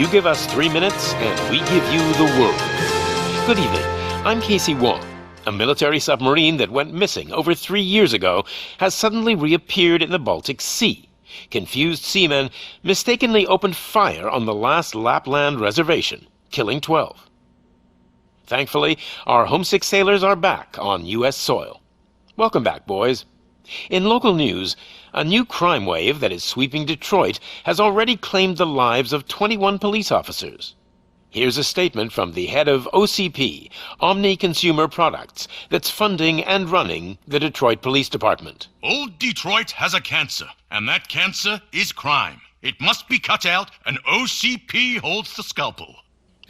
You give us 3 minutes, and we give you the world. Good evening. I'm Casey Wong. A military submarine that went missing over 3 years ago has suddenly reappeared in the Baltic Sea. Confused seamen mistakenly opened fire on the last Lapland reservation, killing 12. Thankfully, our homesick sailors are back on U.S. soil. Welcome back, boys. In local news, a new crime wave that is sweeping Detroit has already claimed the lives of 21 police officers. Here's a statement from the head of OCP, Omni Consumer Products, that's funding and running the Detroit Police Department. Old Detroit has a cancer, and that cancer is crime. It must be cut out, and OCP holds the scalpel.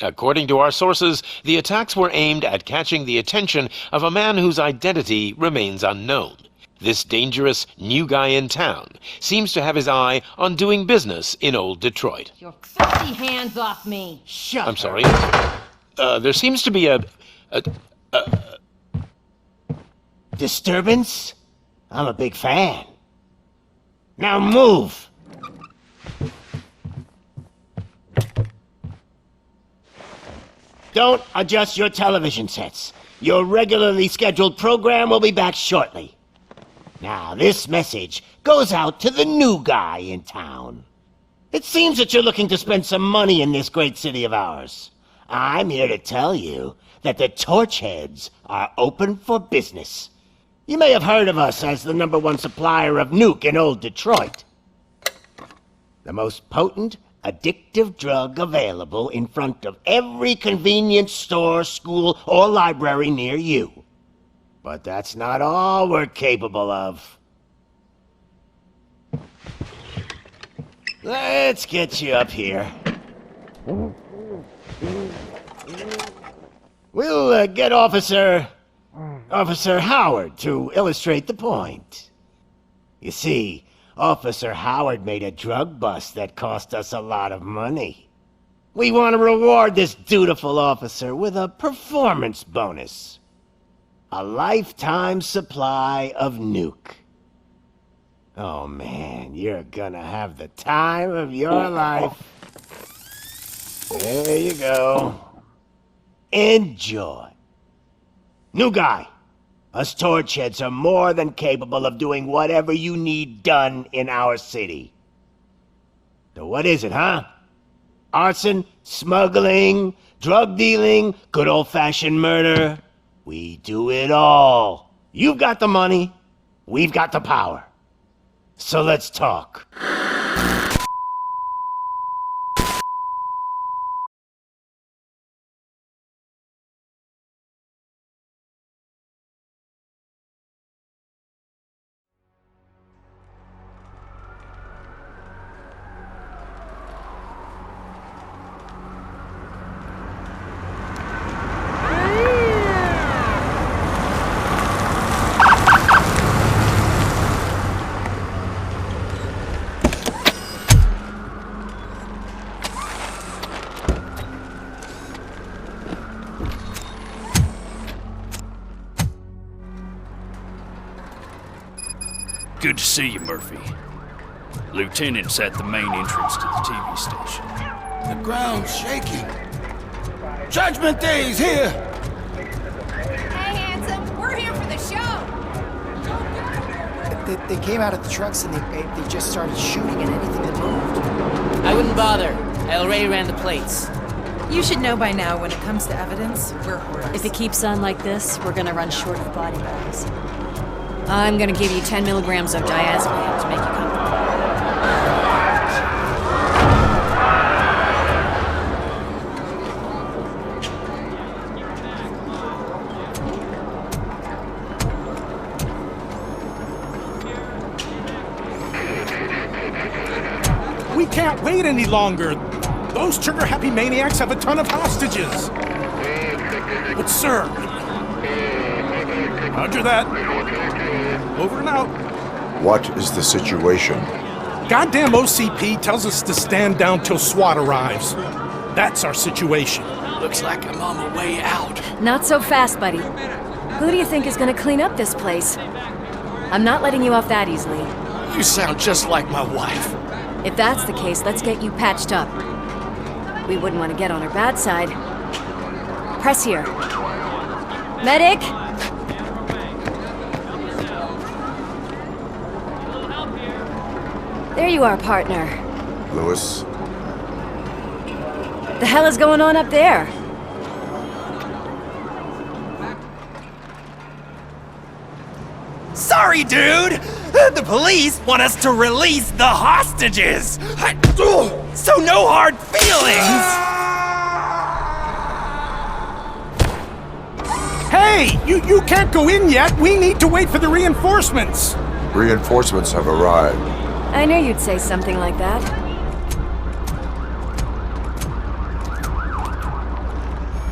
According to our sources, the attacks were aimed at catching the attention of a man whose identity remains unknown. This dangerous new guy in town seems to have his eye on doing business in old Detroit. Your filthy hands off me! Shut I'm sorry. There seems to be a disturbance? I'm a big fan. Now move! Don't adjust your television sets. Your regularly scheduled program will be back shortly. Now, this message goes out to the new guy in town. It seems that you're looking to spend some money in this great city of ours. I'm here to tell you that the Torchheads are open for business. You may have heard of us as the #1 supplier of nuke in old Detroit. The most potent, addictive drug available in front of every convenience store, school, or library near you. But that's not all we're capable of. Let's get you up here. We'll get Officer Howard to illustrate the point. You see, Officer Howard made a drug bust that cost us a lot of money. We want to reward this dutiful officer with a performance bonus. A lifetime supply of nuke. Oh man, you're gonna have the time of your life. There you go. Enjoy. New guy, us Torchheads are more than capable of doing whatever you need done in our city. So what is it, huh? Arson, smuggling, drug dealing, good old-fashioned murder? We do it all. You've got the money, we've got the power. So let's talk. Good to see you, Murphy. Lieutenant's at the main entrance to the TV station. The ground's shaking. Judgment Day's here! Hey, handsome, we're here for the show! They came out of the trucks and they just started shooting at anything that moved. I wouldn't bother. I already ran the plates. You should know by now, when it comes to evidence, we're horrors. If it keeps on like this, we're gonna run short of body bags. I'm gonna give you 10 milligrams of diazepam to make you comfortable. We can't wait any longer. Those trigger-happy maniacs have a ton of hostages. But sir... Roger that. Over and out. What is the situation? Goddamn OCP tells us to stand down till SWAT arrives. That's our situation. Looks like I'm on my way out. Not so fast, buddy. Who do you think is gonna clean up this place? I'm not letting you off that easily. You sound just like my wife. If that's the case, let's get you patched up. We wouldn't want to get on her bad side. Press here. Medic! There you are, partner. Lewis, The hell is going on up there? Sorry, dude! The police want us to release the hostages! So no hard feelings! Hey, you can't go in yet. We need to wait for the reinforcements. reinforcements have arrived. I knew you'd say something like that.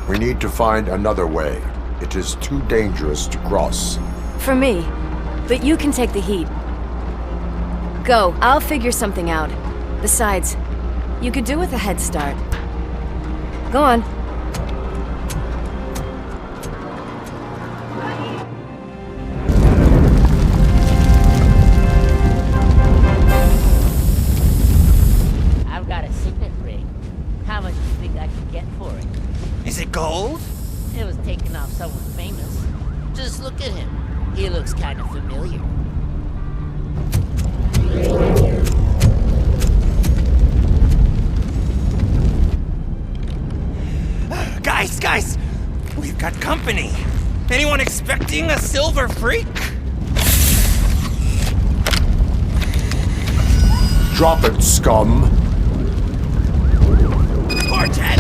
We need to find another way. It is too dangerous to cross. For me. But you can take the heat. Go, I'll figure something out. Besides, you could do with a head start. Go on. I've got a signet ring. How much do you think I could get for it? Is it gold? It was taken off someone famous. Just look at him. He looks kind of familiar. Guys! We've got company. Anyone expecting a silver freak? Drop it, scum! Torch head!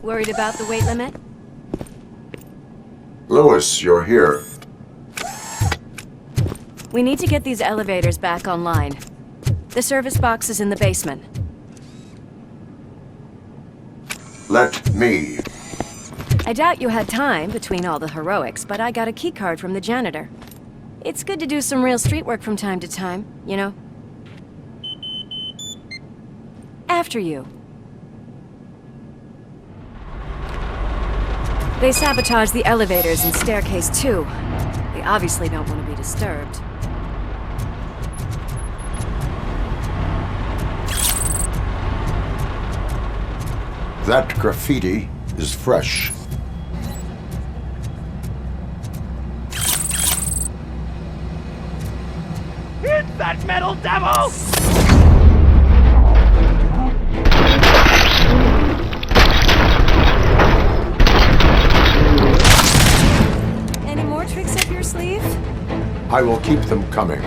Worried about the weight limit? Lewis, you're here. We need to get these elevators back online. The service box is in the basement. Let me. I doubt you had time between all the heroics, but I got a keycard from the janitor. It's good to do some real street work from time to time, you know? After you. They sabotaged the elevators and staircase too. They obviously don't want to be disturbed. That graffiti is fresh. It's that metal devil! Any more tricks up your sleeve? I will keep them coming.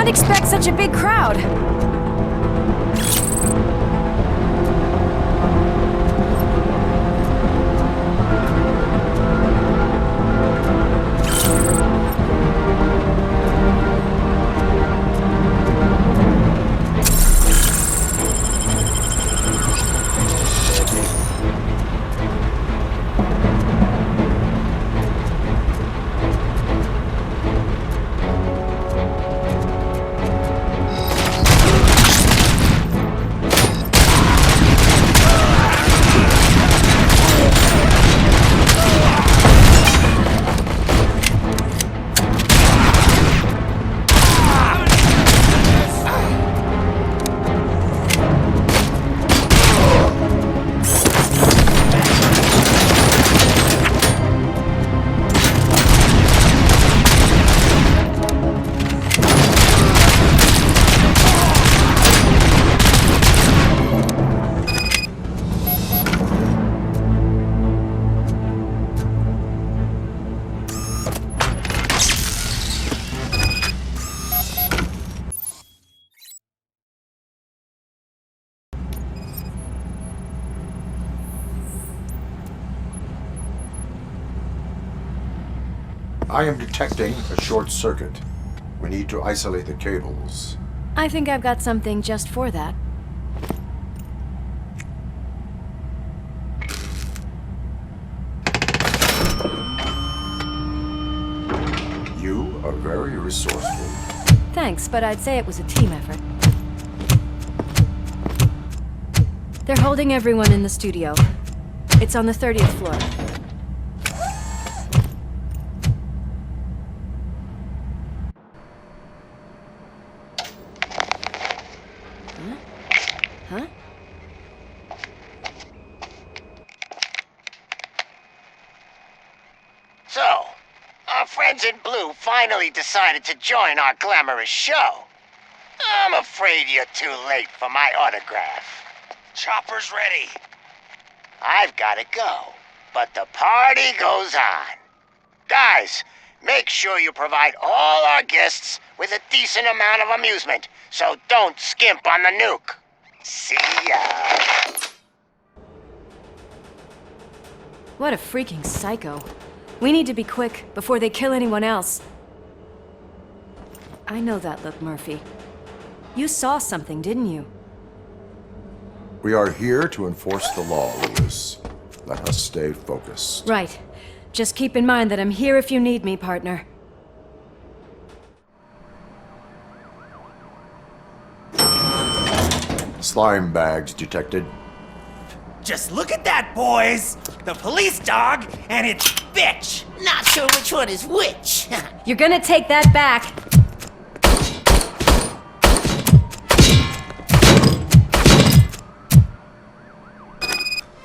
Not expect such a big crowd. I am detecting a short circuit. We need to isolate the cables. I think I've got something just for that. You are very resourceful. Thanks, but I'd say it was a team effort. They're holding everyone in the studio. It's on the 30th floor. Huh? So, our friends in blue finally decided to join our glamorous show. I'm afraid you're too late for my autograph. Chopper's ready. I've gotta go, but the party goes on. Guys, make sure you provide all our guests with a decent amount of amusement, so don't skimp on the nuke. See ya. What a freaking psycho. We need to be quick before they kill anyone else. I know that look, Murphy. You saw something, didn't you? We are here to enforce the law, Lewis. Let us stay focused. Right. Just keep in mind that I'm here if you need me, partner. Slime bags detected. Just look at that, boys! The police dog and its bitch! Not sure which one is which. You're gonna take that back.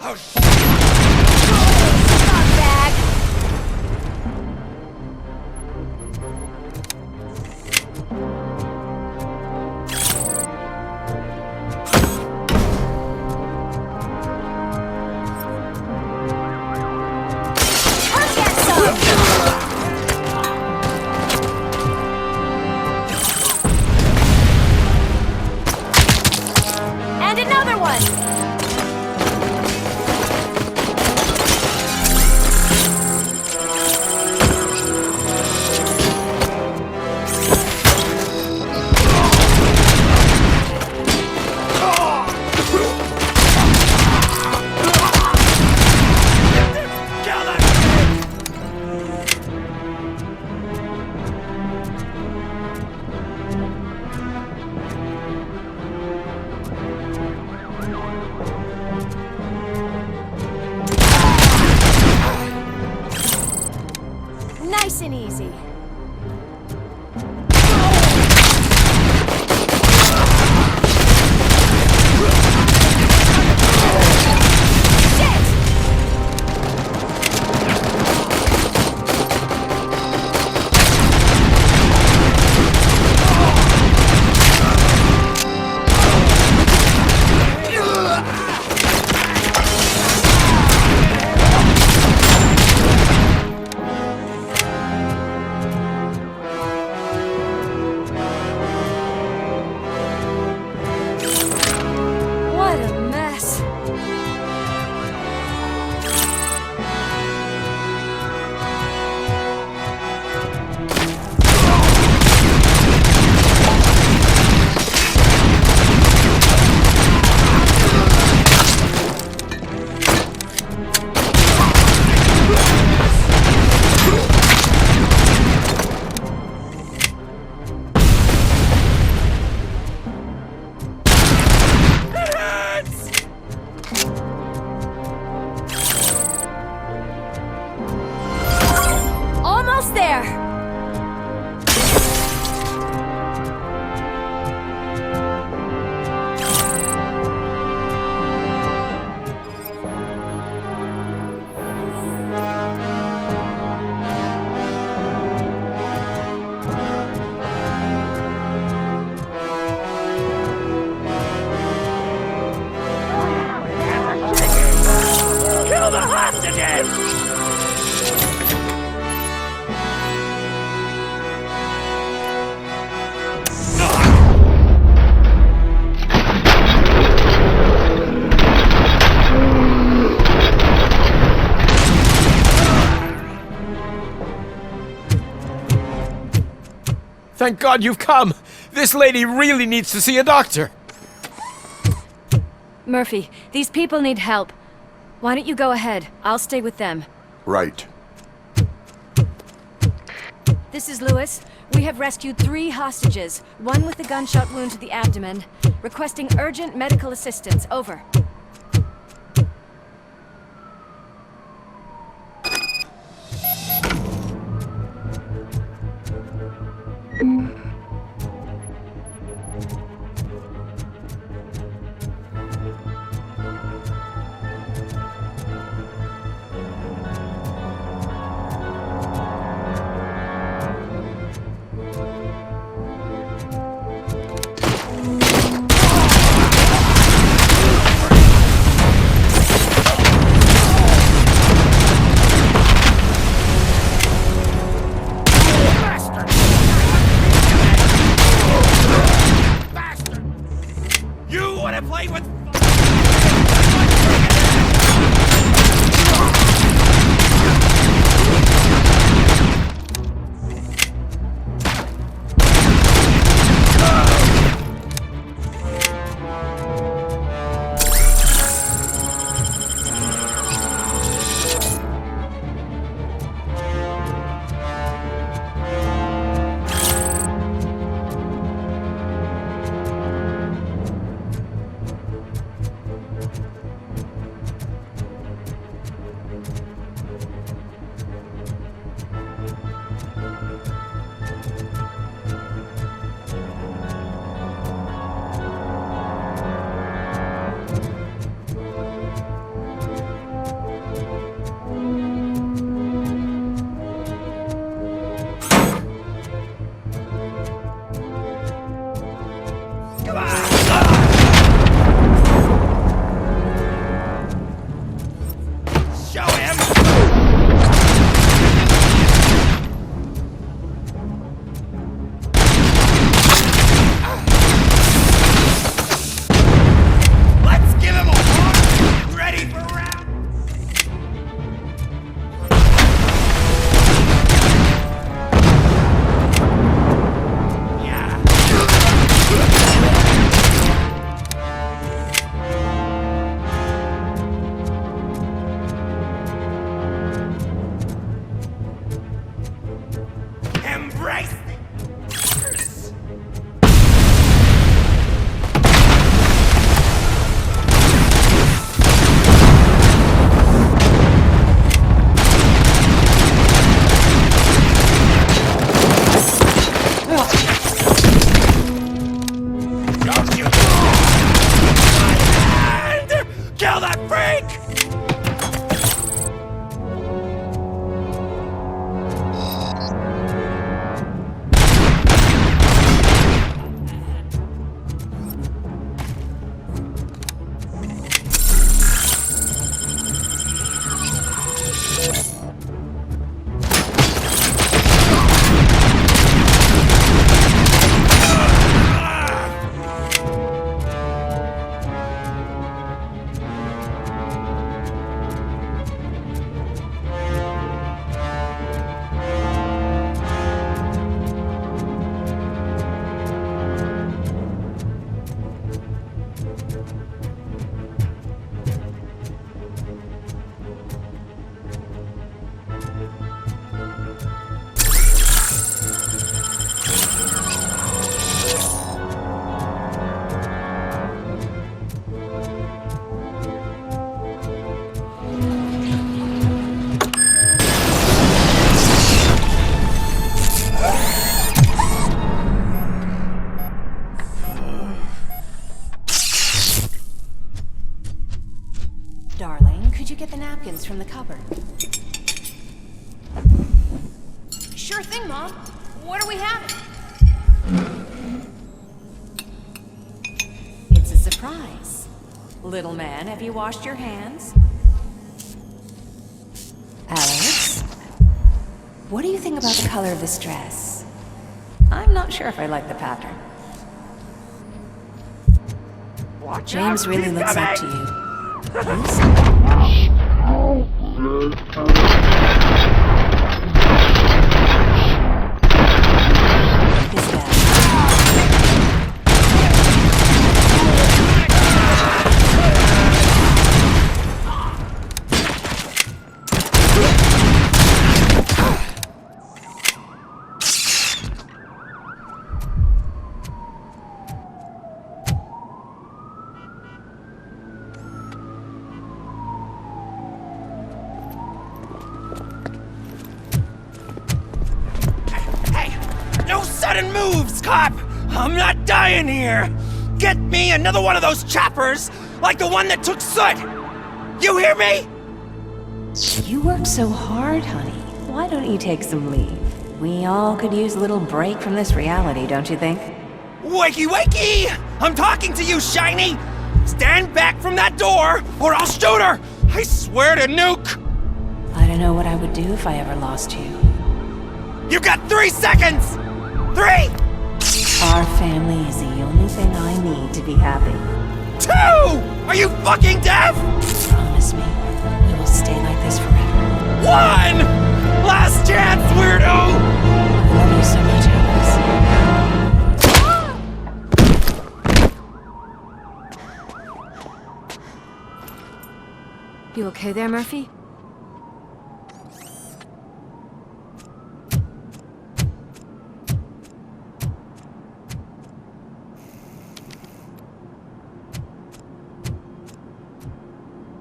Oh, Bag. I'll get some. And another one. Nice and easy. Thank God you've come. This lady really needs to see a doctor. Murphy, these people need help. Why don't you go ahead? I'll stay with them. Right. This is Lewis. We have rescued 3 hostages, one with a gunshot wound to the abdomen. Requesting urgent medical assistance. Over. Could you get the napkins from the cupboard? Sure thing, Mom. What are we having? It's a surprise. Little man, have you washed your hands? Alex? What do you think about the color of this dress? I'm not sure if I like the pattern. James really looks up to you. His sudden moves, cop! I'm not dying here! Get me another one of those choppers, like the one that took Soot! You hear me? You work so hard, honey. Why don't you take some leave? We all could use a little break from this reality, don't you think? Wakey wakey! I'm talking to you, Shiny! Stand back from that door, or I'll shoot her! I swear to nuke! I don't know what I would do if I ever lost you. You got 3 seconds! 3! Our family is the only thing I need to be happy. 2! Are you fucking deaf? Promise me, we will stay like this forever. 1! Last chance, weirdo! I love you so much, Alice. You okay there, Murphy?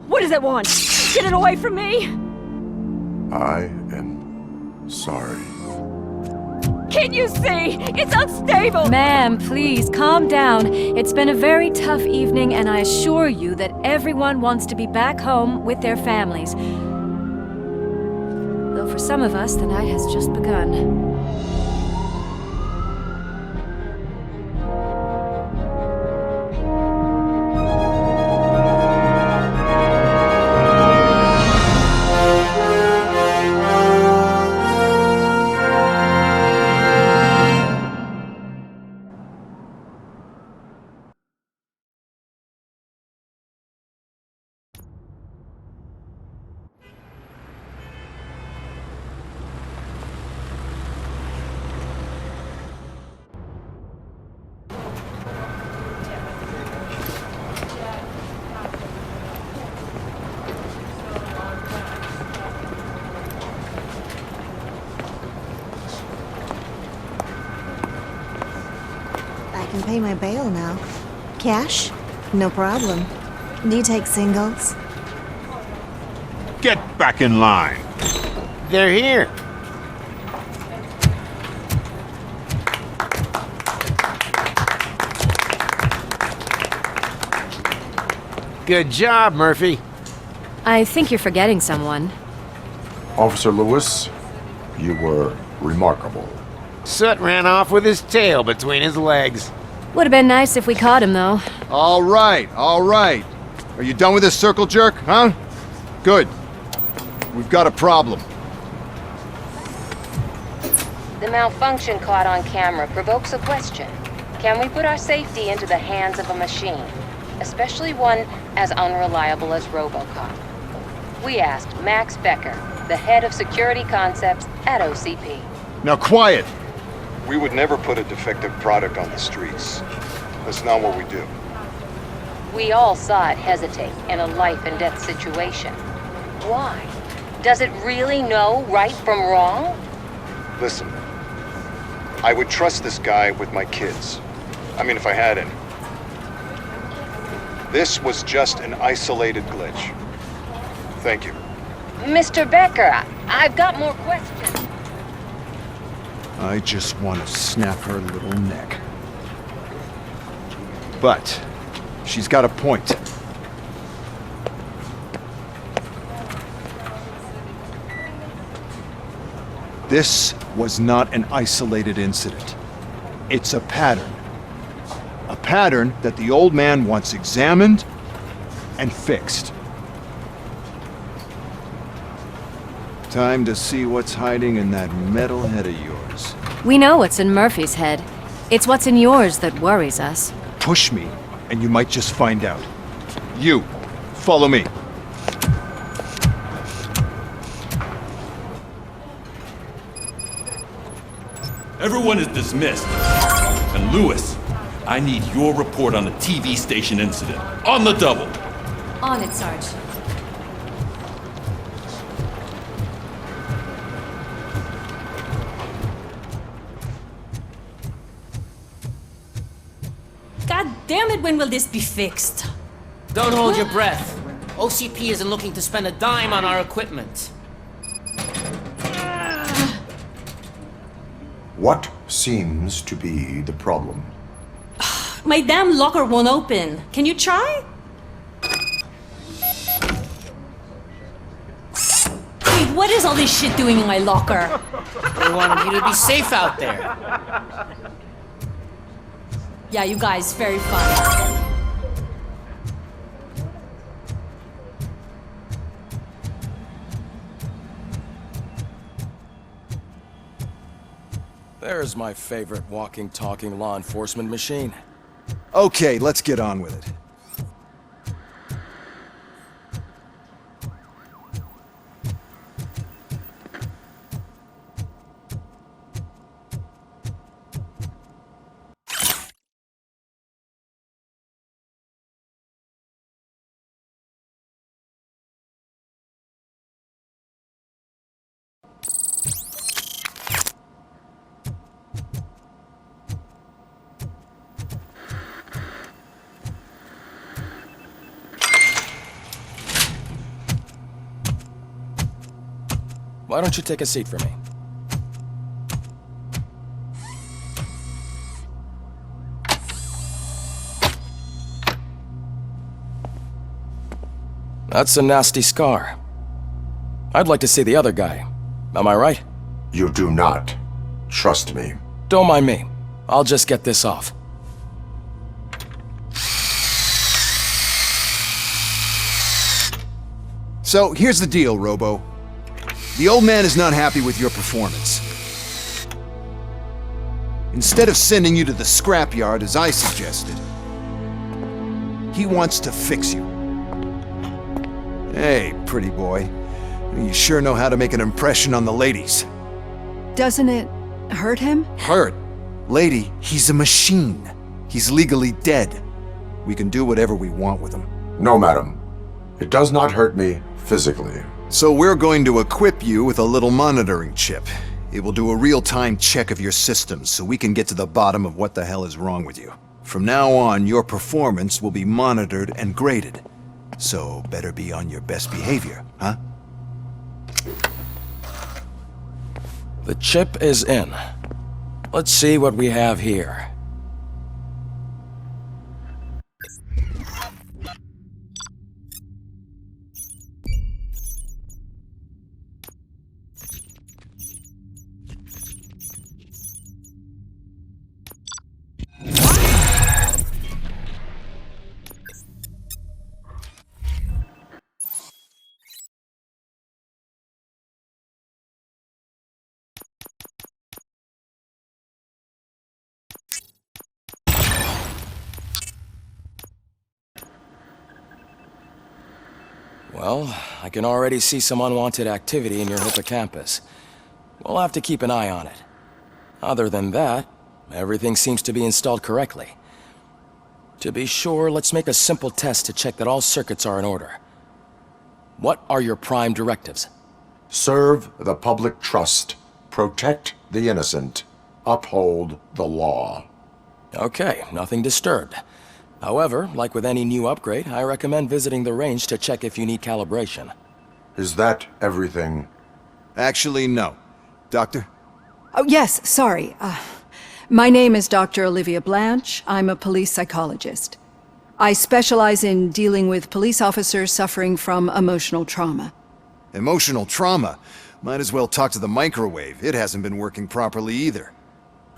What does it want? Get it away from me! I am sorry. Can't you see? It's unstable! Ma'am, please, calm down. It's been a very tough evening, and I assure you that everyone wants to be back home with their families. Though for some of us, the night has just begun. I can pay my bail now. Cash? No problem. Do you take singles? Get back in line. They're here. Good job, Murphy. I think you're forgetting someone. Officer Lewis, you were remarkable. Soot ran off with his tail between his legs. Would have been nice if we caught him, though. All right, all right. Are you done with this circle jerk, huh? Good. We've got a problem. The malfunction caught on camera provokes a question. Can we put our safety into the hands of a machine? Especially one as unreliable as RoboCop. We asked Max Becker, the head of security concepts at OCP. Now quiet! We would never put a defective product on the streets. That's not what we do. We all saw it hesitate in a life-and-death situation. Why? Does it really know right from wrong? Listen, I would trust this guy with my kids. I mean, if I had any. This was just an isolated glitch. Thank you. Mr. Becker, I've got more questions. I just want to snap her little neck. But she's got a point. This was not an isolated incident. It's a pattern. A pattern that the old man wants examined and fixed. Time to see what's hiding in that metal head of yours. We know what's in Murphy's head. It's what's in yours that worries us. Push me, and you might just find out. You, follow me. Everyone is dismissed. And Lewis, I need your report on the TV station incident. On the double. On it, Sarge. God damn it, when will this be fixed? Don't hold your breath. OCP isn't looking to spend a dime on our equipment. What seems to be the problem? My damn locker won't open. Can you try? Wait, what is all this shit doing in my locker? They wanted you to be safe out there. Yeah, you guys, very fun. There's my favorite walking, talking law enforcement machine. Okay, let's get on with it. Why don't you take a seat for me? That's a nasty scar. I'd like to see the other guy. Am I right? You do not. Trust me. Don't mind me. I'll just get this off. So, here's the deal, Robo. The old man is not happy with your performance. Instead of sending you to the scrapyard as I suggested, he wants to fix you. Hey, pretty boy. You sure know how to make an impression on the ladies. Doesn't it hurt him? Hurt? Lady, he's a machine. He's legally dead. We can do whatever we want with him. No, madam. It does not hurt me physically. So we're going to equip you with a little monitoring chip. It will do a real-time check of your systems so we can get to the bottom of what the hell is wrong with you. From now on, your performance will be monitored and graded. So better be on your best behavior, huh? The chip is in. Let's see what we have here. Well, I can already see some unwanted activity in your hippocampus. We'll have to keep an eye on it. Other than that, everything seems to be installed correctly. To be sure, let's make a simple test to check that all circuits are in order. What are your prime directives? Serve the public trust. Protect the innocent. Uphold the law. Okay, nothing disturbed. However, like with any new upgrade, I recommend visiting the range to check if you need calibration. Is that everything? Actually, no. Doctor? Oh, yes, sorry. My name is Dr. Olivia Blanche. I'm a police psychologist. I specialize in dealing with police officers suffering from emotional trauma. Emotional trauma? Might as well talk to the microwave. It hasn't been working properly either.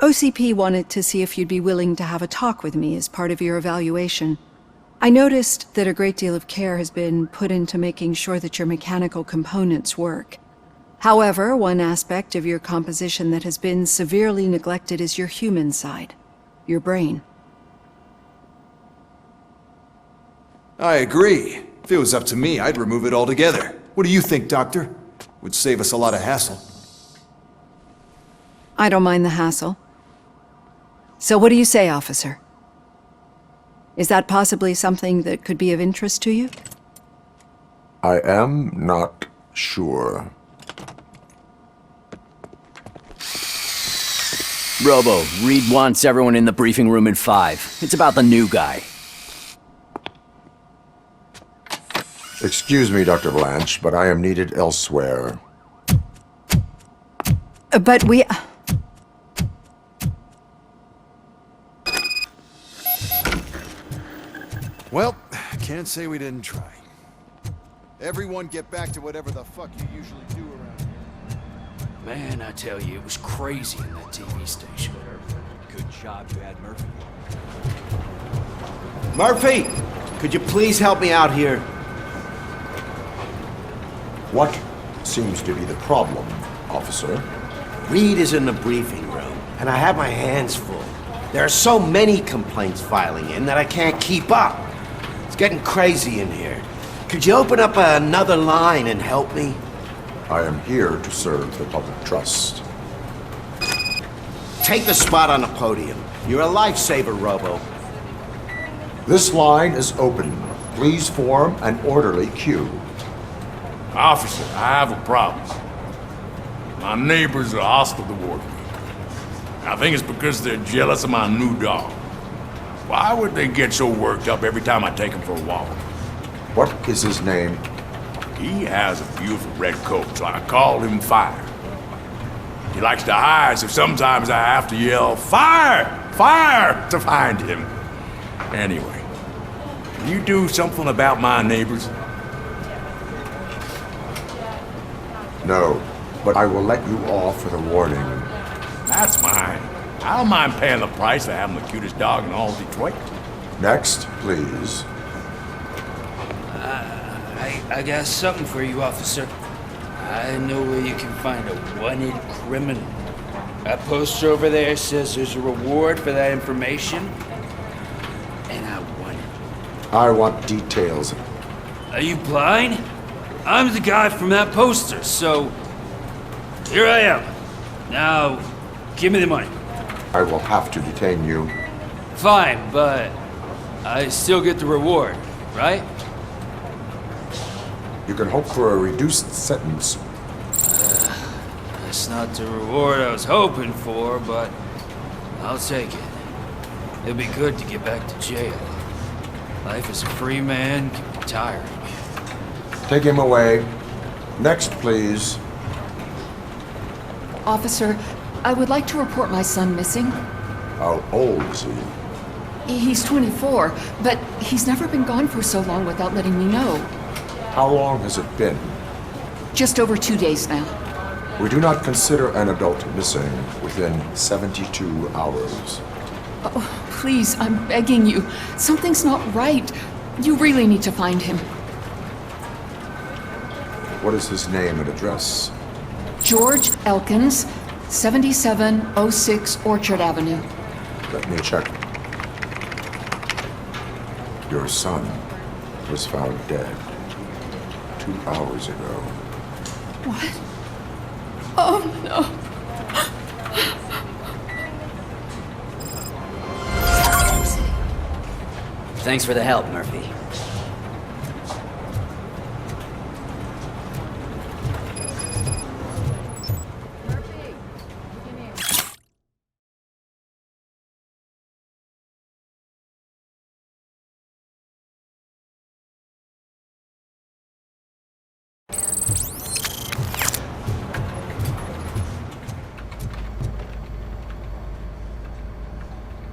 OCP wanted to see if you'd be willing to have a talk with me as part of your evaluation. I noticed that a great deal of care has been put into making sure that your mechanical components work. However, one aspect of your composition that has been severely neglected is your human side, your brain. I agree. If it was up to me, I'd remove it altogether. What do you think, Doctor? Would save us a lot of hassle. I don't mind the hassle. So what do you say, officer? Is that possibly something that could be of interest to you? I am not sure. Robo, Reed wants everyone in the briefing room in 5. It's about the new guy. Excuse me, Dr. Blanche, but I am needed elsewhere. But we... Can't say we didn't try. Everyone get back to whatever the fuck you usually do around here. Man, I tell you, it was crazy in that TV station. Good job you had Murphy. Murphy, could you please help me out here? What seems to be the problem, officer? Reed is in the briefing room, and I have my hands full. There are so many complaints filing in that I can't keep up. It's getting crazy in here. Could you open up another line and help me? I am here to serve the public trust. Take the spot on the podium. You're a lifesaver, Robo. This line is open. Please form an orderly queue. Officer, I have a problem. My neighbors are hostile toward me. I think it's because they're jealous of my new dog. Why would they get so worked up every time I take him for a walk? What is his name? He has a beautiful red coat, so I called him Fire. He likes to hide, so sometimes I have to yell, "Fire! Fire!" to find him. Anyway, can you do something about my neighbors? No, but I will let you off with a warning. That's mine. I don't mind paying the price for having the cutest dog in all Detroit. Next, please. I got something for you, officer. I know where you can find a wanted criminal. That poster over there says there's a reward for that information, and I want it. I want details. Are you blind? I'm the guy from that poster, so here I am. Now, give me the money. I will have to detain you. Fine, but I still get the reward, right? You can hope for a reduced sentence. That's not the reward I was hoping for, but I'll take it. It'll be good to get back to jail. Life as a free man can be tiring. Take him away. Next, please. Officer, I would like to report my son missing. How old is he? He's 24, but he's never been gone for so long without letting me know. How long has it been? Just over 2 days now. We do not consider an adult missing within 72 hours. Oh, please, I'm begging you. Something's not right. You really need to find him. What is his name and address? George Elkins, 7706 Orchard Avenue. Let me check. Your son was found dead 2 hours ago. What? Oh, no. Thanks for the help, Murphy.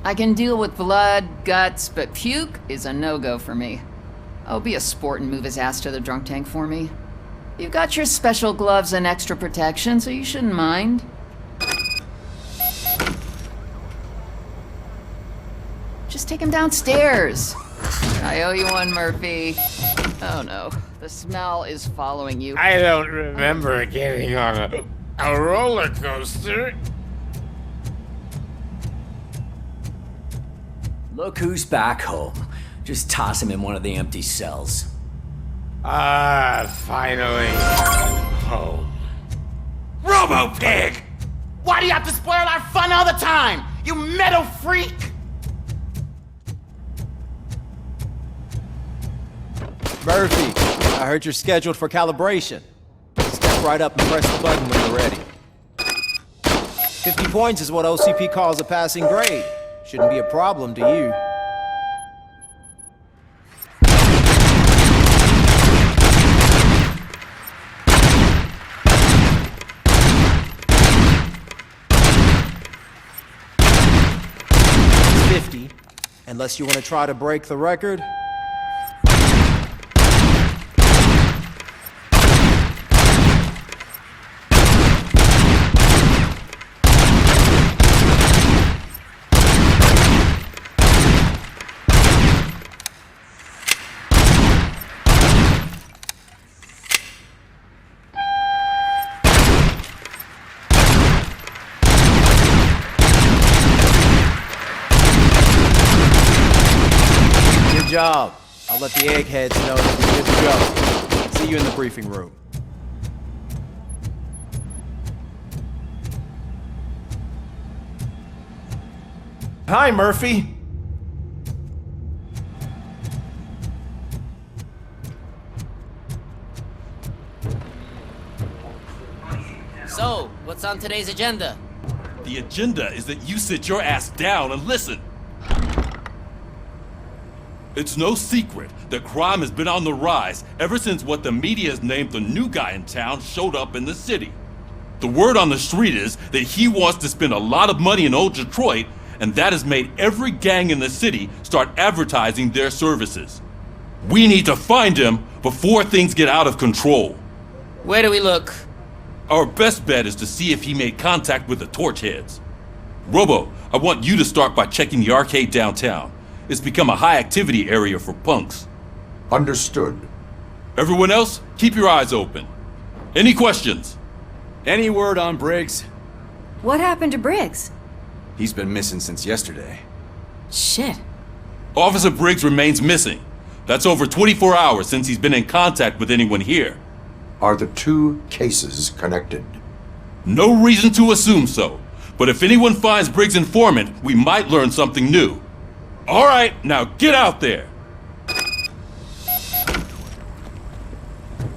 I can deal with blood, guts, but puke is a no-go for me. Oh, be a sport and move his ass to the drunk tank for me. You've got your special gloves and extra protection, so you shouldn't mind. Just take him downstairs. I owe you one, Murphy. Oh no, the smell is following you. I don't remember getting on a roller coaster. Look who's back home. Just toss him in one of the empty cells. Finally. Home. Robo-Pig! Why do you have to spoil our fun all the time? You metal freak! Murphy, I heard you're scheduled for calibration. Step right up and press the button when you're ready. 50 points is what OCP calls a passing grade. Shouldn't be a problem to you. It's 50, unless you want to try to break the record. job. I'll let the eggheads know that you're good to go. See you in the briefing room. Hi, Murphy. So, what's on today's agenda? The agenda is that you sit your ass down and listen. It's no secret that crime has been on the rise ever since what the media has named the new guy in town showed up in the city. The word on the street is that he wants to spend a lot of money in old Detroit, and that has made every gang in the city start advertising their services. We need to find him before things get out of control. Where do we look? Our best bet is to see if he made contact with the Torchheads. Robo, I want you to start by checking the arcade downtown. It's become a high-activity area for punks. Understood. Everyone else, keep your eyes open. Any questions? Any word on Briggs? What happened to Briggs? He's been missing since yesterday. Shit. Officer Briggs remains missing. That's over 24 hours since he's been in contact with anyone here. Are the two cases connected? No reason to assume so. But if anyone finds Briggs' informant, we might learn something new. All right, now get out there.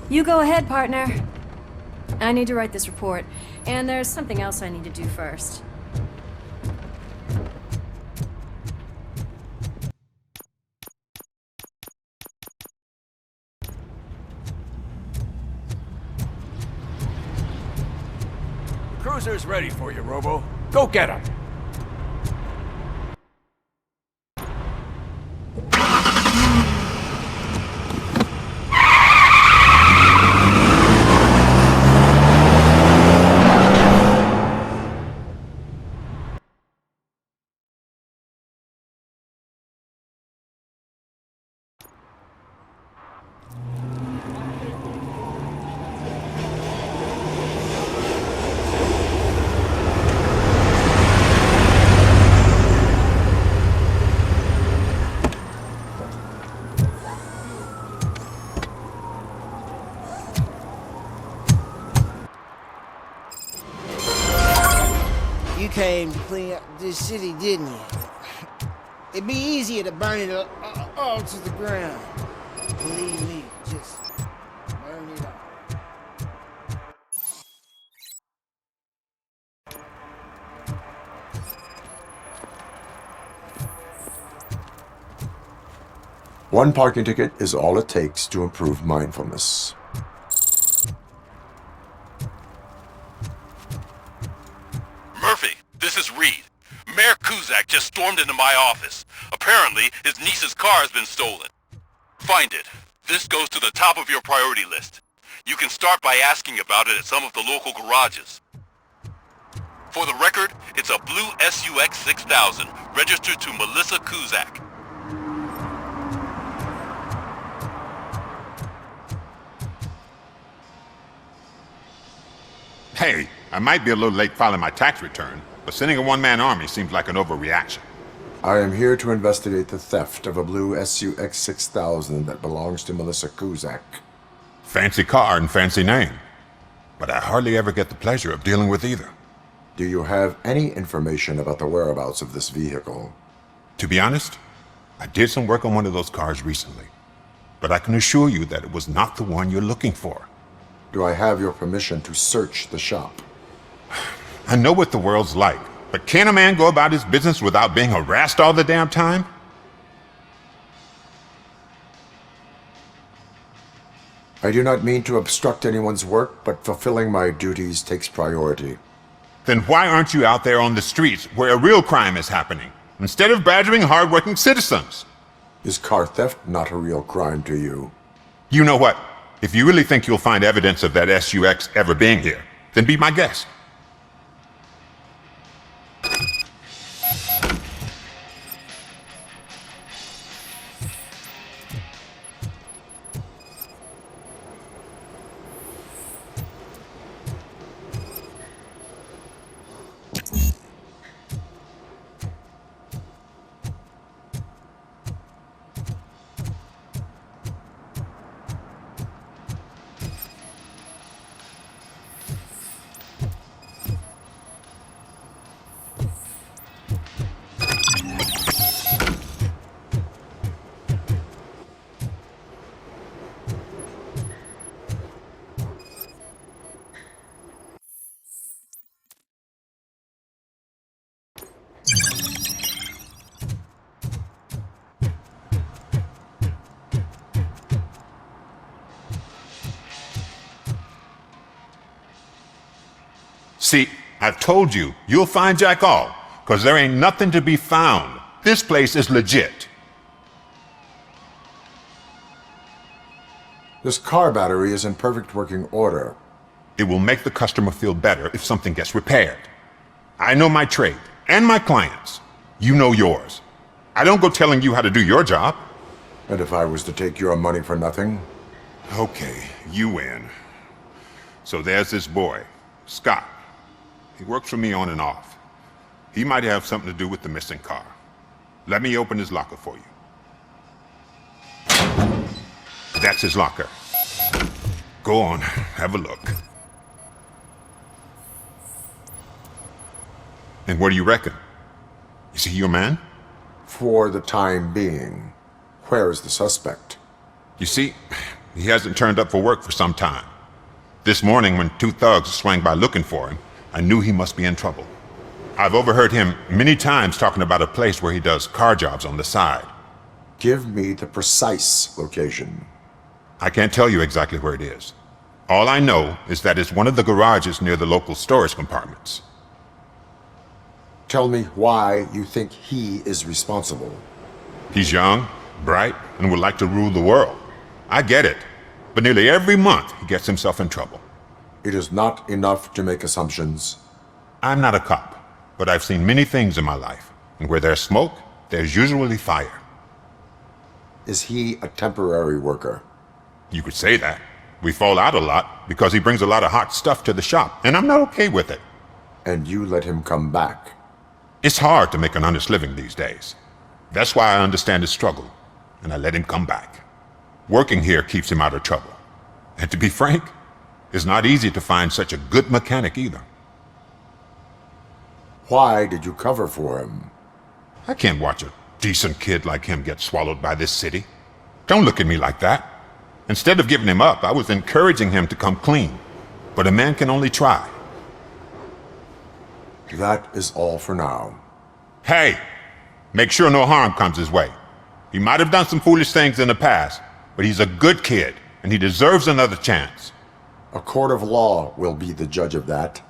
You go ahead, partner. I need to write this report, and there's something else I need to do first. Cruiser's ready for you, Robo. Go get him. You came to clean up this city, didn't you? It'd be easier to burn it all to the ground. Believe me, just burn it all. One parking ticket is all it takes to improve mindfulness. Murphy, this is Reed. Mayor Kuzak just stormed into my office. Apparently, his niece's car has been stolen. Find it. This goes to the top of your priority list. You can start by asking about it at some of the local garages. For the record, it's a blue SUX 6000, registered to Melissa Kuzak. Hey, I might be a little late filing my tax return, but sending a one-man army seems like an overreaction. I am here to investigate the theft of a blue SUX 6000 that belongs to Melissa Kuzak. Fancy car and fancy name, but I hardly ever get the pleasure of dealing with either. Do you have any information about the whereabouts of this vehicle? To be honest, I did some work on one of those cars recently, but I can assure you that it was not the one you're looking for. Do I have your permission to search the shop? I know what the world's like, but can a man go about his business without being harassed all the damn time? I do not mean to obstruct anyone's work, but fulfilling my duties takes priority. Then why aren't you out there on the streets where a real crime is happening, instead of badgering hardworking citizens? Is car theft not a real crime to you? You know what? If you really think you'll find evidence of that SUX ever being here, then be my guest. See, I've told you, you'll find Jack all, because there ain't nothing to be found. This place is legit. This car battery is in perfect working order. It will make the customer feel better if something gets repaired. I know my trade, and my clients. You know yours. I don't go telling you how to do your job. And if I was to take your money for nothing? Okay, you win. So there's this boy, Scott. He works for me on and off. He might have something to do with the missing car. Let me open his locker for you. That's his locker. Go on, have a look. And what do you reckon? Is he your man? For the time being. Where is the suspect? You see, he hasn't turned up for work for some time. This morning, when 2 thugs swang by looking for him, I knew he must be in trouble. I've overheard him many times talking about a place where he does car jobs on the side. Give me the precise location. I can't tell you exactly where it is. All I know is that it's one of the garages near the local storage compartments. Tell me why you think he is responsible. He's young, bright, and would like to rule the world. I get it. But nearly every month, he gets himself in trouble. It is not enough to make assumptions. I'm not a cop, but I've seen many things in my life. And where there's smoke, there's usually fire. Is he a temporary worker? You could say that. We fall out a lot because he brings a lot of hot stuff to the shop, and I'm not okay with it. And you let him come back? It's hard to make an honest living these days. That's why I understand his struggle, and I let him come back. Working here keeps him out of trouble. And to be frank, it's not easy to find such a good mechanic either. Why did you cover for him? I can't watch a decent kid like him get swallowed by this city. Don't look at me like that. Instead of giving him up, I was encouraging him to come clean. But a man can only try. That is all for now. Hey! Make sure no harm comes his way. He might have done some foolish things in the past, but he's a good kid, and he deserves another chance. A court of law will be the judge of that.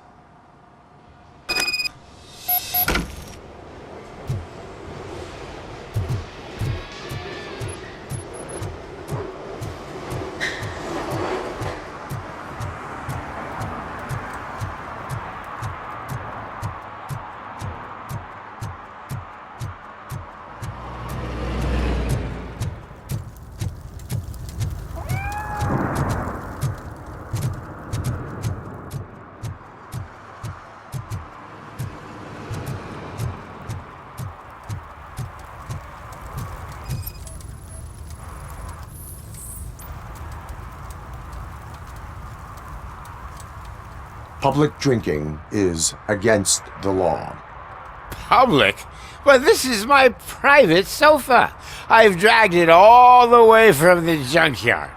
Public drinking is against the law. Public? But this is my private sofa. I've dragged it all the way from the junkyard.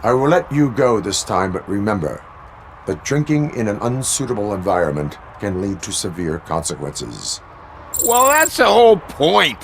I will let you go this time, but remember that drinking in an unsuitable environment can lead to severe consequences. Well, that's the whole point.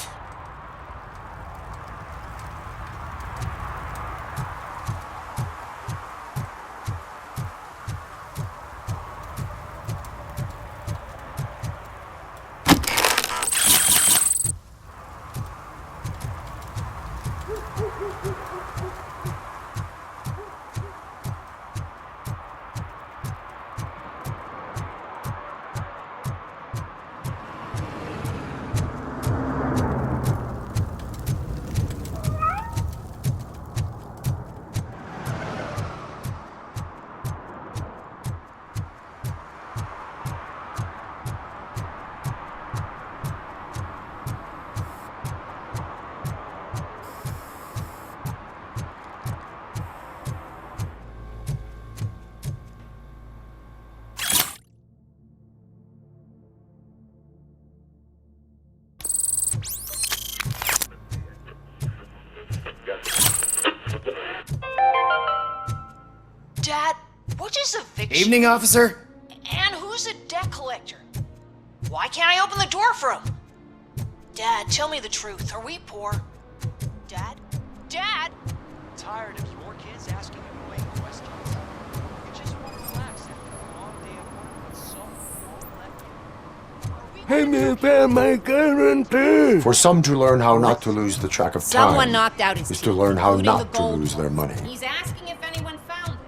Dad, which is eviction? Evening, officer. And who's a debt collector? Why can't I open the door for him? Dad, tell me the truth. Are we poor? Dad? Dad? Tired of your kids asking annoying questions. You just want to relax after For some to learn how not to lose the track of time Someone knocked out his is to teeth, learn how including not the to gold lose their money. He's asking if anyone found it.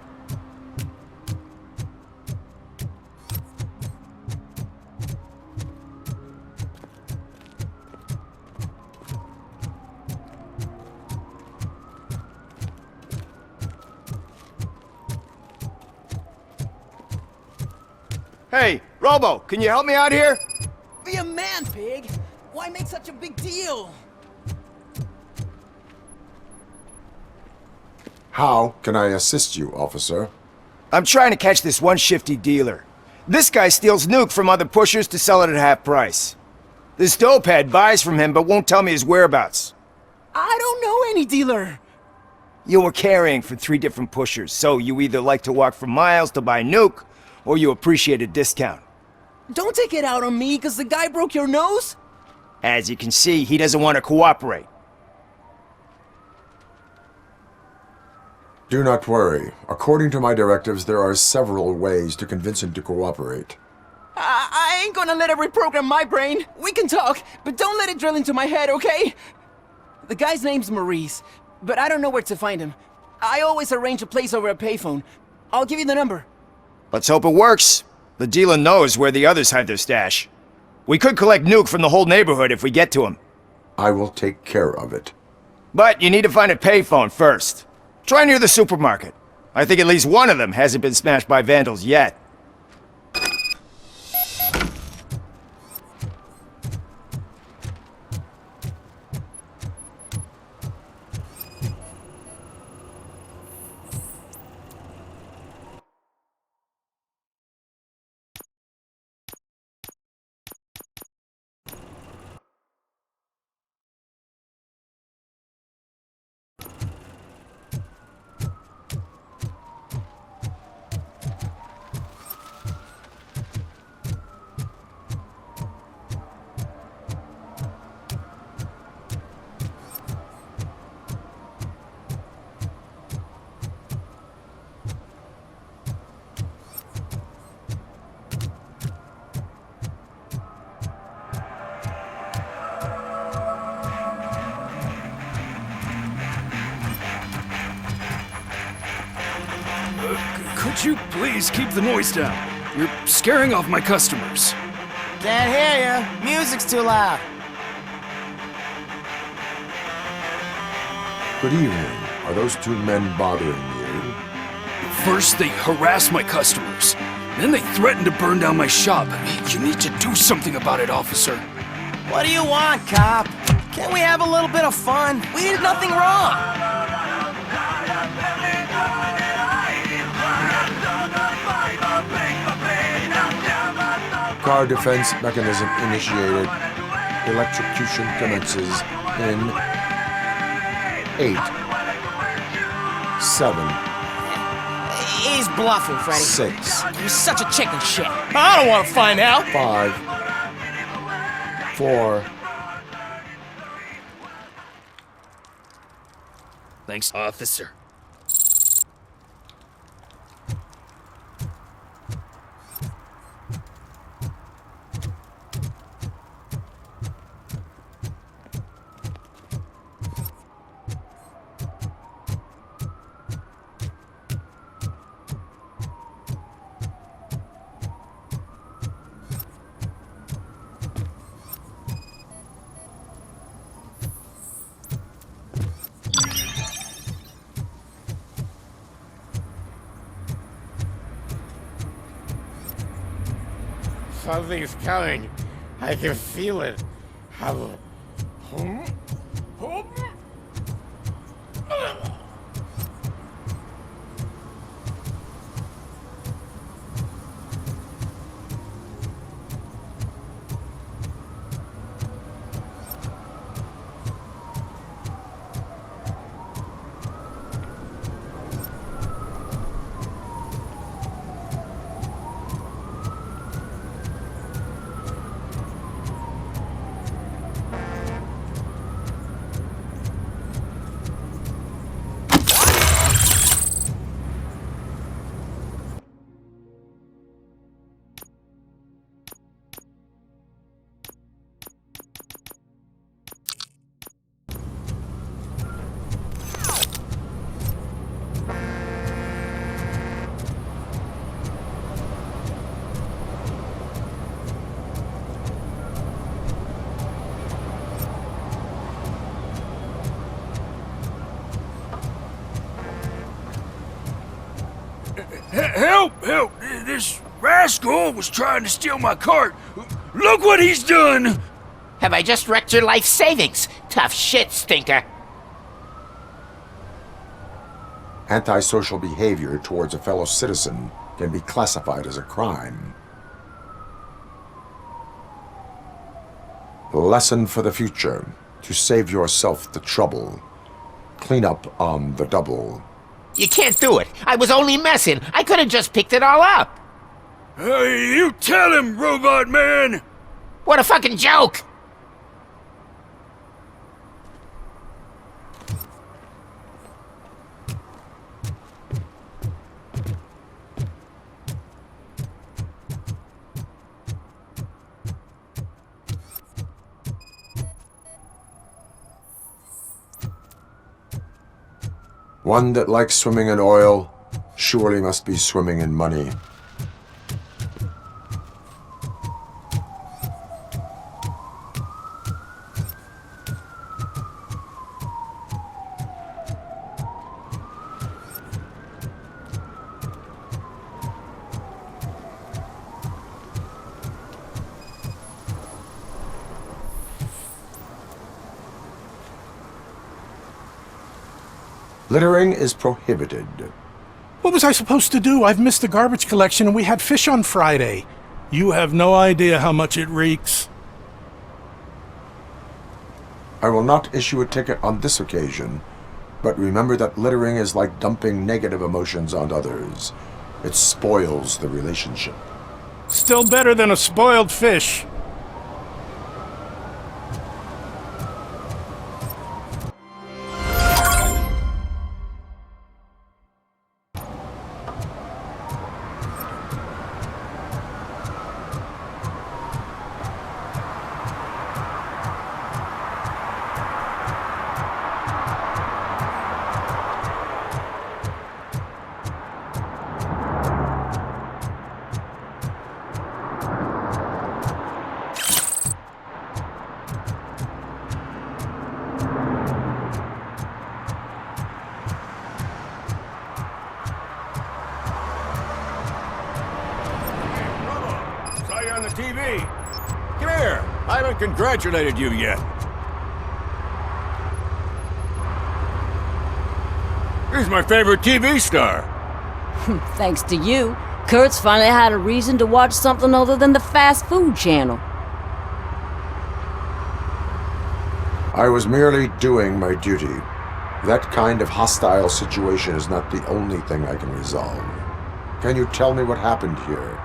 Hey, Robo, can you help me out here? Be a man, pig! Why make such a big deal? How can I assist you, officer? I'm trying to catch this one shifty dealer. This guy steals nuke from other pushers to sell it at half price. This dopehead buys from him but won't tell me his whereabouts. I don't know any dealer. You were carrying for 3 different pushers, so you either like to walk for miles to buy nuke, or you appreciate a discount. Don't take it out on me, because the guy broke your nose? As you can see, he doesn't want to cooperate. Do not worry. According to my directives, there are several ways to convince him to cooperate. I ain't gonna let it reprogram my brain. We can talk, but don't let it drill into my head, okay? The guy's name's Maurice, but I don't know where to find him. I always arrange a place over a payphone. I'll give you the number. Let's hope it works. The dealer knows where the others hide their stash. We could collect nuke from the whole neighborhood if we get to him. I will take care of it. But you need to find a payphone first. Try near the supermarket. I think at least one of them hasn't been smashed by vandals yet. Could you please keep the noise down? You're scaring off my customers. Can't hear you. Music's too loud. Good evening. Are those 2 men bothering you? First, they harass my customers. Then they threaten to burn down my shop. You need to do something about it, officer. What do you want, cop? Can't we have a little bit of fun? We did nothing wrong. Car defense mechanism initiated. Electrocution commences in 8, 7. He's bluffing, Freddy. 6. You're such a chicken shit. I don't want to find out. 5, 4. Thanks, officer. Something's coming. I can feel it. This rascal was trying to steal my cart. Look what he's done! Have I just wrecked your life savings? Tough shit, stinker. Antisocial behavior towards a fellow citizen can be classified as a crime. Lesson for the future. To save yourself the trouble. Clean up on the double. You can't do it. I was only messing. I could have just picked it all up. Hey, you tell him, Robot Man! What a fucking joke! One that likes swimming in oil surely must be swimming in money. Littering is prohibited. What was I supposed to do? I've missed the garbage collection and we had fish on Friday. You have no idea how much it reeks. I will not issue a ticket on this occasion, but remember that littering is like dumping negative emotions on others. It spoils the relationship. Still better than a spoiled fish. TV. Come here. I haven't congratulated you yet. He's my favorite TV star. Thanks to you, Kurt's finally had a reason to watch something other than the fast food channel. I was merely doing my duty. That kind of hostile situation is not the only thing I can resolve. Can you tell me what happened here?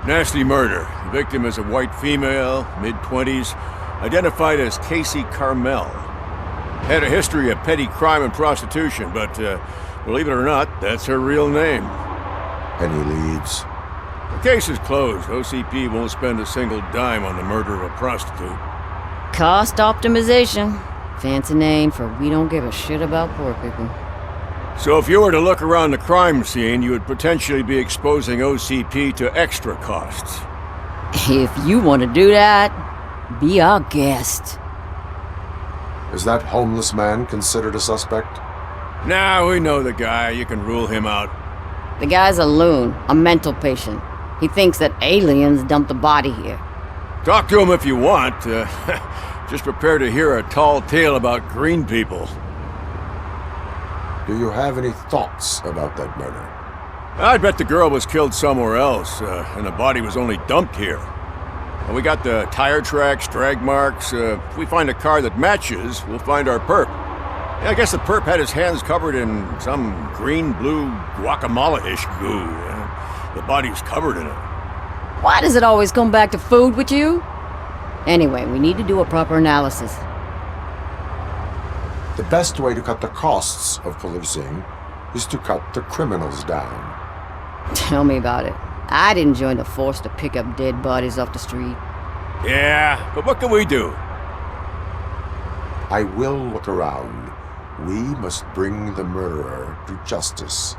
Nasty murder. The victim is a white female, mid-20s, identified as Casey Carmel. Had a history of petty crime and prostitution, but believe it or not, that's her real name. Any leads? The case is closed. OCP won't spend a single dime on the murder of a prostitute. Cost optimization. Fancy name for we don't give a shit about poor people. So if you were to look around the crime scene, you would potentially be exposing OCP to extra costs. If you want to do that, be our guest. Is that homeless man considered a suspect? Nah, we know the guy. You can rule him out. The guy's a loon, a mental patient. He thinks that aliens dumped the body here. Talk to him if you want. Just prepare to hear a tall tale about green people. Do you have any thoughts about that murder? I bet the girl was killed somewhere else, and the body was only dumped here. And we got the tire tracks, drag marks. If we find a car that matches, we'll find our perp. Yeah, I guess the perp had his hands covered in some green-blue guacamole-ish goo. The body's covered in it. Why does it always come back to food with you? Anyway, we need to do a proper analysis. The best way to cut the costs of policing is to cut the criminals down. Tell me about it. I didn't join the force to pick up dead bodies off the street. Yeah, but what can we do? I will look around. We must bring the murderer to justice.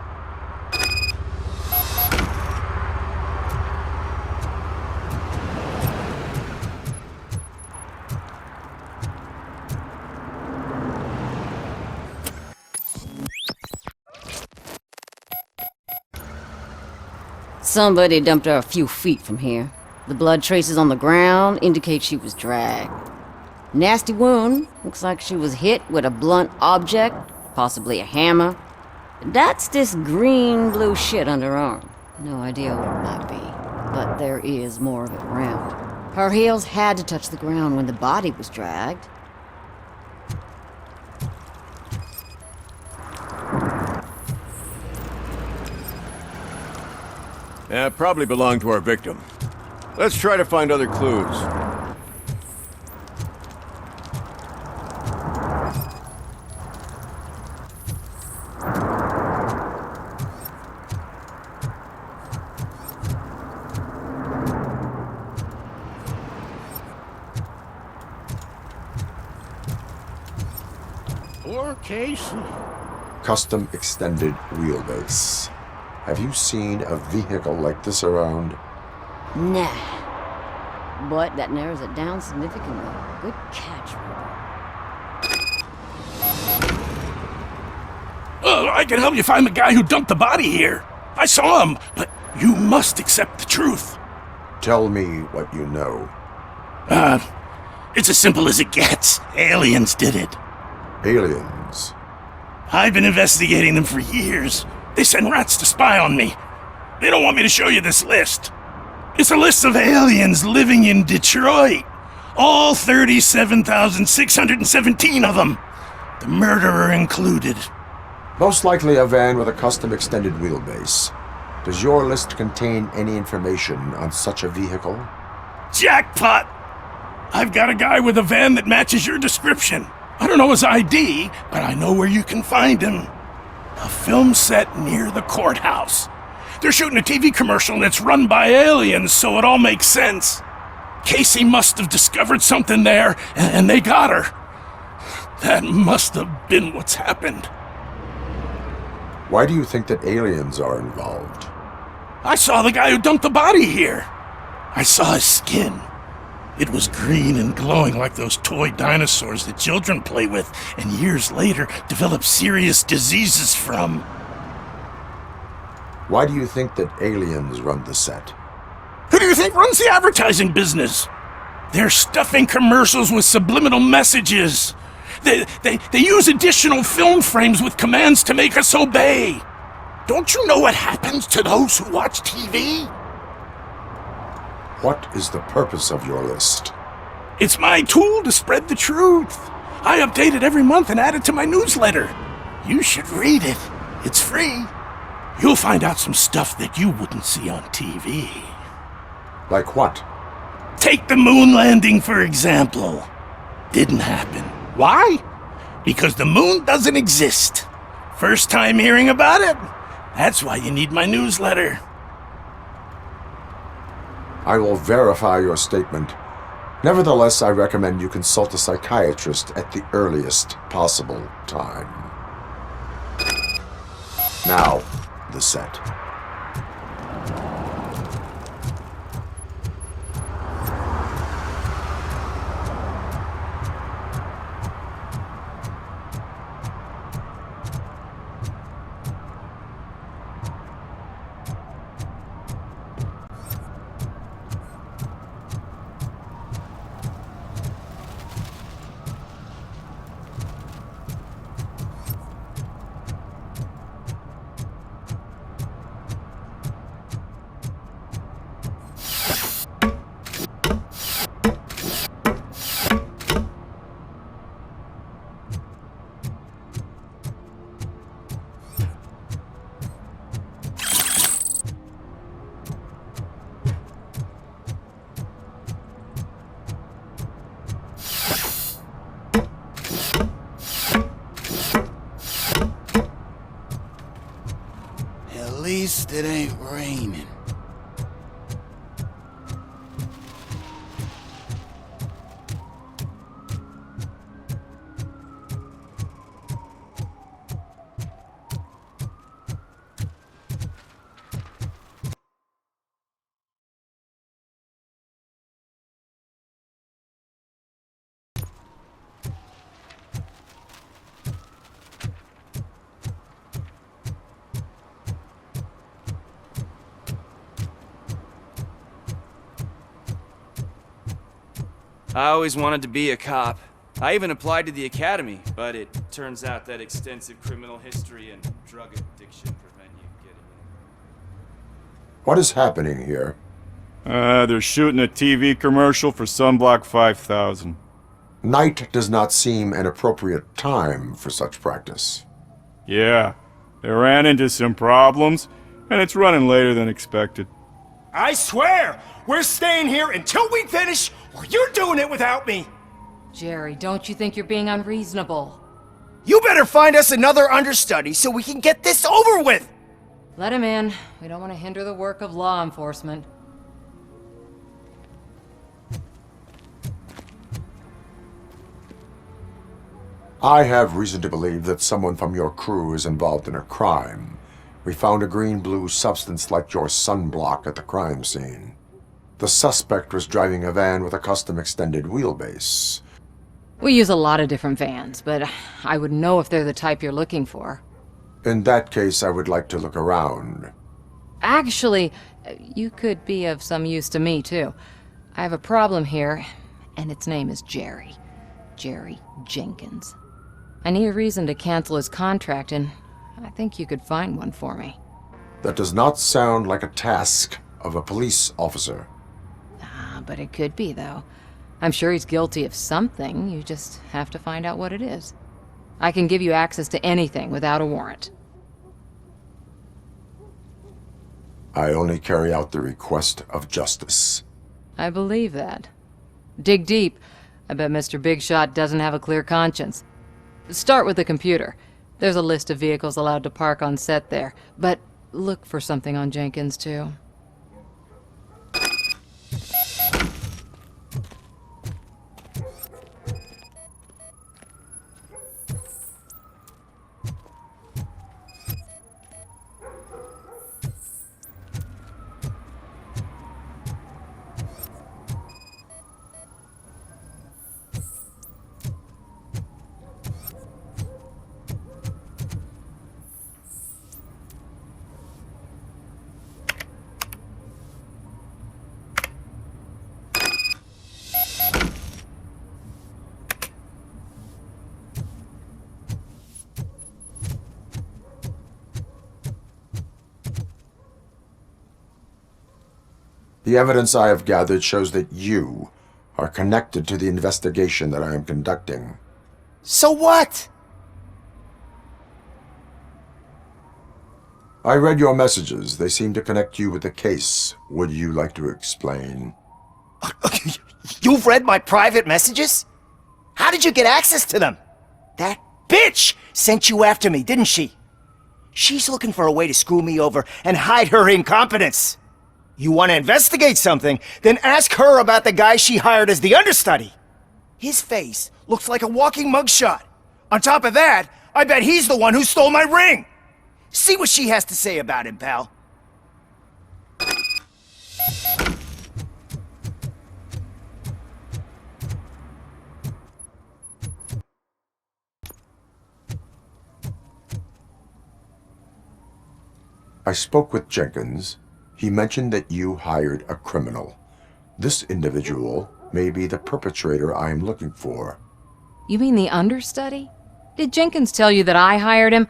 Somebody dumped her a few feet from here. The blood traces on the ground indicate she was dragged. Nasty wound. Looks like she was hit with a blunt object, possibly a hammer. That's this green-blue shit on her arm. No idea what it might be, but there is more of it around. Her heels had to touch the ground when the body was dragged. Yeah, probably belonged to our victim. Let's try to find other clues. Poor Casey. Custom extended wheelbase. Have you seen a vehicle like this around? Nah. But that narrows it down significantly. Good catch, Oh, I can help you find the guy who dumped the body here. I saw him, but you must accept the truth. Tell me what you know. It's as simple as it gets. Aliens did it. Aliens? I've been investigating them for years. They send rats to spy on me. They don't want me to show you this list. It's a list of aliens living in Detroit. All 37,617 of them. The murderer included. Most likely a van with a custom extended wheelbase. Does your list contain any information on such a vehicle? Jackpot! I've got a guy with a van that matches your description. I don't know his ID, but I know where you can find him. A film set near the courthouse. They're shooting a TV commercial and it's run by aliens, so it all makes sense. Casey must have discovered something there, and they got her. That must have been what's happened. Why do you think that aliens are involved? I saw the guy who dumped the body here. I saw his skin. It was green and glowing like those toy dinosaurs that children play with and years later develop serious diseases from. Why do you think that aliens run the set? Who do you think runs the advertising business? They're stuffing commercials with subliminal messages. They use additional film frames with commands to make us obey. Don't you know what happens to those who watch TV? What is the purpose of your list? It's my tool to spread the truth. I update it every month and add it to my newsletter. You should read it. It's free. You'll find out some stuff that you wouldn't see on TV. Like what? Take the moon landing, for example. Didn't happen. Why? Because the moon doesn't exist. First time hearing about it? That's why you need my newsletter. I will verify your statement. Nevertheless, I recommend you consult a psychiatrist at the earliest possible time. Now, the set. At least it ain't raining. I always wanted to be a cop. I even applied to the academy, but it turns out that extensive criminal history and drug addiction prevent you getting in. What is happening here? They're shooting a TV commercial for Sunblock 5000. Night does not seem an appropriate time for such practice. Yeah, they ran into some problems, and it's running later than expected. I swear, we're staying here until we finish, or you're doing it without me! Jerry, don't you think you're being unreasonable? You better find us another understudy so we can get this over with! Let him in. We don't want to hinder the work of law enforcement. I have reason to believe that someone from your crew is involved in a crime. We found a green-blue substance like your sunblock at the crime scene. The suspect was driving a van with a custom extended wheelbase. We use a lot of different vans, but I would know if they're the type you're looking for. In that case, I would like to look around. Actually, you could be of some use to me, too. I have a problem here, and its name is Jerry. Jerry Jenkins. I need a reason to cancel his contract, and I think you could find one for me. That does not sound like a task of a police officer. But it could be, though. I'm sure he's guilty of something. You just have to find out what it is. I can give you access to anything without a warrant. I only carry out the request of justice. I believe that. Dig deep. I bet Mr. Big Shot doesn't have a clear conscience. Start with the computer. There's a list of vehicles allowed to park on set there, but look for something on Jenkins, too. The evidence I have gathered shows that you are connected to the investigation that I am conducting. So what? I read your messages. They seem to connect you with the case. Would you like to explain? You've read my private messages? How did you get access to them? That bitch sent you after me, didn't she? She's looking for a way to screw me over and hide her incompetence. You want to investigate something, then ask her about the guy she hired as the understudy. His face looks like a walking mugshot. On top of that, I bet he's the one who stole my ring. See what she has to say about him, pal. I spoke with Jenkins. He mentioned that you hired a criminal. This individual may be the perpetrator I am looking for. You mean the understudy? Did Jenkins tell you that I hired him?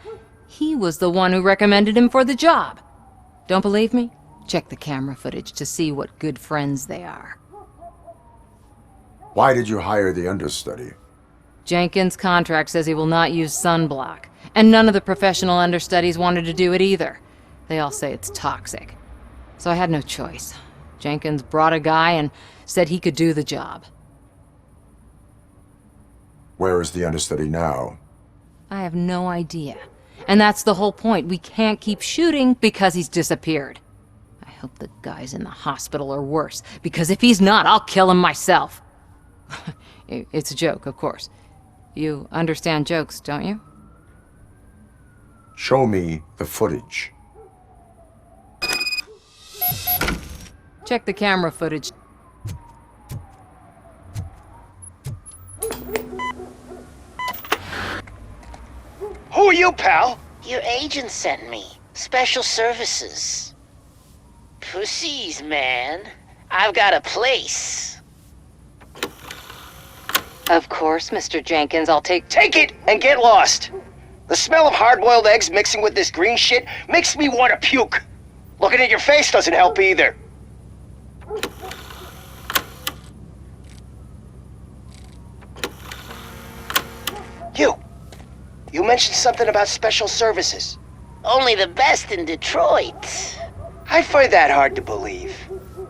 He was the one who recommended him for the job. Don't believe me? Check the camera footage to see what good friends they are. Why did you hire the understudy? Jenkins' contract says he will not use sunblock, and none of the professional understudies wanted to do it either. They all say it's toxic. So I had no choice. Jenkins brought a guy and said he could do the job. Where is the understudy now? I have no idea. And that's the whole point. We can't keep shooting because he's disappeared. I hope the guy's in the hospital or worse, because if he's not, I'll kill him myself. It's a joke, of course. You understand jokes, don't you? Show me the footage. Check the camera footage. Who are you, pal? Your agent sent me. Special services. Pussies, man. I've got a place. Of course, Mr. Jenkins, I'll take... Take it and get lost! The smell of hard-boiled eggs mixing with this green shit makes me want to puke. Looking at your face doesn't help either. You mentioned something about special services. Only the best in Detroit. I find that hard to believe.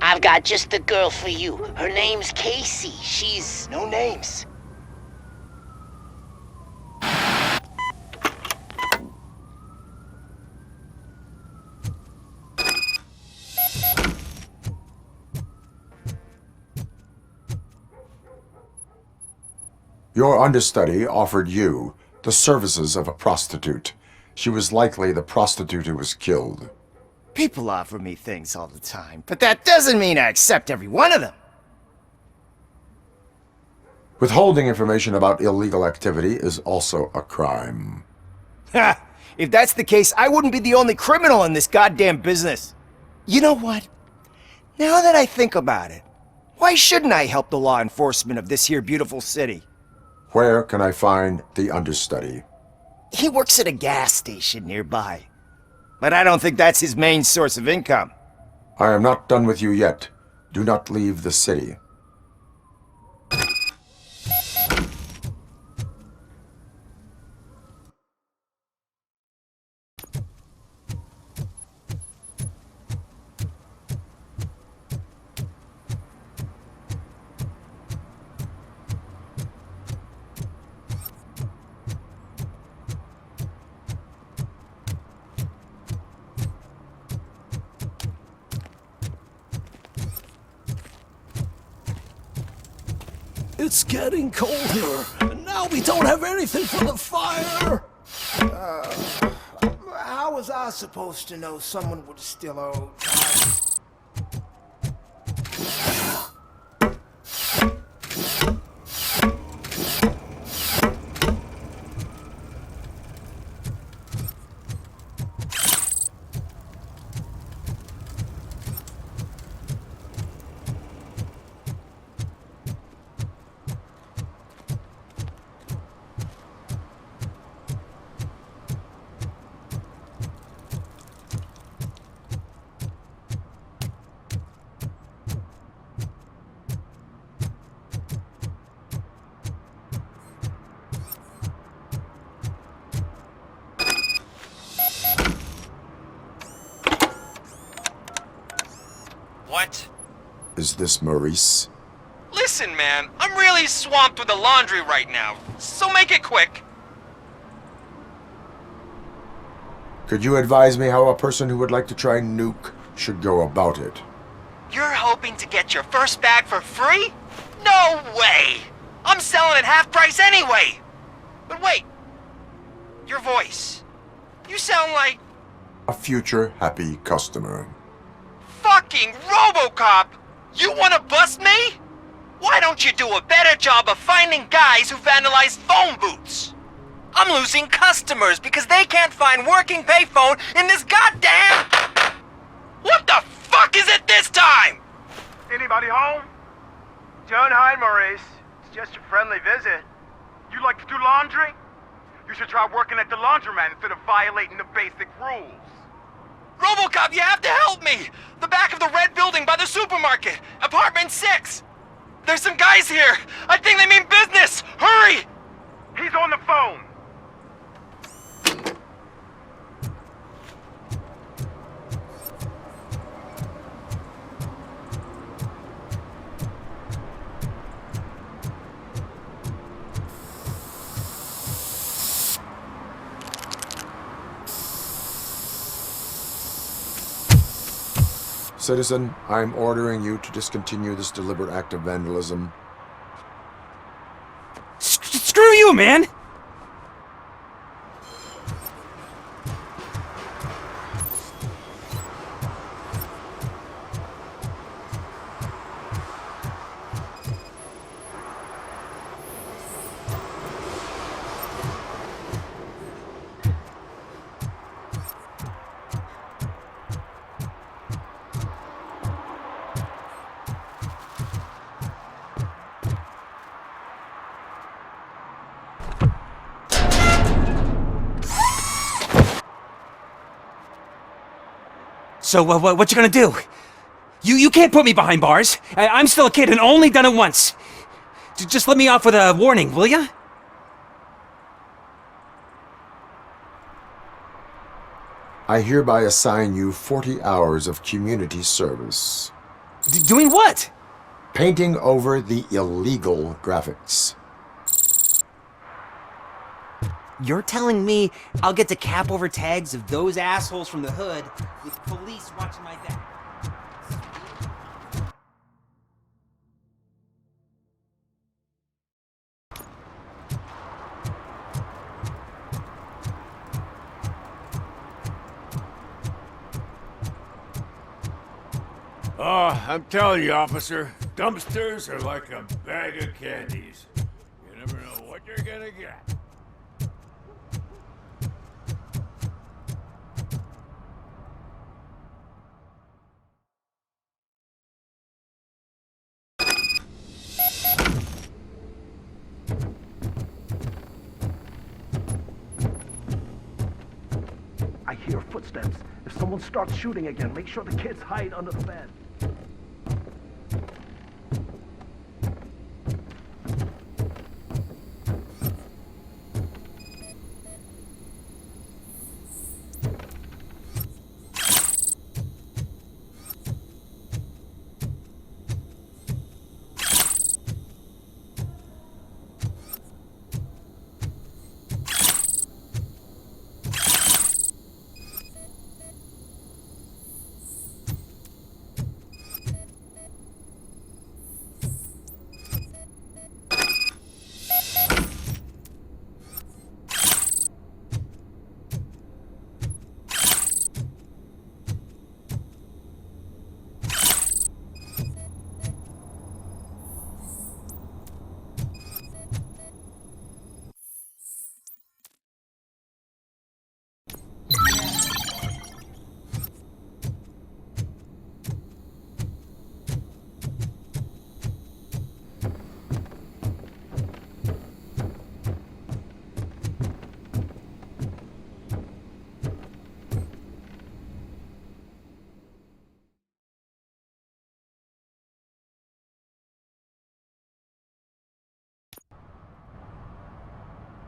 I've got just the girl for you. Her name's Casey. She's... No names. Your understudy offered you the services of a prostitute. She was likely the prostitute who was killed. People offer me things all the time, but that doesn't mean I accept every one of them. Withholding information about illegal activity is also a crime. Ha! If that's the case, I wouldn't be the only criminal in this goddamn business. You know what? Now that I think about it, why shouldn't I help the law enforcement of this here beautiful city? Where can I find the understudy? He works at a gas station nearby. But I don't think that's his main source of income. I am not done with you yet. Do not leave the city. It's getting colder, and now we don't have anything for the fire! How was I supposed to know someone would steal our old car? What? Is this Maurice? Listen, man, I'm really swamped with the laundry right now, so make it quick. Could you advise me how a person who would like to try nuke should go about it? You're hoping to get your first bag for free? No way! I'm selling at half price anyway! But wait, your voice. You sound like... A future happy customer. Fucking RoboCop! You wanna bust me? Why don't you do a better job of finding guys who vandalize phone booths? I'm losing customers because they can't find working payphone in this goddamn... What the fuck is it this time? Anybody home? John, hi, Maurice. It's just a friendly visit. You like to do laundry? You should try working at the laundromat instead of violating the basic rules. RoboCop, you have to help me! The back of the red building by the supermarket, apartment 6. There's some guys here. I think they mean business. Hurry! He's on the phone. Citizen, I'm ordering you to discontinue this deliberate act of vandalism. Screw you, man! So, what you gonna do? You can't put me behind bars. I'm still a kid and only done it once. Just let me off with a warning, will ya? I hereby assign you 40 hours of community service. Doing what? Painting over the illegal graphics. You're telling me I'll get to cap over tags of those assholes from the hood with police watching my back? Oh, I'm telling you, officer, dumpsters are like a bag of candies. You never know what you're gonna get. I hear footsteps. If someone starts shooting again, make sure the kids hide under the bed.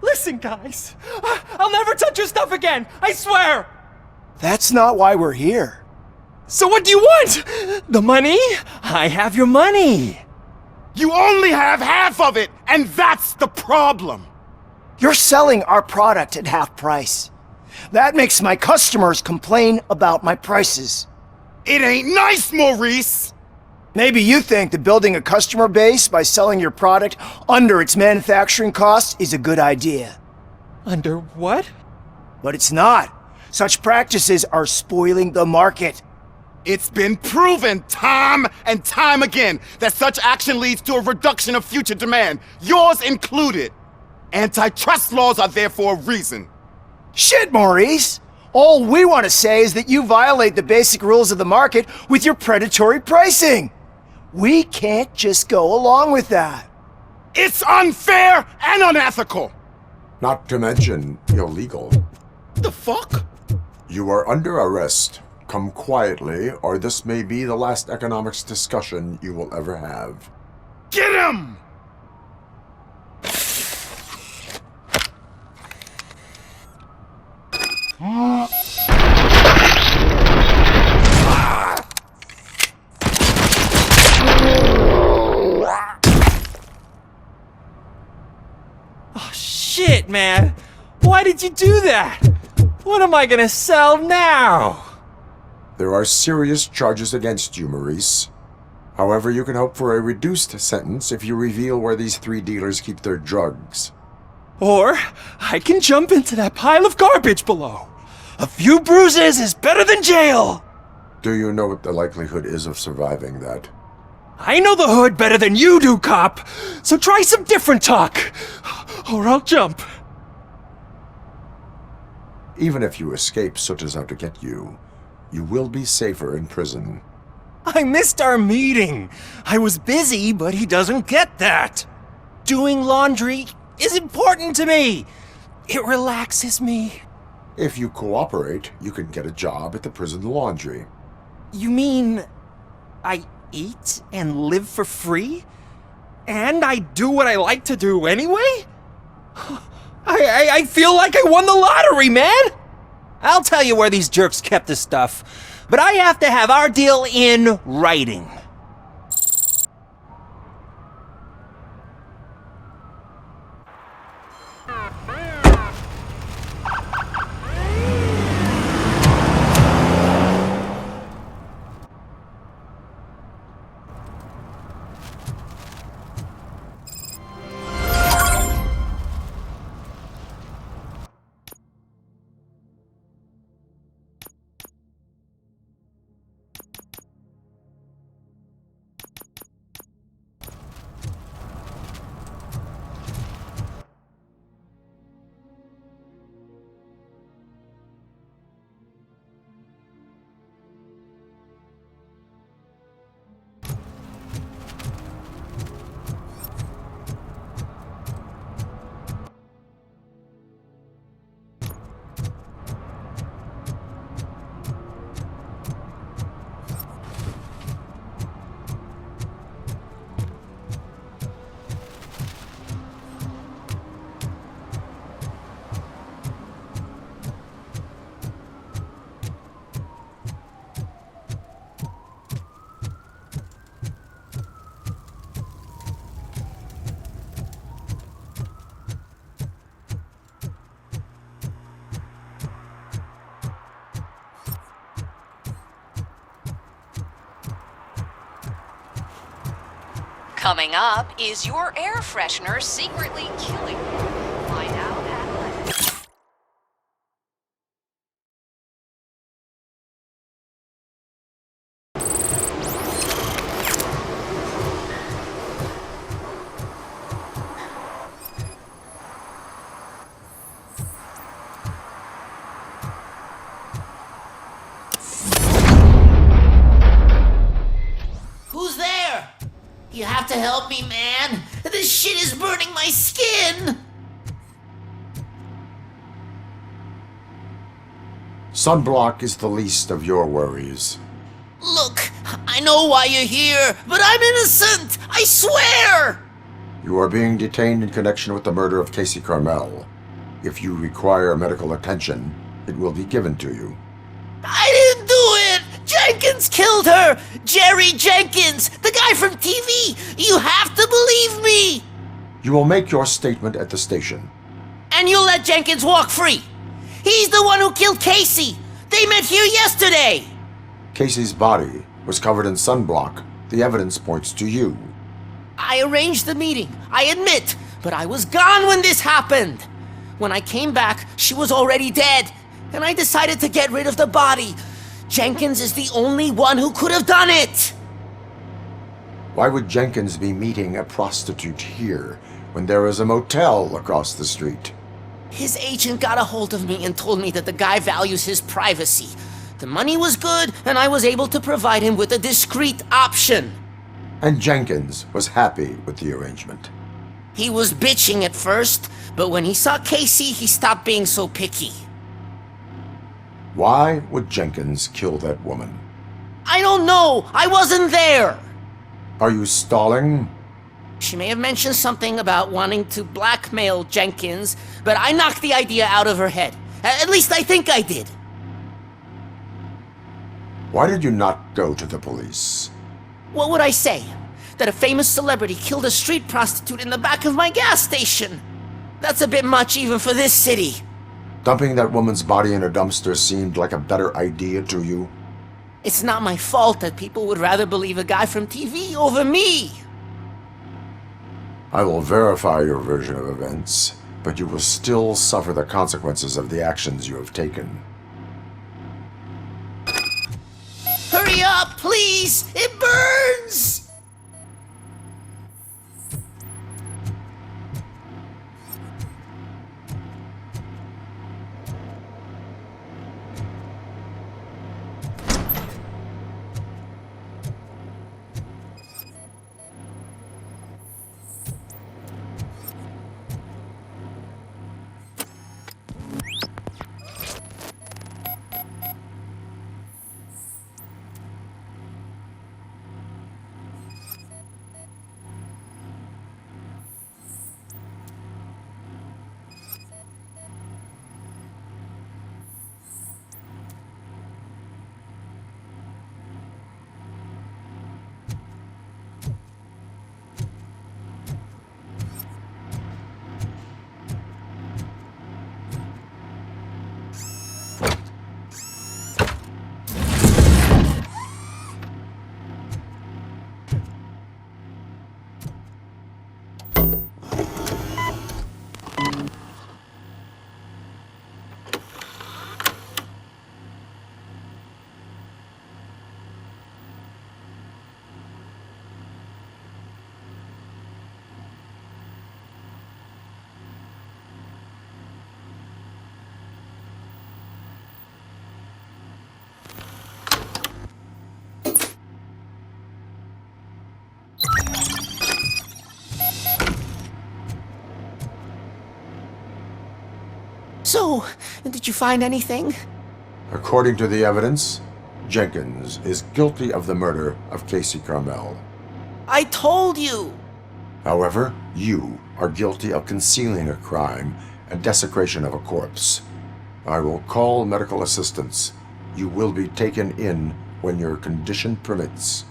Listen, guys. I'll never touch your stuff again. I swear. That's not why we're here. So what do you want? The money? I have your money. You only have half of it, and that's the problem. You're selling our product at half price. That makes my customers complain about my prices. It ain't nice, Maurice! Maybe you think that building a customer base by selling your product under its manufacturing costs is a good idea. Under what? But it's not. Such practices are spoiling the market. It's been proven time and time again that such action leads to a reduction of future demand, yours included. Antitrust laws are there for a reason. Shit, Maurice! All we want to say is that you violate the basic rules of the market with your predatory pricing. We can't just go along with that. It's unfair and unethical! Not to mention illegal. The fuck? You are under arrest. Come quietly, or this may be the last economics discussion you will ever have. Get him! Oh, shit, man. Why did you do that? What am I gonna sell now? There are serious charges against you, Maurice. However, you can hope for a reduced sentence if you reveal where these 3 dealers keep their drugs. Or I can jump into that pile of garbage below. A few bruises is better than jail. Do you know what the likelihood is of surviving that? I know the hood better than you do, cop. So try some different talk, or I'll jump. Even if you escape Soot is out to get you, you will be safer in prison. I missed our meeting. I was busy, but he doesn't get that. Doing laundry is important to me. It relaxes me. If you cooperate, you can get a job at the prison laundry. You mean I eat and live for free? And I do what I like to do anyway? I feel like I won the lottery, man! I'll tell you where these jerks kept the stuff, but I have to have our deal in writing. Coming up, is your air freshener secretly killing you? Find out at 11. Who's there? You have to help me, man. This shit is burning my skin. Sunblock is the least of your worries. Look, I know why you're here, but I'm innocent. I swear. You are being detained in connection with the murder of Casey Carmel. If you require medical attention, it will be given to you. I didn't do it. Jenkins killed her! Jerry Jenkins! The guy from TV! You have to believe me! You will make your statement at the station. And you'll let Jenkins walk free! He's the one who killed Casey! They met here yesterday! Casey's body was covered in sunblock. The evidence points to you. I arranged the meeting, I admit, but I was gone when this happened! When I came back, she was already dead, and I decided to get rid of the body. Jenkins is the only one who could have done it! Why would Jenkins be meeting a prostitute here when there is a motel across the street? His agent got a hold of me and told me that the guy values his privacy. The money was good, and I was able to provide him with a discreet option. And Jenkins was happy with the arrangement. He was bitching at first, but when he saw Casey, he stopped being so picky. Why would Jenkins kill that woman? I don't know! I wasn't there! Are you stalling? She may have mentioned something about wanting to blackmail Jenkins, but I knocked the idea out of her head. At least I think I did. Why did you not go to the police? What would I say? That a famous celebrity killed a street prostitute in the back of my gas station? That's a bit much even for this city. Dumping that woman's body in a dumpster seemed like a better idea to you? It's not my fault that people would rather believe a guy from TV over me. I will verify your version of events, but you will still suffer the consequences of the actions you have taken. Hurry up, please! It burns! So, did you find anything? According to the evidence, Jenkins is guilty of the murder of Casey Carmel. I told you! However, you are guilty of concealing a crime and desecration of a corpse. I will call medical assistance. You will be taken in when your condition permits.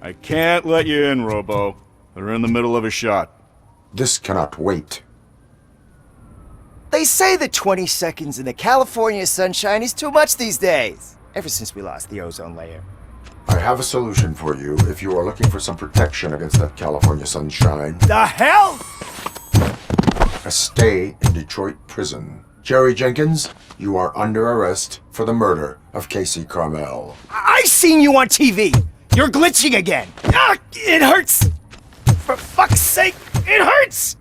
I can't let you in, Robo. They're in the middle of a shot. This cannot wait. They say that 20 seconds in the California sunshine is too much these days. Ever since we lost the ozone layer. I have a solution for you if you are looking for some protection against that California sunshine. The hell? A stay in Detroit prison. Jerry Jenkins, you are under arrest for the murder of Casey Carmel. I seen you on TV. You're glitching again. Ah, it hurts. For fuck's sake, it hurts.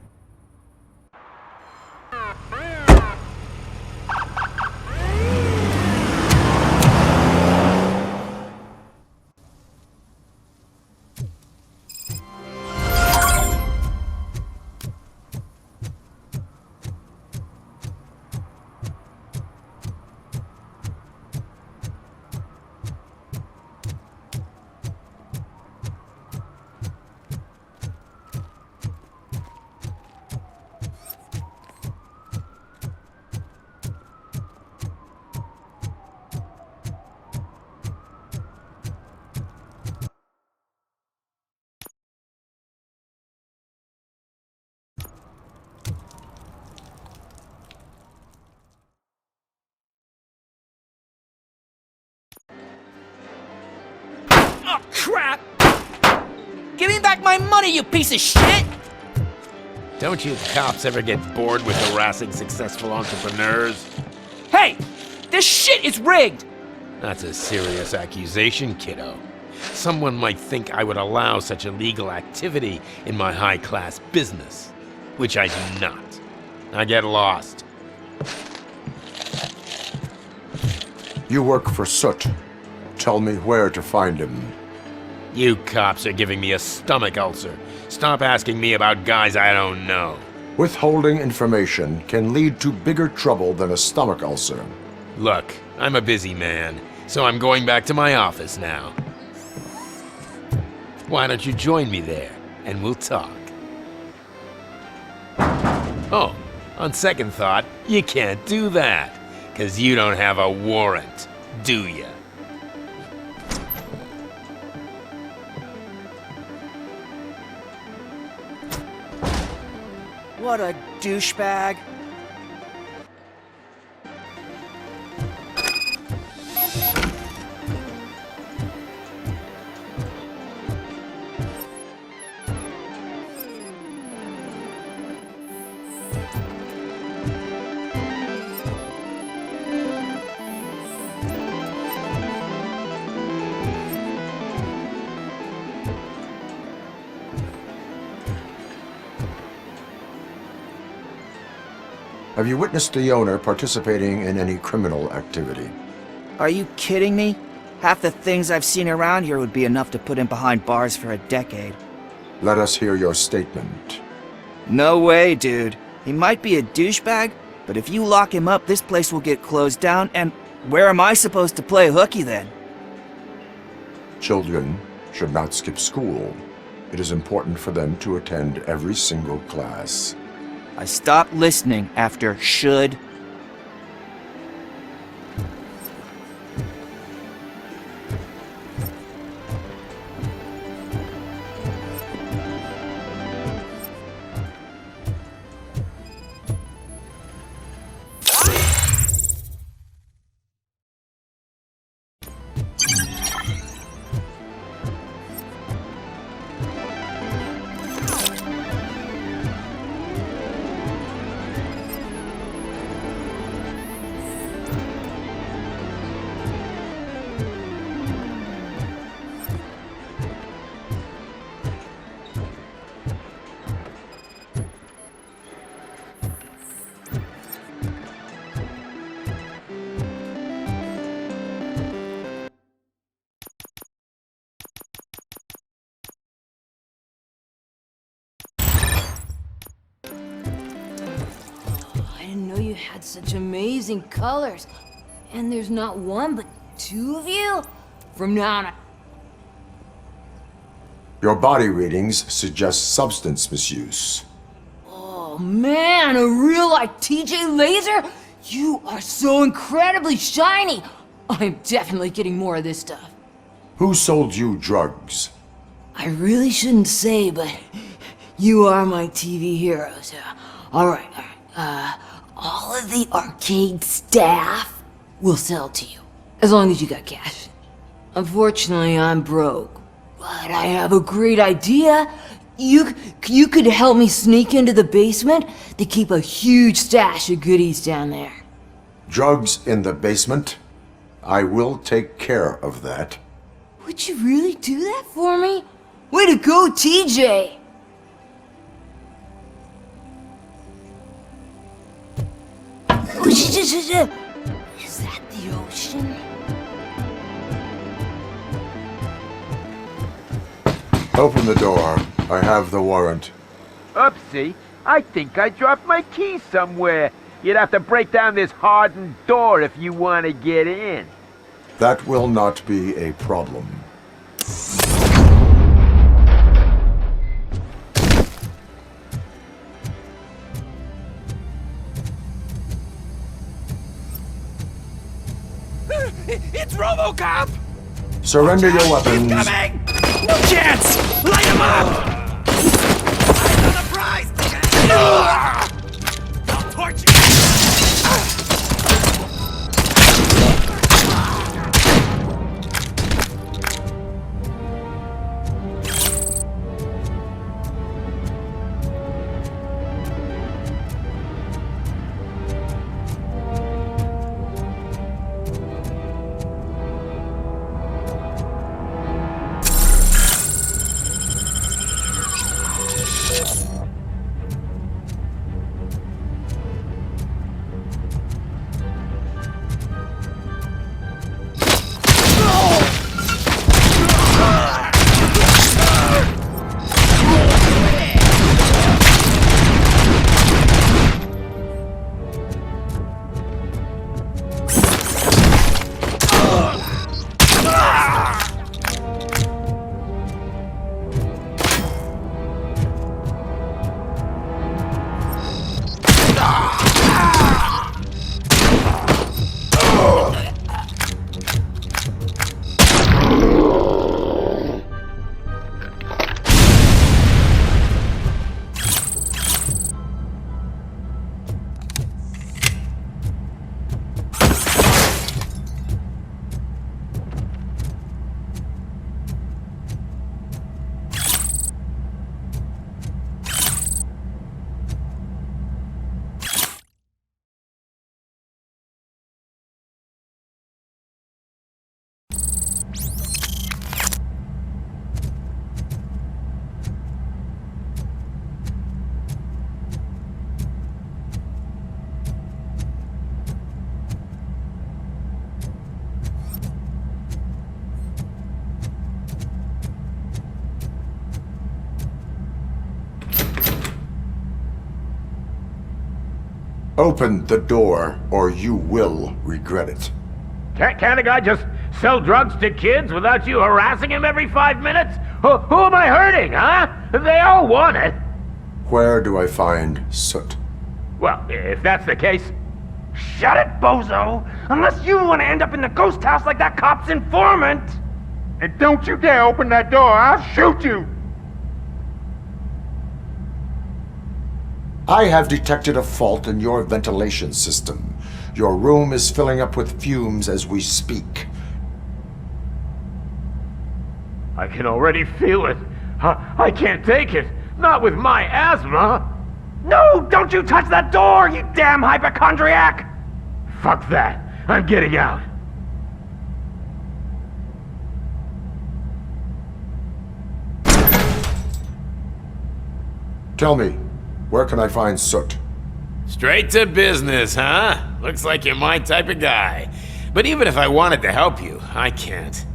Oh, crap! Give me back my money, you piece of shit! Don't you cops ever get bored with harassing successful entrepreneurs? Hey! This shit is rigged! That's a serious accusation, kiddo. Someone might think I would allow such illegal activity in my high-class business, which I do not. I get lost. You work for Soot. Tell me where to find him. You cops are giving me a stomach ulcer. Stop asking me about guys I don't know. Withholding information can lead to bigger trouble than a stomach ulcer. Look, I'm a busy man, so I'm going back to my office now. Why don't you join me there, and we'll talk. Oh, on second thought, you can't do that, 'cause you don't have a warrant, do ya? What a douchebag. Have you witnessed the owner participating in any criminal activity? Are you kidding me? Half the things I've seen around here would be enough to put him behind bars for a decade. Let us hear your statement. No way, dude. He might be a douchebag, but if you lock him up, this place will get closed down, and where am I supposed to play hooky then? Children should not skip school. It is important for them to attend every single class. I stopped listening after should. I didn't know you had such amazing colors. And there's not one, but two of you? From now on... Your body readings suggest substance misuse. Oh man, a real like TJ Laser? You are so incredibly shiny! I'm definitely getting more of this stuff. Who sold you drugs? I really shouldn't say, but you are my TV heroes. Alright. All of the arcade staff will sell to you, as long as you got cash. Unfortunately, I'm broke, but I have a great idea. You could help me sneak into the basement. They keep a huge stash of goodies down there. Drugs in the basement? I will take care of that. Would you really do that for me? Way to go, TJ! Is that the ocean? Open the door. I have the warrant. Oopsie, I think I dropped my keys somewhere. You'd have to break down this hardened door if you want to get in. That will not be a problem. It's RoboCop! Surrender your weapons. Incoming! No chance! Light him up! Eyes on the prize! I'll torch you! Open the door, or you will regret it. Can't a guy just sell drugs to kids without you harassing him every 5 minutes? Who am I hurting, huh? They all want it. Where do I find Soot? Well, if that's the case... Shut it, bozo! Unless you want to end up in the ghost house like that cop's informant! And don't you dare open that door, I'll shoot you! I have detected a fault in your ventilation system. Your room is filling up with fumes as we speak. I can already feel it. I can't take it. Not with my asthma. No, don't you touch that door, you damn hypochondriac! Fuck that. I'm getting out. Tell me, where can I find Soot? Straight to business, huh? Looks like you're my type of guy. But even if I wanted to help you, I can't.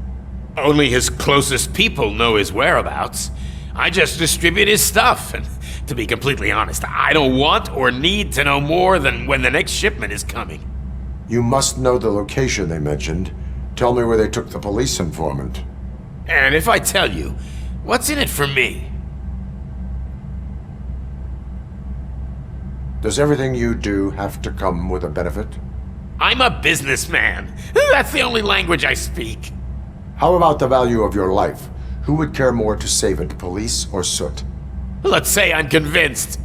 Only his closest people know his whereabouts. I just distribute his stuff, and to be completely honest, I don't want or need to know more than when the next shipment is coming. You must know the location they mentioned. Tell me where they took the police informant. And if I tell you, what's in it for me? Does everything you do have to come with a benefit? I'm a businessman. That's the only language I speak. How about the value of your life? Who would care more to save it, police or Soot? Let's say I'm convinced.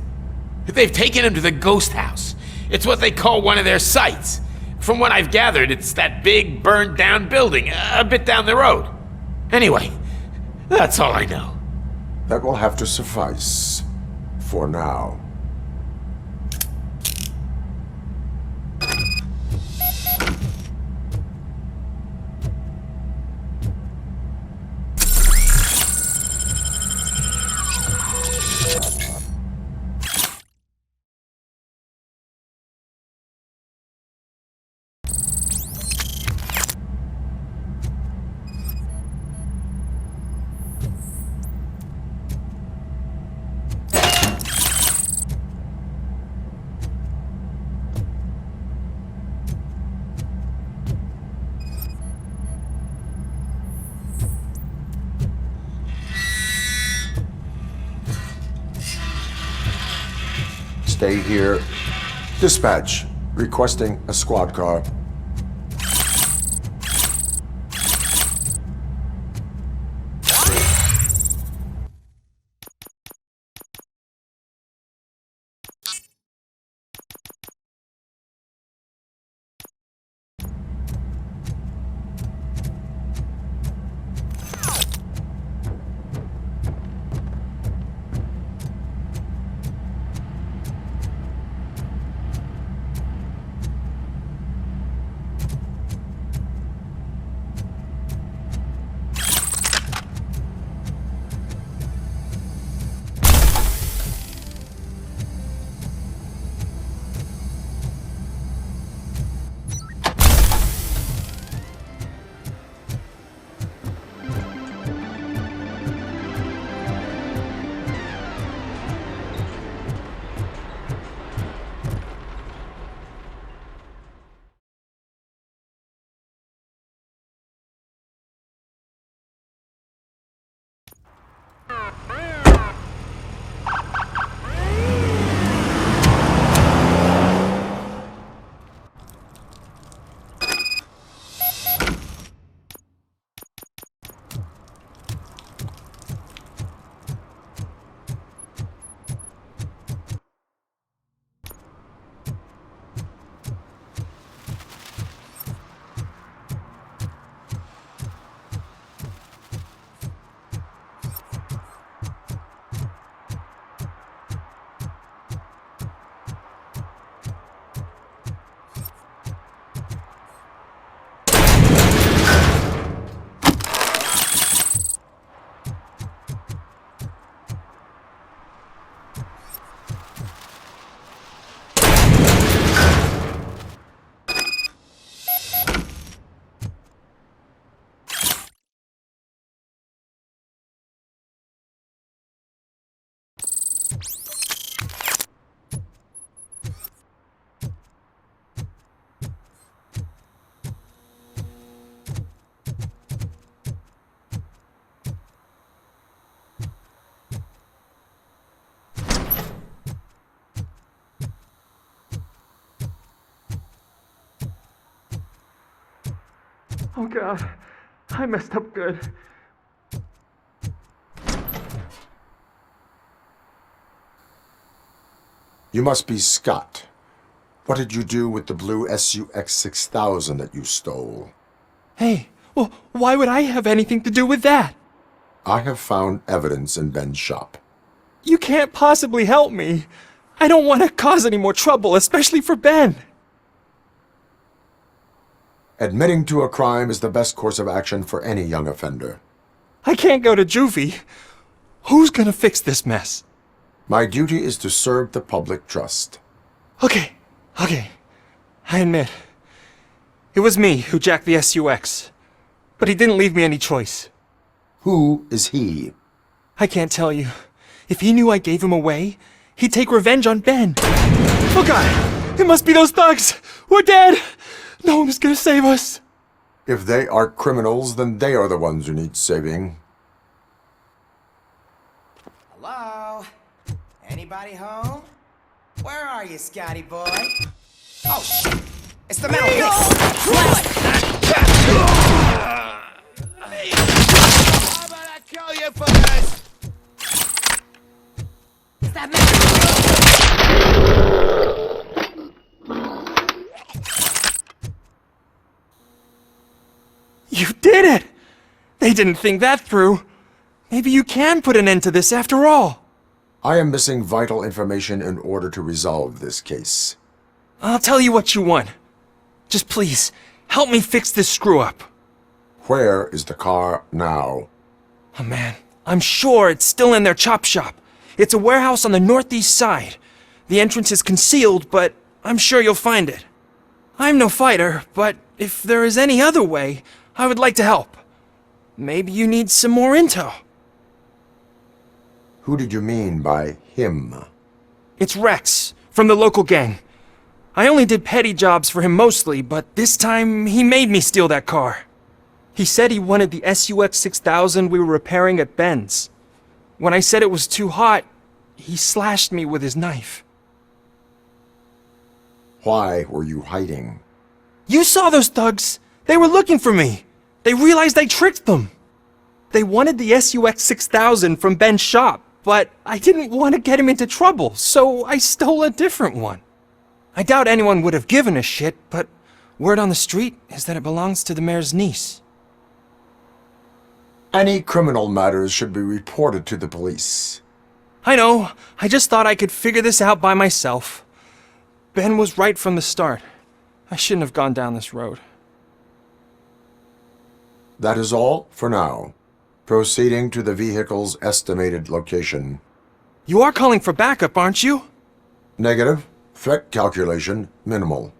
They've taken him to the ghost house. It's what they call one of their sites. From what I've gathered, it's that big, burned-down building a bit down the road. Anyway, that's all I know. That will have to suffice. For now. Stay here. Dispatch. Requesting a squad car. Oh God, I messed up good. You must be Scott. What did you do with the blue SUX 6000 that you stole? Hey, well, why would I have anything to do with that? I have found evidence in Ben's shop. You can't possibly help me. I don't want to cause any more trouble, especially for Ben. Admitting to a crime is the best course of action for any young offender. I can't go to juvie. Who's gonna fix this mess? My duty is to serve the public trust. Okay. I admit. It was me who jacked the SUX. But he didn't leave me any choice. Who is he? I can't tell you. If he knew I gave him away, he'd take revenge on Ben. Oh God! It must be those thugs! We're dead! No one is gonna save us! If they are criminals, then they are the ones who need saving. Hello? Anybody home? Where are you, Scotty boy? Oh, shit! It's the metal piece! How about I kill you for this? It's that metal You did it! They didn't think that through. Maybe you can put an end to this after all. I am missing vital information in order to resolve this case. I'll tell you what you want. Just please, help me fix this screw-up. Where is the car now? Oh man, I'm sure it's still in their chop shop. It's a warehouse on the northeast side. The entrance is concealed, but I'm sure you'll find it. I'm no fighter, but if there is any other way, I would like to help. Maybe you need some more intel. Who did you mean by him? It's Rex, from the local gang. I only did petty jobs for him mostly, but this time he made me steal that car. He said he wanted the SUX 6000 we were repairing at Ben's. When I said it was too hot, he slashed me with his knife. Why were you hiding? You saw those thugs! They were looking for me! They realized I tricked them! They wanted the SUX 6000 from Ben's shop, but I didn't want to get him into trouble, so I stole a different one. I doubt anyone would have given a shit, but word on the street is that it belongs to the mayor's niece. Any criminal matters should be reported to the police. I know, I just thought I could figure this out by myself. Ben was right from the start. I shouldn't have gone down this road. That is all for now. Proceeding to the vehicle's estimated location. You are calling for backup, aren't you? Negative. Threat calculation minimal.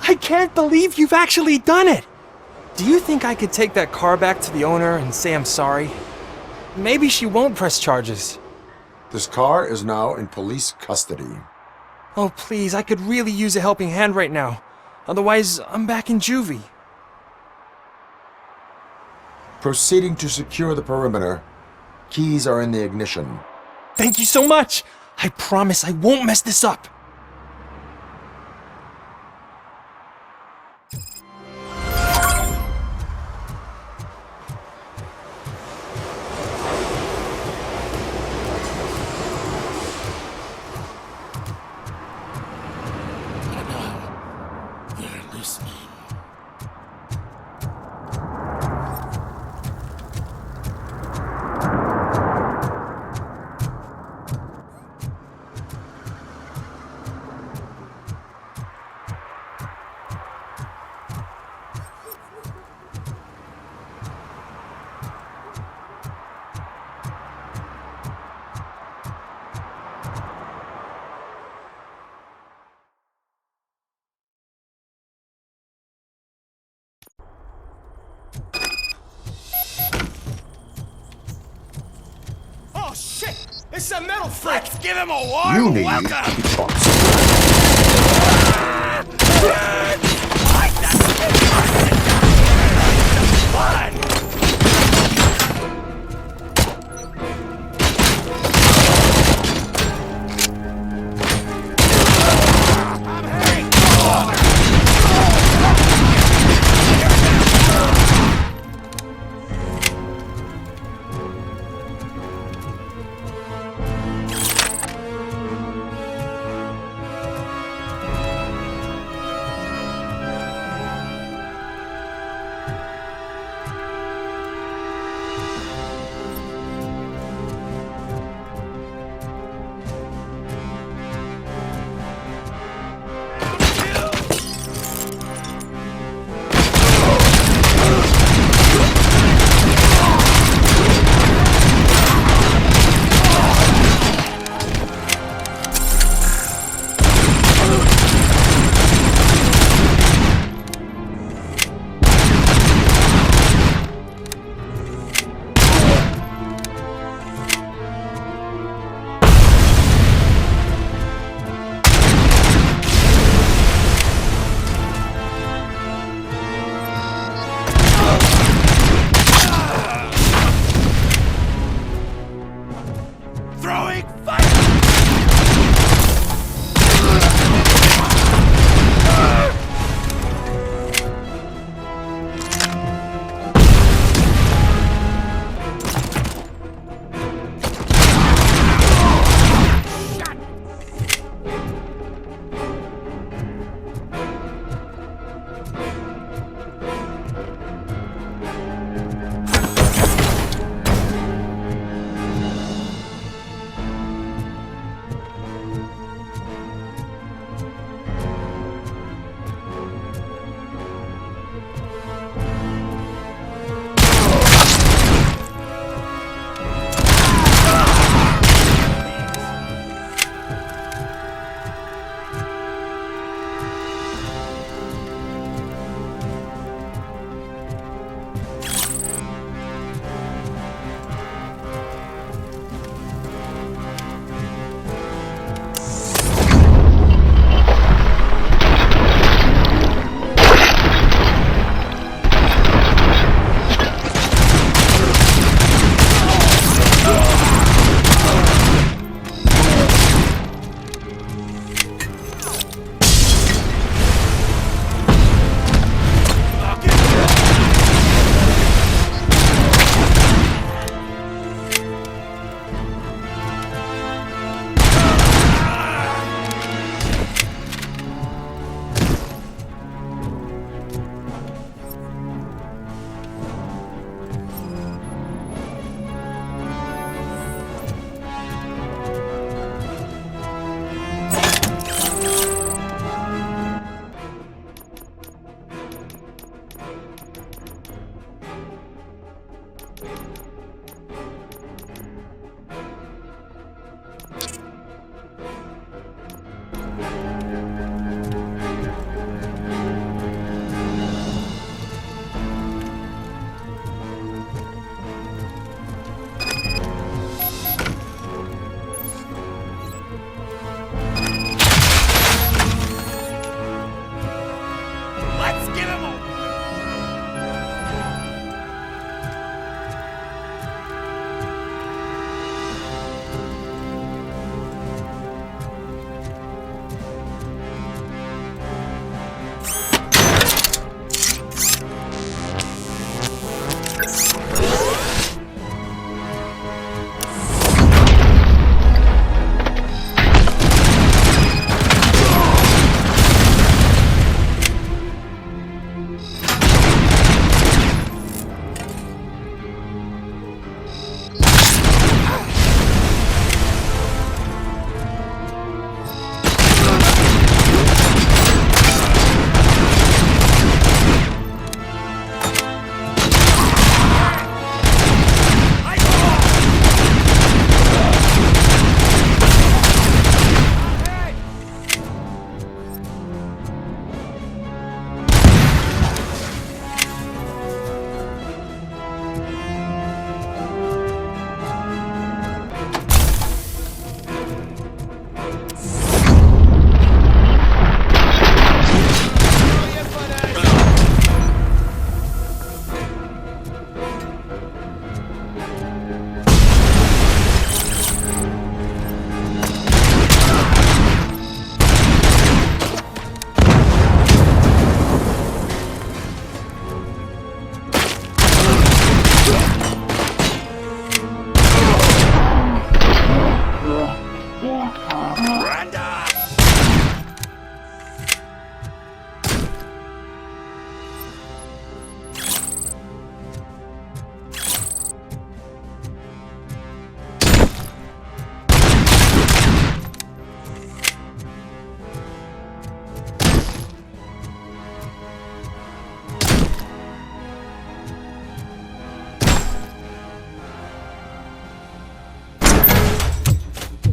I can't believe you've actually done it! Do you think I could take that car back to the owner and say I'm sorry? Maybe she won't press charges. This car is now in police custody. Oh, please, I could really use a helping hand right now. Otherwise, I'm back in juvie. Proceeding to secure the perimeter. Keys are in the ignition. Thank you so much! I promise I won't mess this up! Oh shit! It's a metal frick! Let's give him a You warm need welcome!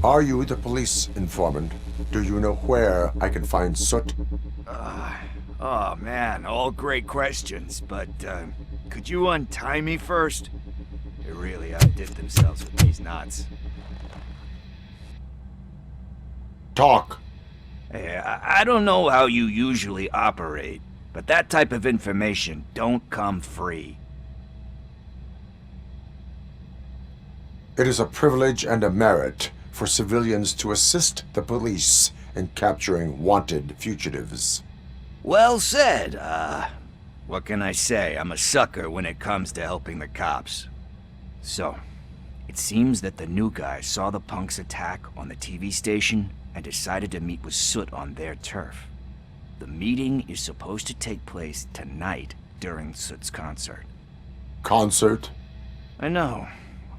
Are you the police informant? Do you know where I can find Soot? Oh man, all great questions, but could you untie me first? They really outdid themselves with these knots. Talk. Hey, I don't know how you usually operate, but that type of information don't come free. It is a privilege and a merit for civilians to assist the police in capturing wanted fugitives. Well said. What can I say? I'm a sucker when it comes to helping the cops. So, it seems that the new guy saw the punks attack on the TV station and decided to meet with Soot on their turf. The meeting is supposed to take place tonight during Soot's concert. Concert? I know.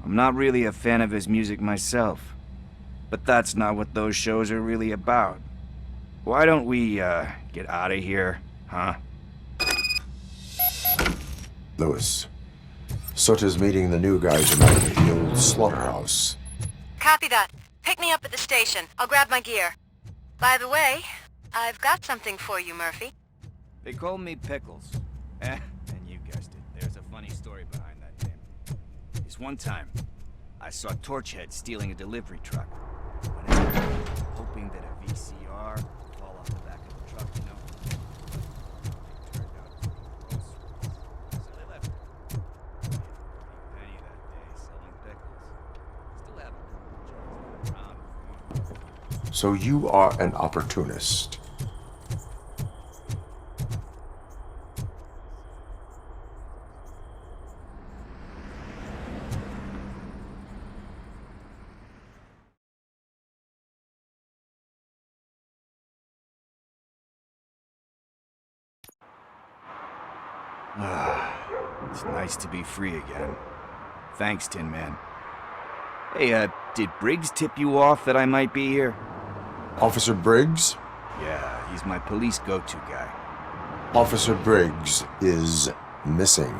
I'm not really a fan of his music myself. But that's not what those shows are really about. Why don't we, get out of here, huh? Lewis, Soot is meeting the new guy tonight at the old slaughterhouse. Copy that. Pick me up at the station. I'll grab my gear. By the way, I've got something for you, Murphy. They call me Pickles. And you guessed it. There's a funny story behind that name. This one time, I saw Torchhead stealing a delivery truck. Hoping that a VCR would fall off the back of the truck, you know. It turned out to be groceries. So they left it. Penny that day selling pickles. Still have a couple jars around. So you are an opportunist. It's nice to be free again. Thanks, Tin Man. Hey, did Briggs tip you off that I might be here? Officer Briggs? Yeah, he's my police go-to guy. Officer Briggs is missing.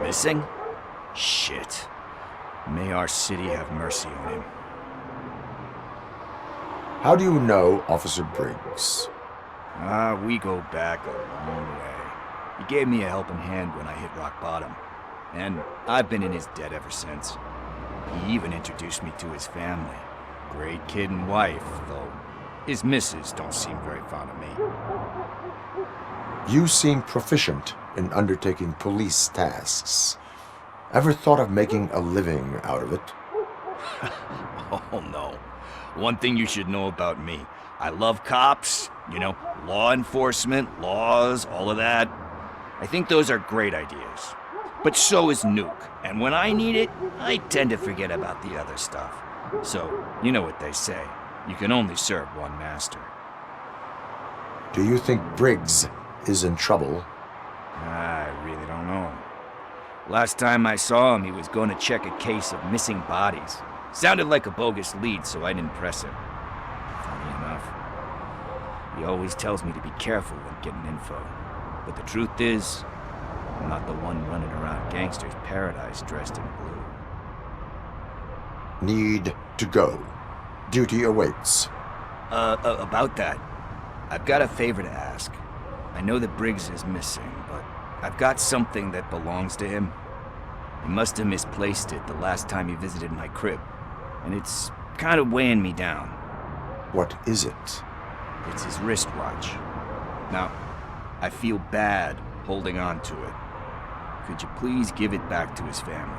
Missing? Shit. May our city have mercy on him. How do you know Officer Briggs? We go back a long way. He gave me a helping hand when I hit rock bottom, and I've been in his debt ever since. He even introduced me to his family. Great kid and wife, though his missus don't seem very fond of me. You seem proficient in undertaking police tasks. Ever thought of making a living out of it? Oh no. One thing you should know about me. I love cops, you know, law enforcement, laws, all of that. I think those are great ideas. But so is Nuke, and when I need it, I tend to forget about the other stuff. So, you know what they say. You can only serve one master. Do you think Briggs is in trouble? I really don't know. Last time I saw him, he was going to check a case of missing bodies. Sounded like a bogus lead, so I didn't press him. Funny enough. He always tells me to be careful when getting info. But the truth is, I'm not the one running around gangster's paradise dressed in blue. Need to go. Duty awaits. About that, I've got a favor to ask. I know that Briggs is missing, but I've got something that belongs to him. He must have misplaced it the last time he visited my crib, and it's kind of weighing me down. What is it? It's his wristwatch. Now, I feel bad holding on to it. Could you please give it back to his family?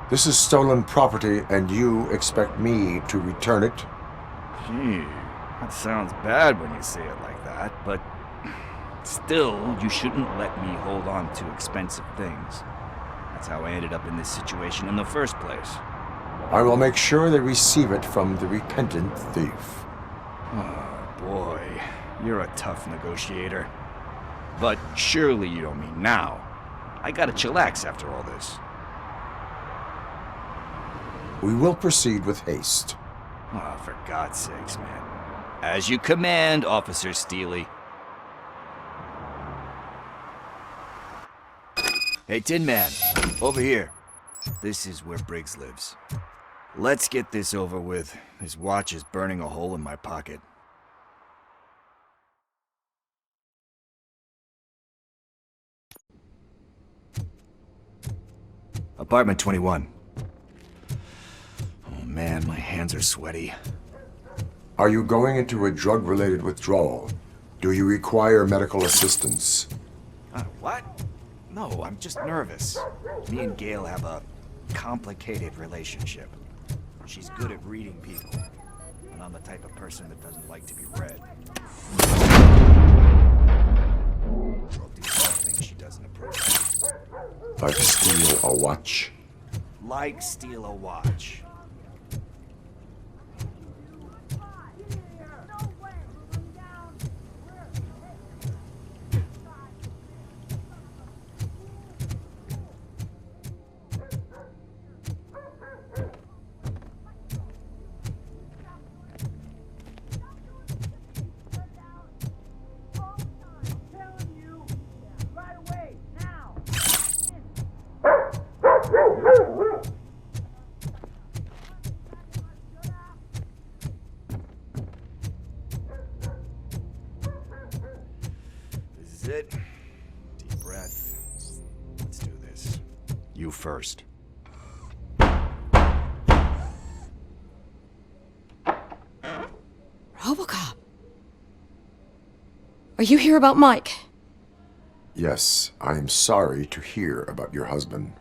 This is stolen property, and you expect me to return it? Gee, that sounds bad when you say it like that, but still, you shouldn't let me hold on to expensive things. That's how I ended up in this situation in the first place. I will make sure they receive it from the repentant thief. Oh, boy. You're a tough negotiator. But surely you don't mean now. I gotta chillax after all this. We will proceed with haste. Oh, for God's sakes, man. As you command, Officer Steely. Hey, Tin Man, over here. This is where Briggs lives. Let's get this over with. His watch is burning a hole in my pocket. Apartment 21. Oh man, my hands are sweaty. Are you going into a drug-related withdrawal? Do you require medical assistance? What? No, I'm just nervous. Me and Gail have a complicated relationship. She's good at reading people, and I'm the type of person that doesn't like to be read. I'll do something she doesn't approve. Like steal a watch? Like steal a watch. This is it. Deep breath. Let's do this. You first. RoboCop. Are you here about Mike? Yes, I am sorry to hear about your husband.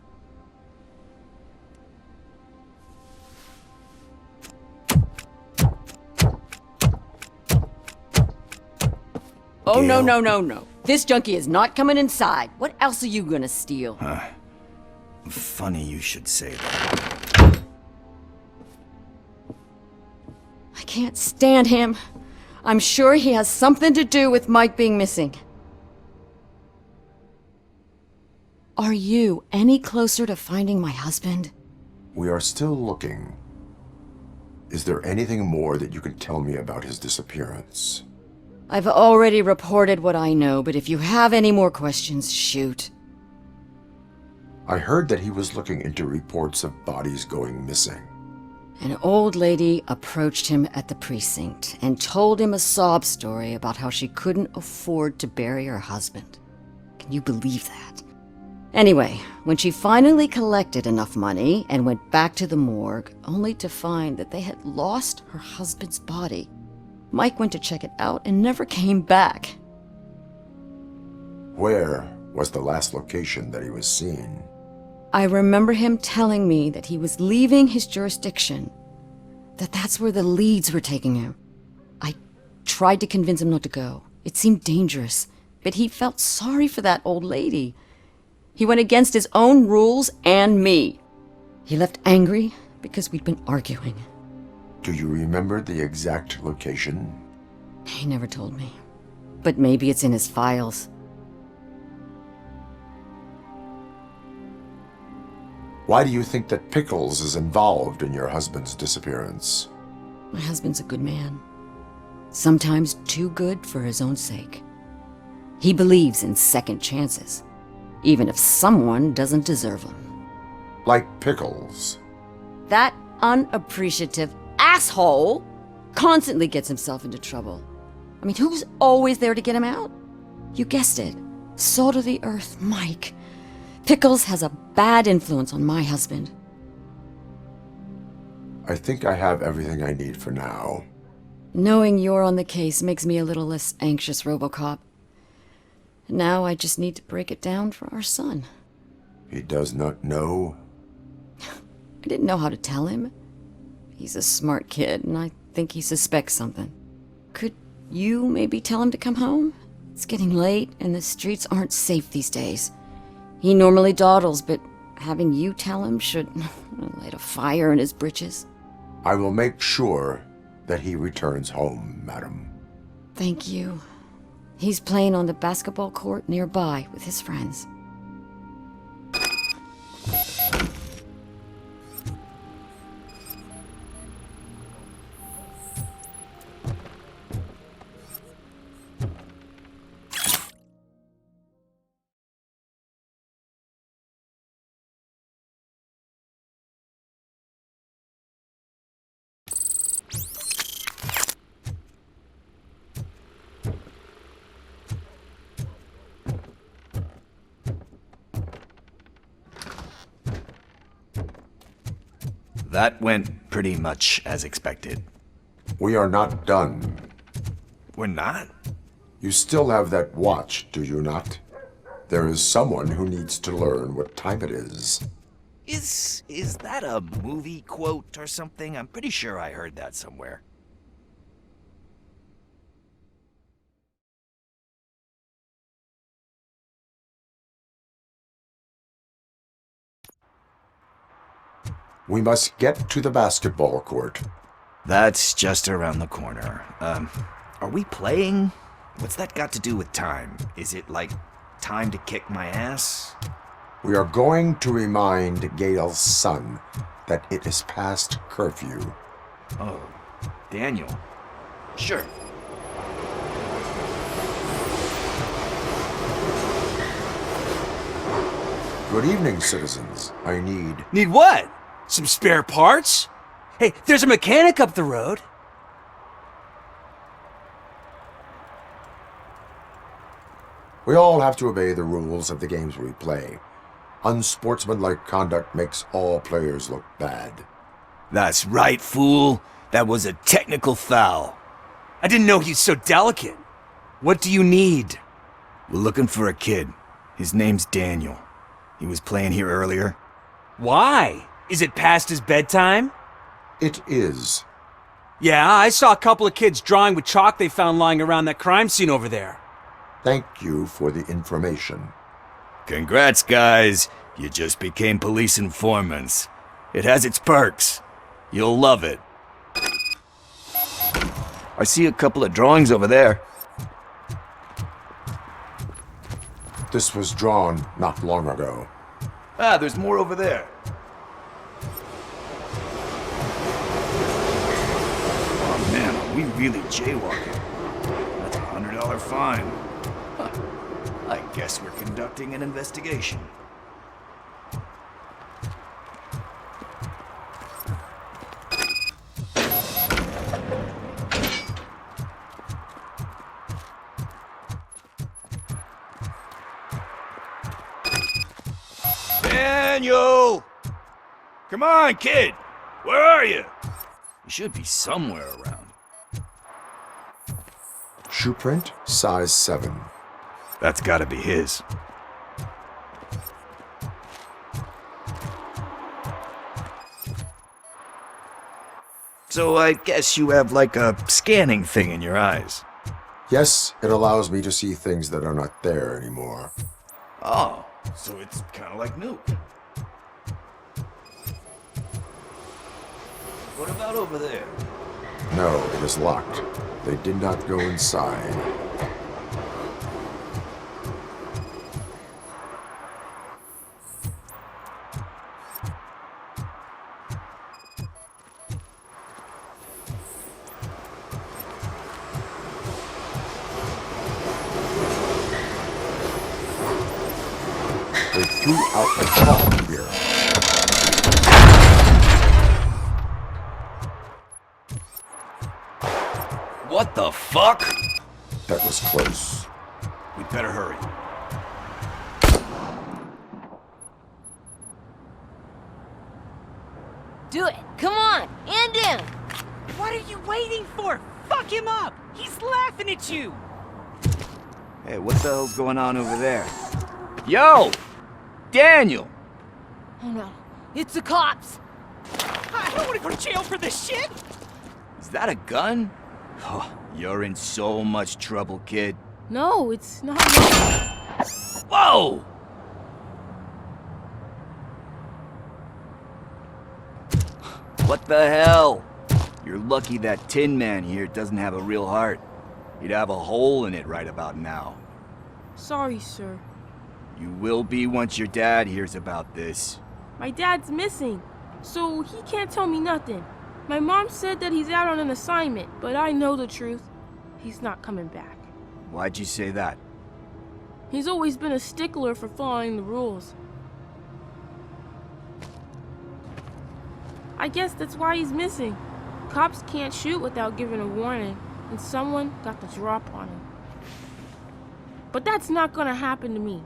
Oh, no, no, no, no. This junkie is not coming inside. What else are you gonna steal? Funny you should say that. I can't stand him. I'm sure he has something to do with Mike being missing. Are you any closer to finding my husband? We are still looking. Is there anything more that you can tell me about his disappearance? I've already reported what I know, but if you have any more questions, shoot. I heard that he was looking into reports of bodies going missing. An old lady approached him at the precinct and told him a sob story about how she couldn't afford to bury her husband. Can you believe that? Anyway, when she finally collected enough money and went back to the morgue, only to find that they had lost her husband's body, Mike went to check it out and never came back. Where was the last location that he was seen? I remember him telling me that he was leaving his jurisdiction, that's where the leads were taking him. I tried to convince him not to go. It seemed dangerous, but he felt sorry for that old lady. He went against his own rules and me. He left angry because we'd been arguing. Do you remember the exact location? He never told me, but maybe it's in his files. Why do you think that Pickles is involved in your husband's disappearance? My husband's a good man. Sometimes too good for his own sake. He believes in second chances, even if someone doesn't deserve them. Like Pickles? That unappreciative asshole constantly gets himself into trouble. I mean, who's always there to get him out? You guessed it. Salt of the earth, Mike. Pickles has a bad influence on my husband. I think I have everything I need for now. Knowing you're on the case makes me a little less anxious, RoboCop. Now I just need to break it down for our son. He does not know? I didn't know how to tell him. He's a smart kid, and I think he suspects something. Could you maybe tell him to come home? It's getting late, and the streets aren't safe these days. He normally dawdles, but having you tell him should light a fire in his britches. I will make sure that he returns home, madam. Thank you. He's playing on the basketball court nearby with his friends. that went pretty much as expected. We are not done. We're not? You still have that watch, do you not? There is someone who needs to learn what time it is. Is that a movie quote or something? I'm pretty sure I heard that somewhere. We must get to the basketball court. That's just around the corner. Are we playing? What's that got to do with time? Is it like time to kick my ass? We are going to remind Gail's son that it is past curfew. Oh, Daniel. Sure. Good evening, citizens. I need... Need what? Some spare parts? Hey, there's a mechanic up the road. We all have to obey the rules of the games we play. Unsportsmanlike conduct makes all players look bad. That's right, fool. That was a technical foul. I didn't know he's so delicate. What do you need? We're looking for a kid. His name's Daniel. He was playing here earlier. Why? Is it past his bedtime? It is. Yeah, I saw a couple of kids drawing with chalk they found lying around that crime scene over there. Thank you for the information. Congrats, guys. You just became police informants. It has its perks. You'll love it. I see a couple of drawings over there. This was drawn not long ago. Ah, there's more over there. Oh man, are we really jaywalking? That's a $100 fine. Huh. I guess we're conducting an investigation. Daniel! Come on, kid! Where are you? You should be somewhere around. Shoe print, size 7. That's gotta be his. So I guess you have like a scanning thing in your eyes. Yes, it allows me to see things that are not there anymore. Oh, so it's kind of like Nuke. What about over there? No, it is locked. They did not go inside. They threw out the chalk here. What the fuck? That was close. We better hurry. Do it! Come on! And in! What are you waiting for? Fuck him up! He's laughing at you! Hey, what the hell's going on over there? Yo! Daniel! Oh no, it's the cops! I don't want to go to jail for this shit! Is that a gun? Oh, you're in so much trouble, kid. No, it's not. Whoa! What the hell? You're lucky that Tin Man here doesn't have a real heart. He'd have a hole in it right about now. Sorry, sir. You will be once your dad hears about this. My dad's missing, so he can't tell me nothing. My mom said that he's out on an assignment, but I know the truth. He's not coming back. Why'd you say that? He's always been a stickler for following the rules. I guess that's why he's missing. Cops can't shoot without giving a warning, and someone got the drop on him. But that's not gonna happen to me.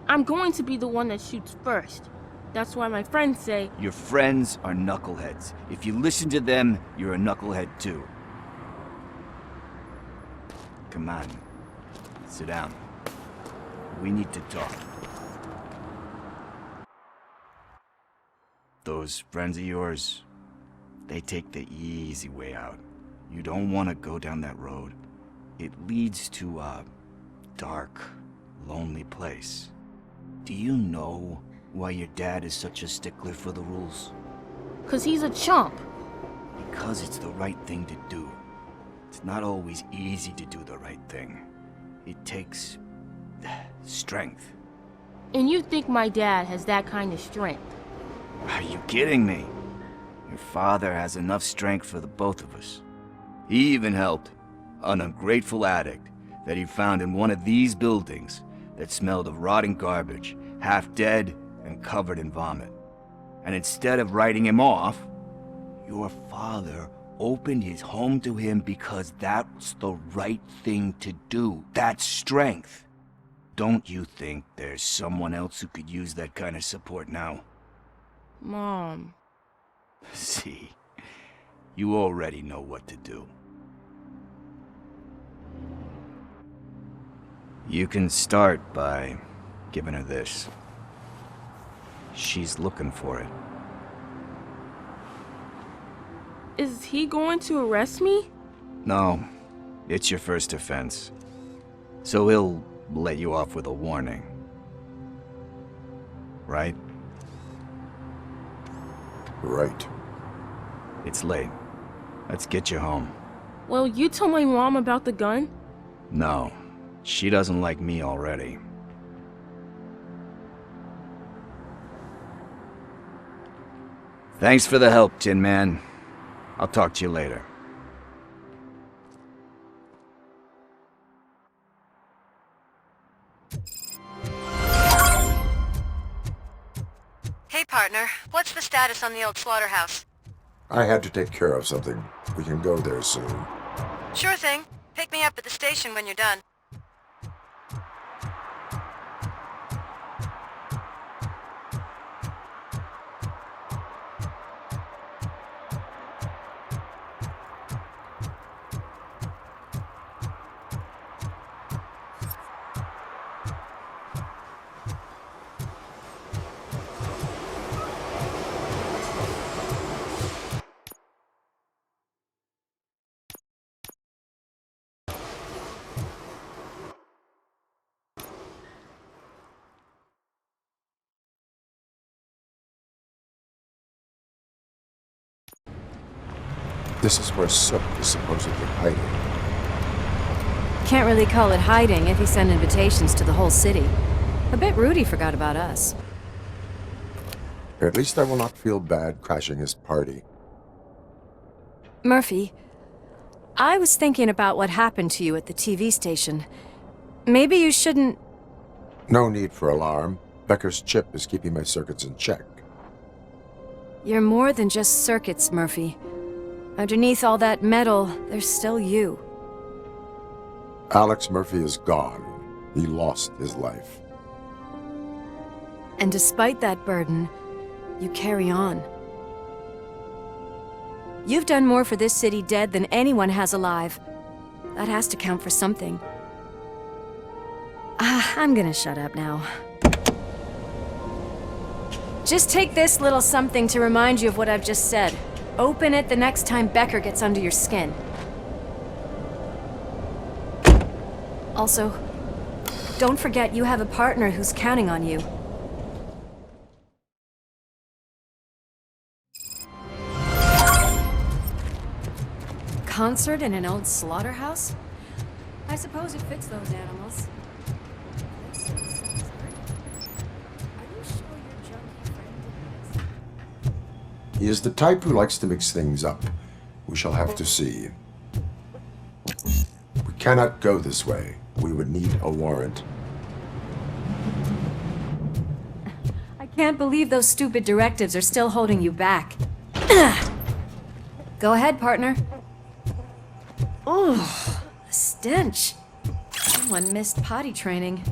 I'm going to be the one that shoots first. That's why my friends say... Your friends are knuckleheads. If you listen to them, you're a knucklehead too. Come on. Sit down. We need to talk. Those friends of yours, they take the easy way out. You don't want to go down that road. It leads to a dark, lonely place. Do you know why your dad is such a stickler for the rules? 'Cause he's a chump. Because it's the right thing to do. It's not always easy to do the right thing. It takes strength. And you think my dad has that kind of strength? Are you kidding me? Your father has enough strength for the both of us. He even helped an ungrateful addict that he found in one of these buildings that smelled of rotting garbage, half dead and covered in vomit. And instead of writing him off, your father opened his home to him because that was the right thing to do. That's strength. Don't you think there's someone else who could use that kind of support now? Mom. See, you already know what to do. You can start by giving her this. She's looking for it. Is he going to arrest me? No, it's your first offense. So he'll let you off with a warning. Right? Right. It's late. Let's get you home. Well, you told my mom about the gun? No, she doesn't like me already. Thanks for the help, Tin Man. I'll talk to you later. Hey, partner. What's the status on the old slaughterhouse? I had to take care of something. We can go there soon. Sure thing. Pick me up at the station when you're done. This is where Sook is supposedly hiding. Can't really call it hiding if he sent invitations to the whole city. A bit rude he forgot about us. At least I will not feel bad crashing his party. Murphy, I was thinking about what happened to you at the TV station. Maybe you shouldn't... No need for alarm. Becker's chip is keeping my circuits in check. You're more than just circuits, Murphy. Underneath all that metal, there's still you. Alex Murphy is gone. He lost his life. And despite that burden, you carry on. You've done more for this city dead than anyone has alive. That has to count for something. I'm gonna shut up now. Just take this little something to remind you of what I've just said. Open it the next time Becker gets under your skin. Also, don't forget you have a partner who's counting on you. Concert in an old slaughterhouse? I suppose it fits those animals. He is the type who likes to mix things up. We shall have to see. We cannot go this way. We would need a warrant. I can't believe those stupid directives are still holding you back. Go ahead, partner. Ooh, the stench. Someone missed potty training.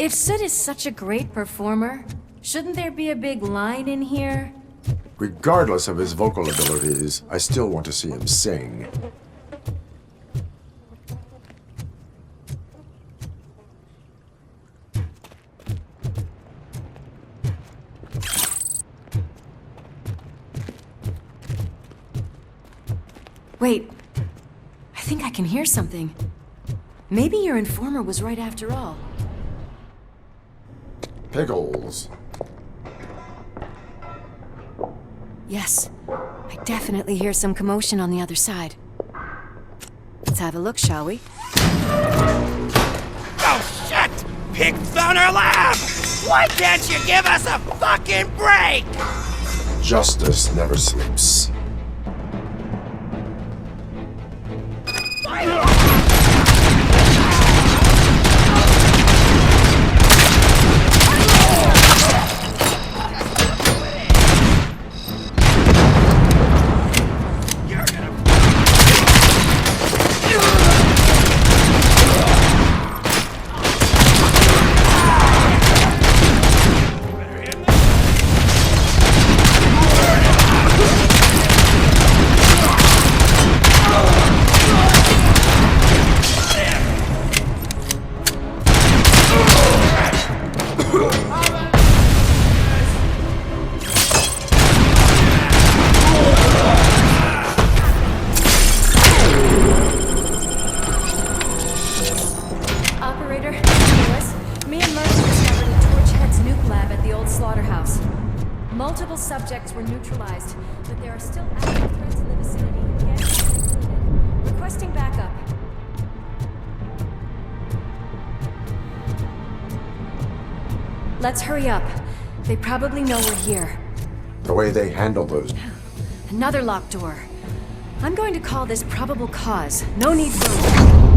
If Sid is such a great performer, shouldn't there be a big line in here? Regardless of his vocal abilities, I still want to see him sing. Wait, I think I can hear something. Maybe your informer was right after all. Pickles. Yes, I definitely hear some commotion on the other side. Let's have a look, shall we? Oh, shit! Pig Thunder Lab! Why can't you give us a fucking break? Justice never sleeps. Multiple subjects were neutralized, but there are still active threats in the vicinity. Again, requesting backup. Let's hurry up. They probably know we're here. The way they handle those... Another locked door. I'm going to call this probable cause. No need for...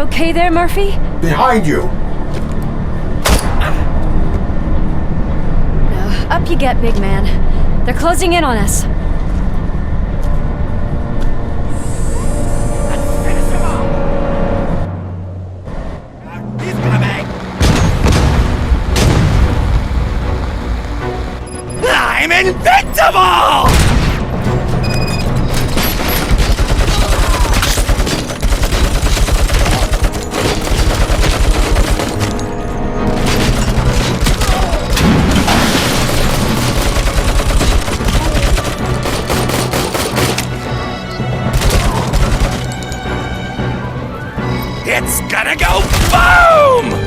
okay there, Murphy? Behind you! Up you get, big man. They're closing in on us. He's coming! I'm invincible! It's gonna go boom!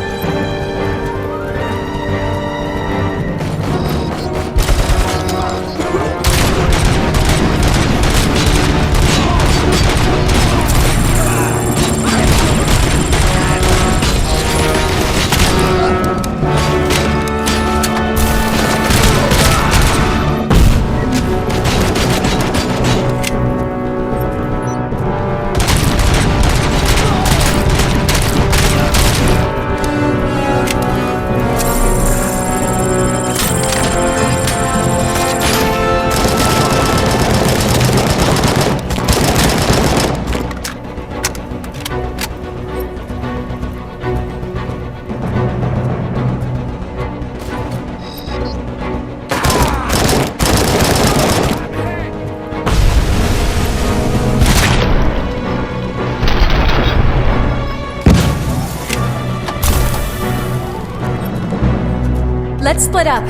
Let's split up.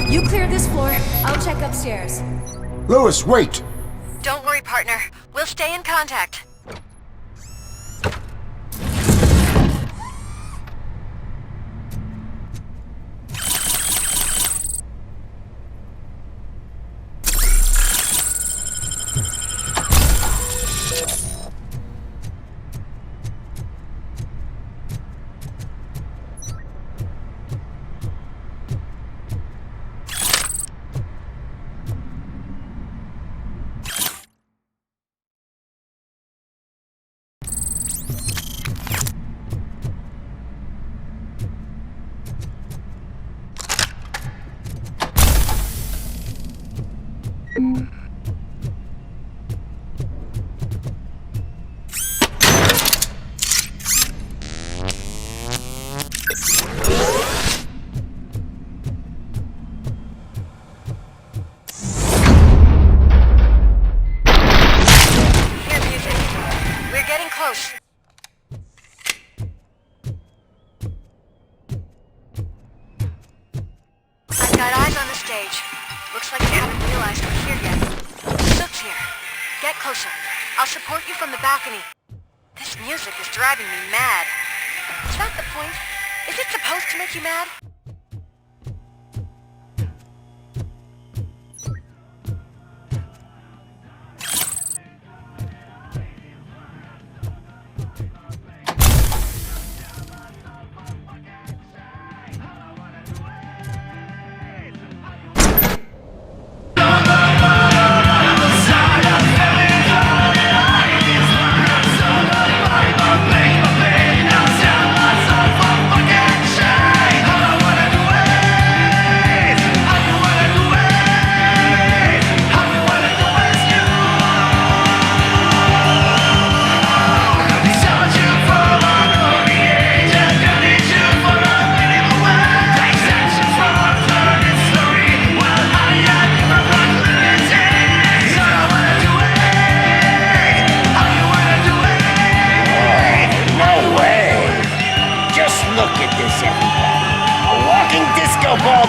You clear this floor, I'll check upstairs. Lewis, wait! Don't worry, partner. We'll stay in contact. Looks like you haven't realized we're here yet. Sook's here. Get closer. I'll support you from the balcony. This music is driving me mad. Is that the point? Is it supposed to make you mad?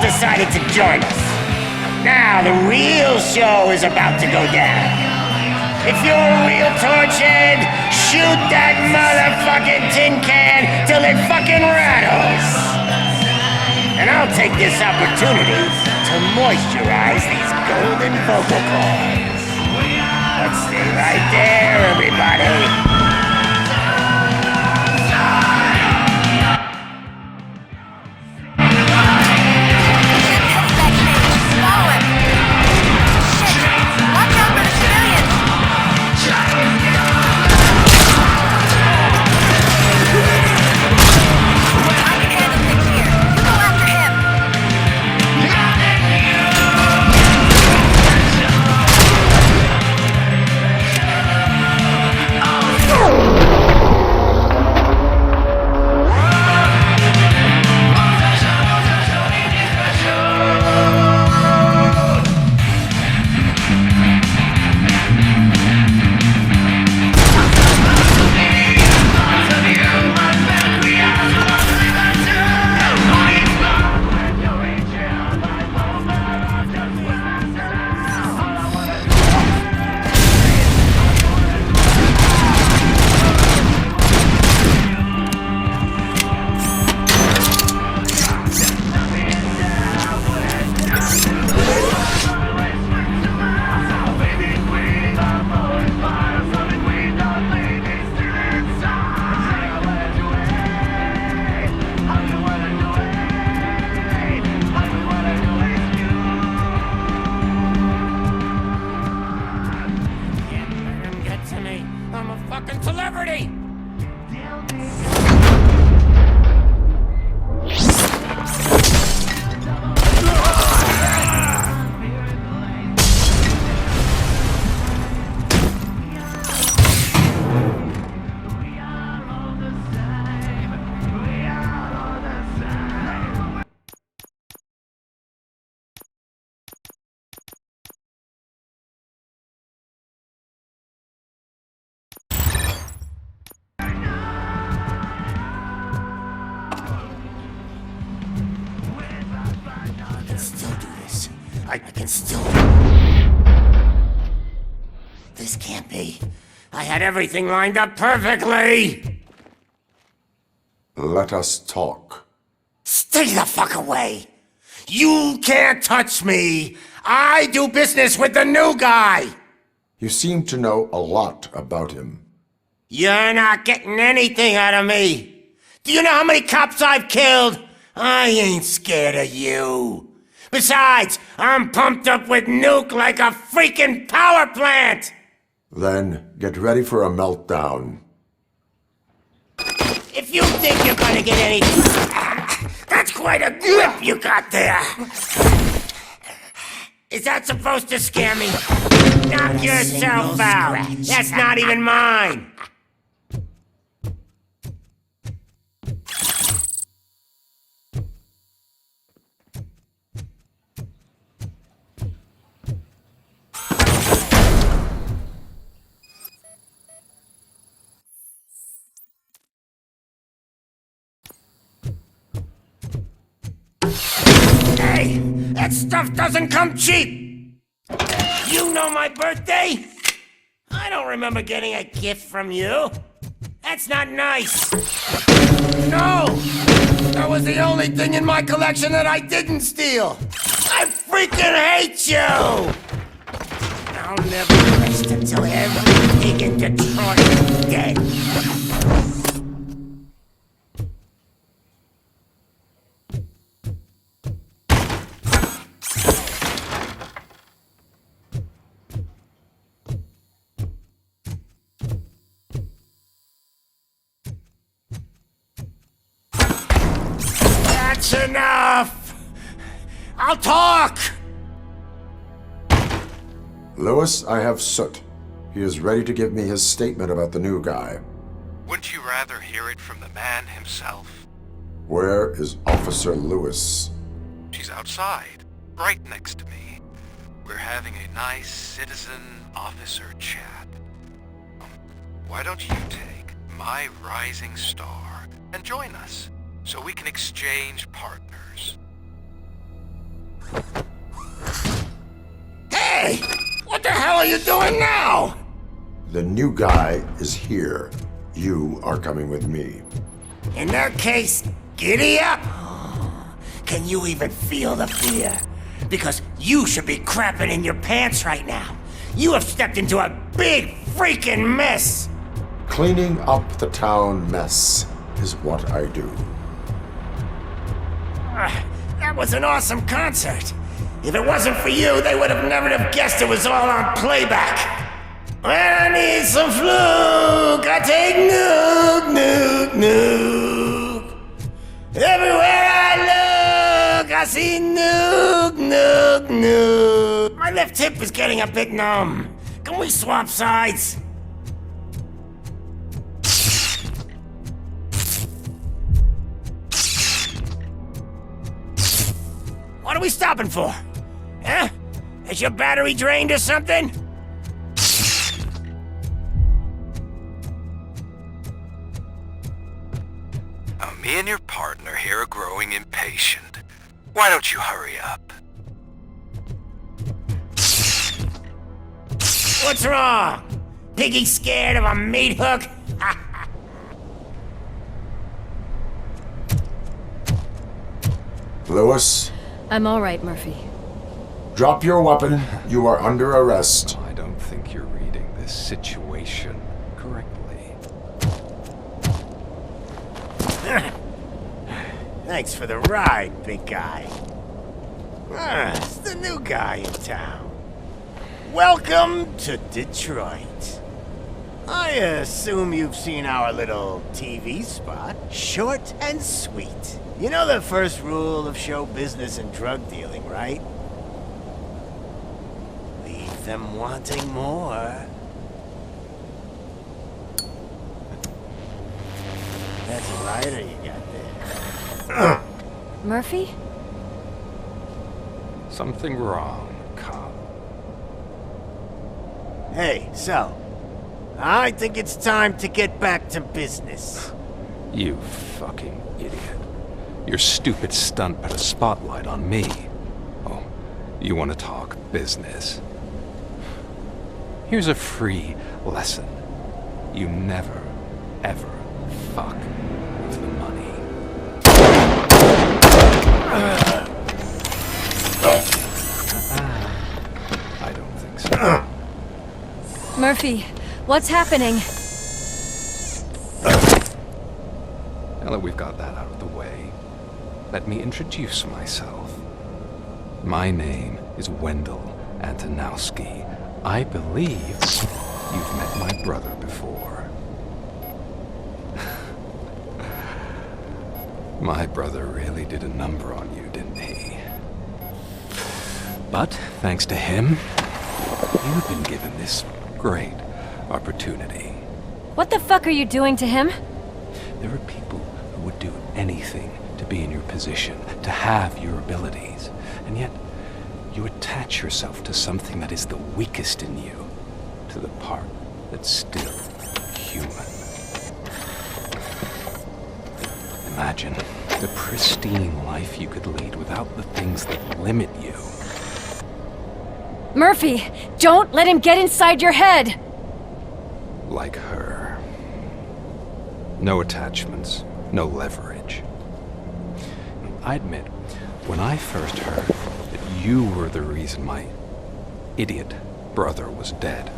Decided to join us. Now the real show is about to go down. If you're a real torchhead, shoot that motherfucking tin can till it fucking rattles. And I'll take this opportunity to moisturize these golden vocal cords. Let's stay right there, everybody. Watch out for the civilians! I can still... This can't be. I had everything lined up perfectly! Let us talk. Stay the fuck away! You can't touch me! I do business with the new guy! You seem to know a lot about him. You're not getting anything out of me! Do you know how many cops I've killed? I ain't scared of you. Besides, I'm pumped up with nuke like a freaking power plant! Then get ready for a meltdown. If you think you're gonna get any... That's quite a grip you got there! Is that supposed to scare me? Knock yourself out! That's not even mine! Hey, that stuff doesn't come cheap! You know my birthday? I don't remember getting a gift from you. That's not nice. No! That was the only thing in my collection that I didn't steal. I freaking hate you! I'll never rest until every pig in Detroit is dead. That's enough! I'll talk! Lewis, I have Soot. He is ready to give me his statement about the new guy. Wouldn't you rather hear it from the man himself? Where is Officer Lewis? She's outside, right next to me. We're having a nice citizen-officer chat. Why don't you take my rising star and join us, so we can exchange partners? Hey! What the hell are you doing now? The new guy is here. You are coming with me. In that case, giddy up! Can you even feel the fear? Because you should be crapping in your pants right now. You have stepped into a big freaking mess! Cleaning up the town mess is what I do. That was an awesome concert. If it wasn't for you, they would have never have guessed it was all on playback. When I need some fluke, I take nuke, nuke, nuke. Everywhere I look, I see nuke, nuke, nuke. My left hip is getting a bit numb. Can we swap sides? What are we stopping for? Huh? Is your battery drained or something? Me and your partner here are growing impatient. Why don't you hurry up? What's wrong? Piggy scared of a meat hook? Lewis? I'm all right, Murphy. Drop your weapon. You are under arrest. I don't think you're reading this situation correctly. Thanks for the ride, big guy. It's the new guy in town. Welcome to Detroit. I assume you've seen our little TV spot. Short and sweet. You know the first rule of show business and drug dealing, right? Leave them wanting more. That's a lighter you got there. Murphy? Something wrong, cop. Hey, so, I think it's time to get back to business. You fucking idiot. Your stupid stunt put a spotlight on me. Oh, You want to talk business? Here's a free lesson. You never, ever fuck with the money. I don't think so. Murphy, what's happening? Now that we've got that out of the way, let me introduce myself. My name is Wendell Antonowski. I believe you've met my brother before. My brother really did a number on you, didn't he? But thanks to him, you've been given this great opportunity. What the fuck are you doing to him? There are people who would do anything to be in your position, to have your abilities, and yet you attach yourself to something that is the weakest in you, to the part that's still human. Imagine the pristine life you could lead without the things that limit you. Murphy, don't let him get inside your head! Like her. No attachments, no leverage. I admit, when I first heard that you were the reason my idiot brother was dead,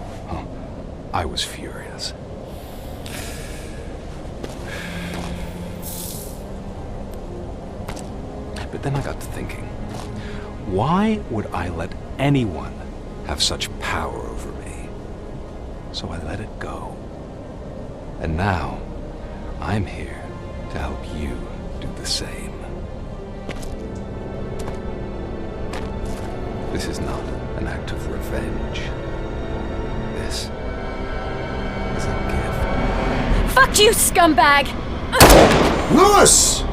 I was furious. But then I got to thinking, why would I let anyone have such power over me? So I let it go. And now, I'm here to help you do the same. This is not an act of revenge. This is a gift. Fuck you, scumbag! Lewis!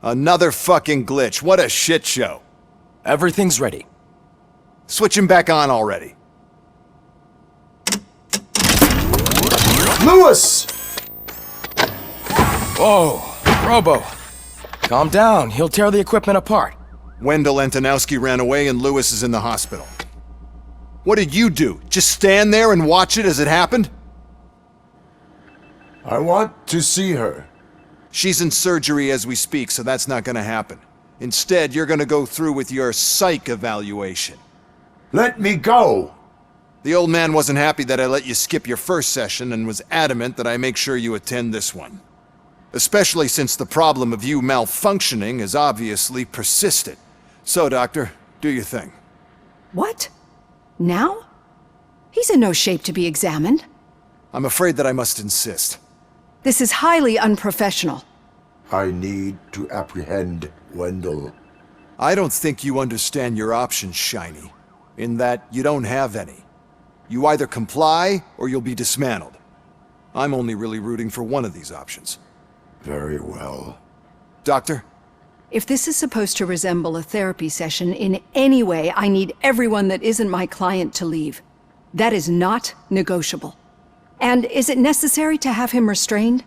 Another fucking glitch. What a shit show. Everything's ready. Switch him back on already. Lewis! Whoa, Robo. Calm down, he'll tear the equipment apart. Wendell Antonowski ran away and Lewis is in the hospital. What did you do? Just stand there and watch it as it happened? I want to see her. She's in surgery as we speak, so that's not gonna happen. Instead, you're gonna go through with your psych evaluation. Let me go! The old man wasn't happy that I let you skip your first session and was adamant that I make sure you attend this one. Especially since the problem of you malfunctioning has obviously persisted. So, Doctor, do your thing. What? Now? He's in no shape to be examined. I'm afraid that I must insist. This is highly unprofessional. I need to apprehend Wendell. I don't think you understand your options, Shiny. In that you don't have any. You either comply, or you'll be dismantled. I'm only really rooting for one of these options. Very well. Doctor? If this is supposed to resemble a therapy session in any way, I need everyone that isn't my client to leave. That is not negotiable. And is it necessary to have him restrained?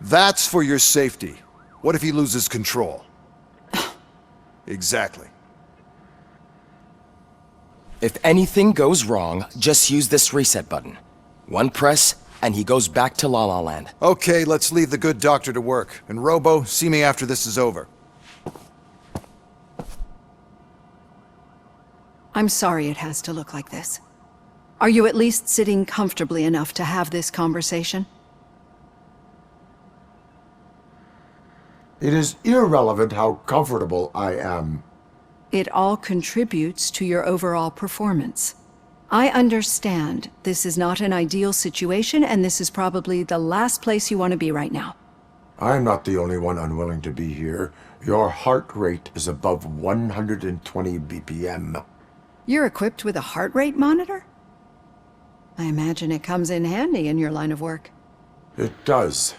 That's for your safety. What if he loses control? Exactly. If anything goes wrong, just use this reset button. One press, and he goes back to La La Land. Okay, let's leave the good doctor to work. And Robo, see me after this is over. I'm sorry it has to look like this. Are you at least sitting comfortably enough to have this conversation? It is irrelevant how comfortable I am. It all contributes to your overall performance. I understand this is not an ideal situation, and this is probably the last place you want to be right now. I'm not the only one unwilling to be here. Your heart rate is above 120 BPM. You're equipped with a heart rate monitor? I imagine it comes in handy in your line of work. It does.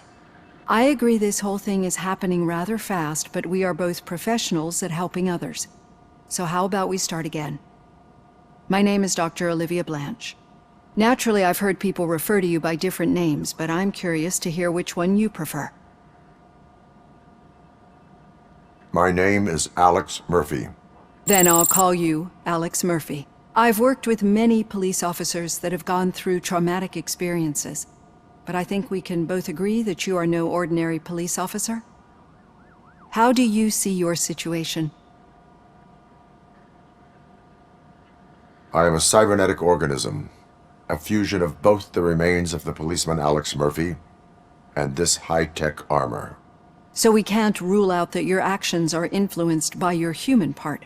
I agree this whole thing is happening rather fast, but we are both professionals at helping others. So how about we start again? My name is Dr. Olivia Blanche. Naturally, I've heard people refer to you by different names, but I'm curious to hear which one you prefer. My name is Alex Murphy. Then I'll call you Alex Murphy. I've worked with many police officers that have gone through traumatic experiences, but I think we can both agree that you are no ordinary police officer? How do you see your situation? I am a cybernetic organism, a fusion of both the remains of the policeman Alex Murphy and this high-tech armor. So we can't rule out that your actions are influenced by your human part.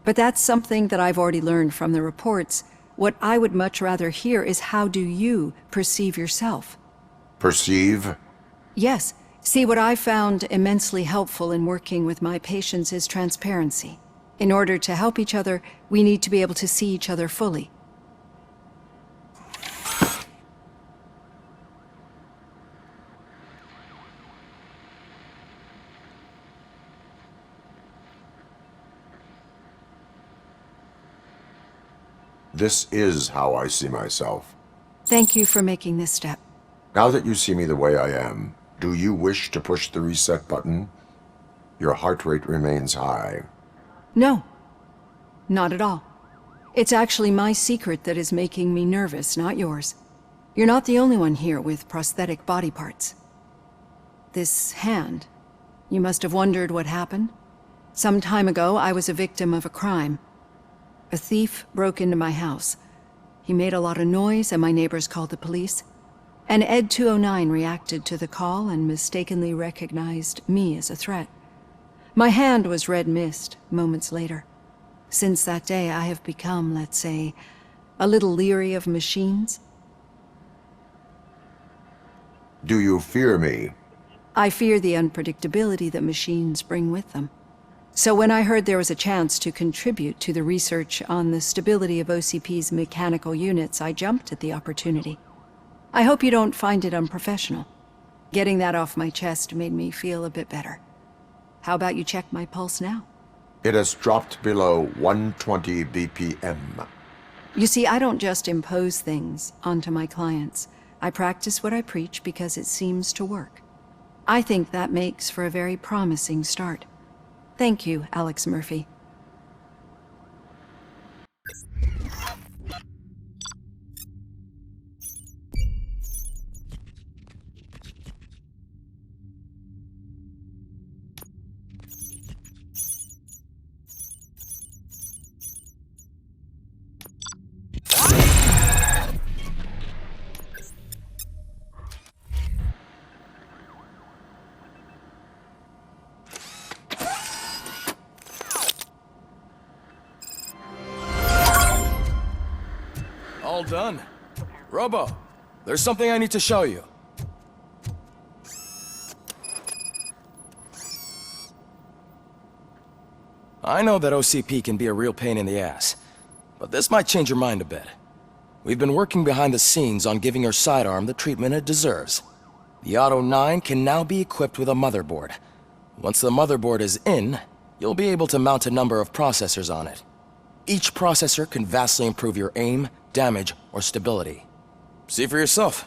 But that's something that I've already learned from the reports. What I would much rather hear is how do you perceive yourself? Perceive? Yes. See, what I found immensely helpful in working with my patients is transparency. In order to help each other, we need to be able to see each other fully. This is how I see myself. Thank you for making this step. Now that you see me the way I am, do you wish to push the reset button? Your heart rate remains high. No. Not at all. It's actually my secret that is making me nervous, not yours. You're not the only one here with prosthetic body parts. This hand, you must have wondered what happened. Some time ago, I was a victim of a crime. A thief broke into my house. He made a lot of noise and my neighbors called the police. And Ed 209 reacted to the call and mistakenly recognized me as a threat. My hand was red mist moments later. Since that day, I have become, let's say, a little leery of machines. Do you fear me? I fear the unpredictability that machines bring with them. So when I heard there was a chance to contribute to the research on the stability of OCP's mechanical units, I jumped at the opportunity. I hope you don't find it unprofessional. Getting that off my chest made me feel a bit better. How about you check my pulse now? It has dropped below 120 BPM. You see, I don't just impose things onto my clients. I practice what I preach because it seems to work. I think that makes for a very promising start. Thank you, Alex Murphy. All done. Robo, there's something I need to show you. I know that OCP can be a real pain in the ass, but this might change your mind a bit. We've been working behind the scenes on giving your sidearm the treatment it deserves. The Auto 9 can now be equipped with a motherboard. Once the motherboard is in, you'll be able to mount a number of processors on it. Each processor can vastly improve your aim, damage, or stability. See for yourself.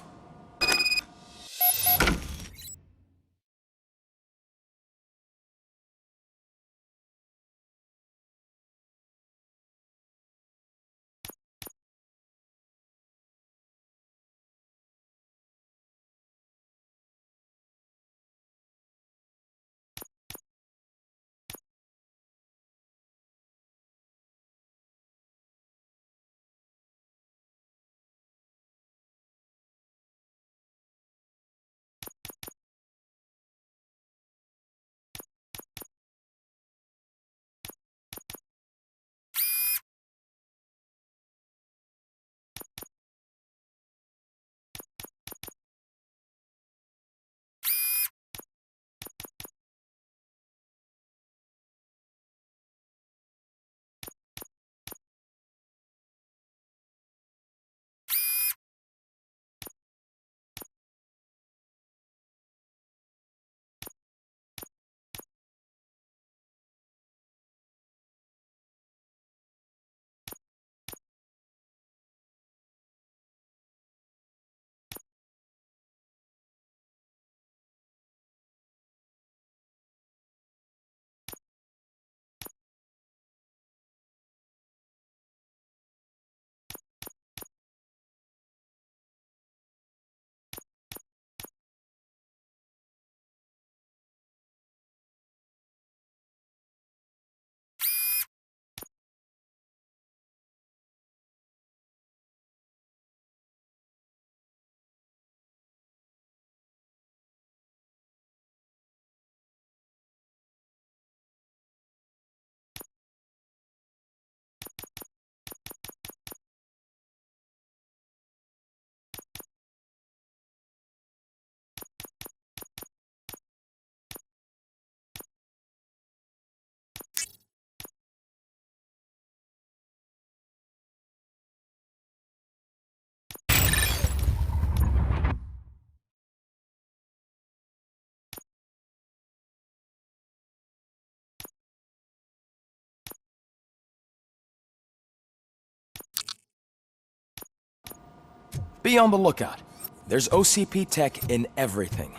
Be on the lookout. There's OCP tech in everything.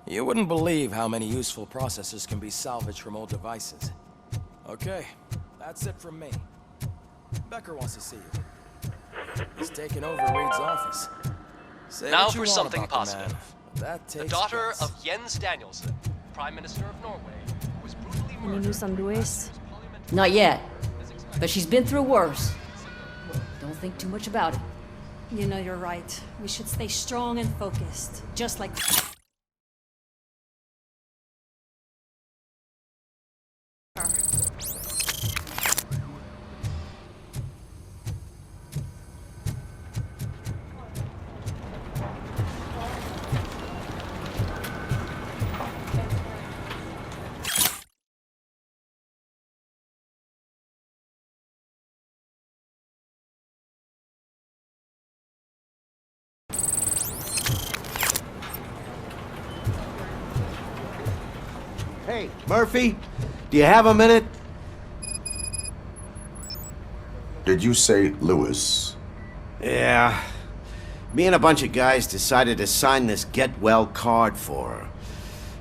You wouldn't believe how many useful processors can be salvaged from old devices. Okay, that's it from me. Becker wants to see you. He's taken over Reed's office. Say Now what you for want something about the man. positive. That The takes daughter guts. of Jens Danielson, Prime Minister of Norway, was brutally Any news on Luis? Not yet, but she's been through worse. Don't think too much about it. You know, you're right. We should stay strong and focused, just like... Hey, Murphy, do you have a minute? Did you say Lewis? Yeah. Me and a bunch of guys decided to sign this get well card for her.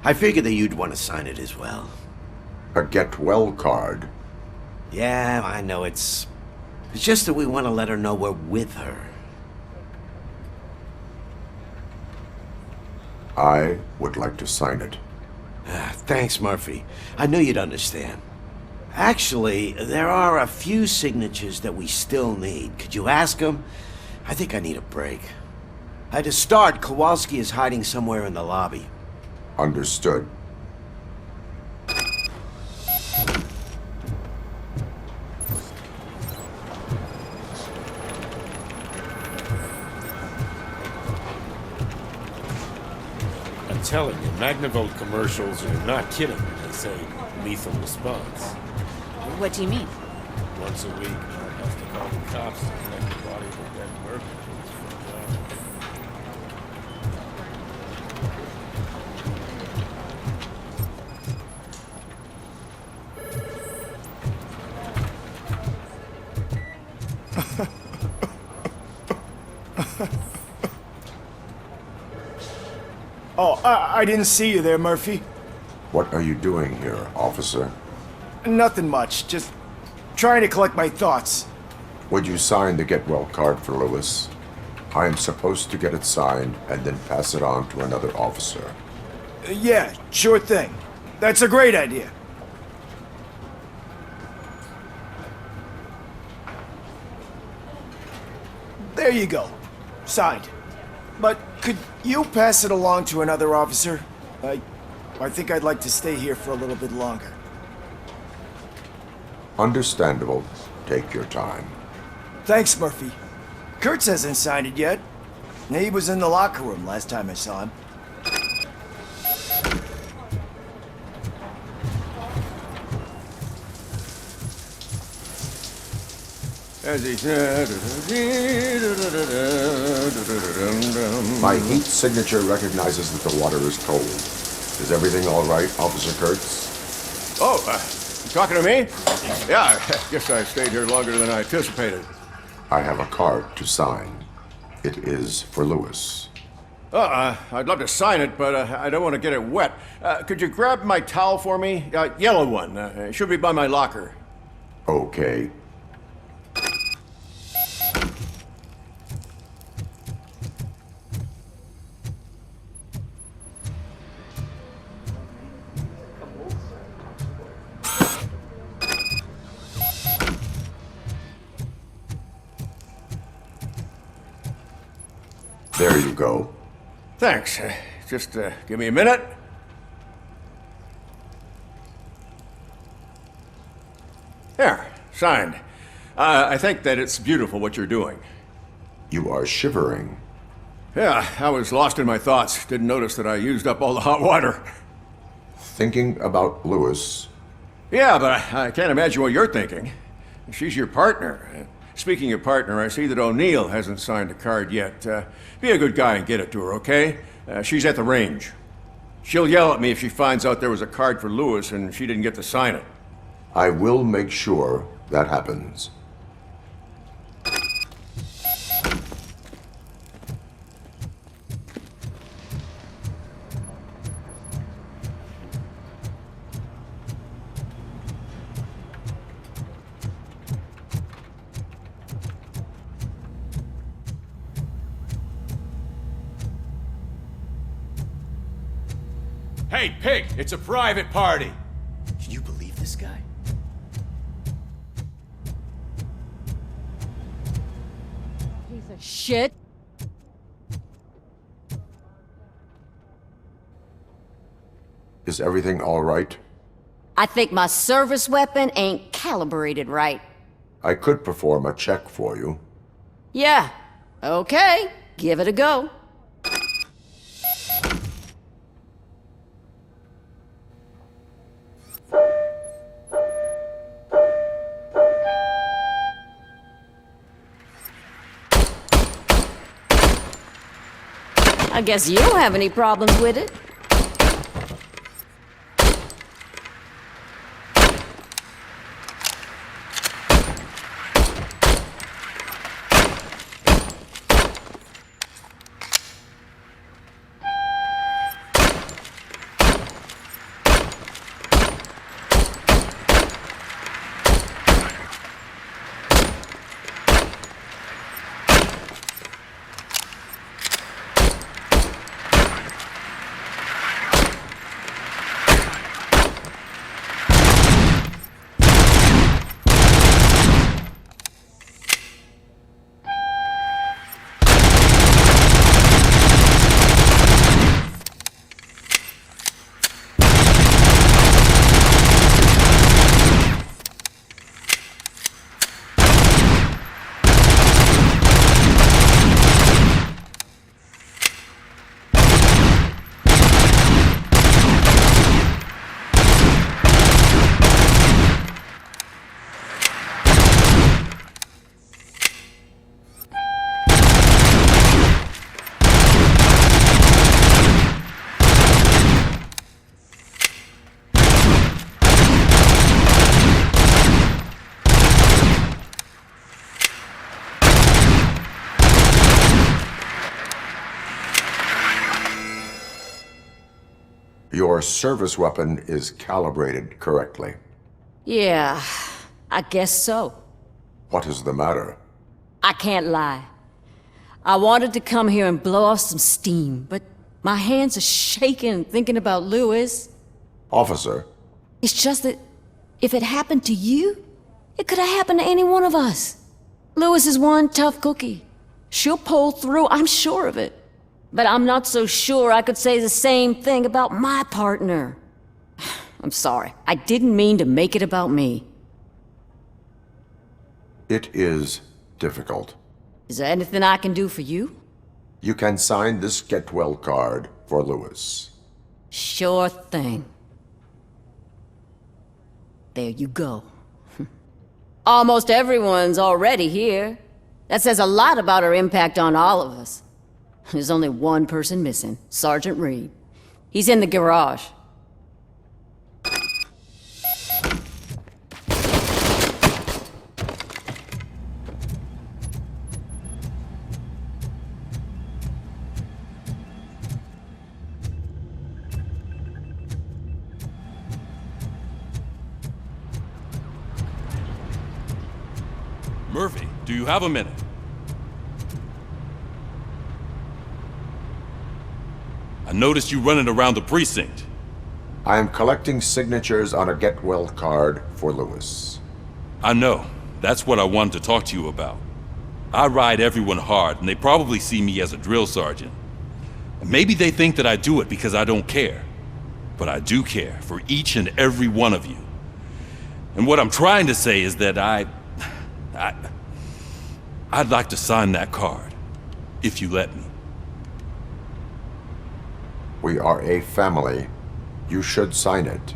I figured that you'd want to sign it as well. A get well card? Yeah, I know it's just that we want to let her know we're with her. I would like to sign it. Thanks, Murphy. I knew you'd understand. Actually, there are a few signatures that we still need. Could you ask them? I think I need a break. To start, Kowalski is hiding somewhere in the lobby. Understood. I'm telling you, Magnavolt commercials are not kidding when they say lethal response. What do you mean? Once a week, Mark has to call the cops to collect the body of a dead murderer. Oh, I didn't see you there, Murphy. What are you doing here, officer? Nothing much, just trying to collect my thoughts. Would you sign the get well card for Lewis? I am supposed to get it signed and then pass it on to another officer. Yeah, sure thing. That's a great idea. There you go. Signed. But could you pass it along to another officer? I think I'd like to stay here for a little bit longer. Understandable. Take your time. Thanks, Murphy. Kurtz hasn't signed it yet. He was in the locker room last time I saw him. As he said... My heat signature recognizes that the water is cold. Is everything all right, Officer Kurtz? Oh, you talking to me? Yeah, I guess I stayed here longer than I anticipated. I have a card to sign. It is for Lewis. I'd love to sign it, but I don't want to get it wet. Could you grab my towel for me? Yellow one. It should be by my locker. Okay. There you go. Thanks. Just give me a minute. There, signed. I think that it's beautiful what you're doing. You are shivering. Yeah, I was lost in my thoughts. Didn't notice that I used up all the hot water. Thinking about Lewis. Yeah, but I can't imagine what you're thinking. She's your partner. Speaking of partner, I see that O'Neill hasn't signed a card yet. Be a good guy and get it to her, okay? She's at the range. She'll yell at me if she finds out there was a card for Lewis and she didn't get to sign it. I will make sure that happens. Hey, Pig, it's a private party. Can you believe this guy? Piece of shit. Is everything all right? I think my service weapon ain't calibrated right. I could perform a check for you. Yeah. Okay. Give it a go. I guess you don't have any problems with it. Your service weapon is calibrated correctly. Yeah, I guess so. What is the matter? I can't lie. I wanted to come here and blow off some steam, but my hands are shaking thinking about Lewis. Officer. It's just that if it happened to you, it could have happened to any one of us. Lewis is one tough cookie. She'll pull through, I'm sure of it. But I'm not so sure I could say the same thing about my partner. I'm sorry. I didn't mean to make it about me. It is difficult. Is there anything I can do for you? You can sign this Get Well card for Lewis. Sure thing. There you go. Almost everyone's already here. That says a lot about her impact on all of us. There's only one person missing, Sergeant Reed. He's in the garage. Murphy, do you have a minute? I noticed you running around the precinct. I am collecting signatures on a Get Well card for Lewis. I know. That's what I wanted to talk to you about. I ride everyone hard, and they probably see me as a drill sergeant. And maybe they think that I do it because I don't care. But I do care for each and every one of you. And what I'm trying to say is that I'd like to sign that card, if you let me. We are a family. You should sign it.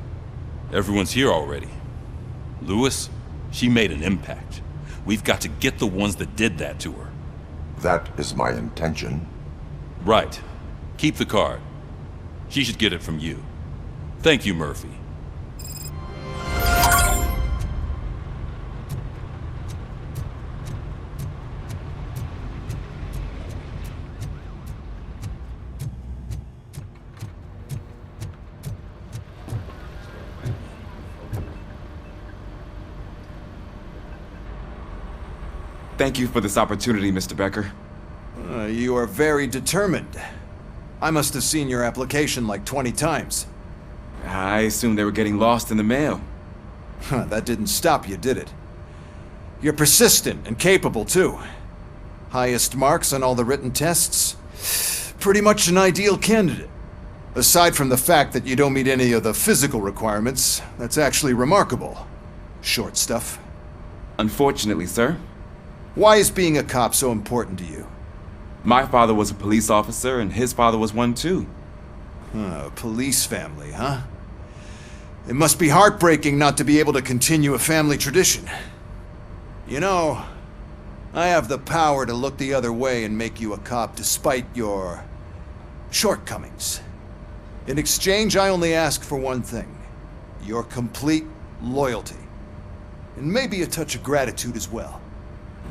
Everyone's here already. Lewis, she made an impact. We've got to get the ones that did that to her. That is my intention. Right. Keep the card. She should get it from you. Thank you, Murphy. Thank you for this opportunity, Mr. Becker. You are very determined. I must have seen your application like 20 times. I assumed they were getting lost in the mail. Huh, that didn't stop you, did it? You're persistent and capable, too. Highest marks on all the written tests. Pretty much an ideal candidate. Aside from the fact that you don't meet any of the physical requirements, that's actually remarkable. Short stuff. Unfortunately, sir. Why is being a cop so important to you? My father was a police officer, and his father was one too. A police family, huh? It must be heartbreaking not to be able to continue a family tradition. You know, I have the power to look the other way and make you a cop despite your shortcomings. In exchange, I only ask for one thing. Your complete loyalty. And maybe a touch of gratitude as well.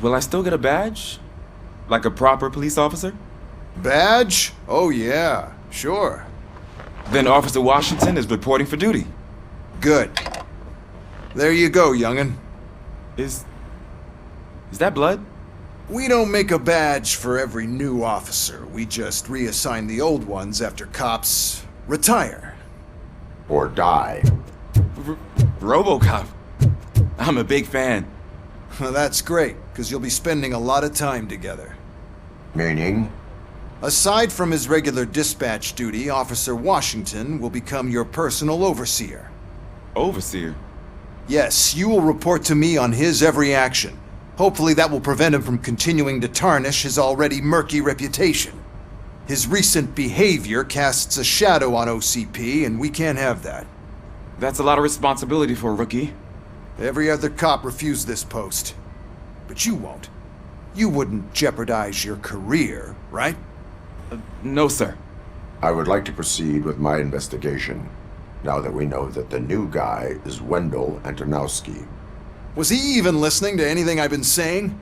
Will I still get a badge? Like a proper police officer? Badge? Oh yeah, sure. Then Officer Washington is reporting for duty. Good. There you go, young'un. Is that blood? We don't make a badge for every new officer. We just reassign the old ones after cops retire. Or die. RoboCop. I'm a big fan. That's great, because you'll be spending a lot of time together. Meaning? Aside from his regular dispatch duty, Officer Washington will become your personal overseer. Overseer? Yes, you will report to me on his every action. Hopefully that will prevent him from continuing to tarnish his already murky reputation. His recent behavior casts a shadow on OCP, and we can't have that. That's a lot of responsibility for a rookie. Every other cop refused this post. But you won't. You wouldn't jeopardize your career, right? No, sir. I would like to proceed with my investigation, now that we know that the new guy is Wendell Antonowski. Was he even listening to anything I've been saying?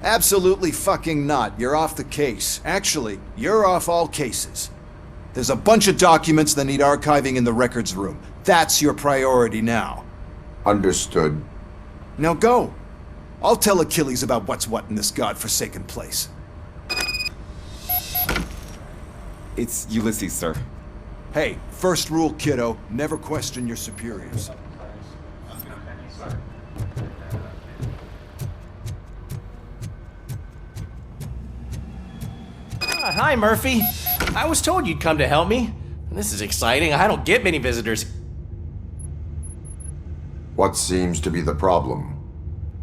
Absolutely fucking not. You're off the case. Actually, you're off all cases. There's a bunch of documents that need archiving in the records room. That's your priority now. Understood. Now go. I'll tell Achilles about what's what in this godforsaken place. It's Ulysses, sir. Hey, first rule, kiddo, never question your superiors. Hi, Murphy. I was told you'd come to help me. This is exciting. I don't get many visitors. What seems to be the problem?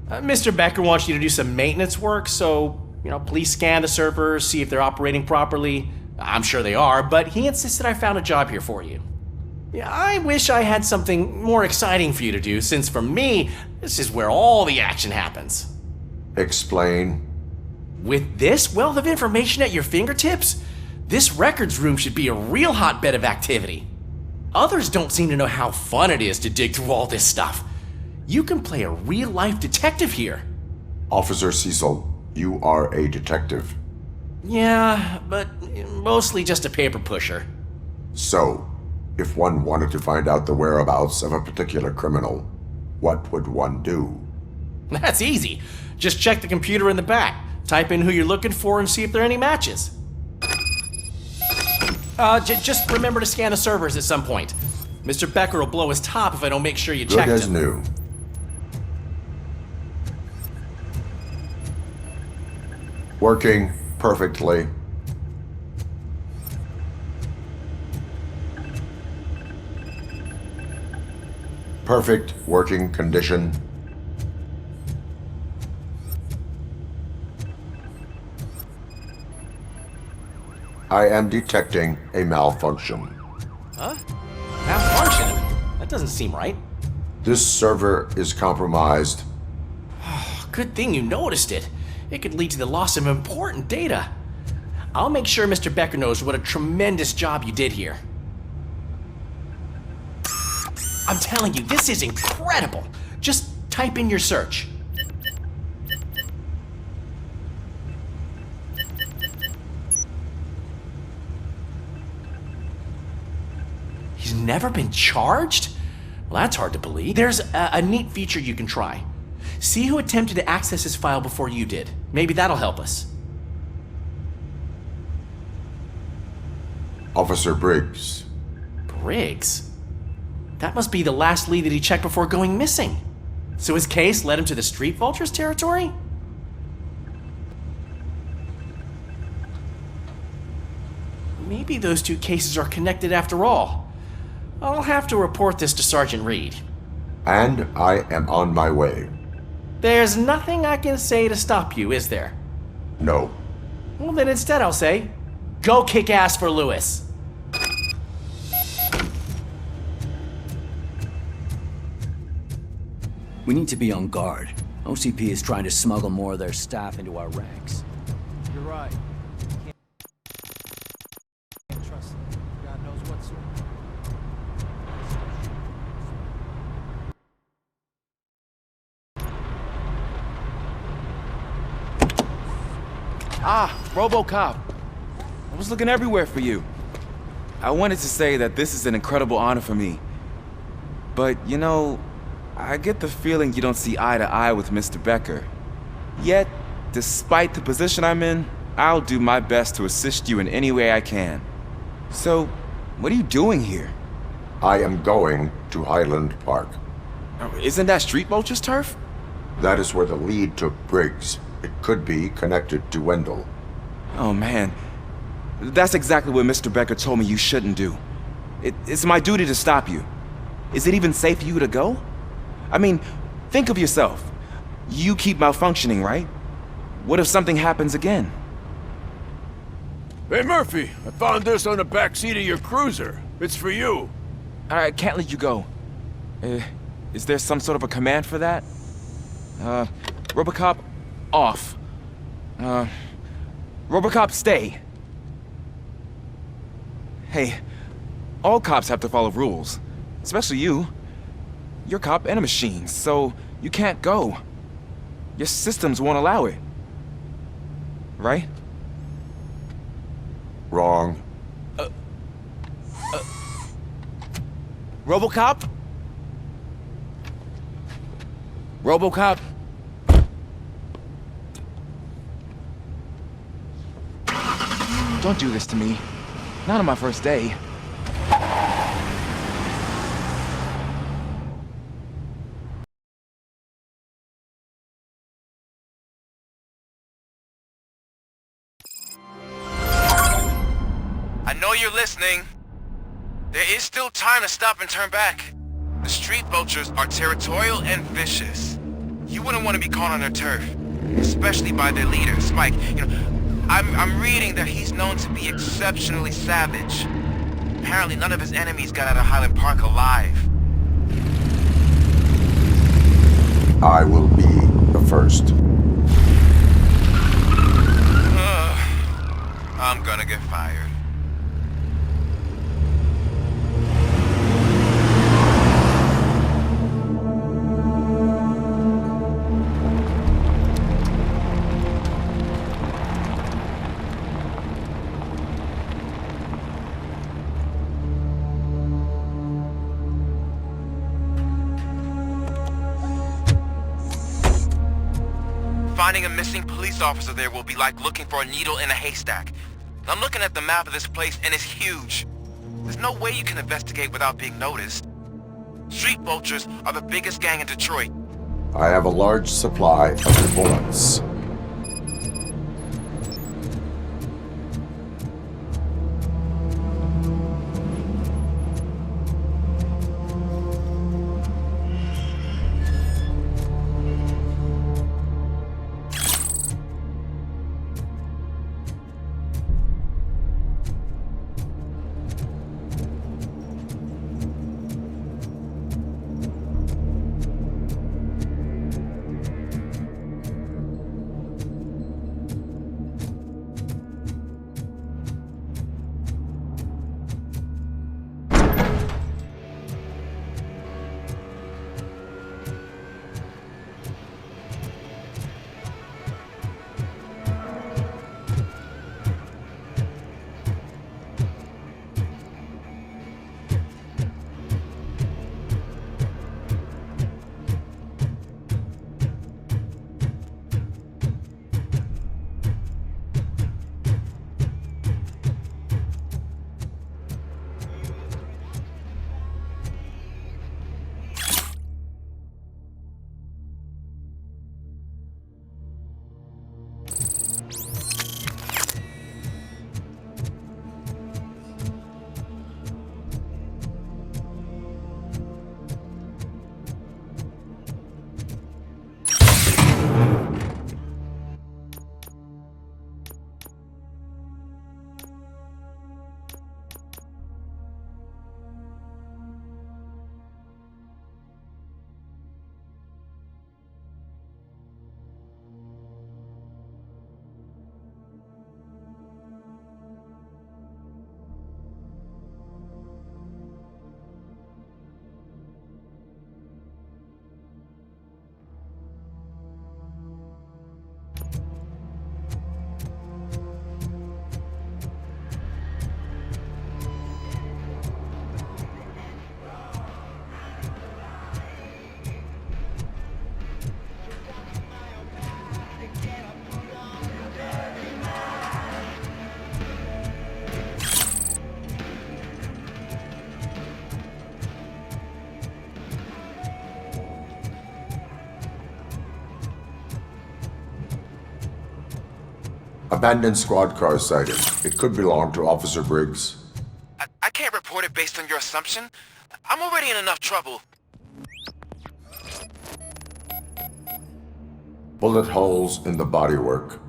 Mr. Becker wants you to do some maintenance work, so, please scan the servers, see if they're operating properly. I'm sure they are, but he insisted I found a job here for you. Yeah, I wish I had something more exciting for you to do, since for me, this is where all the action happens. Explain. With this wealth of information at your fingertips, this records room should be a real hotbed of activity. Others don't seem to know how fun it is to dig through all this stuff. You can play a real-life detective here. Officer Cecil, you are a detective. Yeah, but mostly just a paper pusher. So, if one wanted to find out the whereabouts of a particular criminal, what would one do? That's easy. Just check the computer in the back. Type in who you're looking for and see if there are any matches. Just remember to scan the servers at some point. Mr. Becker will blow his top if I don't make sure you checked Good as him. new. Working perfectly. Perfect working condition. I am detecting a malfunction. Huh? Malfunction? That doesn't seem right. This server is compromised. Good thing you noticed it. It could lead to the loss of important data. I'll make sure Mr. Becker knows what a tremendous job you did here. I'm telling you, this is incredible. Just type in your search. He's never been charged? Well, that's hard to believe. There's a neat feature you can try. See who attempted to access his file before you did. Maybe that'll help us. Officer Briggs. Briggs? That must be the last lead that he checked before going missing. So his case led him to the Street Vultures territory? Maybe those two cases are connected after all. I'll have to report this to Sergeant Reed. And I am on my way. There's nothing I can say to stop you, is there? No. Well, then instead I'll say, go kick ass for Lewis. We need to be on guard. OCP is trying to smuggle more of their staff into our ranks. You're right. Can't trust them. God knows what's. Ah, RoboCop. I was looking everywhere for you. I wanted to say that this is an incredible honor for me. But, you know, I get the feeling you don't see eye to eye with Mr. Becker. Yet, despite the position I'm in, I'll do my best to assist you in any way I can. So, what are you doing here? I am going to Highland Park. Isn't that Street Vulture's turf? That is where the lead took Briggs. It could be connected to Wendell. Oh man, that's exactly what Mr. Becker told me you shouldn't do. It's my duty to stop you. Is it even safe for you to go? I mean, think of yourself. You keep malfunctioning, right? What if something happens again? Hey, Murphy, I found this on the back seat of your cruiser. It's for you. I can't let you go. Is there some sort of a command for that? RoboCop, off. RoboCop, stay. Hey, all cops have to follow rules. Especially you. You're a cop and a machine, so you can't go. Your systems won't allow it. Right? Wrong. RoboCop? RoboCop? Don't do this to me. Not on my first day. I know you're listening. There is still time to stop and turn back. The Street Vultures are territorial and vicious. You wouldn't want to be caught on their turf, especially by their leader, Spike. You know, I'm reading that he's known to be exceptionally savage. Apparently none of his enemies got out of Highland Park alive. I will be the first. I'm gonna get fired. Finding a missing police officer there will be like looking for a needle in a haystack. I'm looking at the map of this place and it's huge. There's no way you can investigate without being noticed. Street Vultures are the biggest gang in Detroit. I have a large supply of bullets. Abandoned squad car sighted. It could belong to Officer Briggs. I can't report it based on your assumption. I'm already in enough trouble. Bullet holes in the bodywork.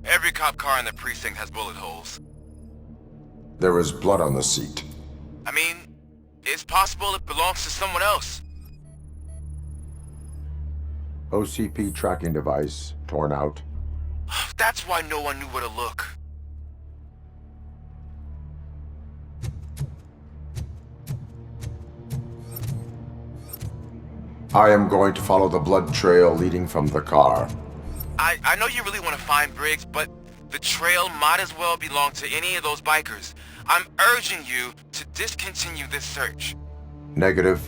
Every cop car in the precinct has bullet holes. There is blood on the seat. I mean, it's possible it belongs to someone else. OCP tracking device torn out. That's why no one knew where to look. I am going to follow the blood trail leading from the car. I know you really want to find Briggs, but the trail might as well belong to any of those bikers. I'm urging you to discontinue this search. Negative.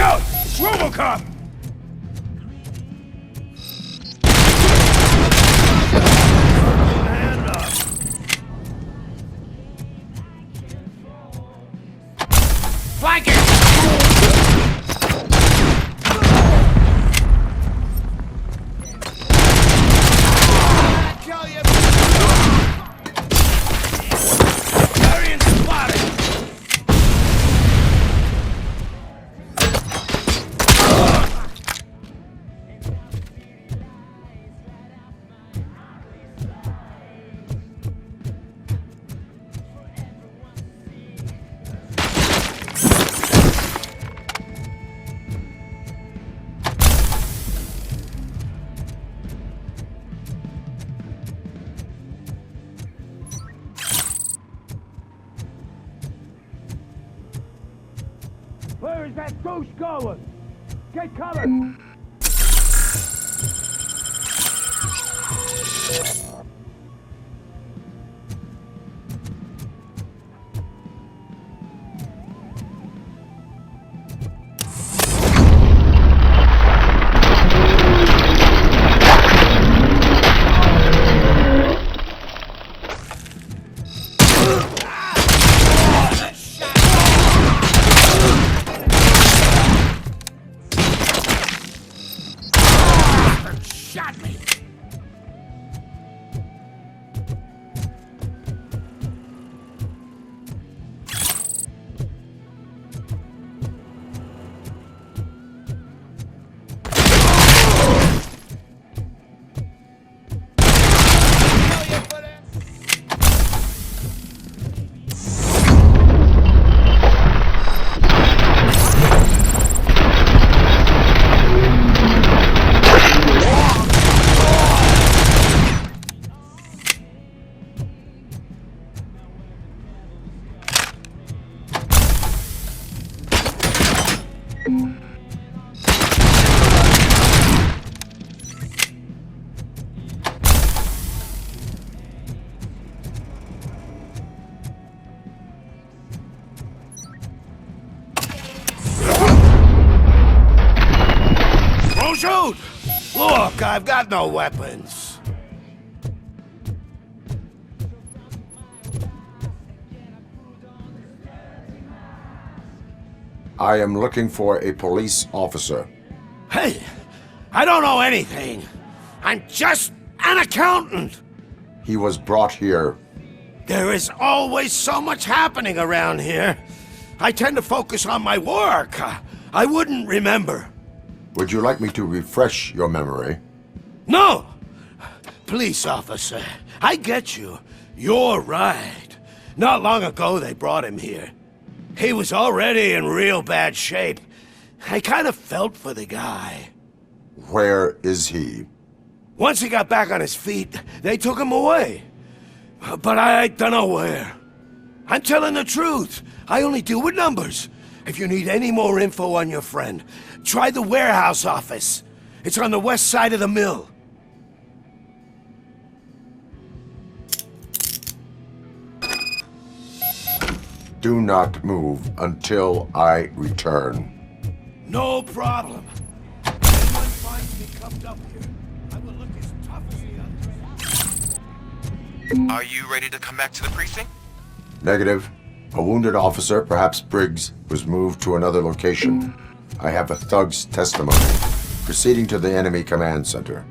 out! It's RoboCop! Flank it! Where is that douche going? Get cover! Shoot! Look, I've got no weapons. I am looking for a police officer. Hey, I don't know anything. I'm just an accountant. He was brought here. There is always so much happening around here. I tend to focus on my work. I wouldn't remember. Would you like me to refresh your memory? No! Police officer, I get you. You're right. Not long ago they brought him here. He was already in real bad shape. I kind of felt for the guy. Where is he? Once he got back on his feet, they took him away. But I don't know where. I'm telling the truth. I only deal with numbers. If you need any more info on your friend, try the warehouse office. It's on the west side of the mill. Do not move until I return. No problem. If anyone finds me cuffed up here, I will look as tough as the other. Are you ready to come back to the precinct? Negative. A wounded officer, perhaps Briggs, was moved to another location. I have a thug's testimony. Proceeding to the enemy command center.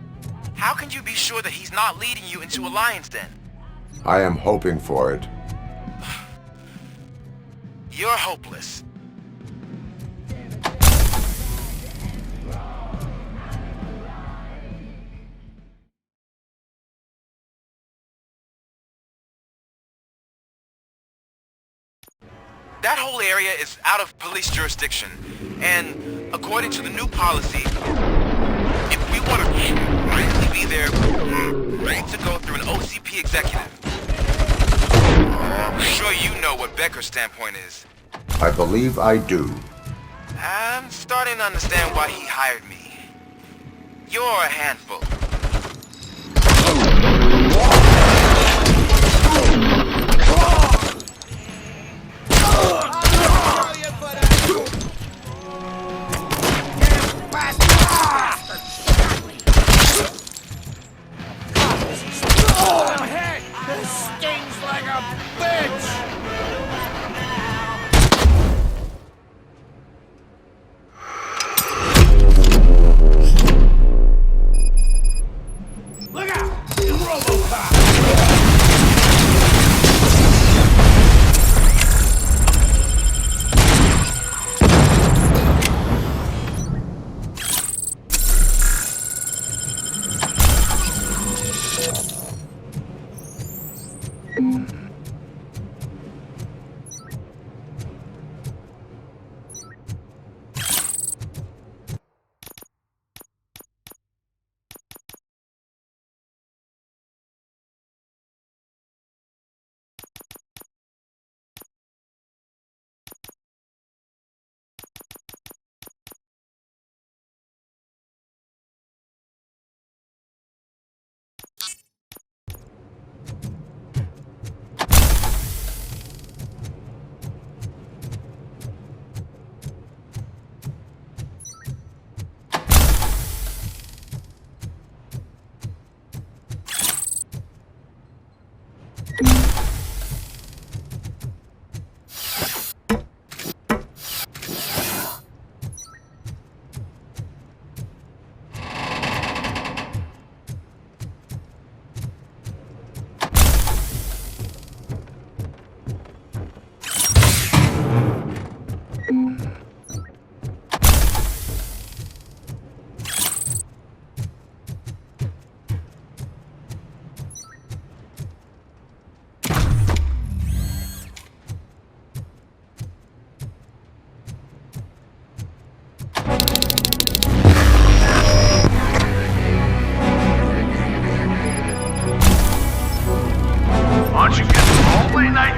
How can you be sure that he's not leading you into a lion's den? I am hoping for it. You're hopeless. That whole area is out of police jurisdiction, and according to the new policy, if we want to really be there, we need to go through an OCP executive. I'm sure you know what Becker's standpoint is. I believe I do. I'm starting to understand why he hired me. You're a handful.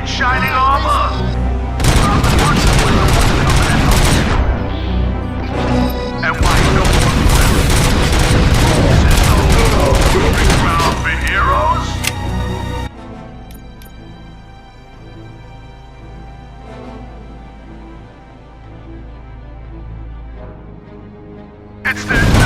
shining armor! And why no one This is no proving ground for heroes? It's their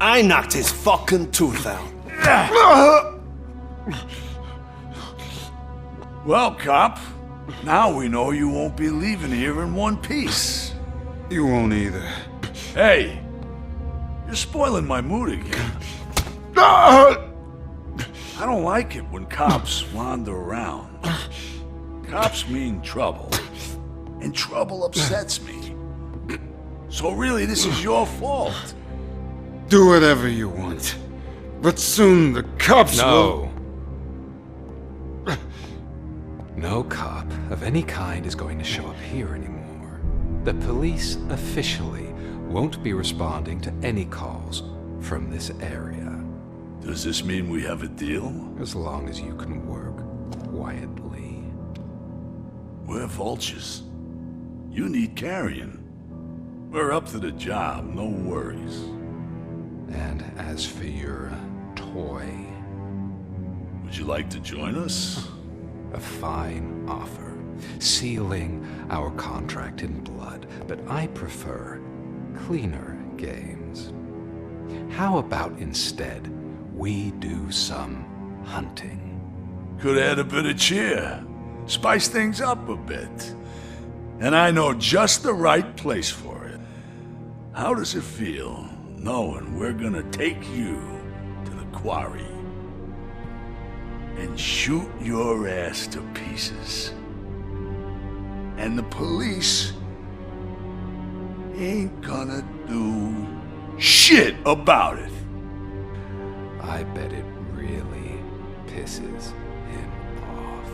I knocked his fucking tooth out. Well, cop, now we know you won't be leaving here in one piece. You won't either. Hey, you're spoiling my mood again. I don't like it when cops wander around. Cops mean trouble, and trouble upsets me. So really, this is your fault. Do whatever you want. But soon the cops will... No cop of any kind is going to show up here anymore. The police officially won't be responding to any calls from this area. Does this mean we have a deal? As long as you can work quietly. We're vultures. You need carrion. We're up to the job, no worries. And as for your toy... Would you like to join us? A fine offer, sealing our contract in blood, but I prefer cleaner games. How about instead we do some hunting? Could add a bit of cheer, spice things up a bit. And I know just the right place for it. How does it feel knowing we're gonna take you to the quarry and shoot your ass to pieces? And the police ain't gonna do shit about it. I bet it really pisses him off.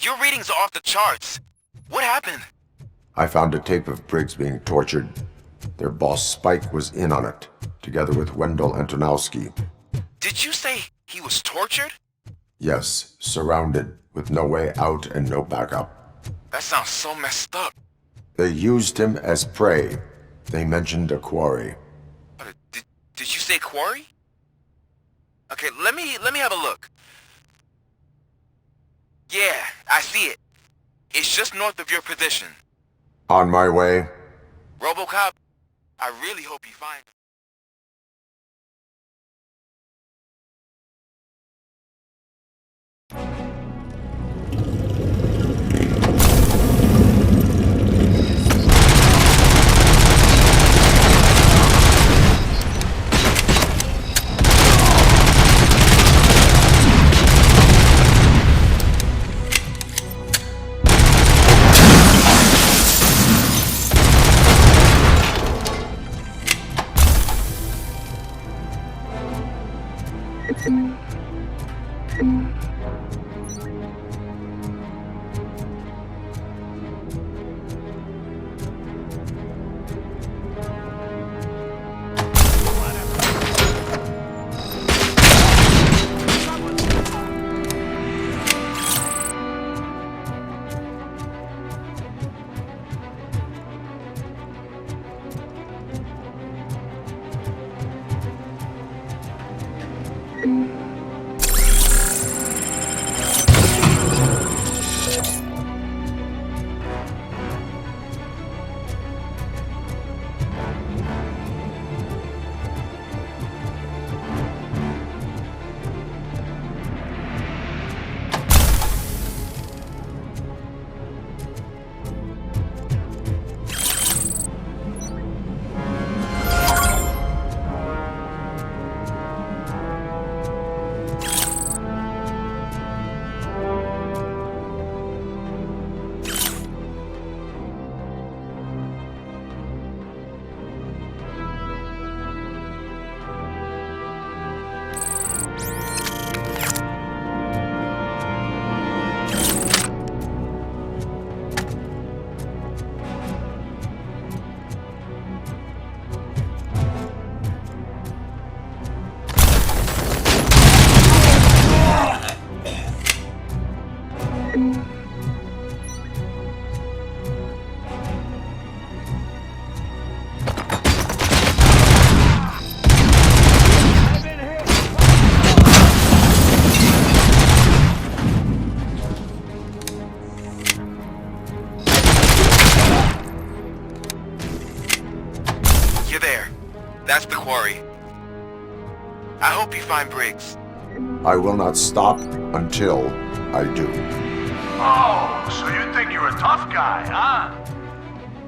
Your readings are off the charts. What happened? I found a tape of Briggs being tortured. Their boss Spike was in on it, together with Wendell Antonowski. Did you say he was tortured? Yes, surrounded, with no way out and no backup. That sounds so messed up. They used him as prey. They mentioned a quarry. Did you say quarry? Okay, let me have a look. Yeah, I see it. It's just north of your position. On my way. RoboCop, I really hope you find him. You're there. That's the quarry. I hope you find Briggs. I will not stop until I do. Oh, so you think you're a tough guy, huh?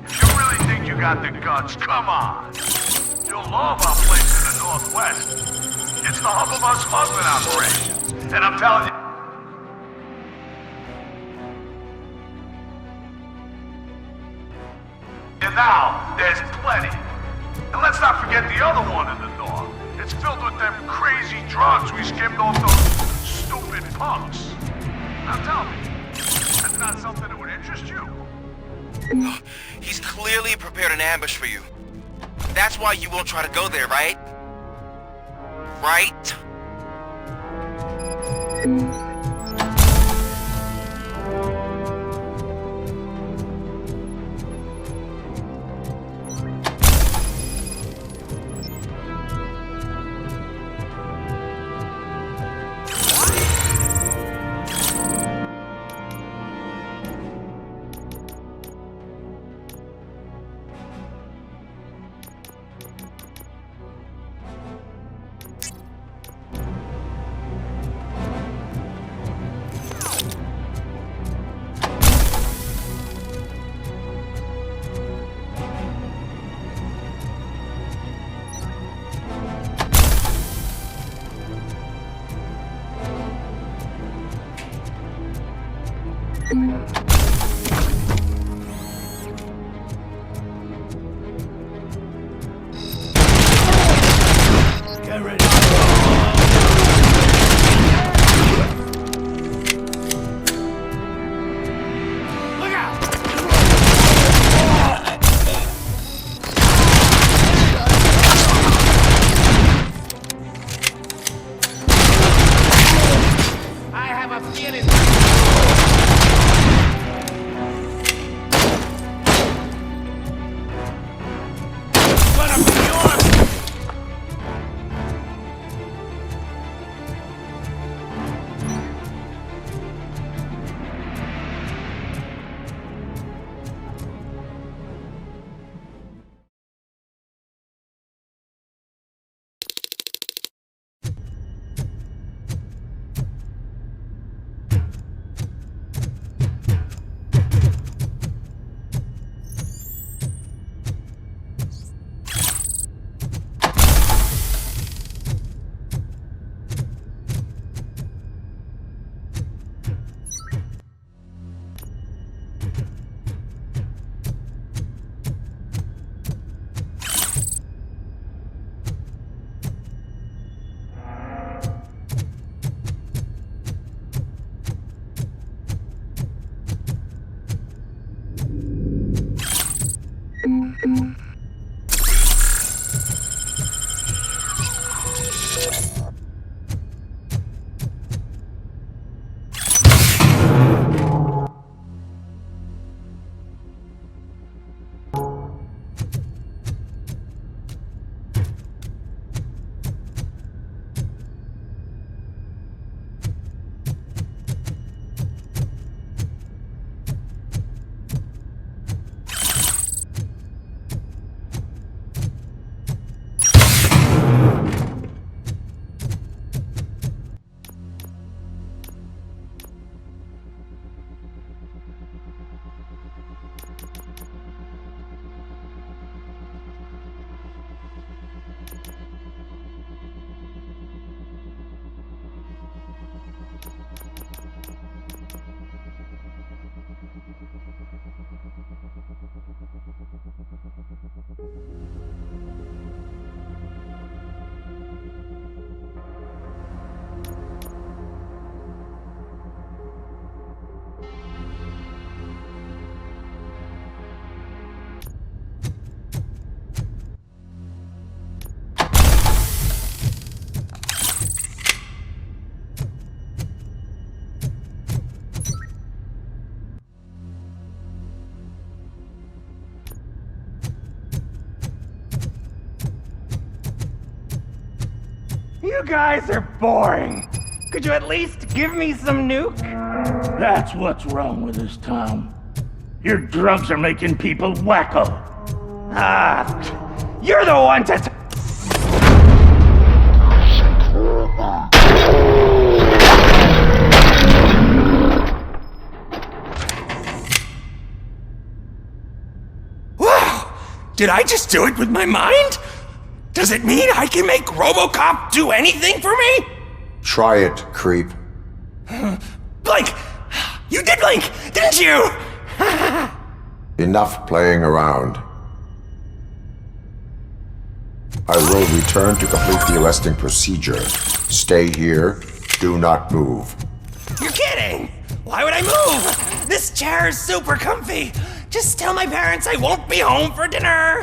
If you really think you got the guts, come on. You'll love our place in the Northwest. It's the hub of our smuggling operation. And I'm telling you... And now, there's plenty. And let's not forget the other one in the north. It's filled with them crazy drugs we skimmed off those stupid punks. Now tell me, that's not something that would interest you? He's clearly prepared an ambush for you. That's why you won't try to go there, right? Right? You guys are boring. Could you at least give me some nuke? That's what's wrong with this town. Your drugs are making people wacko. Ah, you're the one to... Wow! Did I just do it with my mind? Does it mean I can make RoboCop do anything for me? Try it, creep. Blink! You did blink, didn't you? Enough playing around. I will return to complete the arresting procedure. Stay here. Do not move. You're kidding! Why would I move? This chair is super comfy. Just tell my parents I won't be home for dinner.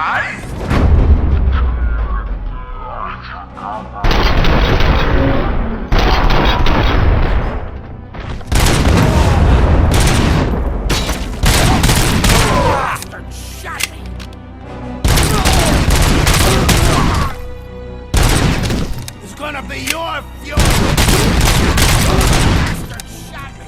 guy? Bastard shot me! It's gonna be your funeral! Bastard shot me!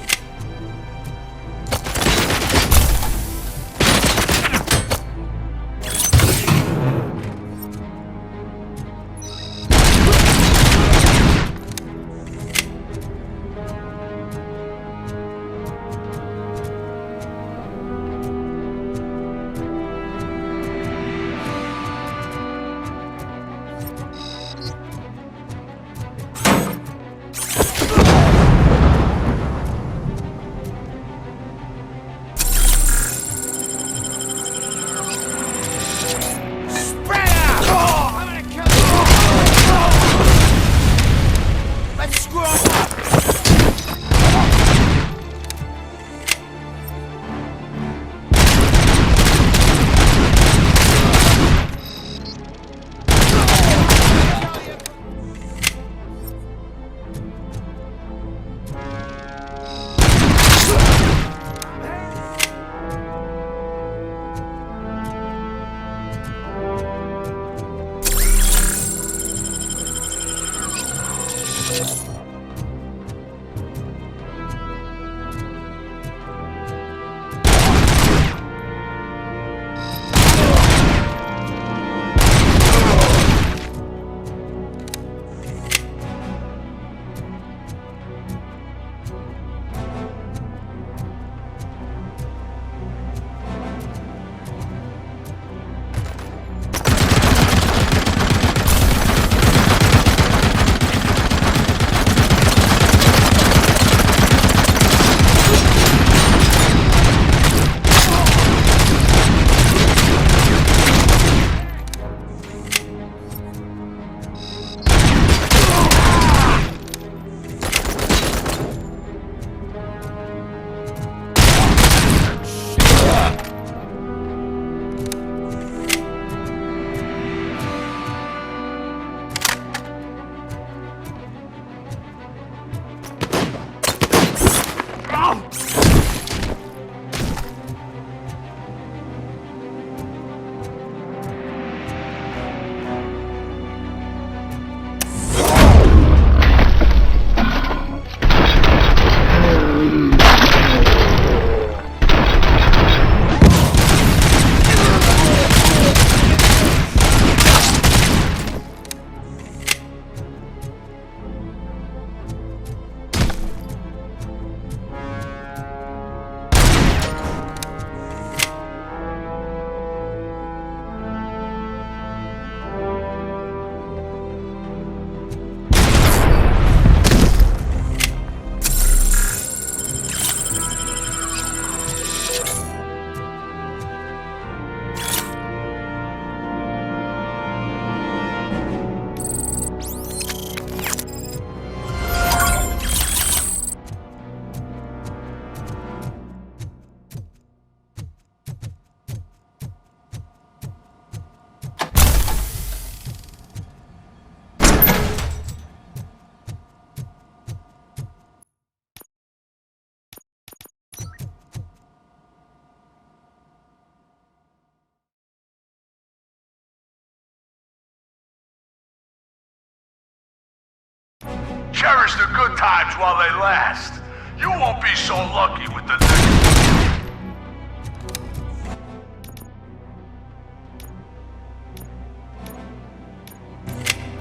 Cherish the good times while they last. You won't be so lucky with the next.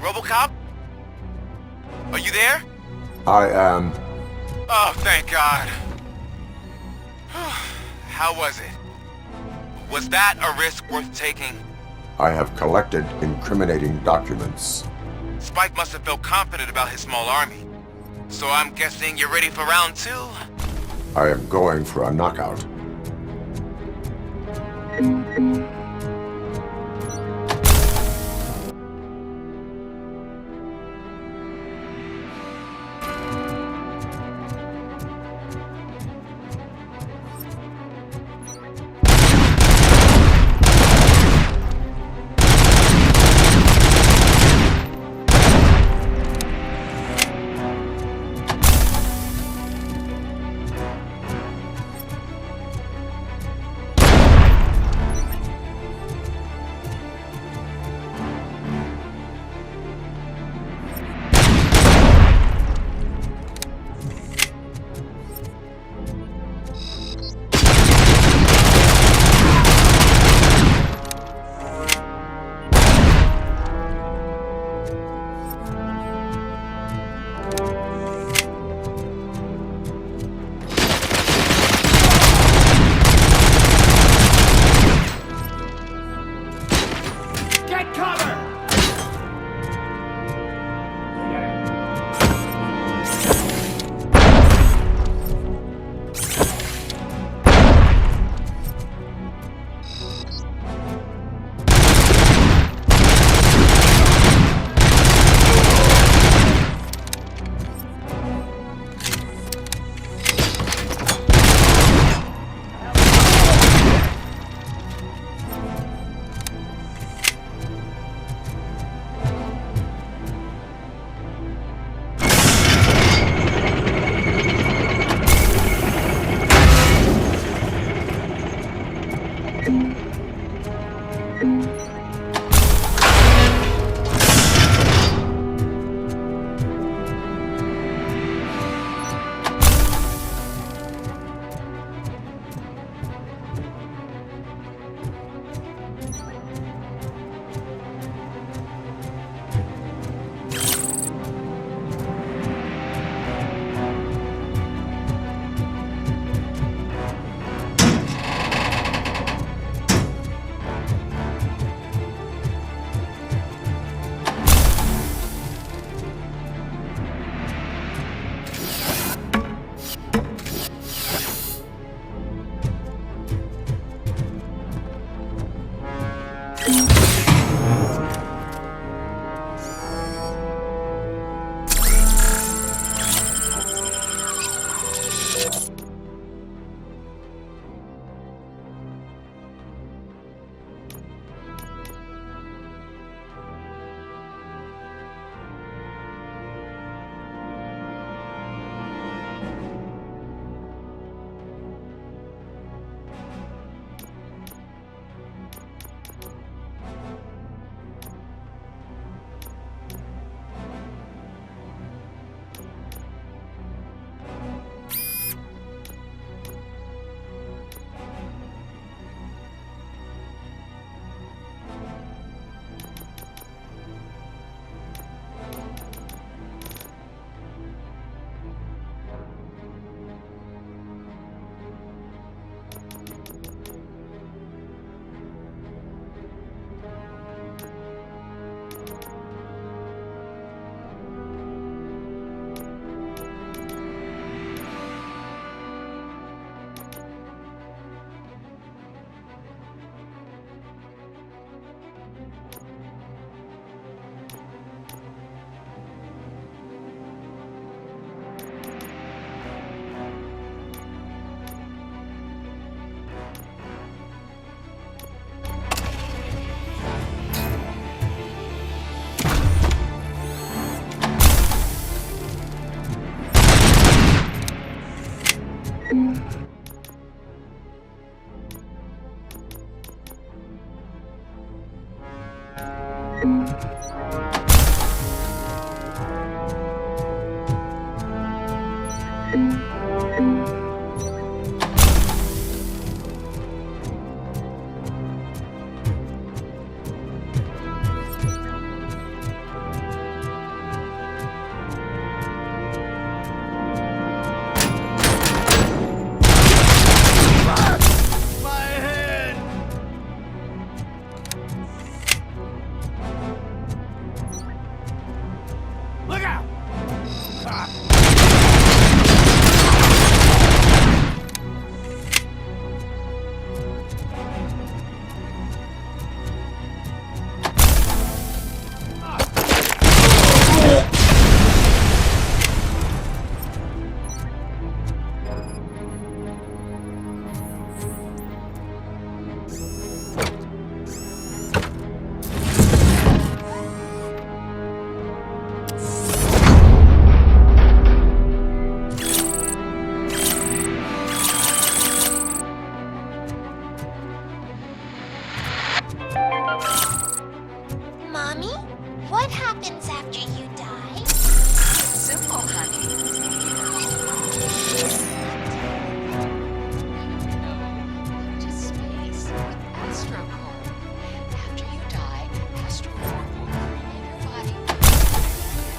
RoboCop? Are you there? I am. Oh, thank God. How was it? Was that a risk worth taking? I have collected incriminating documents. Spike must have felt confident about his small army. So I'm guessing you're ready for round 2? I am going for a knockout.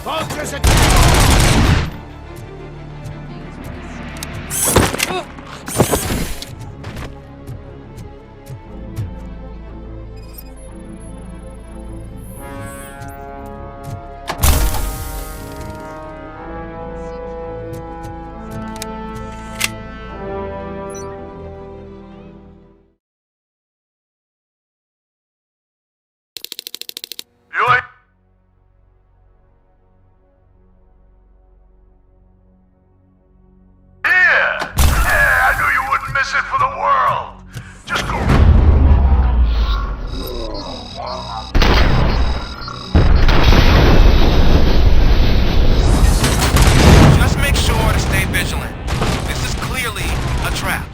Vultures attack! Miss it for the world. Just go. Just make sure to stay vigilant. This is clearly a trap.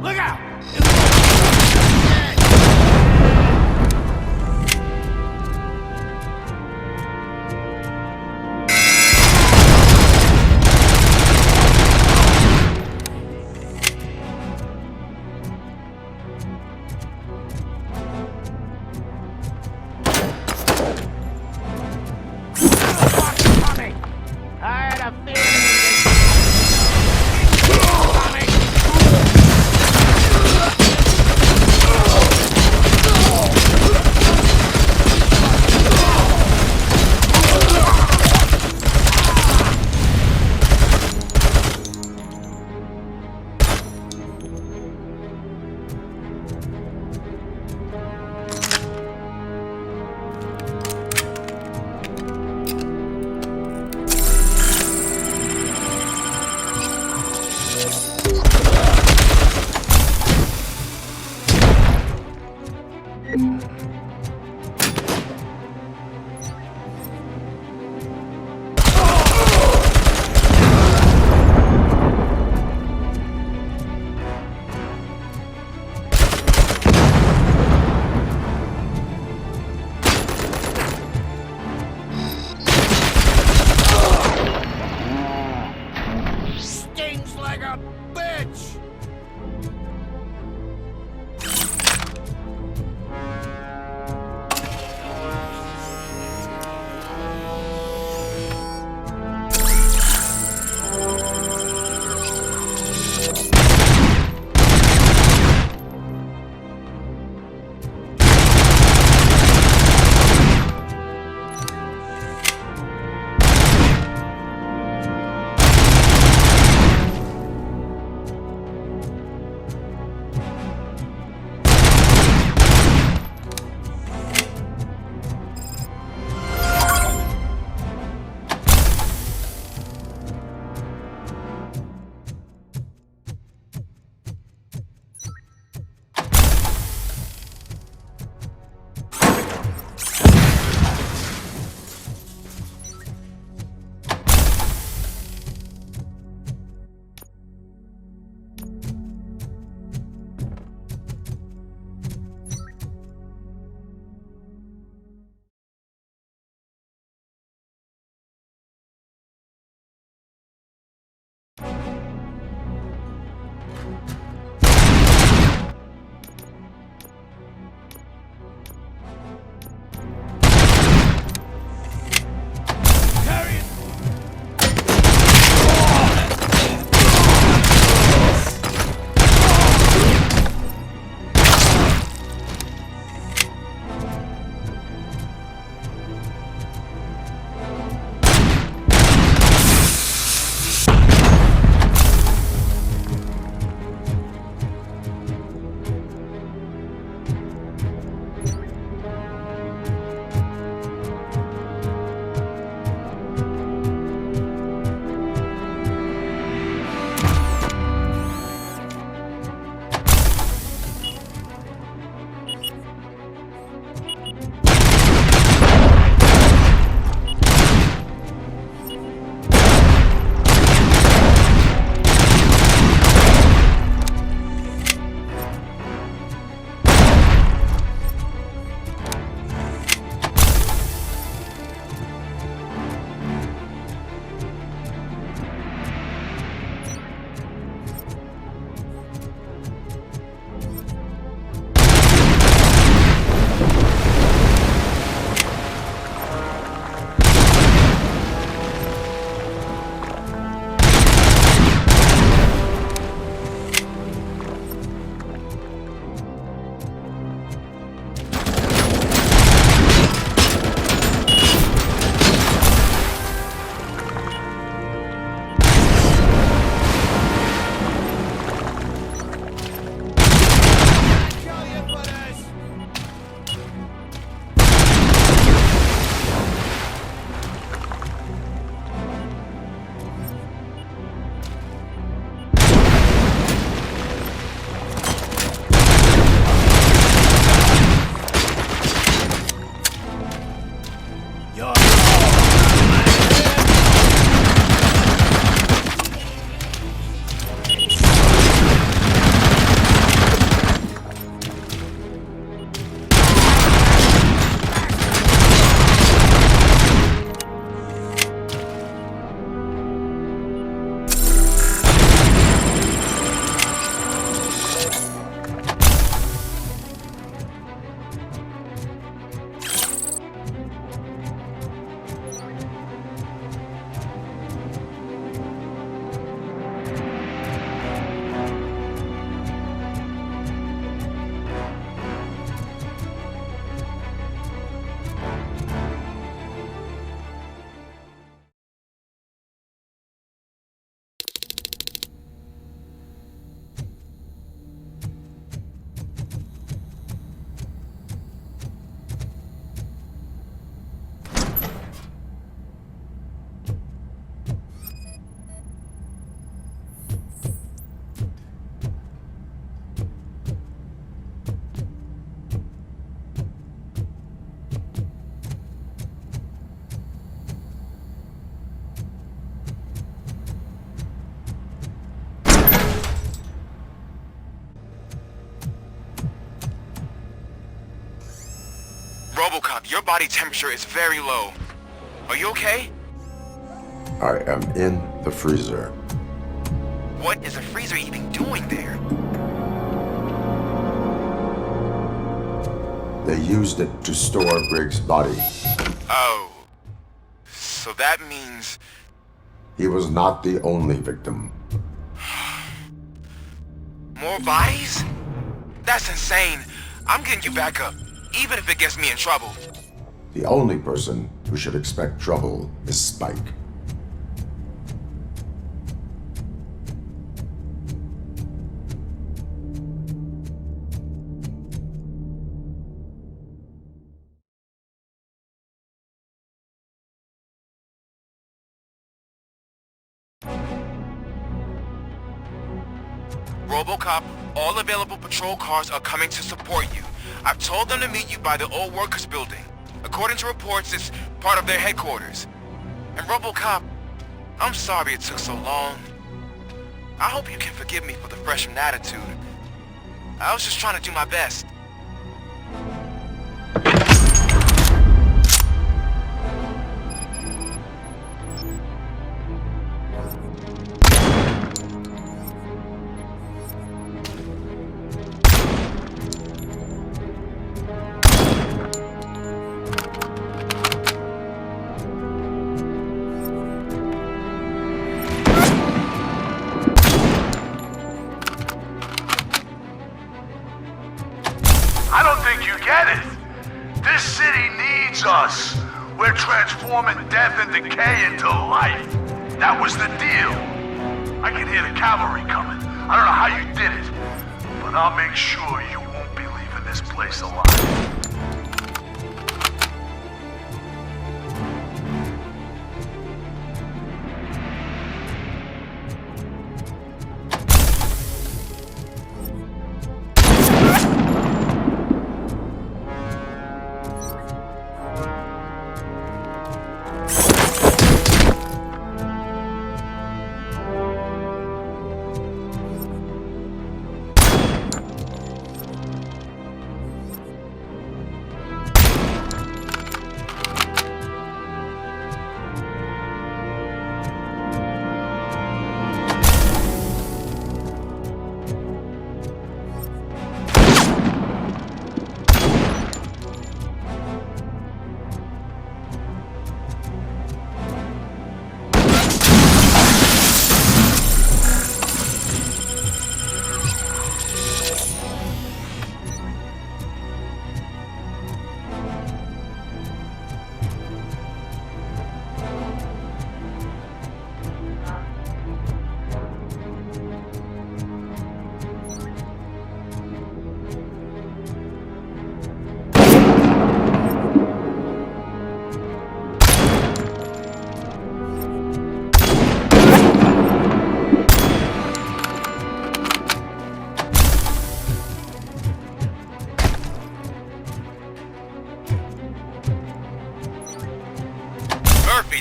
Look out! I had a feeling. Stings like a bitch! RoboCop, your body temperature is very low. Are you okay? I am in the freezer. What is a freezer even doing there? They used it to store Briggs' body. Oh. So that means... He was not the only victim. More bodies? That's insane. I'm getting you back up, even if it gets me in trouble. The only person who should expect trouble is Spike. RoboCop, all available patrol cars are coming to support you. I've told them to meet you by the old workers building. According to reports, it's part of their headquarters. And RoboCop, I'm sorry it took so long. I hope you can forgive me for the freshman attitude. I was just trying to do my best. I don't think you get it. This city needs us. We're transforming death and decay into life. That was the deal. I can hear the cavalry coming. I don't know how you did it, but I'll make sure you won't be leaving this place alive.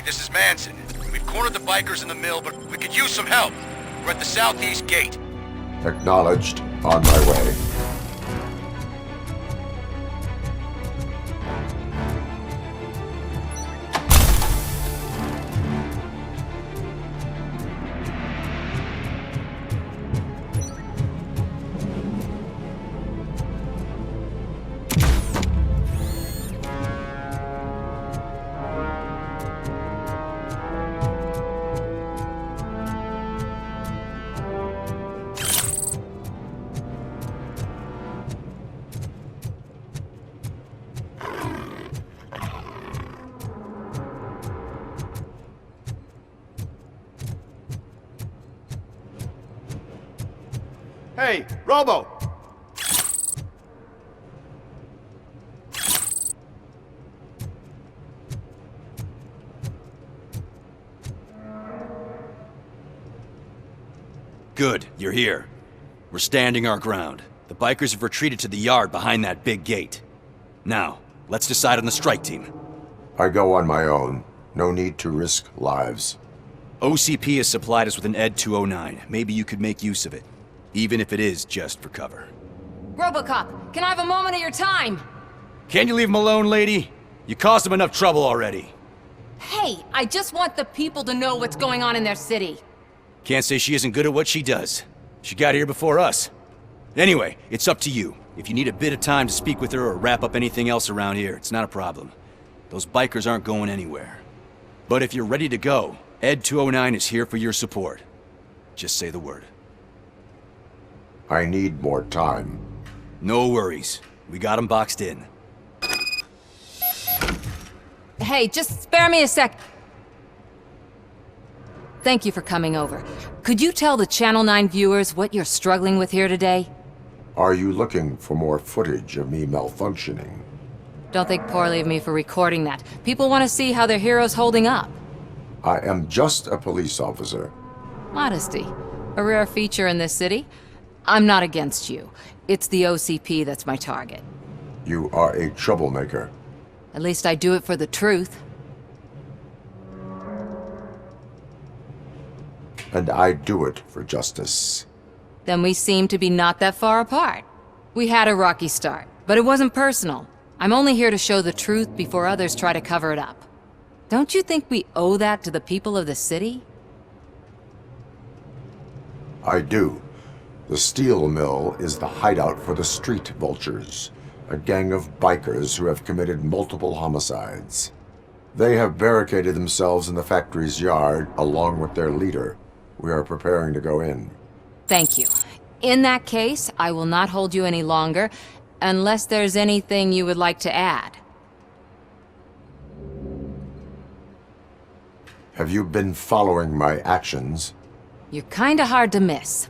This is Manson. We've cornered the bikers in the mill, but we could use some help. We're at the southeast gate. Acknowledged. On my way. Hey, Robo! Good, you're here. We're standing our ground. The bikers have retreated to the yard behind that big gate. Now, let's decide on the strike team. I go on my own. No need to risk lives. OCP has supplied us with an ED 209. Maybe you could make use of it. Even if it is just for cover. RoboCop, can I have a moment of your time? Can't you leave him alone, lady? You caused him enough trouble already. Hey, I just want the people to know what's going on in their city. Can't say she isn't good at what she does. She got here before us. Anyway, it's up to you. If you need a bit of time to speak with her or wrap up anything else around here, it's not a problem. Those bikers aren't going anywhere. But if you're ready to go, Ed 209 is here for your support. Just say the word. I need more time. No worries. We got him boxed in. Hey, just spare me a sec. Thank you for coming over. Could you tell the Channel 9 viewers what you're struggling with here today? Are you looking for more footage of me malfunctioning? Don't think poorly of me for recording that. People want to see how their hero's holding up. I am just a police officer. Modesty. A rare feature in this city. I'm not against you. It's the OCP that's my target. You are a troublemaker. At least I do it for the truth. And I do it for justice. Then we seem to be not that far apart. We had a rocky start, but it wasn't personal. I'm only here to show the truth before others try to cover it up. Don't you think we owe that to the people of the city? I do. The steel mill is the hideout for the street vultures, a gang of bikers who have committed multiple homicides. They have barricaded themselves in the factory's yard along with their leader. We are preparing to go in. Thank you. In that case, I will not hold you any longer, unless there's anything you would like to add. Have you been following my actions? You're kinda hard to miss.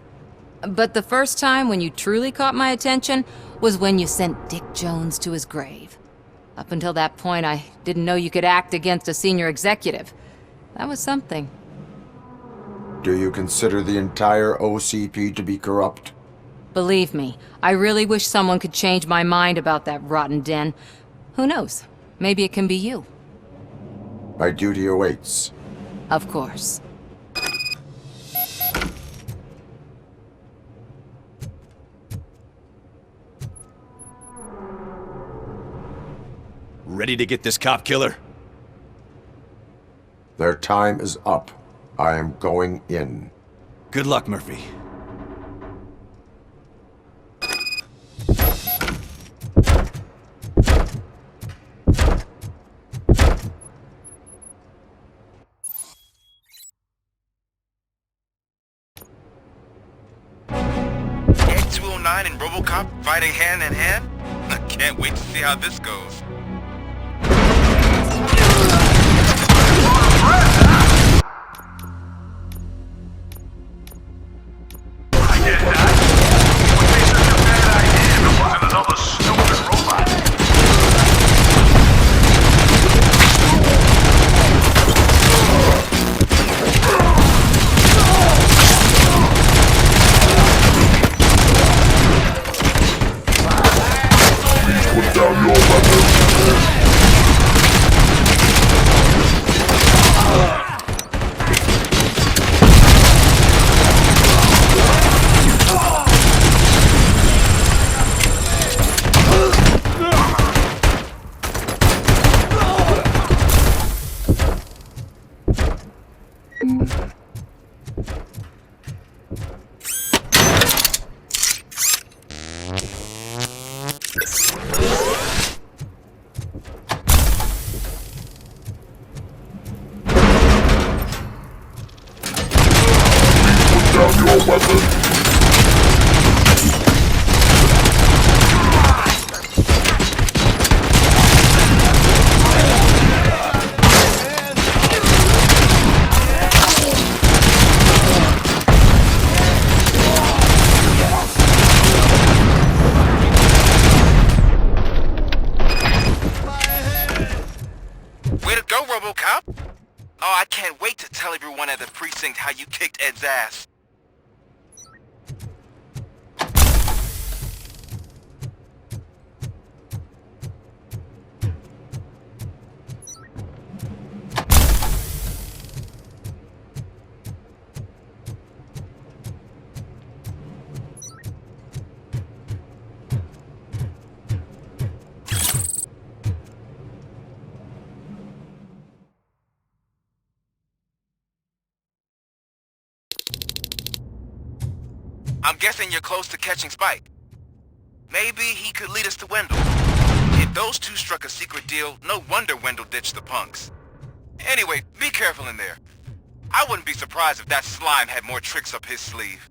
But the first time when you truly caught my attention was when you sent Dick Jones to his grave. Up until that point, I didn't know you could act against a senior executive. That was something. Do you consider the entire OCP to be corrupt? Believe me, I really wish someone could change my mind about that rotten den. Who knows? Maybe it can be you. My duty awaits. Of course. Ready to get this cop killer? Their time is up. I am going in. Good luck, Murphy. Ed 209 and RoboCop fighting hand in hand? I can't wait to see how this goes. Way to go, RoboCop! Oh, I can't wait to tell everyone at the precinct how you kicked Ed's ass. I'm guessing you're close to catching Spike. Maybe he could lead us to Wendell. If those two struck a secret deal, no wonder Wendell ditched the punks. Anyway, be careful in there. I wouldn't be surprised if that slime had more tricks up his sleeve.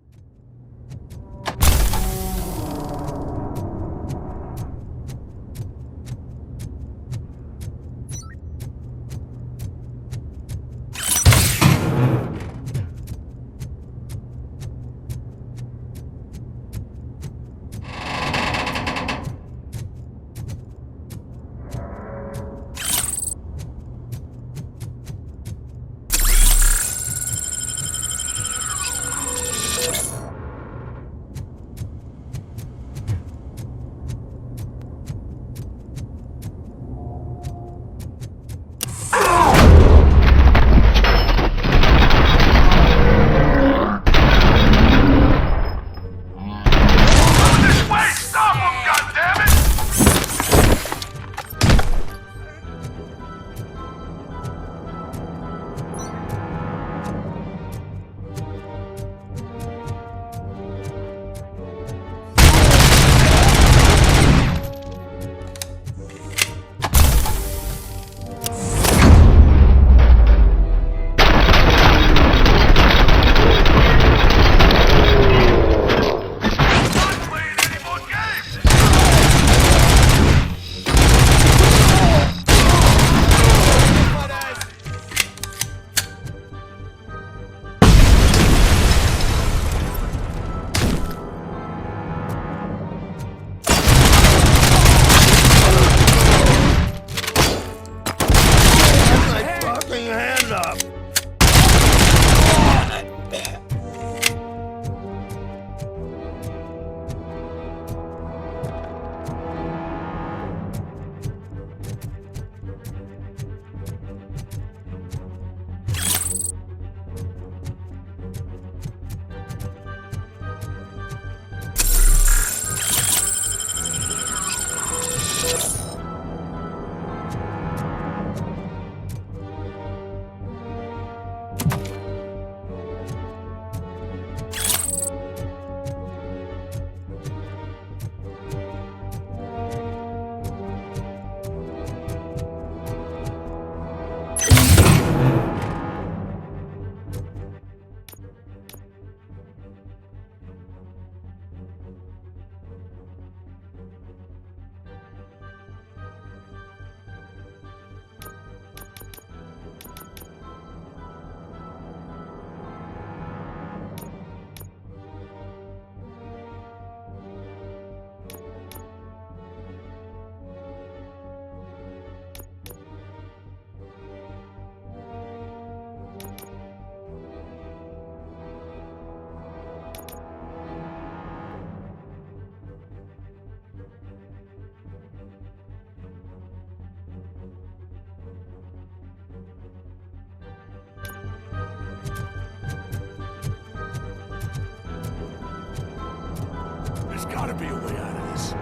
There's gotta be a way out of this.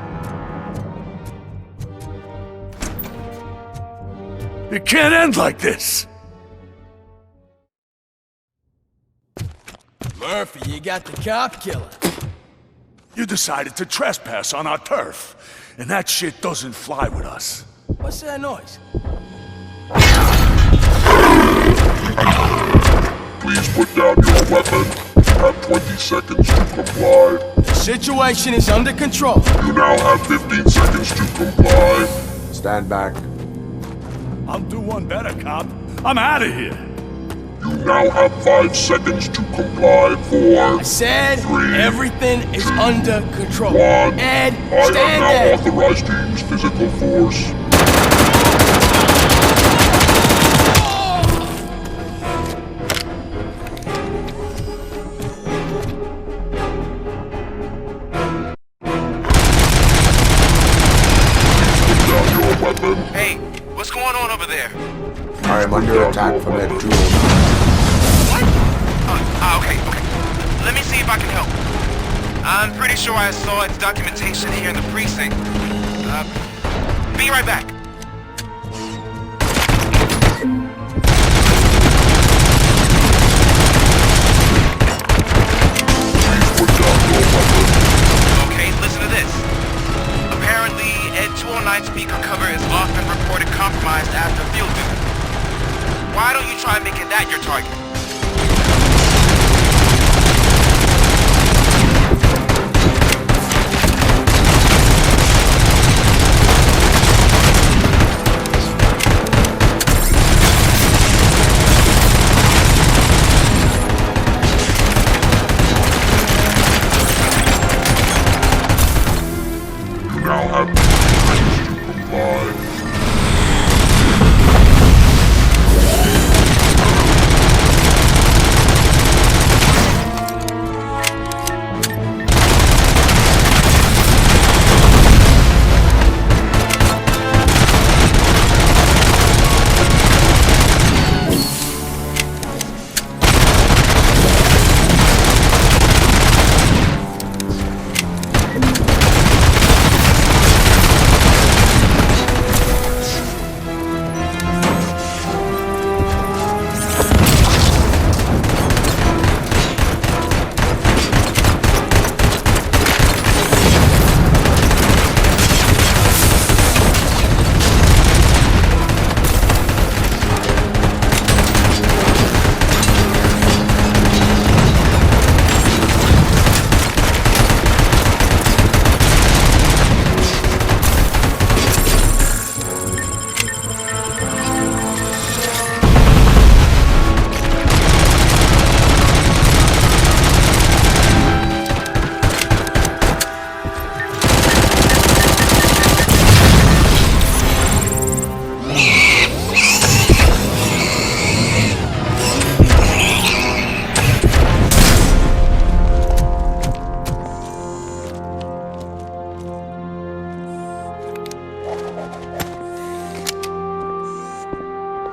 It can't end like this! Murphy, you got the cop killer. You decided to trespass on our turf, and that shit doesn't fly with us. What's that noise? Please put down your weapon. You have 20 seconds to comply. The situation is under control. You now have 15 seconds to comply. Stand back. I'll do one better, cop. I'm out of here. You now have 5 seconds to comply. 4. I said 3, everything is under control. 1. Ed, I stand am now there. authorized to use physical force. Hey, what's going on over there? I am under attack from Ed 209. What? Okay. Let me see if I can help. I'm pretty sure I saw its documentation here in the precinct. Be right back. Please put down your 209 speaker cover is often reported compromised after field visit. Why don't you try making that your target? Now have 2 seconds to comply.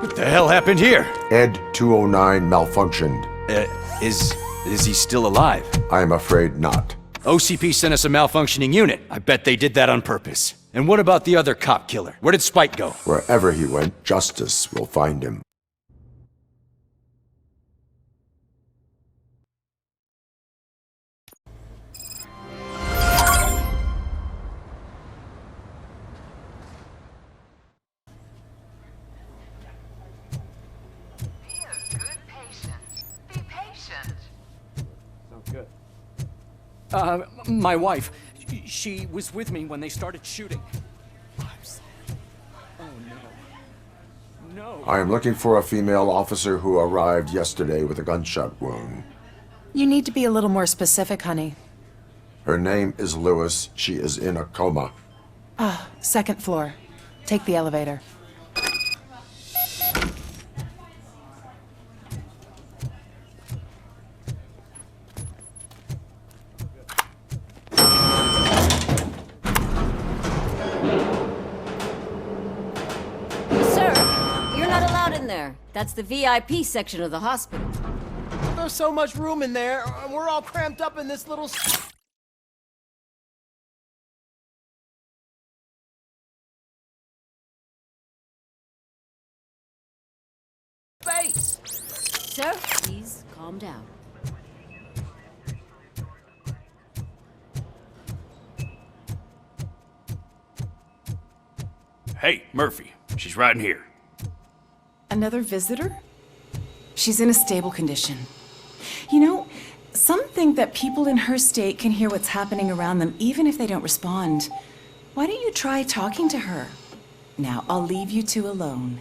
What the hell happened here? Ed 209 malfunctioned. Is he still alive? I'm afraid not. OCP sent us a malfunctioning unit. I bet they did that on purpose. And what about the other cop killer? Where did Spike go? Wherever he went, justice will find him. My wife. She was with me when they started shooting. I'm sorry. Oh, no. No. I am looking for a female officer who arrived yesterday with a gunshot wound. You need to be a little more specific, honey. Her name is Lewis. She is in a coma. Second floor. Take the elevator. That's the VIP section of the hospital. There's so much room in there, and we're all cramped up in this little... space! Sir, please calm down. Hey, Murphy. She's right in here. Another visitor? She's in a stable condition. You know, some think that people in her state can hear what's happening around them even if they don't respond. Why don't you try talking to her? Now, I'll leave you two alone.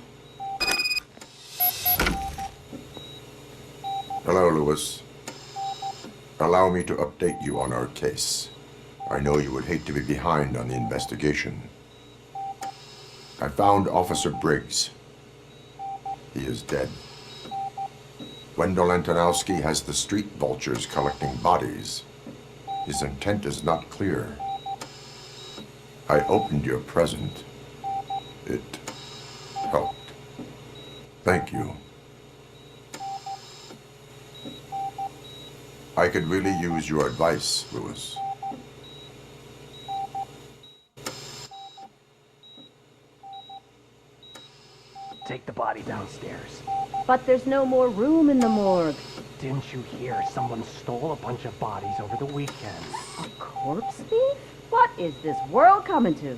Hello, Lewis. Allow me to update you on our case. I know you would hate to be behind on the investigation. I found Officer Briggs. He is dead. Wendell Antonowski has the street vultures collecting bodies. His intent is not clear. I opened your present. It helped. Thank you. I could really use your advice, Lewis. Take the body downstairs. But there's no more room in the morgue. Didn't you hear? Someone stole a bunch of bodies over the weekend. A corpse thief? What is this world coming to?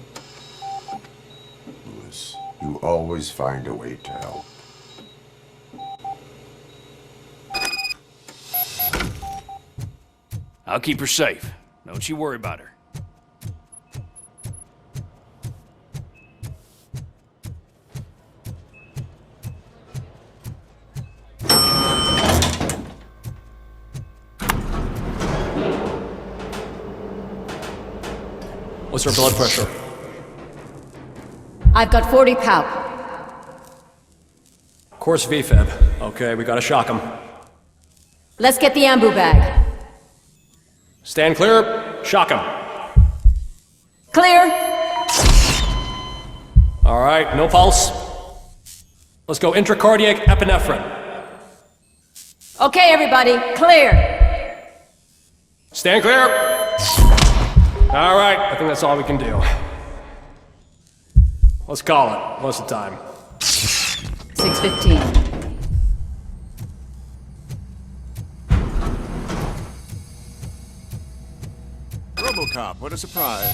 You always find a way to help. I'll keep her safe. Don't you worry about her. What's her blood pressure? I've got 40 pow. Course VFib. Okay, we gotta shock him. Let's get the ambu bag. Stand clear, shock him. Clear. All right, no pulse. Let's go intracardiac epinephrine. Okay, everybody, clear. Stand clear. All right, I think that's all we can do. Let's call it. What's the time? 6:15. RoboCop, what a surprise.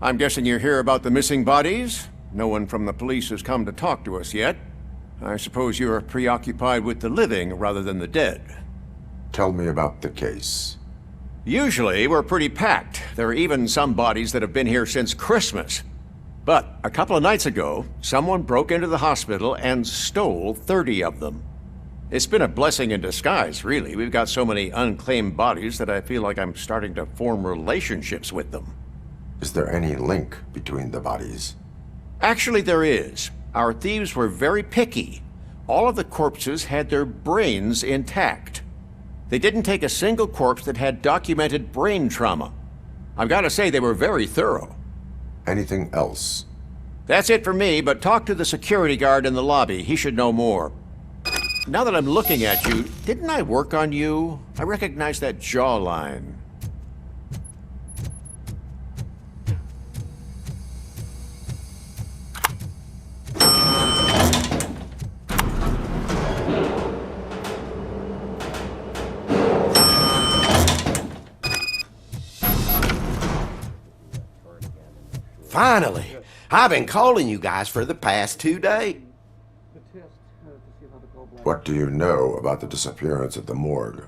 I'm guessing you're here about the missing bodies? No one from the police has come to talk to us yet. I suppose you're preoccupied with the living rather than the dead. Tell me about the case. Usually, we're pretty packed. There are even some bodies that have been here since Christmas. But a couple of nights ago, someone broke into the hospital and stole 30 of them. It's been a blessing in disguise, really. We've got so many unclaimed bodies that I feel like I'm starting to form relationships with them. Is there any link between the bodies? Actually, there is. Our thieves were very picky. All of the corpses had their brains intact. They didn't take a single corpse that had documented brain trauma. I've got to say, they were very thorough. Anything else? That's it for me, but talk to the security guard in the lobby. He should know more. Now that I'm looking at you, didn't I work on you? I recognize that jawline. Finally! I've been calling you guys for the past 2 days. What do you know about the disappearance at the morgue?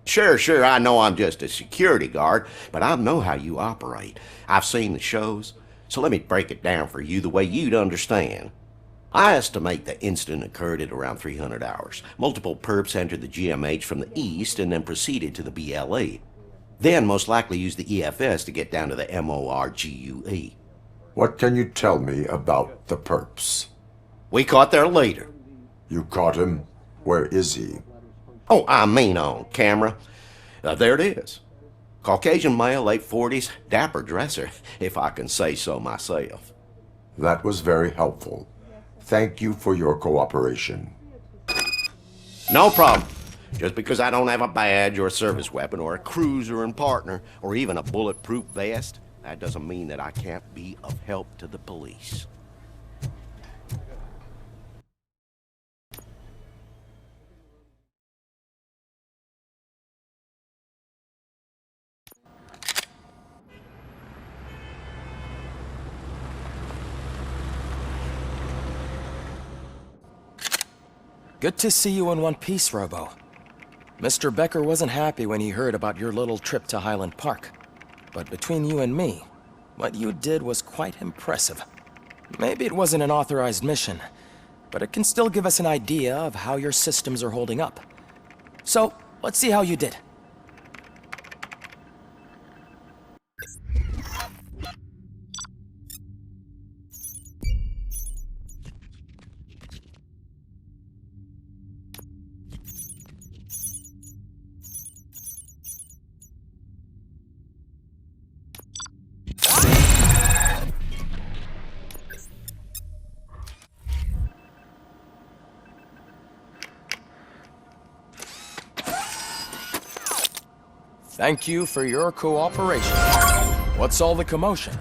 Sure, I know I'm just a security guard, but I know how you operate. I've seen the shows, so let me break it down for you the way you'd understand. I estimate the incident occurred at around 300 hours. Multiple perps entered the GMH from the east and then proceeded to the BLE. Then most likely used the EFS to get down to the MORGUE. What can you tell me about the perps? We caught their leader. You caught him? Where is he? Oh, I mean on camera. There it is. Caucasian male, late 40s, dapper dresser, if I can say so myself. That was very helpful. Thank you for your cooperation. No problem. Just because I don't have a badge or a service weapon or a cruiser and partner or even a bulletproof vest, that doesn't mean that I can't be of help to the police. Good to see you in one piece, Robo. Mr. Becker wasn't happy when he heard about your little trip to Highland Park. But between you and me, what you did was quite impressive. Maybe it wasn't an authorized mission, but it can still give us an idea of how your systems are holding up. So, let's see how you did. Thank you for your cooperation. What's all the commotion?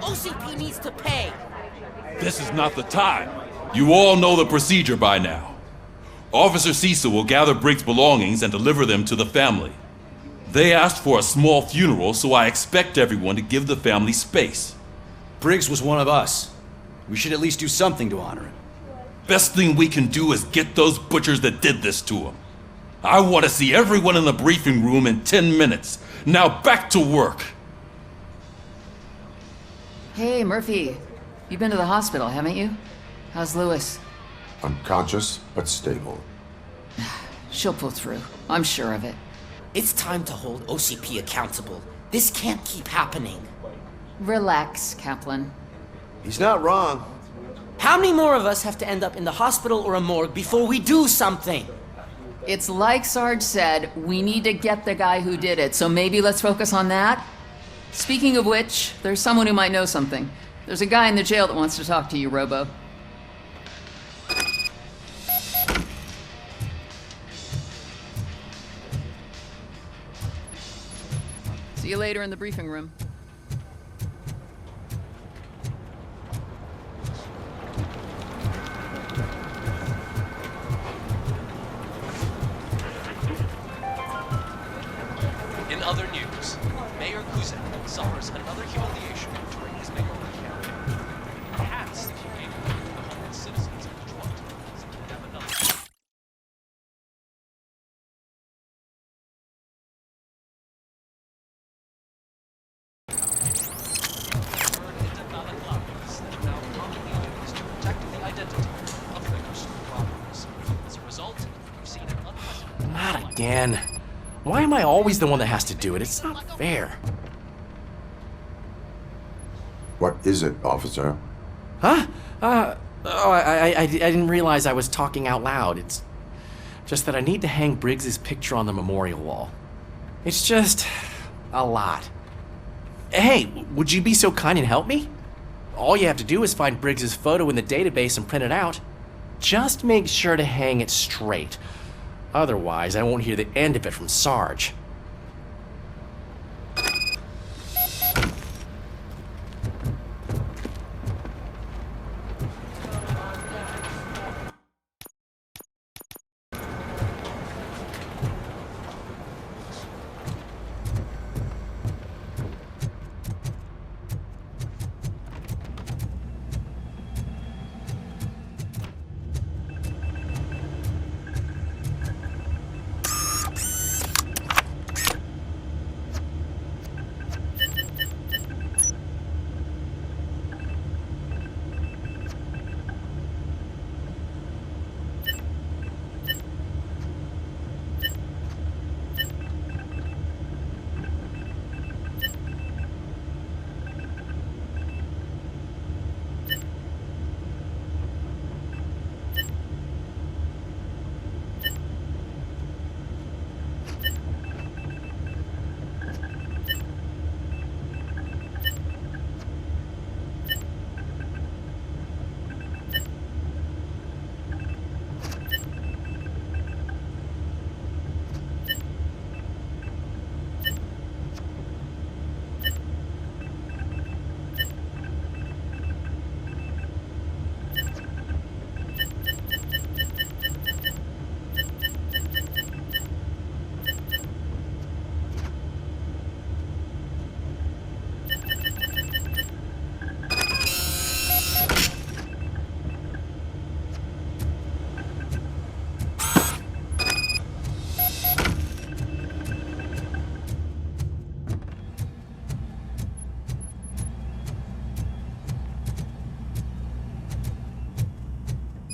OCP needs to pay. This is not the time. You all know the procedure by now. Officer Cecil will gather Briggs' belongings and deliver them to the family. They asked for a small funeral, so I expect everyone to give the family space. Briggs was one of us. We should at least do something to honor him. Best thing we can do is get those butchers that did this to him. I want to see everyone in the briefing room in 10 minutes. Now back to work. Hey, Murphy. You've been to the hospital, haven't you? How's Lewis? Unconscious, but stable. She'll pull through. I'm sure of it. It's time to hold OCP accountable. This can't keep happening. Relax, Kaplan. He's not wrong. How many more of us have to end up in the hospital or a morgue before we do something? It's like Sarge said, we need to get the guy who did it, so maybe let's focus on that? Speaking of which, there's someone who might know something. There's a guy in the jail that wants to talk to you, Robo. See you later in the briefing room. In other news, Mayor Kuzak suffers another humiliation during his mayoral campaign. Perhaps if he gave the homeless citizens of Detroit, he would have another. Not again. Why am I always the one that has to do it? It's not fair. What is it, officer? Huh? I didn't realize I was talking out loud. It's just that I need to hang Briggs's picture on the memorial wall. It's just a lot. Hey, would you be so kind and help me? All you have to do is find Briggs's photo in the database and print it out. Just make sure to hang it straight. Otherwise, I won't hear the end of it from Sarge.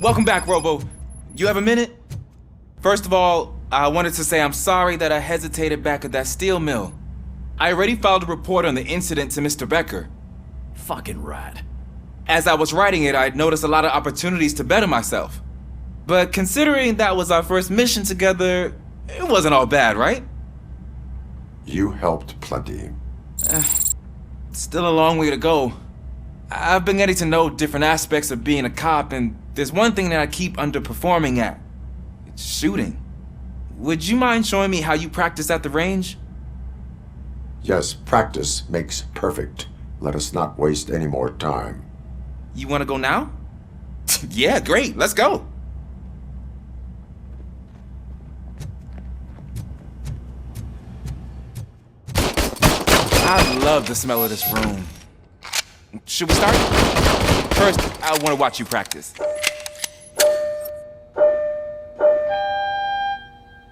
Welcome back, Robo. You have a minute? First of all, I wanted to say I'm sorry that I hesitated back at that steel mill. I already filed a report on the incident to Mr. Becker. Fucking rad. As I was writing it, I'd noticed a lot of opportunities to better myself. But considering that was our first mission together, it wasn't all bad, right? You helped plenty. Still a long way to go. I've been getting to know different aspects of being a cop, and there's one thing that I keep underperforming at. It's shooting. Would you mind showing me how you practice at the range? Yes, practice makes perfect. Let us not waste any more time. You want to go now? Yeah, great. Let's go. I love the smell of this room. Should we start? First, I want to watch you practice.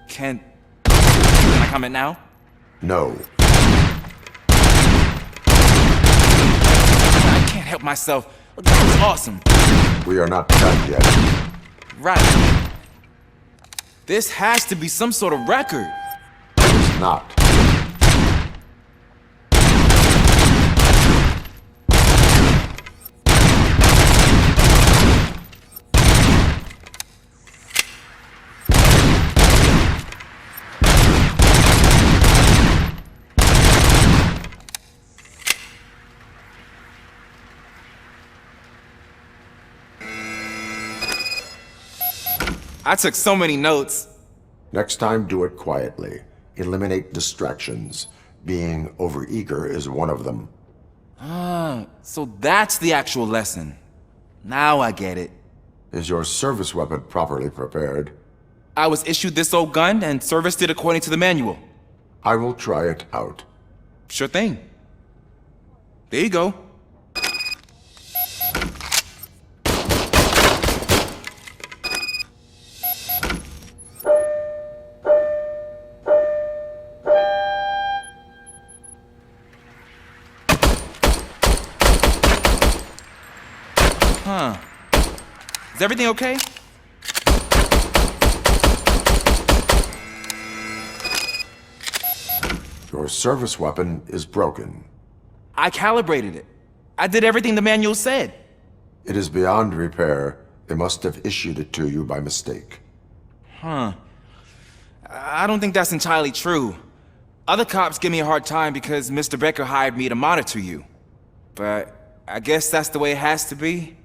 Can I comment now? No. I can't help myself. That was awesome. We are not done yet. Right. This has to be some sort of record. It's not. I took so many notes. Next time, do it quietly. Eliminate distractions. Being overeager is one of them. Ah, so that's the actual lesson. Now I get it. Is your service weapon properly prepared? I was issued this old gun and serviced it according to the manual. I will try it out. Sure thing. There you go. Huh. Is everything okay? Your service weapon is broken. I calibrated it. I did everything the manual said. It is beyond repair. They must have issued it to you by mistake. Huh. I don't think that's entirely true. Other cops give me a hard time because Mr. Becker hired me to monitor you. But I guess that's the way it has to be.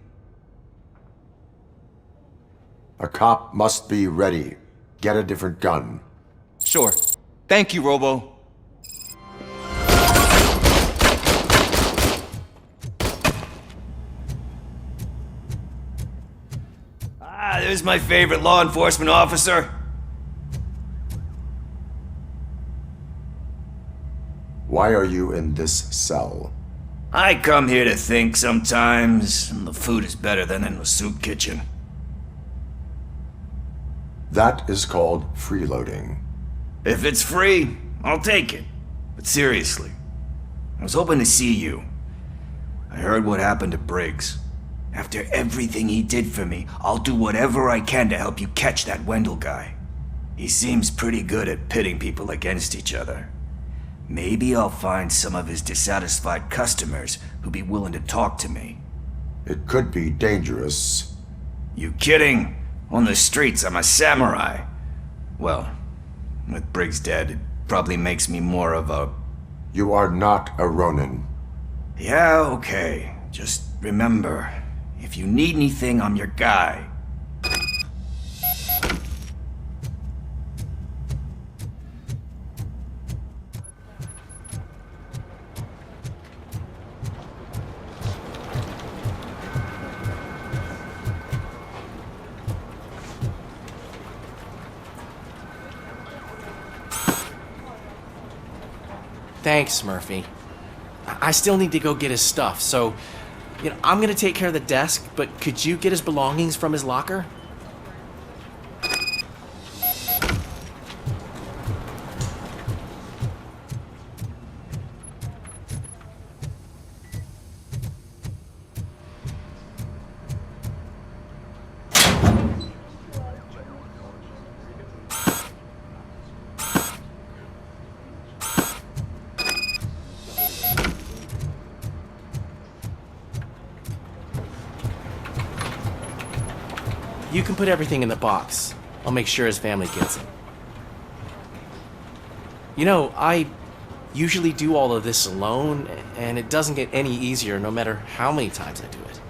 A cop must be ready. Get a different gun. Sure. Thank you, Robo. Ah, there's my favorite law enforcement officer. Why are you in this cell? I come here to think sometimes, and the food is better than in the soup kitchen. That is called freeloading. If it's free, I'll take it. But seriously, I was hoping to see you. I heard what happened to Briggs. After everything he did for me, I'll do whatever I can to help you catch that Wendell guy. He seems pretty good at pitting people against each other. Maybe I'll find some of his dissatisfied customers who'll be willing to talk to me. It could be dangerous. You kidding? On the streets, I'm a samurai. Well, with Briggs dead, it probably makes me more of a... You are not a Ronin. Yeah, okay. Just remember, if you need anything, I'm your guy. Thanks, Murphy. I still need to go get his stuff, so, I'm gonna take care of the desk, but could you get his belongings from his locker? You can put everything in the box. I'll make sure his family gets it. I usually do all of this alone, and it doesn't get any easier no matter how many times I do it.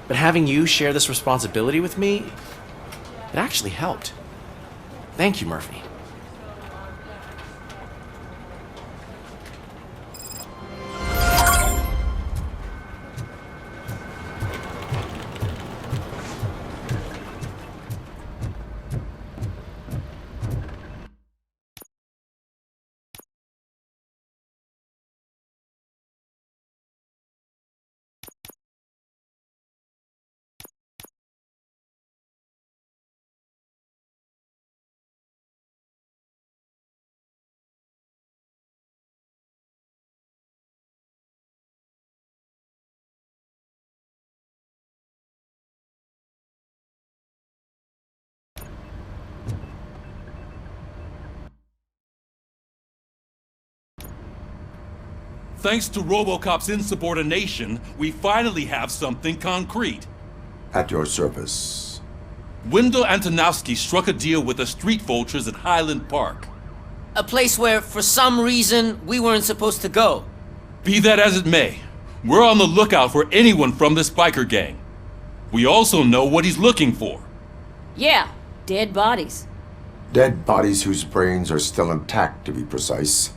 But having you share this responsibility with me, it actually helped. Thank you, Murphy. Thanks to RoboCop's insubordination, we finally have something concrete. At your service. Wendell Antonowski struck a deal with the street vultures at Highland Park. A place where, for some reason, we weren't supposed to go. Be that as it may, we're on the lookout for anyone from this biker gang. We also know what he's looking for. Yeah, dead bodies. Dead bodies whose brains are still intact, to be precise.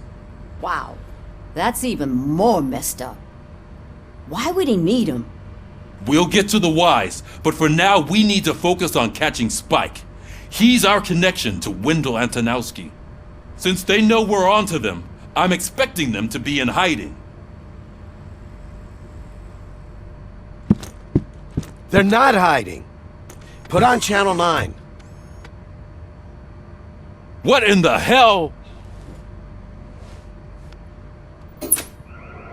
Wow, that's even more messed up. Why would he need them? We'll get to the whys, but for now we need to focus on catching Spike. He's our connection to Wendell Antonowski. Since they know we're onto them, I'm expecting them to be in hiding. They're not hiding. Put on Channel 9. What in the hell?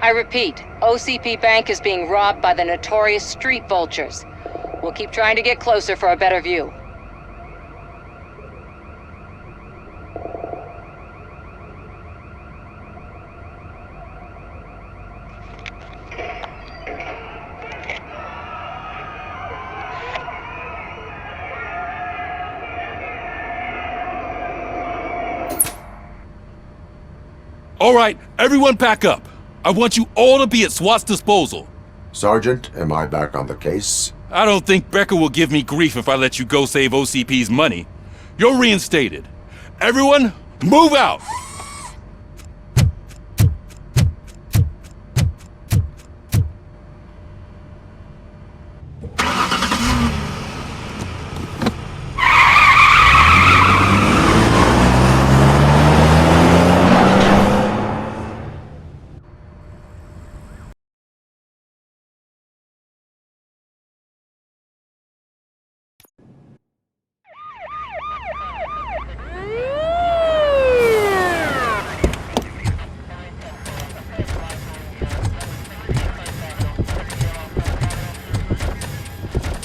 I repeat, OCP Bank is being robbed by the notorious street vultures. We'll keep trying to get closer for a better view. All right, everyone pack up. I want you all to be at SWAT's disposal. Sergeant, am I back on the case? I don't think Becker will give me grief if I let you go save OCP's money. You're reinstated. Everyone, move out!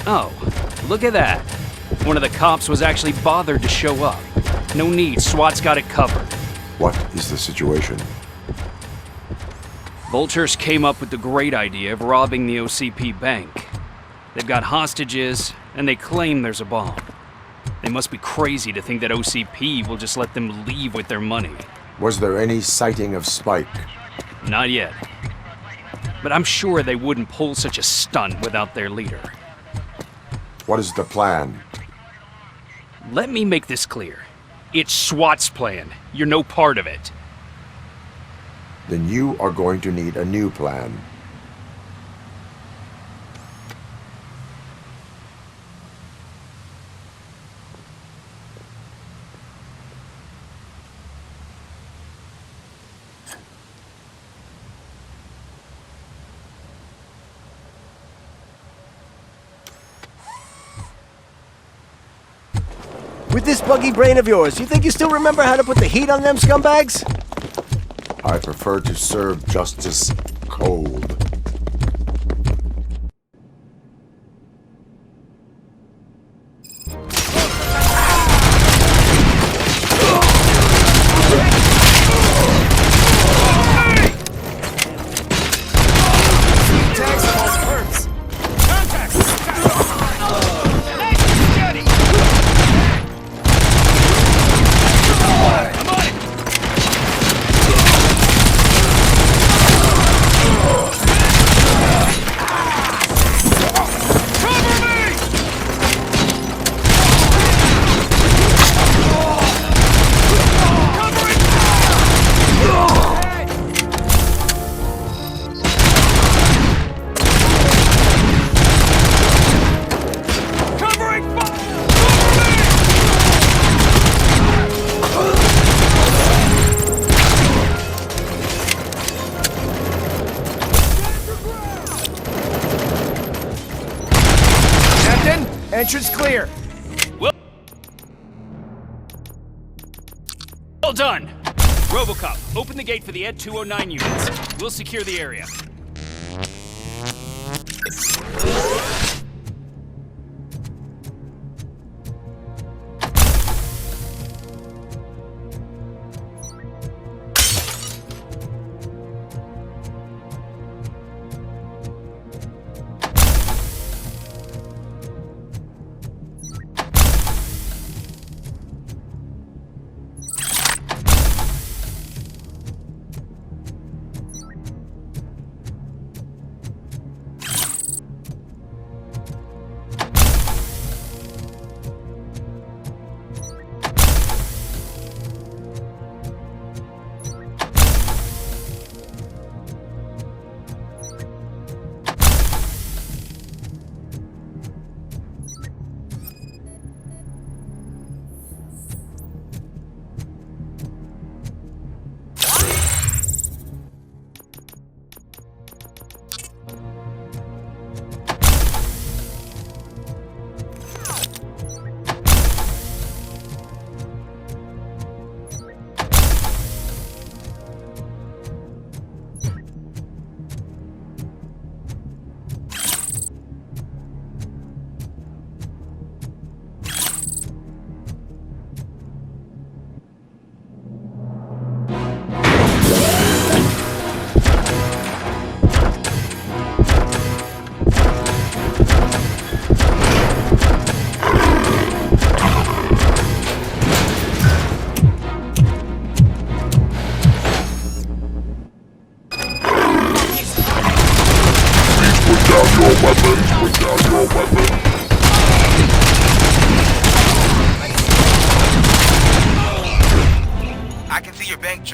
Oh, look at that. One of the cops was actually bothered to show up. No need, SWAT's got it covered. What is the situation? Vultures came up with the great idea of robbing the OCP bank. They've got hostages, and they claim there's a bomb. They must be crazy to think that OCP will just let them leave with their money. Was there any sighting of Spike? Not yet. But I'm sure they wouldn't pull such a stunt without their leader. What is the plan? Let me make this clear. It's SWAT's plan. You're no part of it. Then you are going to need a new plan. With this buggy brain of yours, you think you still remember how to put the heat on them scumbags? I prefer to serve justice cold. Entrance clear. Well done. RoboCop, open the gate for the Ed 209 units. We'll secure the area.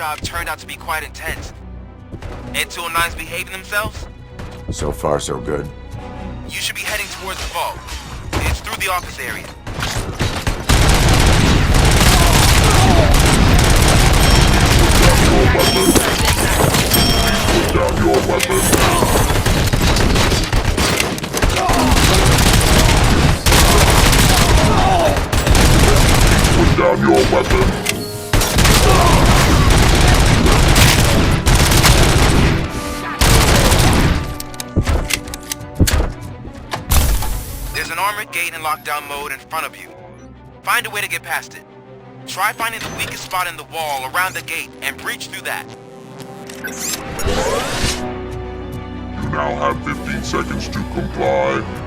job turned out to be quite intense. Ed 209's behaving themselves? So far, so good. You should be heading towards the vault. It's through the office area. Put down your weapon. Put down your weapon. There's an armored gate in lockdown mode in front of you. Find a way to get past it. Try finding the weakest spot in the wall around the gate and breach through that. You now have 15 seconds to comply.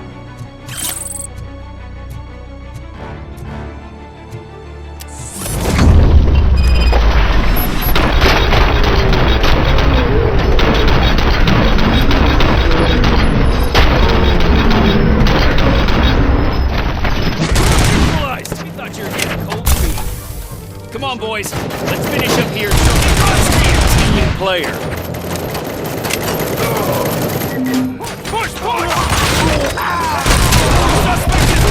Come on, boys. Let's finish up here so we can team player. Push, push! Suspect is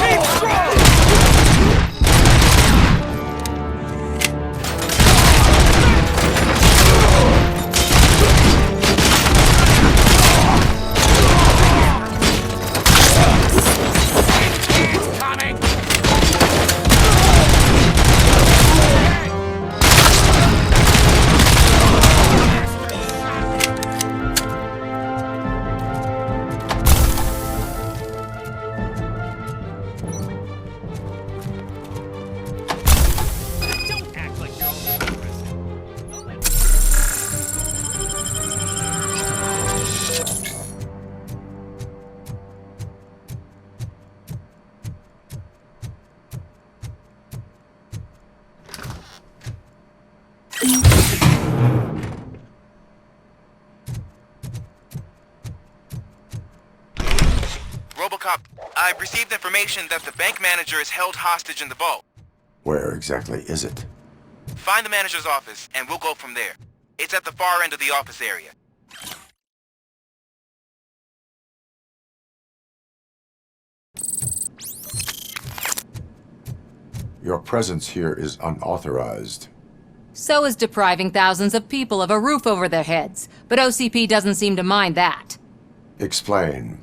Keep strong! RoboCop, I've received information that the bank manager is held hostage in the vault. Where exactly is it? Find the manager's office, and we'll go from there. It's at the far end of the office area. Your presence here is unauthorized. So is depriving thousands of people of a roof over their heads. But OCP doesn't seem to mind that. Explain.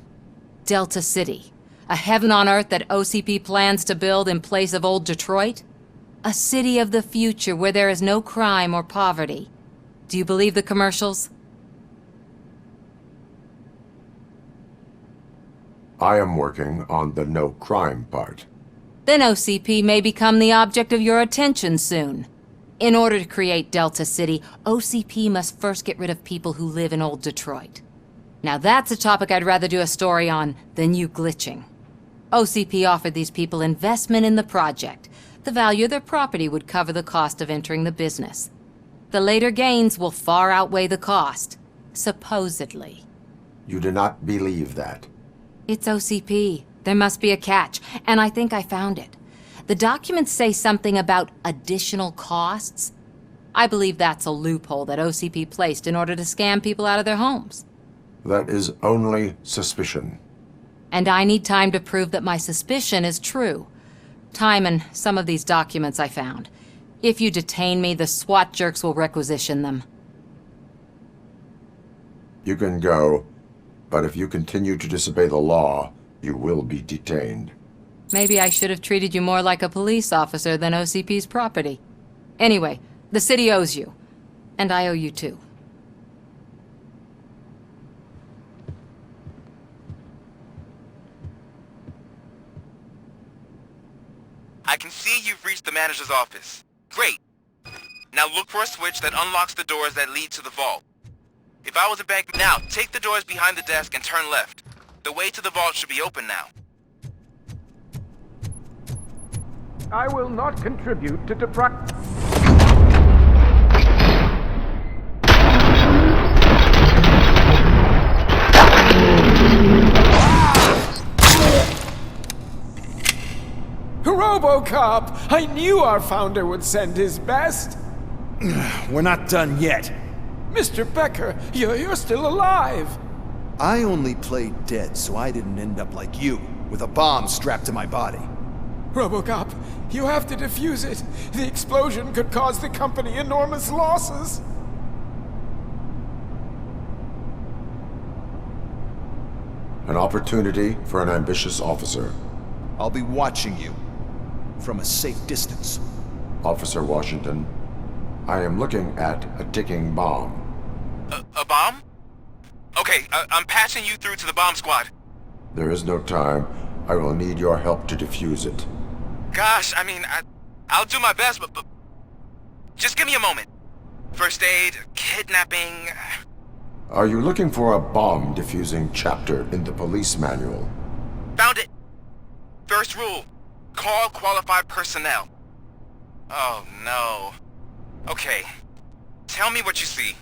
Delta City. A heaven on earth that OCP plans to build in place of old Detroit? A city of the future where there is no crime or poverty. Do you believe the commercials? I am working on the no crime part. Then OCP may become the object of your attention soon. In order to create Delta City, OCP must first get rid of people who live in old Detroit. Now that's a topic I'd rather do a story on than you glitching. OCP offered these people investment in the project. The value of their property would cover the cost of entering the business. The later gains will far outweigh the cost, supposedly. You do not believe that? It's OCP. There must be a catch, and I think I found it. The documents say something about additional costs. I believe that's a loophole that OCP placed in order to scam people out of their homes. That is only suspicion. And I need time to prove that my suspicion is true. Time and some of these documents I found. If you detain me, the SWAT jerks will requisition them. You can go, but if you continue to disobey the law, you will be detained. Maybe I should have treated you more like a police officer than OCP's property. Anyway, the city owes you. And I owe you too. I can see you've reached the manager's office. Great. Now look for a switch that unlocks the doors that lead to the vault. If I was a bank now, take the doors behind the desk and turn left. The way to the vault should be open now. I will not contribute to deprive... RoboCop! I knew our founder would send his best! We're not done yet. Mr. Becker, you're still alive! I only played dead so I didn't end up like you, with a bomb strapped to my body. RoboCop, you have to defuse it. The explosion could cause the company enormous losses. An opportunity for an ambitious officer. I'll be watching you from a safe distance. Officer Washington, I am looking at a ticking bomb. A bomb? Okay, I'm patching you through to the bomb squad. There is no time. I will need your help to defuse it. Gosh, I mean, I'll do my best, but just give me a moment. First aid, kidnapping... Are you looking for a bomb defusing chapter in the police manual? Found it! First rule, call qualified personnel. Oh no. Okay, tell me what you see.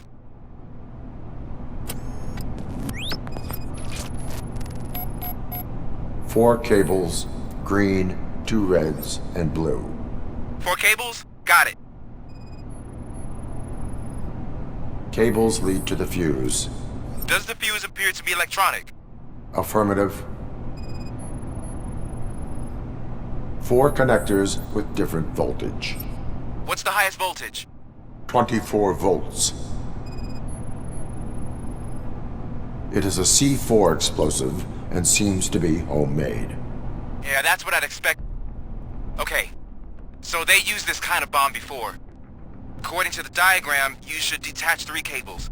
Four cables, green, 2 reds, and blue. 4 cables? Got it. Cables lead to the fuse. Does the fuse appear to be electronic? Affirmative. 4 connectors with different voltage. What's the highest voltage? 24 volts. It is a C4 explosive and seems to be homemade. Yeah, that's what I'd expect. Okay, so they used this kind of bomb before. According to the diagram, you should detach 3 cables.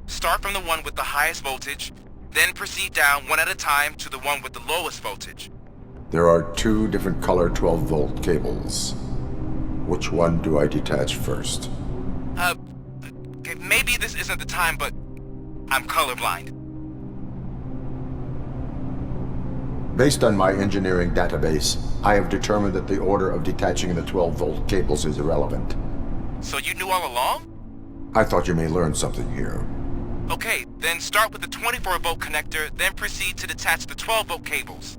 Start from the one with the highest voltage, then proceed down one at a time to the one with the lowest voltage. There are 2 different color 12-volt cables. Which one do I detach first? Okay, maybe this isn't the time, but I'm colorblind. Based on my engineering database, I have determined that the order of detaching the 12-volt cables is irrelevant. So you knew all along? I thought you may learn something here. Okay, then start with the 24-volt connector, then proceed to detach the 12-volt cables.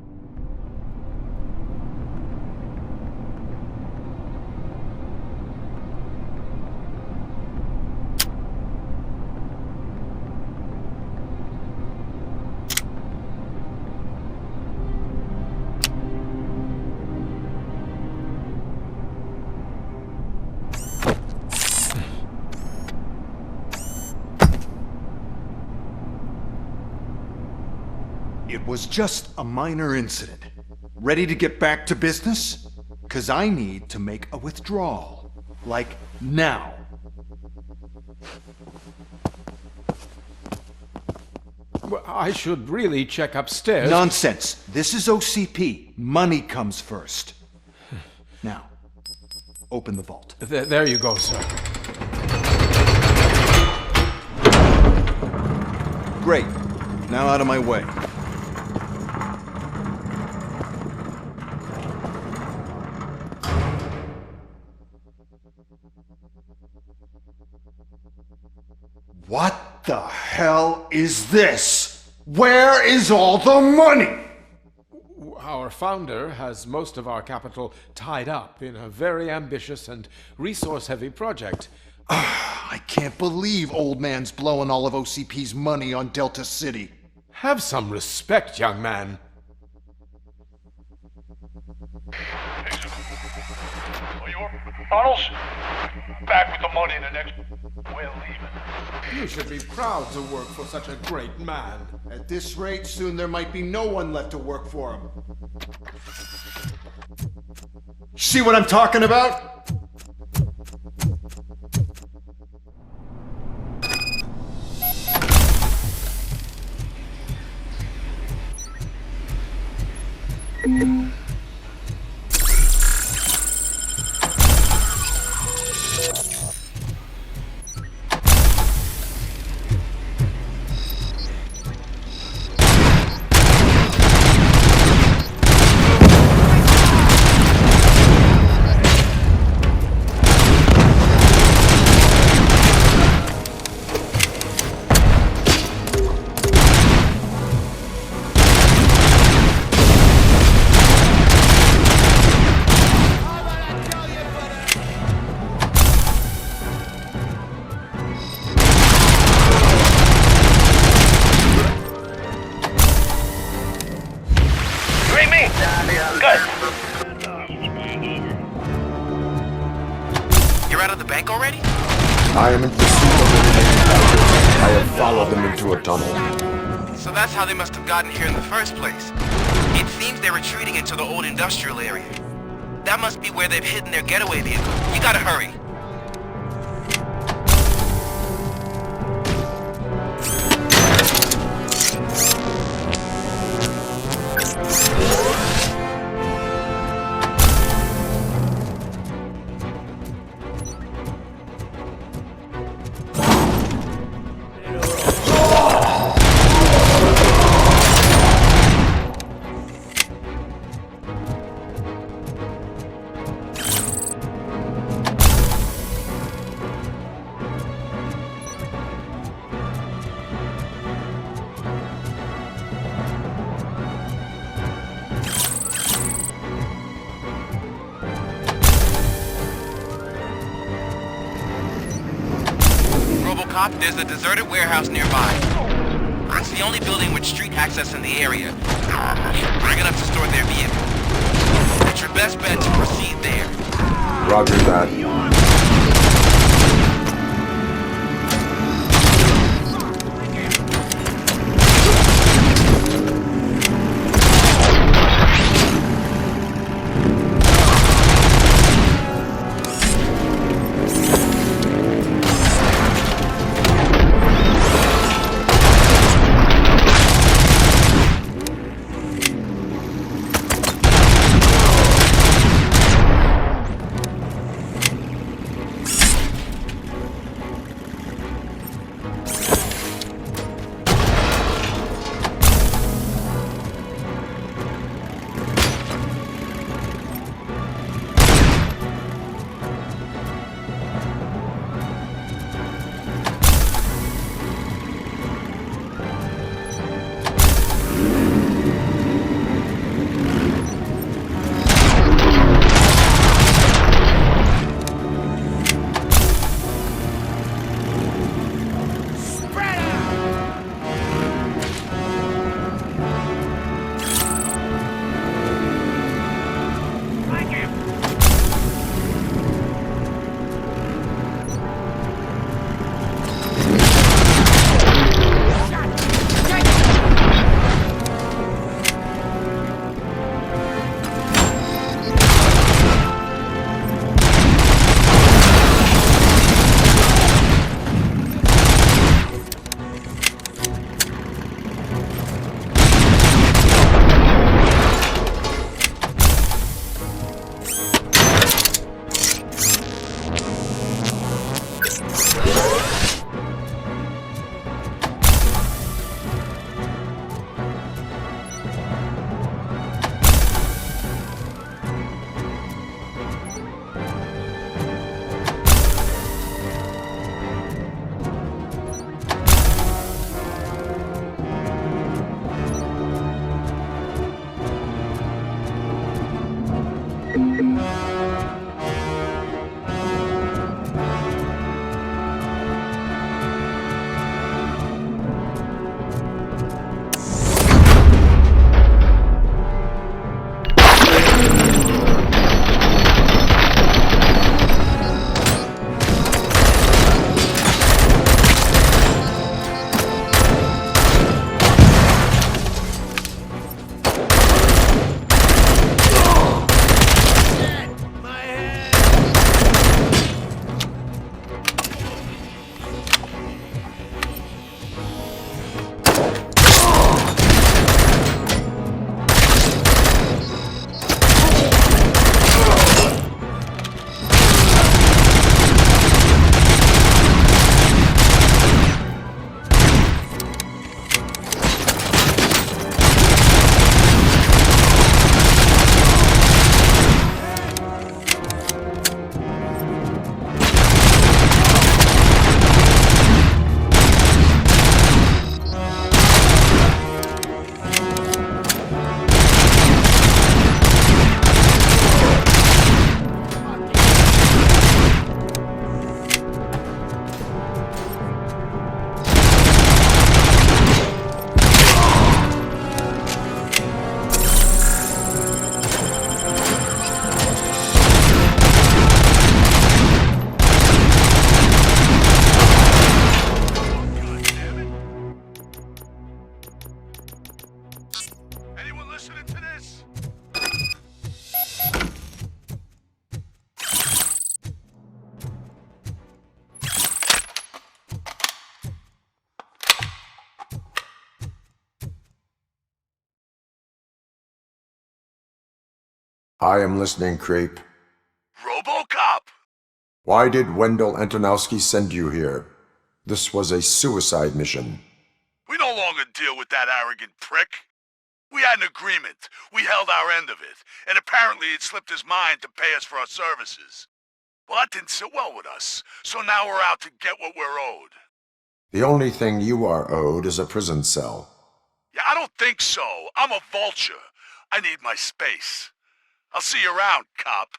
It was just a minor incident. Ready to get back to business? 'Cause I need to make a withdrawal. Like, now. Well, I should really check upstairs. Nonsense. This is OCP. Money comes first. Now, open the vault. There you go, sir. Great. Now out of my way. What the hell is this? Where is all the money? Our founder has most of our capital tied up in a very ambitious and resource-heavy project. I can't believe old man's blowing all of OCP's money on Delta City. Have some respect, young man. Arnold's back with the money in the next... We're leaving. You should be proud to work for such a great man. At this rate, soon there might be no one left to work for him. See what I'm talking about? Good. You're out of the bank already? I am in pursuit of the remaining bikers. I have followed them into a tunnel. So that's how they must have gotten here in the first place. It seems they're retreating into the old industrial area. That must be where they've hidden their getaway vehicle. You gotta hurry. RoboCop, there's a deserted warehouse nearby. It's the only building with street access in the area. Bring enough to store their vehicle. It's your best bet to proceed there. Roger that. listening to this? I am listening, creep. RoboCop! Why did Wendell Antonowski send you here? This was a suicide mission. We no longer deal with that arrogant prick. We had an agreement. We held our end of it. And apparently it slipped his mind to pay us for our services. Well, that didn't sit well with us. So now we're out to get what we're owed. The only thing you are owed is a prison cell. Yeah, I don't think so. I'm a vulture. I need my space. I'll see you around, cop.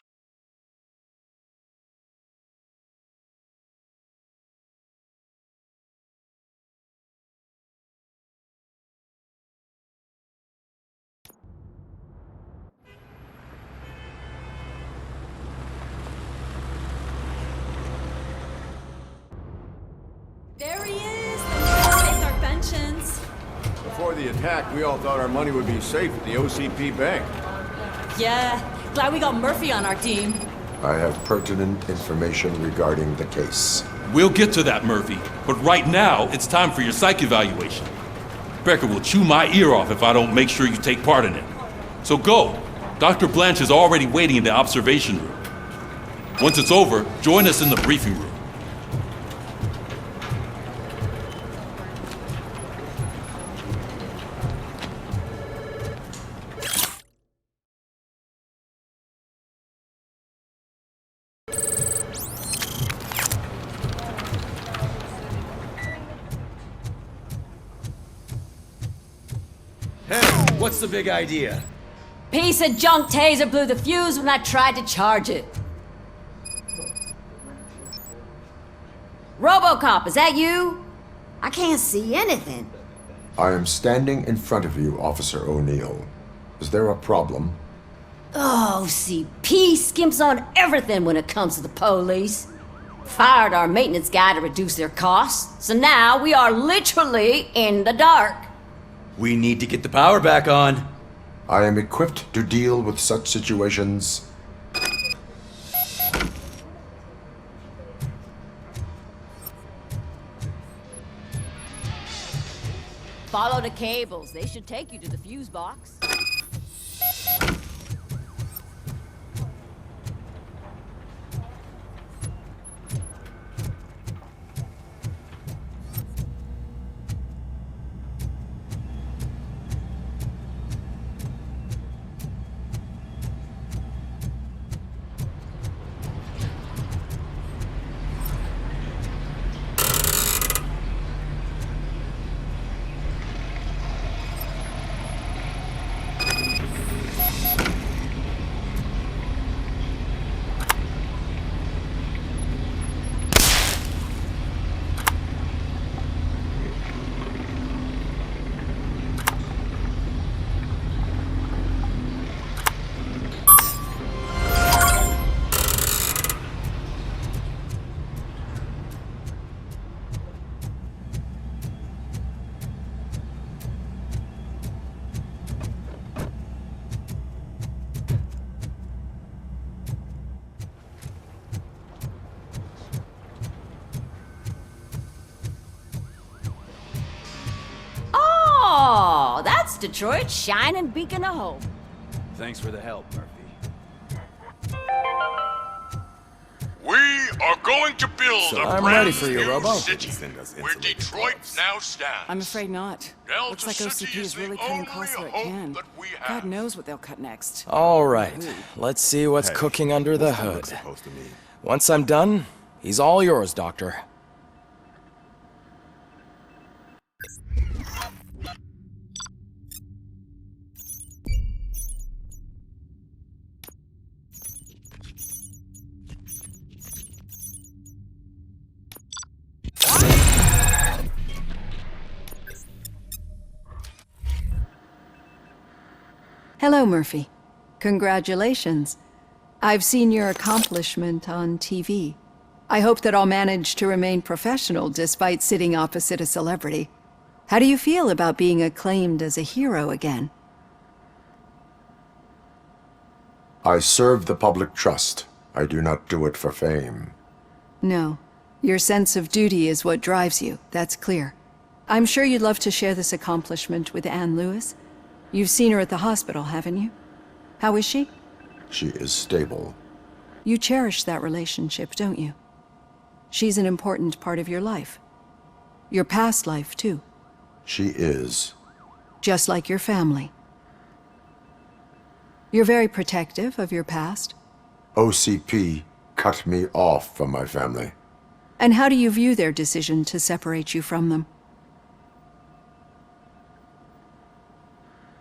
There he is! The man with our pensions. Before the attack, we all thought our money would be safe at the OCP bank. Yeah, glad we got Murphy on our team. I have pertinent information regarding the case. We'll get to that, Murphy. But right now, it's time for your psych evaluation. Becker will chew my ear off if I don't make sure you take part in it. So go. Dr. Blanche is already waiting in the observation room. Once it's over, join us in the briefing room. What's the big idea? Piece of junk taser blew the fuse when I tried to charge it. RoboCop, is that you? I can't see anything. I am standing in front of you, Officer O'Neill. Is there a problem? Oh, OCP skimps on everything when it comes to the police. Fired our maintenance guy to reduce their costs, so now we are literally in the dark. We need to get the power back on. I am equipped to deal with such situations. Follow the cables. They should take you to the fuse box. Oh, that's Detroit's shining beacon of hope. Thanks for the help, Murphy. We are going to build So a I'm brand ready for you, new Robo. city where Detroit now stands. I'm afraid not. Delta Looks like City OCP is really cutting costs where it can. God knows what they'll cut next. All right, let's see what's cooking under the hood. Once I'm done, he's all yours, Doctor. Hello, Murphy. Congratulations. I've seen your accomplishment on TV. I hope that I'll manage to remain professional despite sitting opposite a celebrity. How do you feel about being acclaimed as a hero again? I serve the public trust. I do not do it for fame. No. Your sense of duty is what drives you, that's clear. I'm sure you'd love to share this accomplishment with Anne Lewis. You've seen her at the hospital, haven't you? How is she? She is stable. You cherish that relationship, don't you? She's an important part of your life. Your past life, too. She is. Just like your family. You're very protective of your past. OCP cut me off from my family. And how do you view their decision to separate you from them?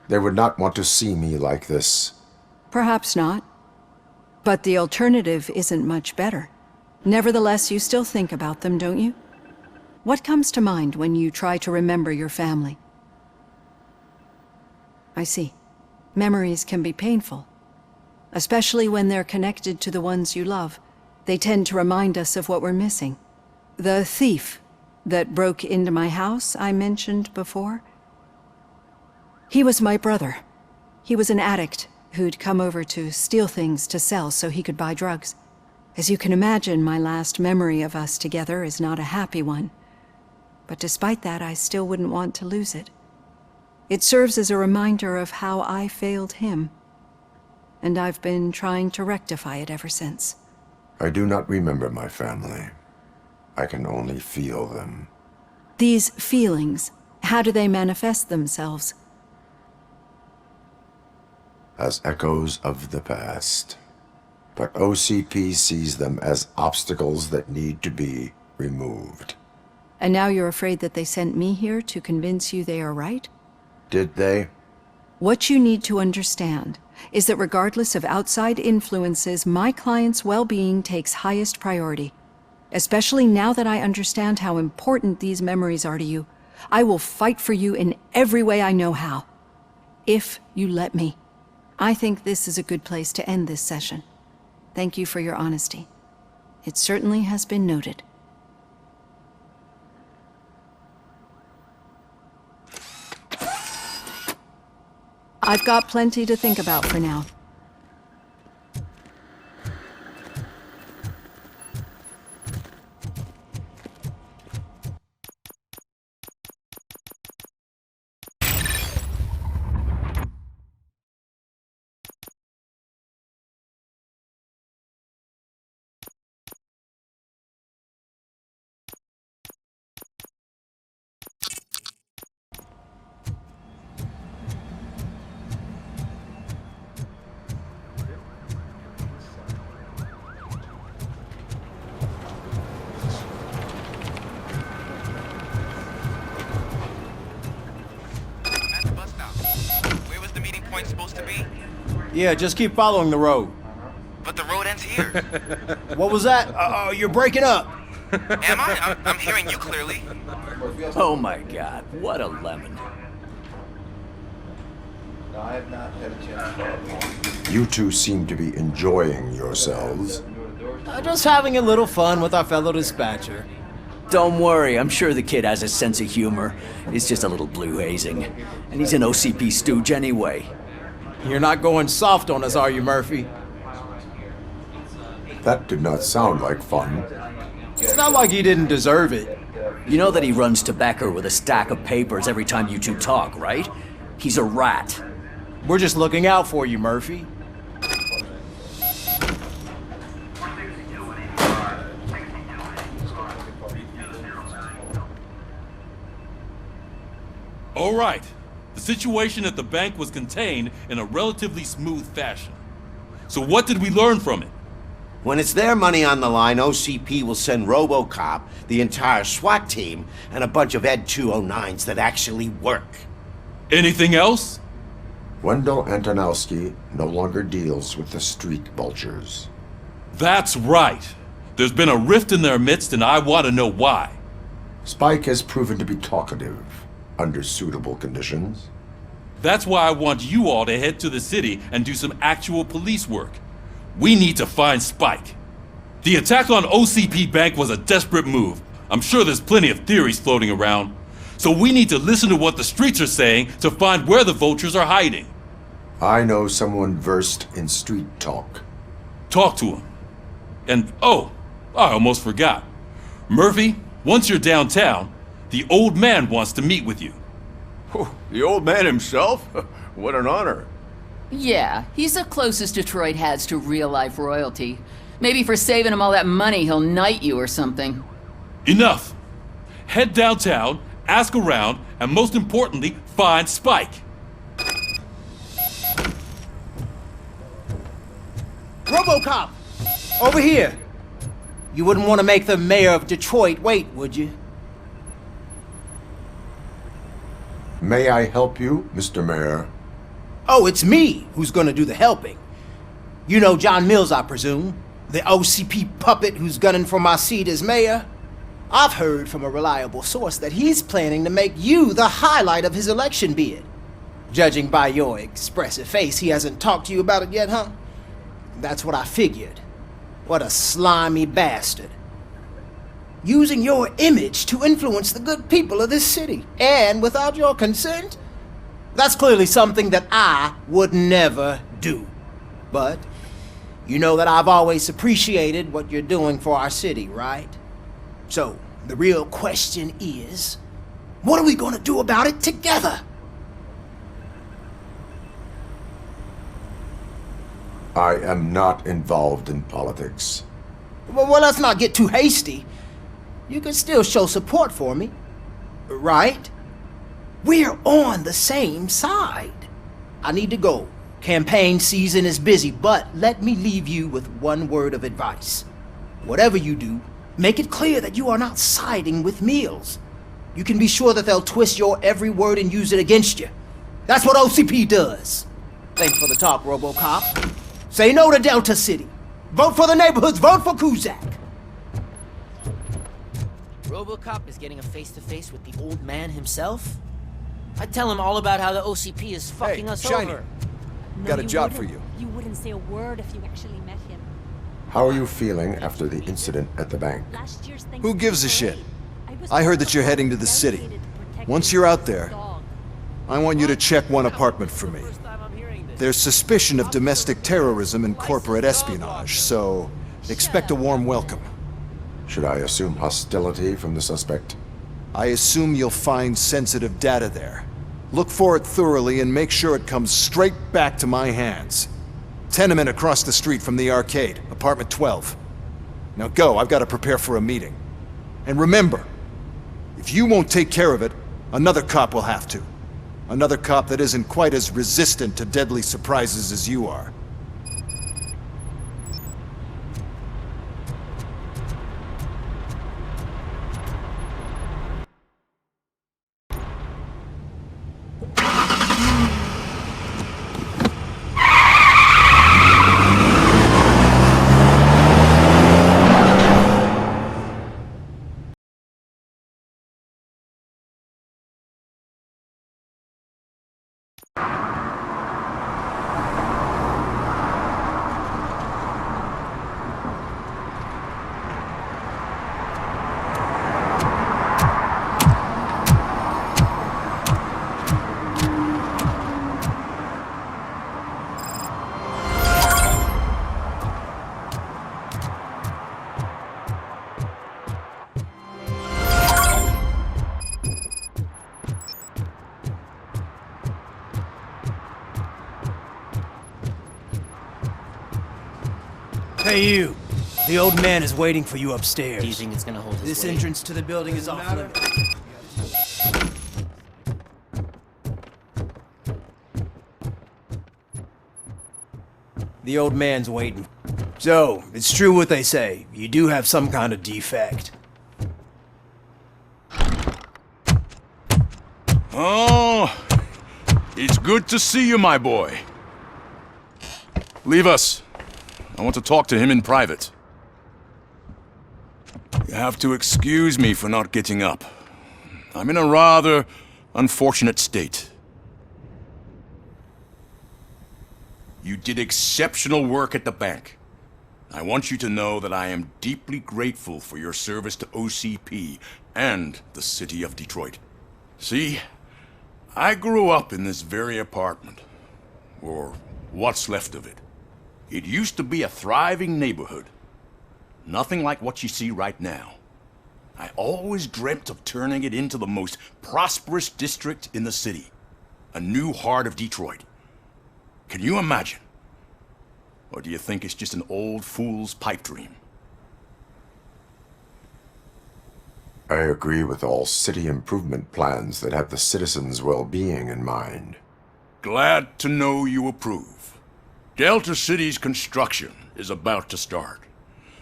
They would not want to see me like this. Perhaps not. But the alternative isn't much better. Nevertheless, you still think about them, don't you? What comes to mind when you try to remember your family? I see. Memories can be painful. Especially when they're connected to the ones you love. They tend to remind us of what we're missing. The thief that broke into my house I mentioned before? He was my brother. He was an addict who'd come over to steal things to sell so he could buy drugs. As you can imagine, my last memory of us together is not a happy one. But despite that, I still wouldn't want to lose it. It serves as a reminder of how I failed him. And I've been trying to rectify it ever since. I do not remember my family. I can only feel them. These feelings, how do they manifest themselves? As echoes of the past. But OCP sees them as obstacles that need to be removed. And now you're afraid that they sent me here to convince you they are right? Did they? What you need to understand is that regardless of outside influences, my client's well-being takes highest priority. Especially now that I understand how important these memories are to you. I will fight for you in every way I know how. If you let me. I think this is a good place to end this session. Thank you for your honesty. It certainly has been noted. I've got plenty to think about for now. Supposed to be? Yeah, just keep following the road. But the road ends here. What was that? You're breaking up. Am I? I'm hearing you clearly. Oh my god, what a lemon. I have not had a chance. You two seem to be enjoying yourselves. Just having a little fun with our fellow dispatcher. Don't worry, I'm sure the kid has a sense of humor. It's just a little blue hazing. And he's an OCP stooge anyway. You're not going soft on us, are you, Murphy? That did not sound like fun. It's not like he didn't deserve it. You know that he runs to Becker with a stack of papers every time you two talk, right? He's a rat. We're just looking out for you, Murphy. All right. The situation at the bank was contained in a relatively smooth fashion. So what did we learn from it? When it's their money on the line, OCP will send RoboCop, the entire SWAT team, and a bunch of Ed 209s that actually work. Anything else? Wendell Antonowski no longer deals with the street vultures. That's right. There's been a rift in their midst, and I want to know why. Spike has proven to be talkative, under suitable conditions. That's why I want you all to head to the city and do some actual police work. We need to find Spike. The attack on OCP Bank was a desperate move. I'm sure there's plenty of theories floating around. So we need to listen to what the streets are saying to find where the vultures are hiding. I know someone versed in street talk. Talk to him. And, oh, I almost forgot. Murphy, once you're downtown, the old man wants to meet with you. Oh, the old man himself? What an honor. Yeah, he's the closest Detroit has to real-life royalty. Maybe for saving him all that money, he'll knight you or something. Enough! Head downtown, ask around, and most importantly, find Spike. RoboCop! Over here! You wouldn't want to make the mayor of Detroit wait, would you? May I help you, Mr. Mayor? Oh, it's me who's gonna do the helping. You know John Mills, I presume? The OCP puppet who's gunning for my seat as mayor? I've heard from a reliable source that he's planning to make you the highlight of his election bid. Judging by your expressive face, he hasn't talked to you about it yet, huh? That's what I figured. What a slimy bastard. Using your image to influence the good people of this city, and without your consent? That's clearly something that I would never do. But you know that I've always appreciated what you're doing for our city, right? So, the real question is, what are we gonna do about it together? I am not involved in politics. Well, let's not get too hasty. You can still show support for me, right? We're on the same side. I need to go. Campaign season is busy, but let me leave you with one word of advice. Whatever you do, make it clear that you are not siding with Mills. You can be sure that they'll twist your every word and use it against you. That's what OCP does. Thanks for the talk, RoboCop. Say no to Delta City. Vote for the neighborhoods, vote for Kuzak. RoboCop is getting a face-to-face with the old man himself? I'd tell him all about how the OCP is fucking us Shiny. over. Got a job for you. You wouldn't say a word if you actually met him. How are you feeling after the incident at the bank? Who gives a shit? I heard that you're heading to the city. Once you're out there, I want you to check one apartment for me. There's suspicion of domestic terrorism and corporate espionage, so expect a warm welcome. Should I assume hostility from the suspect? I assume you'll find sensitive data there. Look for it thoroughly and make sure it comes straight back to my hands. Tenement across the street from the arcade, apartment 12. Now go, I've got to prepare for a meeting. And remember, if you won't take care of it, another cop will have to. Another cop that isn't quite as resistant to deadly surprises as you are. Hey you! The old man is waiting for you upstairs. Do you think it's gonna hold his This weight? entrance to the building is off limits. The old man's waiting. So, it's true what they say. You do have some kind of defect. Oh, it's good to see you, my boy. Leave us. I want to talk to him in private. You have to excuse me for not getting up. I'm in a rather unfortunate state. You did exceptional work at the bank. I want you to know that I am deeply grateful for your service to OCP and the city of Detroit. See, I grew up in this very apartment. or what's left of it. It used to be a thriving neighborhood. Nothing like what you see right now. I always dreamt of turning it into the most prosperous district in the city. A new heart of Detroit. Can you imagine? Or do you think it's just an old fool's pipe dream? I agree with all city improvement plans that have the citizens' well-being in mind. Glad to know you approve. Delta City's construction is about to start.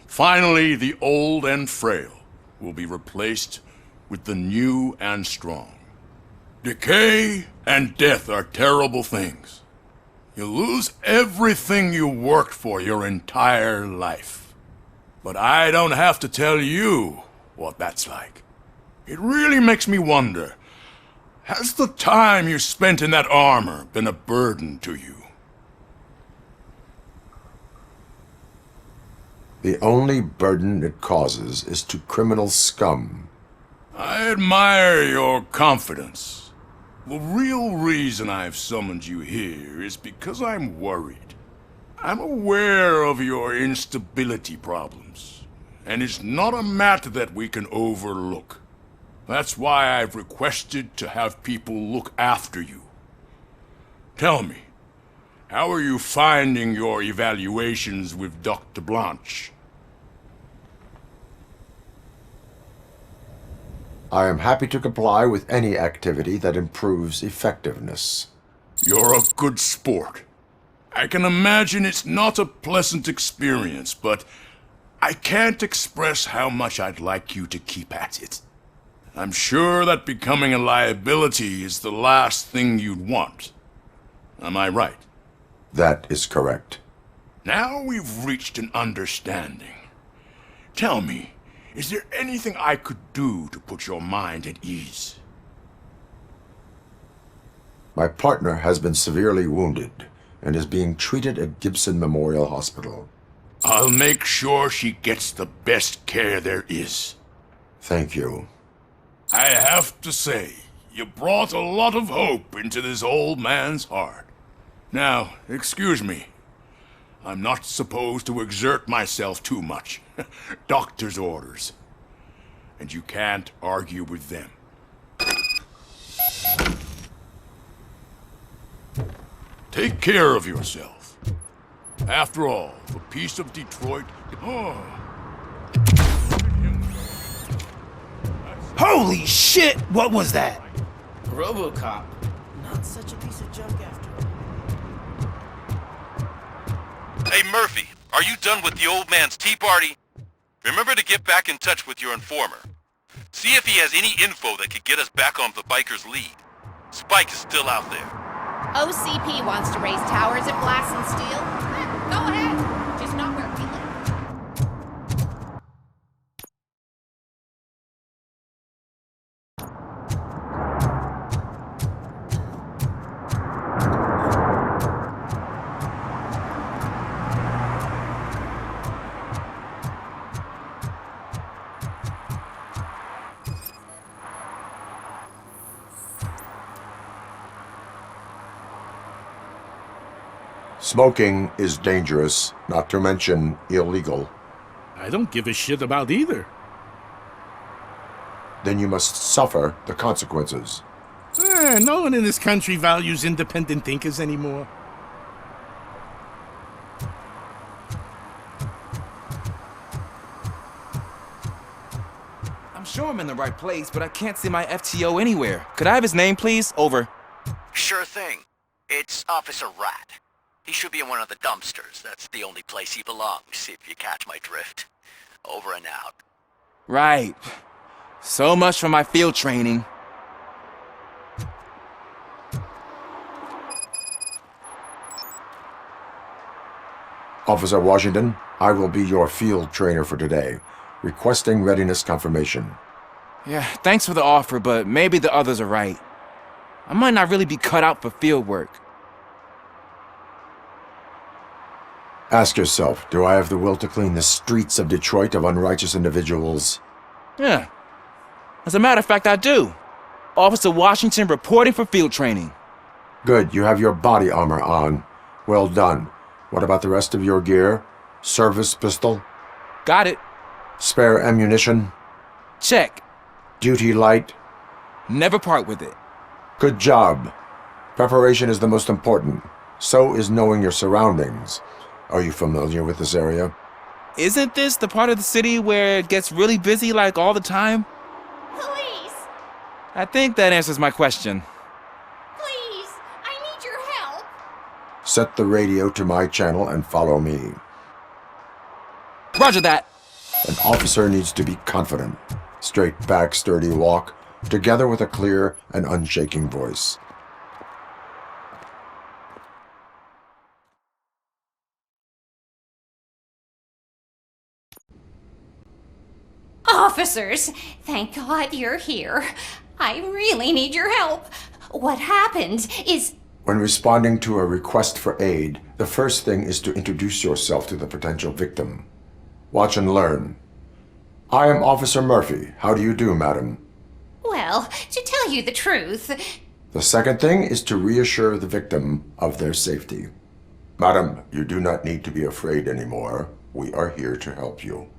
Finally, the old and frail will be replaced with the new and strong. Decay and death are terrible things. You lose everything you worked for your entire life. But I don't have to tell you what that's like. It really makes me wonder, has the time you spent in that armor been a burden to you? The only burden it causes is to criminal scum. I admire your confidence. The real reason I've summoned you here is because I'm worried. I'm aware of your instability problems, and it's not a matter that we can overlook. That's why I've requested to have people look after you. Tell me, how are you finding your evaluations with Dr. Blanche? I am happy to comply with any activity that improves effectiveness. You're a good sport. I can imagine it's not a pleasant experience, but I can't express how much I'd like you to keep at it. I'm sure that becoming a liability is the last thing you'd want. Am I right? That is correct. Now we've reached an understanding. Tell me, is there anything I could do to put your mind at ease? My partner has been severely wounded and is being treated at Gibson Memorial Hospital. I'll make sure she gets the best care there is. Thank you. I have to say, you brought a lot of hope into this old man's heart. Now, excuse me. I'm not supposed to exert myself too much. Doctor's orders. And you can't argue with them. Take care of yourself. After all, the peace of Detroit... Oh. Holy shit! What was that? RoboCop. Not such a piece of junk after all. Hey, Murphy, are you done with the old man's tea party? Remember to get back in touch with your informer. See if he has any info that could get us back on the biker's lead. Spike is still out there. OCP wants to raise towers at Glass and Steel. Go ahead. Just not where we live. Smoking is dangerous, not to mention illegal. I don't give a shit about either. Then you must suffer the consequences. No one in this country values independent thinkers anymore. I'm sure I'm in the right place, but I can't see my FTO anywhere. Could I have his name, please? Over. Sure thing. It's Officer Rat. He should be in one of the dumpsters. That's the only place he belongs, if you catch my drift. Over and out. Right. So much for my field training. Officer Washington, I will be your field trainer for today. Requesting readiness confirmation. Yeah, thanks for the offer, but maybe the others are right. I might not really be cut out for field work. Ask yourself, do I have the will to clean the streets of Detroit of unrighteous individuals? Yeah. As a matter of fact, I do. Officer Washington reporting for field training. Good, you have your body armor on. Well done. What about the rest of your gear? Service pistol? Got it. Spare ammunition? Check. Duty light? Never part with it. Good job. Preparation is the most important. So is knowing your surroundings. Are you familiar with this area? Isn't this the part of the city where it gets really busy like all the time? Police! I think that answers my question. Please! I need your help! Set the radio to my channel and follow me. Roger that. An officer needs to be confident. Straight back, sturdy walk, together with a clear and unshaking voice. Officers, thank God you're here. I really need your help. What happened is... When responding to a request for aid, the first thing is to introduce yourself to the potential victim. Watch and learn. I am Officer Murphy. How do you do, madam? Well, to tell you the truth... The second thing is to reassure the victim of their safety. Madam, you do not need to be afraid anymore. We are here to help you.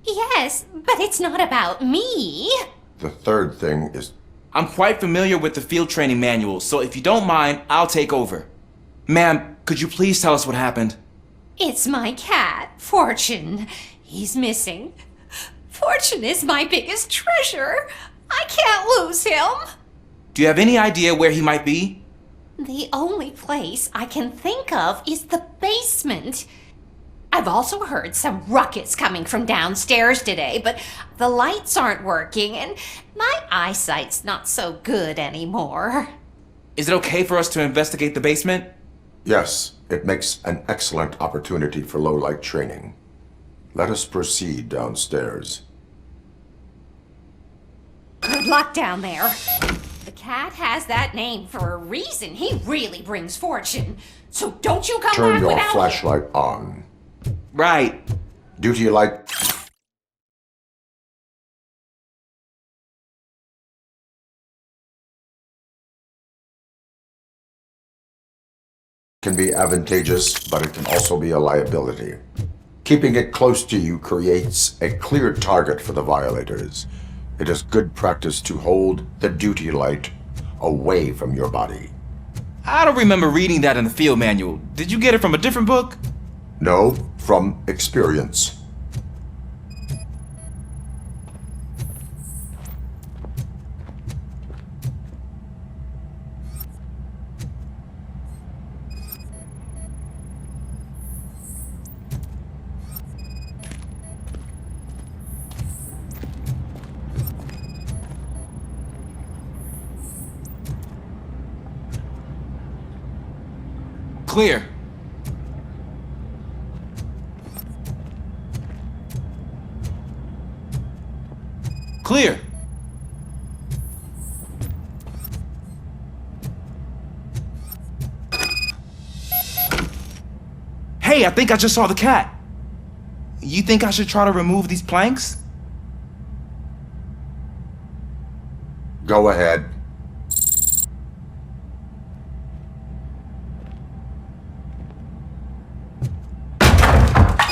Yes, but it's not about me. The third thing is... I'm quite familiar with the field training manual, so if you don't mind, I'll take over. Ma'am, could you please tell us what happened? It's my cat, Fortune. He's missing. Fortune is my biggest treasure. I can't lose him. Do you have any idea where he might be? The only place I can think of is the basement. I've also heard some ruckus coming from downstairs today, but the lights aren't working and my eyesight's not so good anymore. Is it okay for us to investigate the basement? Yes, it makes an excellent opportunity for low-light training. Let us proceed downstairs. Good luck down there. The cat has that name for a reason. He really brings fortune. So don't you come Turn back your without flashlight on. Right. Duty light. Can be advantageous, but it can also be a liability. Keeping it close to you creates a clear target for the violators. It is good practice to hold the duty light away from your body. I don't remember reading that in the field manual. Did you get it from a different book? No, from experience. Clear. Clear. Hey, I think I just saw the cat. You think I should try to remove these planks? Go ahead.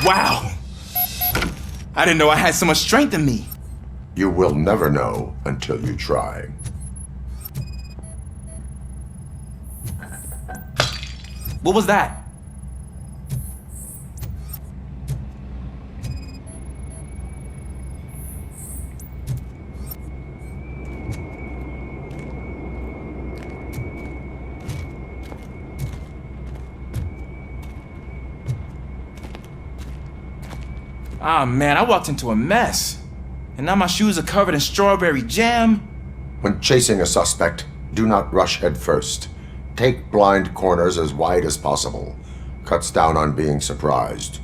Wow! I didn't know I had so much strength in me. You will never know until you try. What was that? Ah, man, I walked into a mess. And now my shoes are covered in strawberry jam. When chasing a suspect, do not rush head first. Take blind corners as wide as possible. Cuts down on being surprised.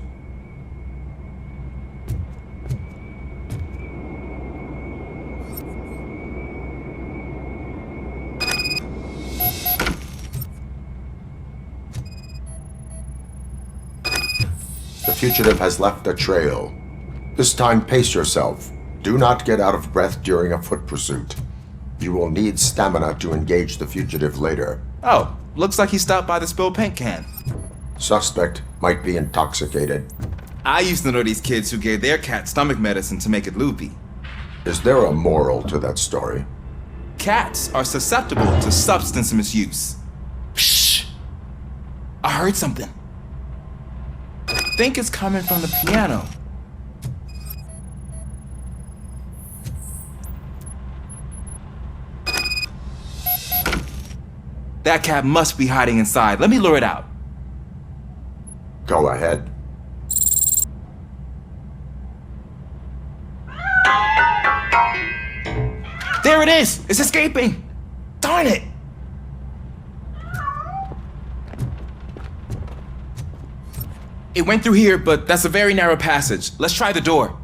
The fugitive has left a trail. This time pace yourself. Do not get out of breath during a foot pursuit. You will need stamina to engage the fugitive later. Oh, Looks like he stopped by the spilled paint can. Suspect might be intoxicated. I used to know these kids who gave their cat stomach medicine to make it loopy. Is there a moral to that story? Cats are susceptible to substance misuse. Shh! I heard something. I think it's coming from the piano. That cat must be hiding inside. Let me lure it out. Go ahead. There it is! It's escaping! Darn it! It went through here, but that's a very narrow passage. Let's try the door.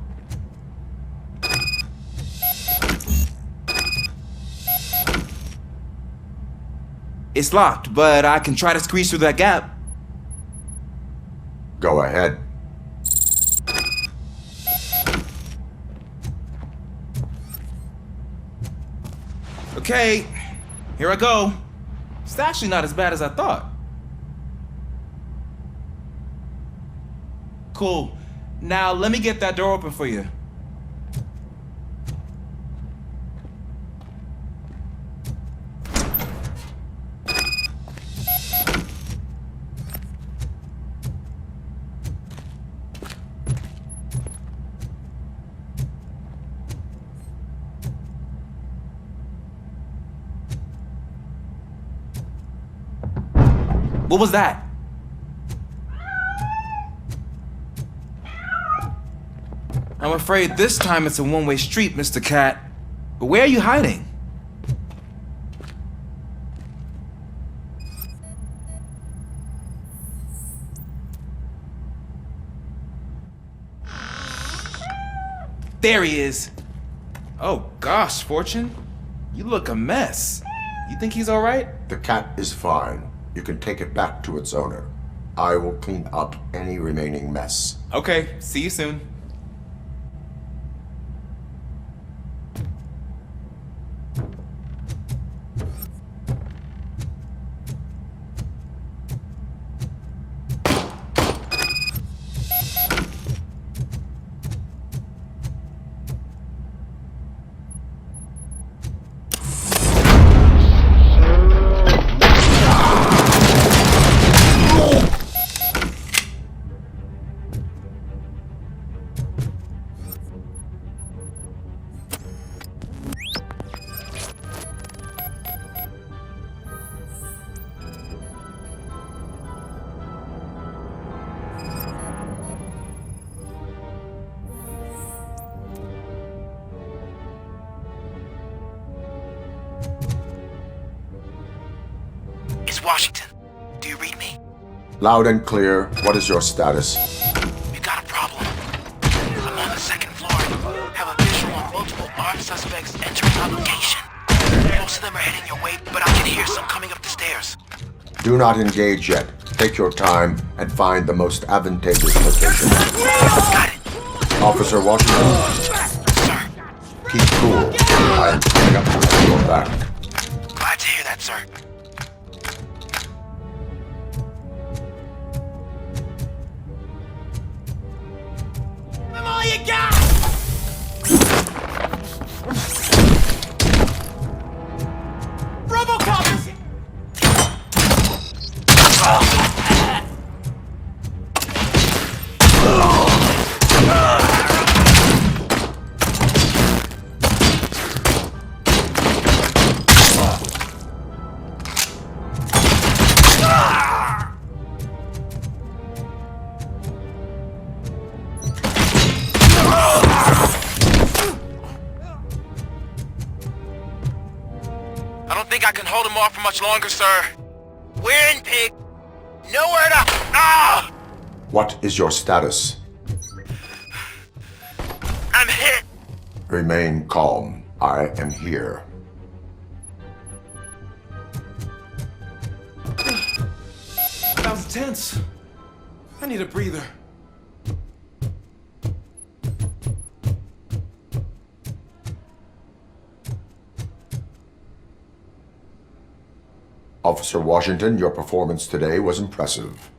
It's locked, but I can try to squeeze through that gap. Go ahead. Okay, here I go. It's actually not as bad as I thought. Cool. Now let me get that door open for you. What was that? I'm afraid this time it's a one-way street, Mr. Cat. But where are you hiding? There he is. Oh gosh, Fortune. You look a mess. You think he's all right? The cat is fine. You can take it back to its owner. I will clean up any remaining mess. Okay, see you soon. Washington, do you read me? Loud and clear. What is your status? We got a problem. I'm on the second floor. Have a visual on multiple armed suspects entering our location. Most of them are heading your way, but I can hear some coming up the stairs. Do not engage yet. Take your time and find the most advantageous location. Got it. Officer Washington. Sir. Keep cool. I am coming up to have your back. Glad to hear that, sir. All you got! RoboCop is... I can hold him off for much longer, sir. We're in, pig. Nowhere to... Ah! What is your status? I'm hit. Remain calm. I am here. That was tense. I need a breather. Officer Washington, your performance today was impressive.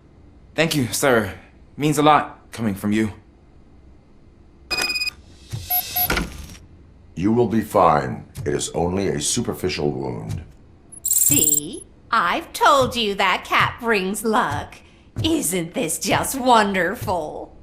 Thank you, sir. Means a lot coming from you. You will be fine. It is only a superficial wound. See? I've told you that cat brings luck. Isn't this just wonderful?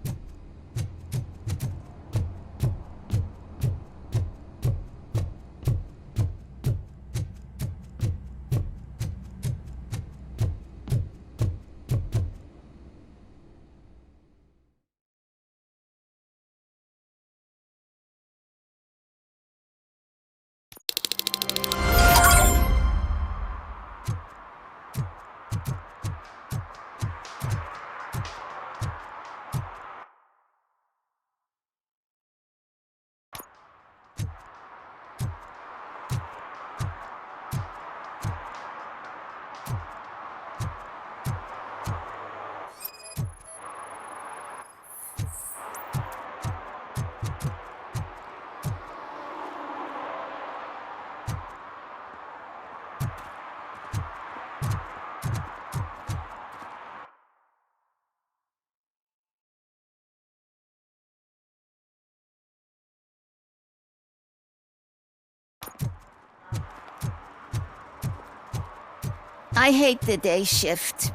I hate the day shift.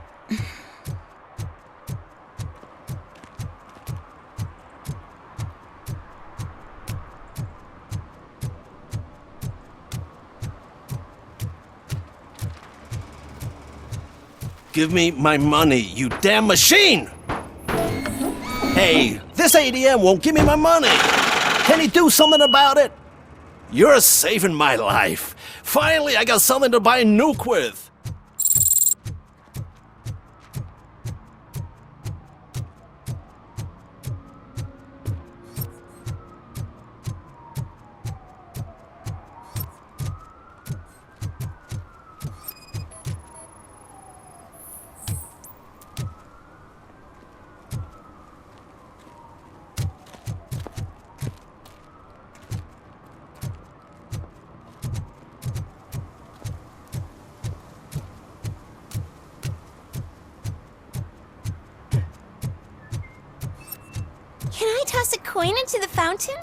Give me my money, you damn machine! Hey, this ATM won't give me my money! Can you do something about it? You're saving my life. Finally, I got something to buy a nuke with. Can I toss a coin into the fountain?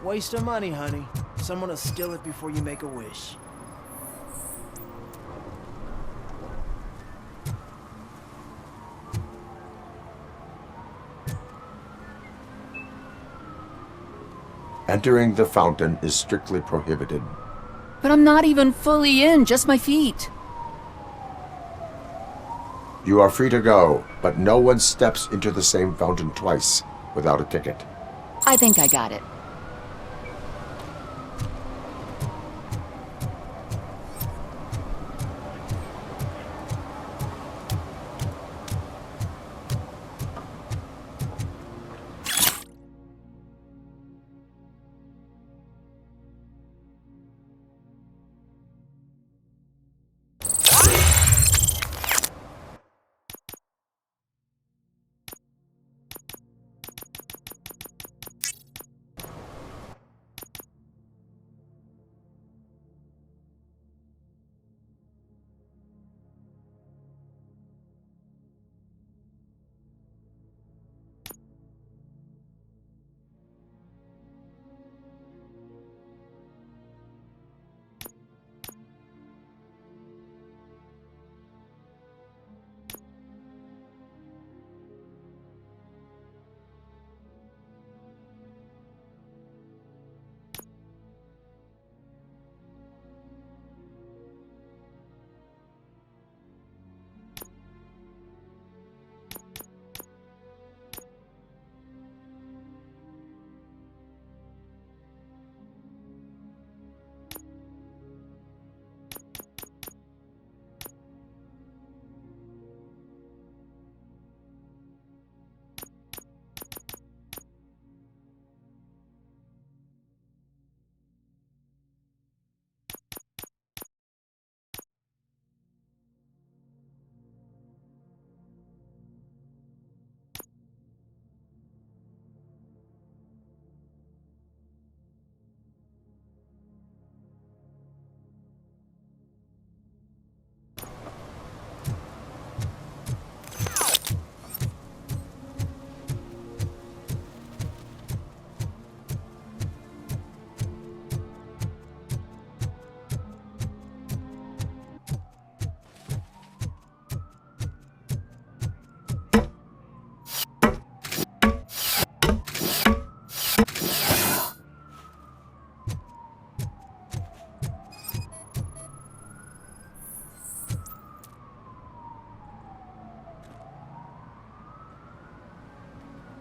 Waste of money, honey. Someone will steal it before you make a wish. Entering the fountain is strictly prohibited. But I'm not even fully in, just my feet. You are free to go, but no one steps into the same fountain twice without a ticket. I think I got it.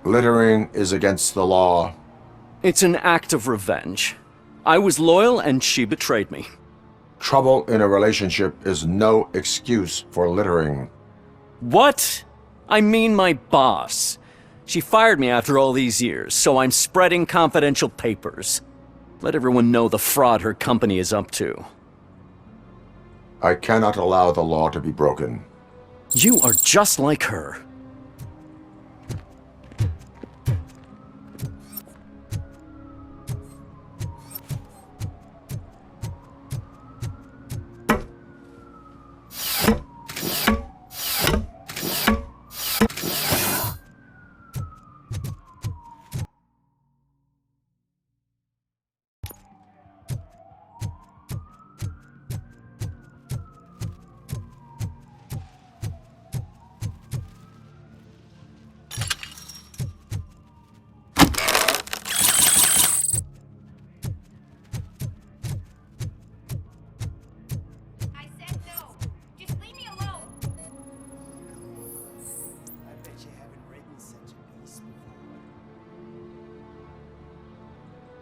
Littering is against the law. It's an act of revenge. I was loyal and she betrayed me. Trouble in a relationship is no excuse for littering. What? I mean my boss. She fired me after all these years, so I'm spreading confidential papers. Let everyone know the fraud her company is up to. I cannot allow the law to be broken. You are just like her.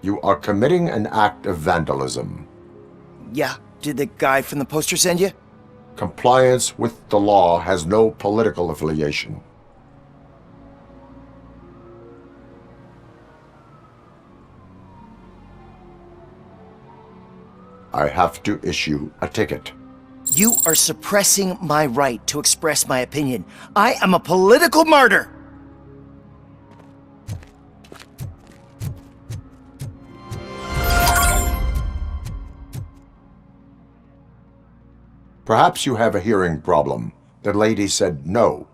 You are committing an act of vandalism. Yeah, did the guy from the poster send you? Compliance with the law has no political affiliation. I have to issue a ticket. You are suppressing my right to express my opinion. I am a political martyr! Perhaps you have a hearing problem. The lady said no.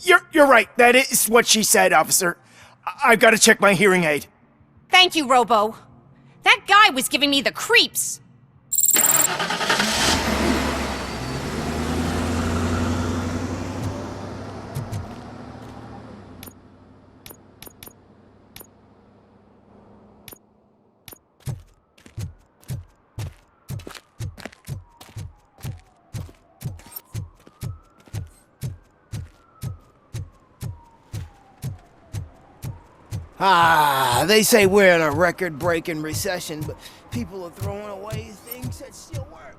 You're right. That is what she said, officer. I've got to check my hearing aid. Thank you, Robo. That guy was giving me the creeps. They say we're in a record-breaking recession, but people are throwing away things that still work.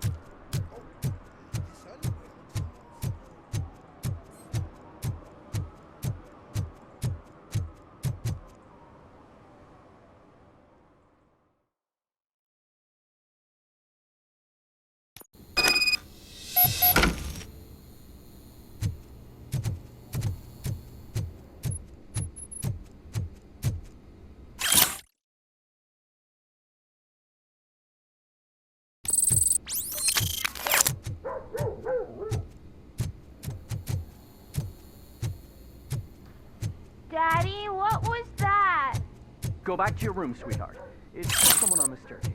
Daddy, what was that? Go back to your room, sweetheart. It's just someone on the staircase.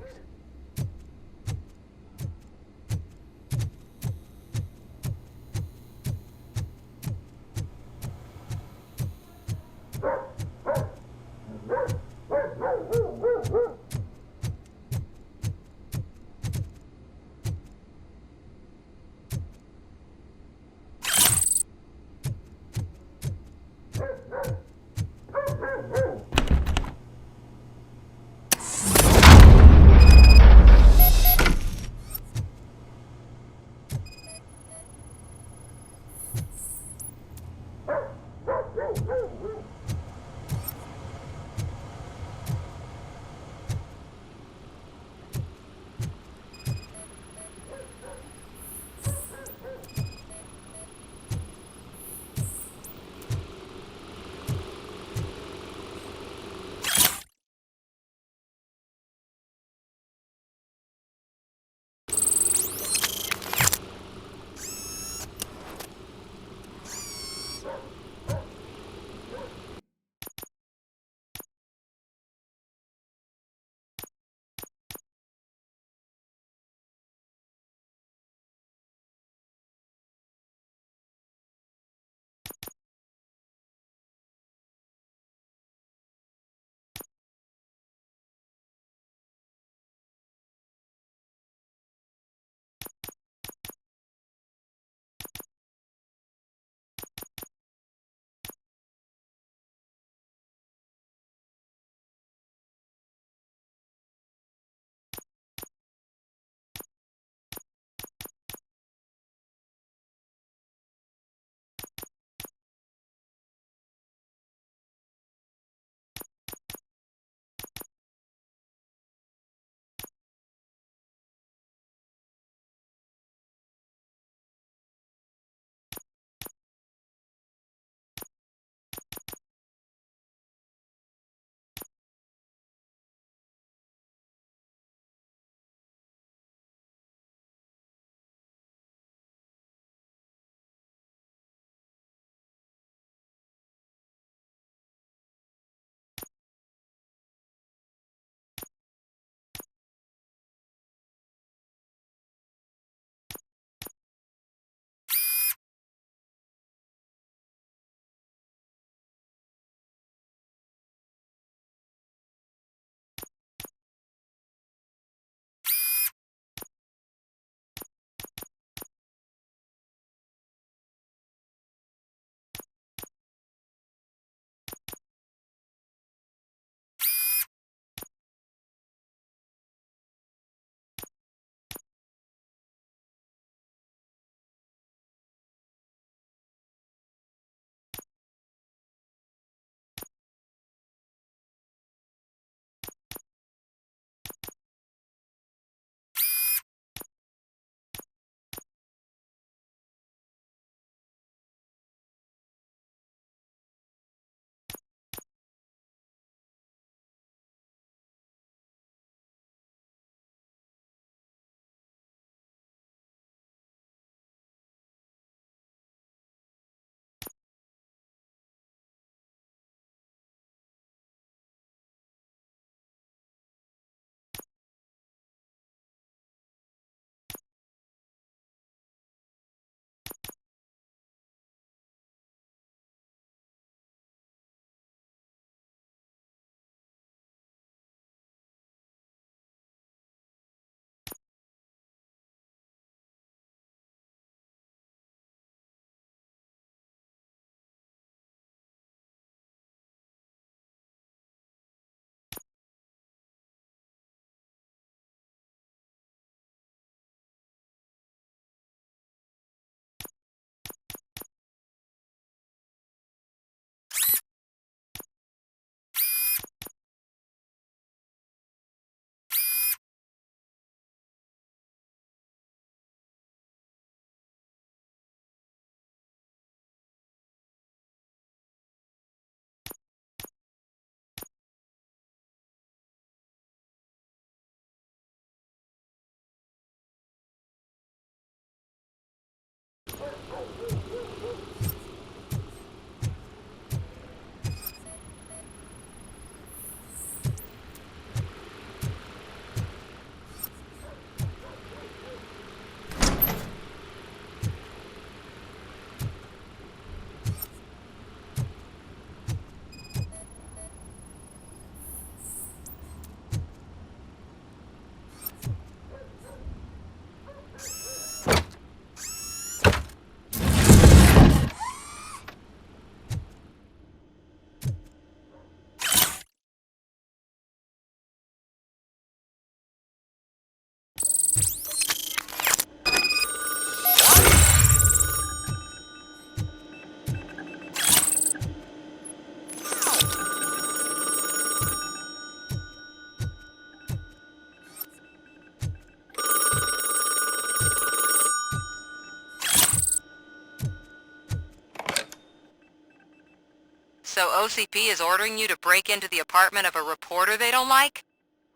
So OCP is ordering you to break into the apartment of a reporter they don't like?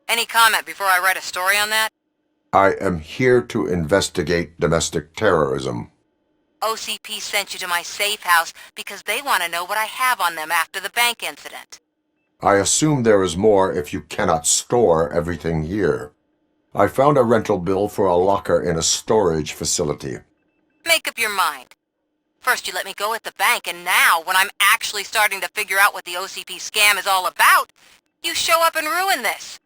Any comment before I write a story on that? I am here to investigate domestic terrorism. OCP sent you to my safe house because they want to know what I have on them after the bank incident. I assume there is more if you cannot store everything here. I found a rental bill for a locker in a storage facility. Make up your mind. First you let me go at the bank, and now, when I'm actually starting to figure out what the OCP scam is all about, you show up and ruin this.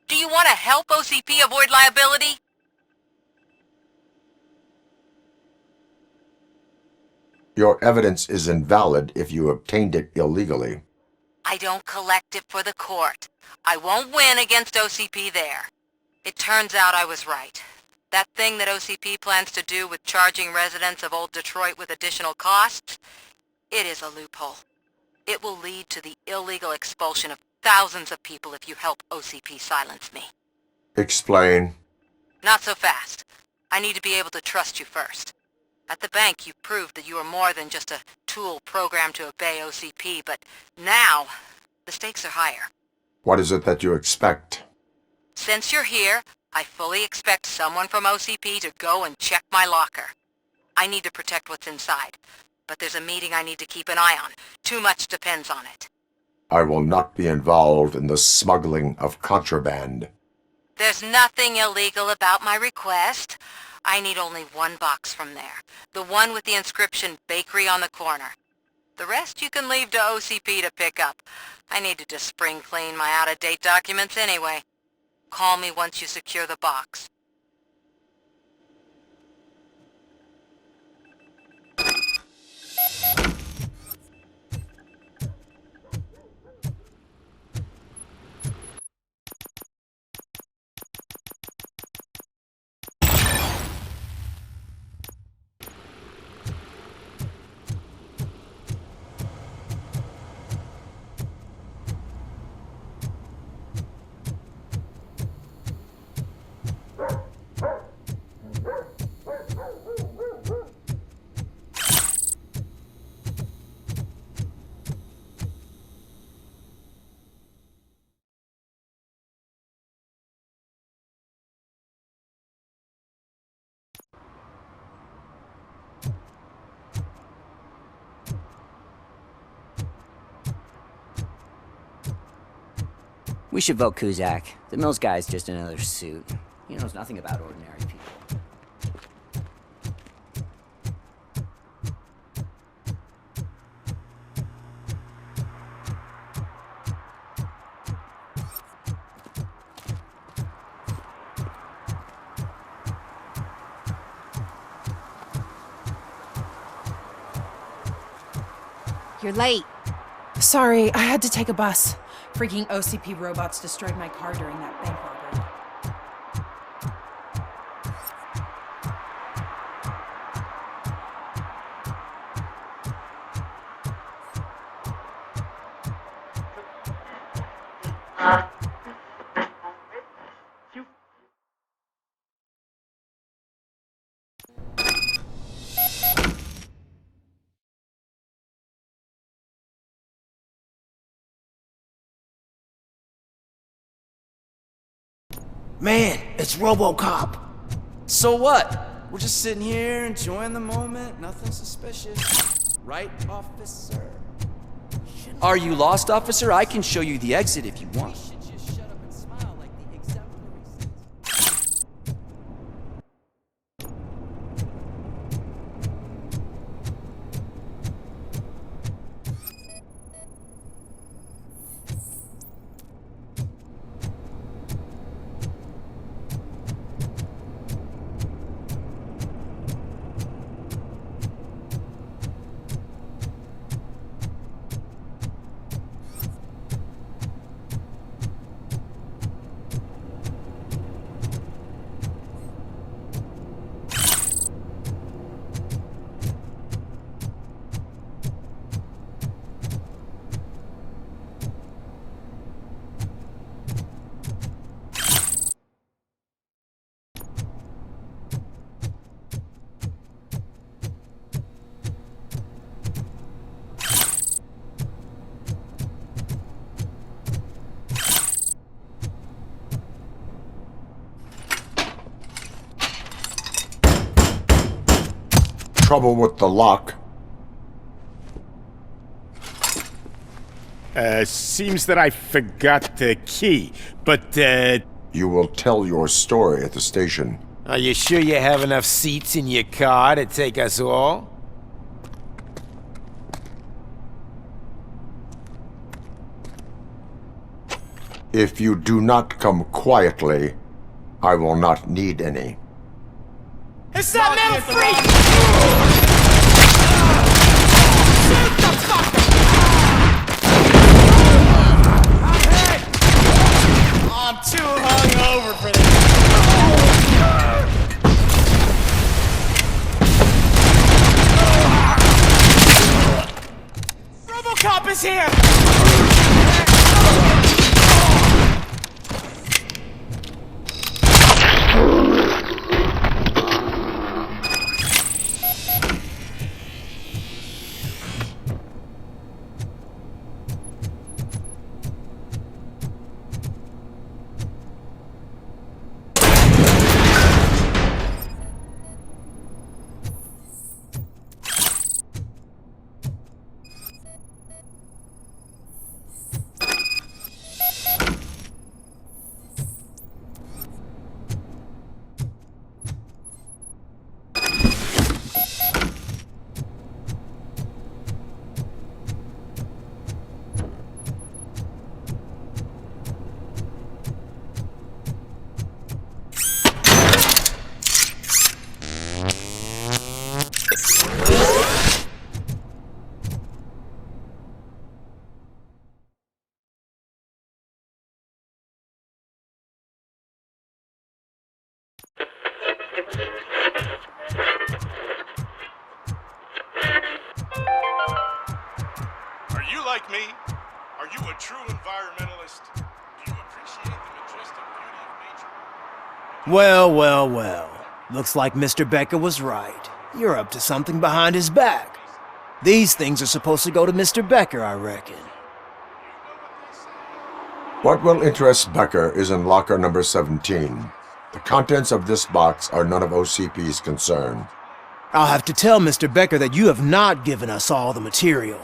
Do you want to help OCP avoid liability? Your evidence is invalid if you obtained it illegally. I don't collect it for the court. I won't win against OCP there. It turns out I was right. That thing that OCP plans to do with charging residents of Old Detroit with additional costs, it is a loophole. It will lead to the illegal expulsion of thousands of people if you help OCP silence me. Explain. Not so fast. I need to be able to trust you first. At the bank, you proved that you are more than just a tool programmed to obey OCP, but now, the stakes are higher. What is it that you expect? Since you're here, I fully expect someone from OCP to go and check my locker. I need to protect what's inside, but there's a meeting I need to keep an eye on. Too much depends on it. I will not be involved in the smuggling of contraband. There's nothing illegal about my request. I need only one box from there. The one with the inscription Bakery on the corner. The rest you can leave to OCP to pick up. I needed to spring clean my out-of-date documents anyway. Call me once you secure the box. We should vote Kuzak. The Mills guy's just another suit. He knows nothing about ordinary people. You're late. Sorry, I had to take a bus. Freaking OCP robots destroyed my car during that bank robbery. Man, it's RoboCop. So what? We're just sitting here enjoying the moment, nothing suspicious. Right, officer? Are you lost, officer? I can show you the exit if you want. trouble with the lock? Seems that I forgot the key, but, You will tell your story at the station. Are you sure you have enough seats in your car to take us all? If you do not come quietly, I will not need any. It's that metal freak! I'm too hungover for this. RoboCop is here! Are you like me? Are you a true environmentalist? Do you appreciate the majestic beauty of nature? Well, well, well. Looks like Mr. Becker was right. You're up to something behind his back. These things are supposed to go to Mr. Becker, I reckon. What will interest Becker is in locker number 17. The contents of this box are none of OCP's concern. I'll have to tell Mr. Becker that you have not given us all the material.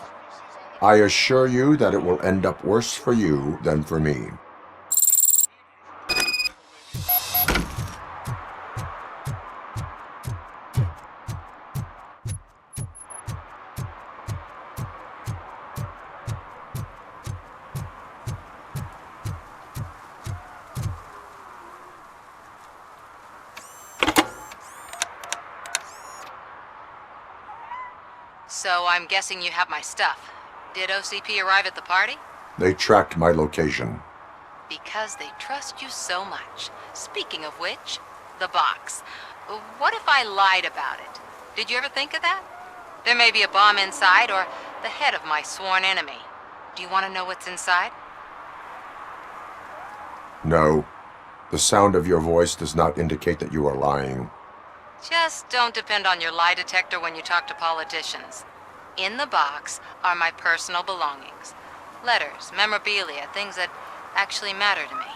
I assure you that it will end up worse for you than for me. So I'm guessing you have my stuff. Did OCP arrive at the party? They tracked my location. Because they trust you so much. Speaking of which, the box. What if I lied about it? Did you ever think of that? There may be a bomb inside or the head of my sworn enemy. Do you want to know what's inside? No. The sound of your voice does not indicate that you are lying. Just don't depend on your lie detector when you talk to politicians. In the box are my personal belongings. Letters, memorabilia, things that actually matter to me.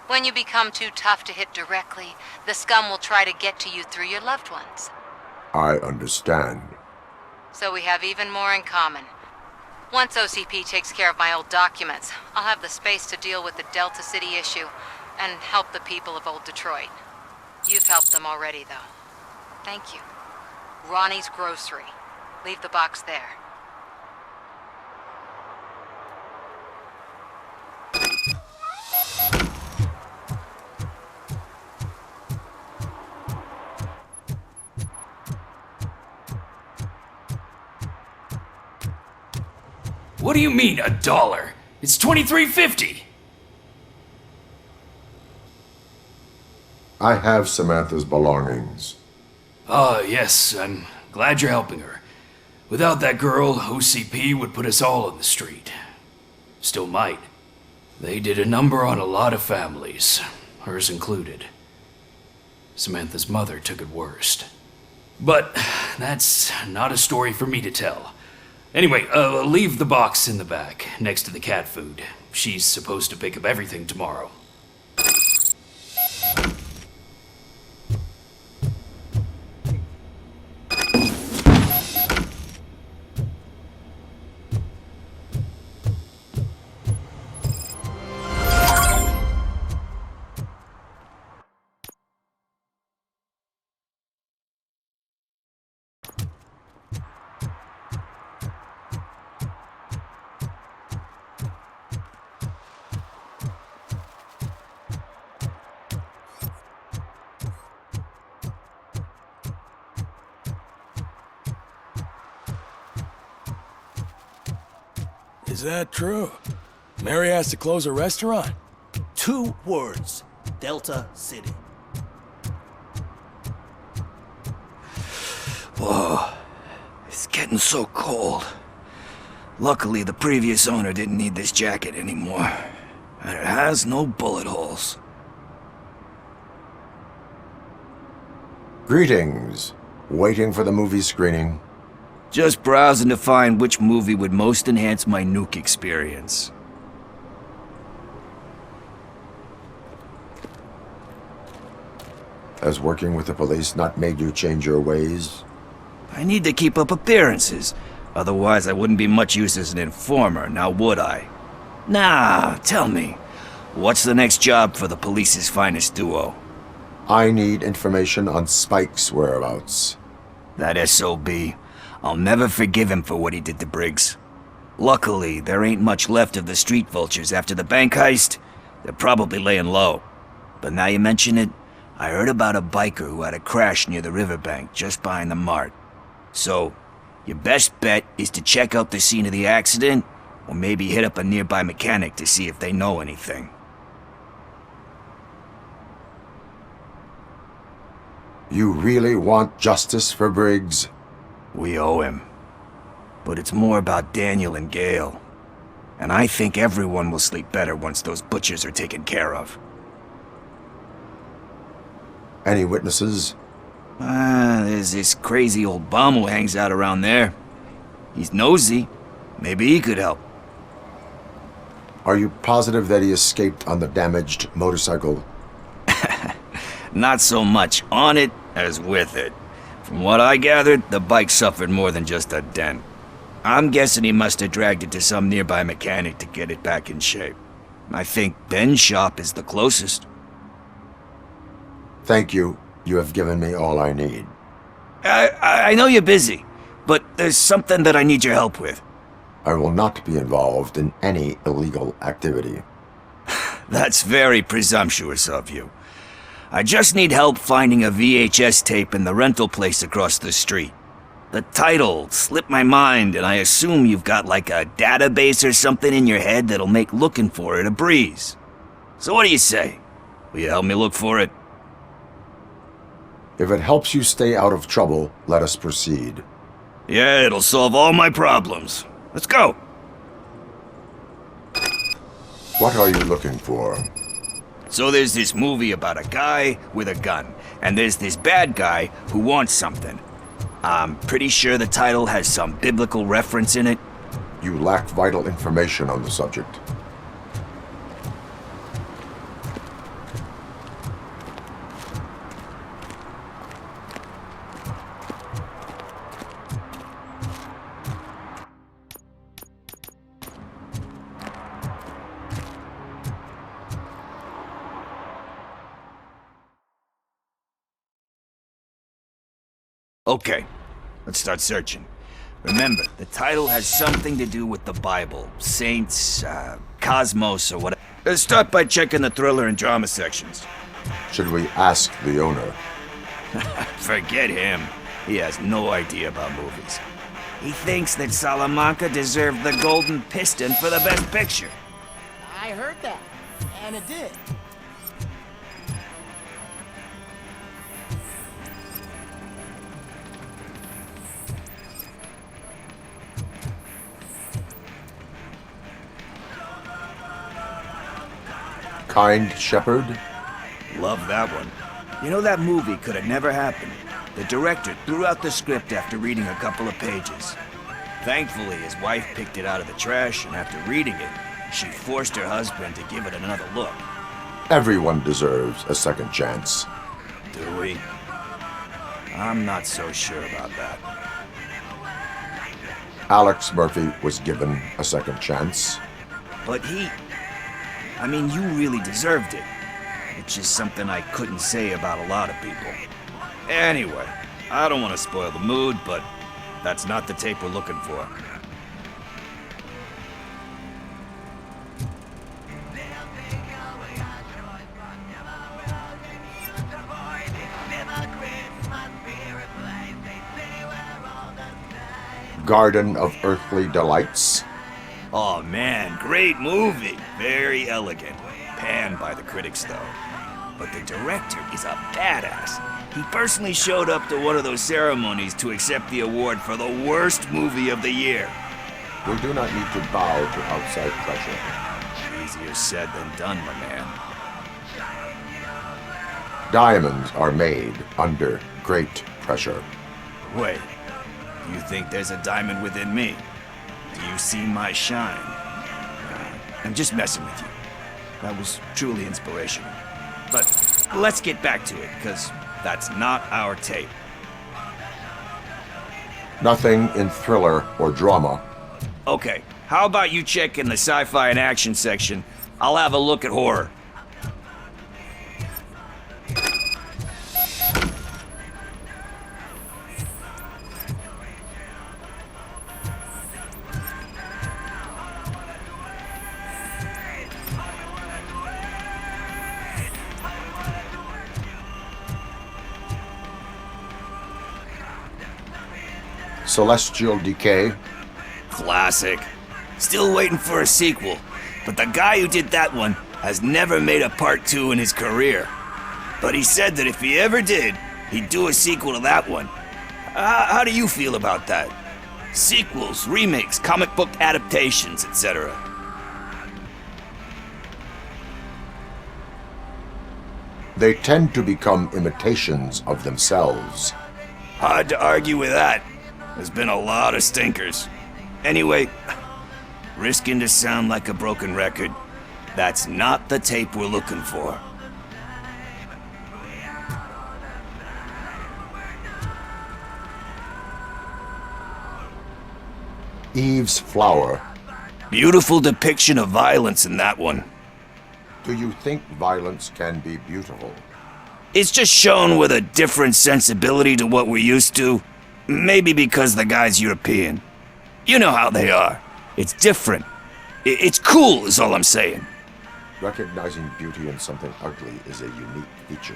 When you become too tough to hit directly, the scum will try to get to you through your loved ones. I understand. So we have even more in common. Once OCP takes care of my old documents, I'll have the space to deal with the Delta City issue and help the people of Old Detroit. You've helped them already, though. Thank you. Ronnie's Grocery. Leave the box there. What do you mean, $1? It's $23.50. I have Samantha's belongings. Yes, I'm glad you're helping her. Without that girl, OCP would put us all on the street. Still might. They did a number on a lot of families, hers included. Samantha's mother took it worst. But that's not a story for me to tell. Anyway, leave the box in the back, next to the cat food. She's supposed to pick up everything tomorrow. Is that true? Mary has to close a restaurant? 2 words. Delta City. Whoa. It's getting so cold. Luckily, the previous owner didn't need this jacket anymore. And it has no bullet holes. Greetings. Waiting for the movie screening. Just browsing to find which movie would most enhance my nuke experience. Has working with the police not made you change your ways? I need to keep up appearances. Otherwise, I wouldn't be much use as an informer, now would I? Nah, tell me. What's the next job for the police's finest duo? I need information on Spike's whereabouts. That SOB. I'll never forgive him for what he did to Briggs. Luckily, there ain't much left of the street vultures after the bank heist. They're probably laying low. But now you mention it, I heard about a biker who had a crash near the riverbank just behind the mart. So, your best bet is to check out the scene of the accident, or maybe hit up a nearby mechanic to see if they know anything. You really want justice for Briggs? We owe him. But it's more about Daniel and Gale. And I think everyone will sleep better once those butchers are taken care of. Any witnesses? There's this crazy old bum who hangs out around there. He's nosy. Maybe he could help. Are you positive that he escaped on the damaged motorcycle? Not so much on it as with it. From what I gathered, the bike suffered more than just a dent. I'm guessing he must have dragged it to some nearby mechanic to get it back in shape. I think Ben's shop is the closest. Thank you. You have given me all I need. I know you're busy, but there's something that I need your help with. I will not be involved in any illegal activity. That's very presumptuous of you. I just need help finding a VHS tape in the rental place across the street. The title slipped my mind, and I assume you've got like a database or something in your head that'll make looking for it a breeze. So what do you say? Will you help me look for it? If it helps you stay out of trouble, let us proceed. Yeah, it'll solve all my problems. Let's go. What are you looking for? So there's this movie about a guy with a gun, and there's this bad guy who wants something. I'm pretty sure the title has some biblical reference in it. You lack vital information on the subject. Okay, let's start searching. Remember, the title has something to do with the Bible, saints, cosmos, or whatever. Let's start by checking the thriller and drama sections. Should we ask the owner? Forget him. He has no idea about movies. He thinks that Salamanca deserved the Golden Piston for the Best Picture. I heard that, and it did. Kind Shepherd? Love that one. You know, that movie could have never happened. The director threw out the script after reading a couple of pages. Thankfully, his wife picked it out of the trash, and after reading it, she forced her husband to give it another look. Everyone deserves a second chance. Do we? I'm not so sure about that. Alex Murphy was given a second chance. But I mean, you really deserved it. It's just something I couldn't say about a lot of people. Anyway, I don't want to spoil the mood, but that's not the tape we're looking for. Garden of Earthly Delights? Oh man, great movie. Very elegant. Panned by the critics though. But the director is a badass. He personally showed up to one of those ceremonies to accept the award for the worst movie of the year. We do not need to bow to outside pressure. Easier said than done, my man. Diamonds are made under great pressure. Wait, do you think there's a diamond within me? Do you see my shine? I'm just messing with you. That was truly inspirational. But let's get back to it, because that's not our tape. Nothing in thriller or drama. Okay, how about you check in the sci-fi and action section? I'll have a look at horror. Celestial Decay. Classic. Still waiting for a sequel, but the guy who did that one has never made a part 2 in his career. But he said that if he ever did, he'd do a sequel to that one. How do you feel about that? Sequels, remakes, comic book adaptations, etc. They tend to become imitations of themselves. Hard to argue with that. There's been a lot of stinkers. Anyway, risking to sound like a broken record, that's not the tape we're looking for. Eve's Flower. Beautiful depiction of violence in that one. Do you think violence can be beautiful? It's just shown with a different sensibility to what we're used to. Maybe because the guy's European. You know how they are. It's different. It's cool, is all I'm saying. Recognizing beauty in something ugly is a unique feature.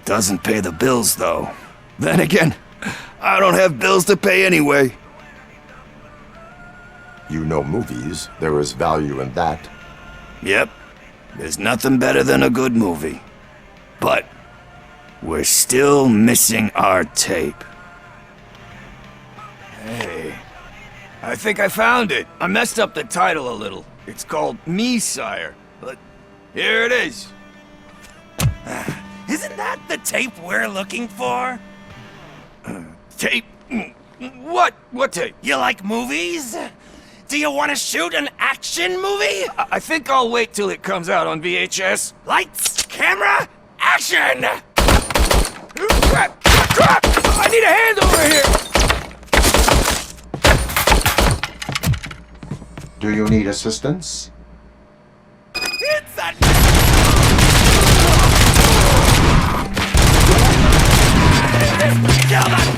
Doesn't pay the bills, though. Then again, I don't have bills to pay anyway. You know movies. There is value in that. Yep. There's nothing better than a good movie. But we're still missing our tape. Hey, I think I found it. I messed up the title a little. It's called Me, Sire, but here it is. Isn't that the tape we're looking for? Tape? What? What tape? You like movies? Do you want to shoot an action movie? I think I'll wait till it comes out on VHS. Lights, camera, action! Crap! Crap! I need a hand over here! Do you need assistance? It's a... Kill that!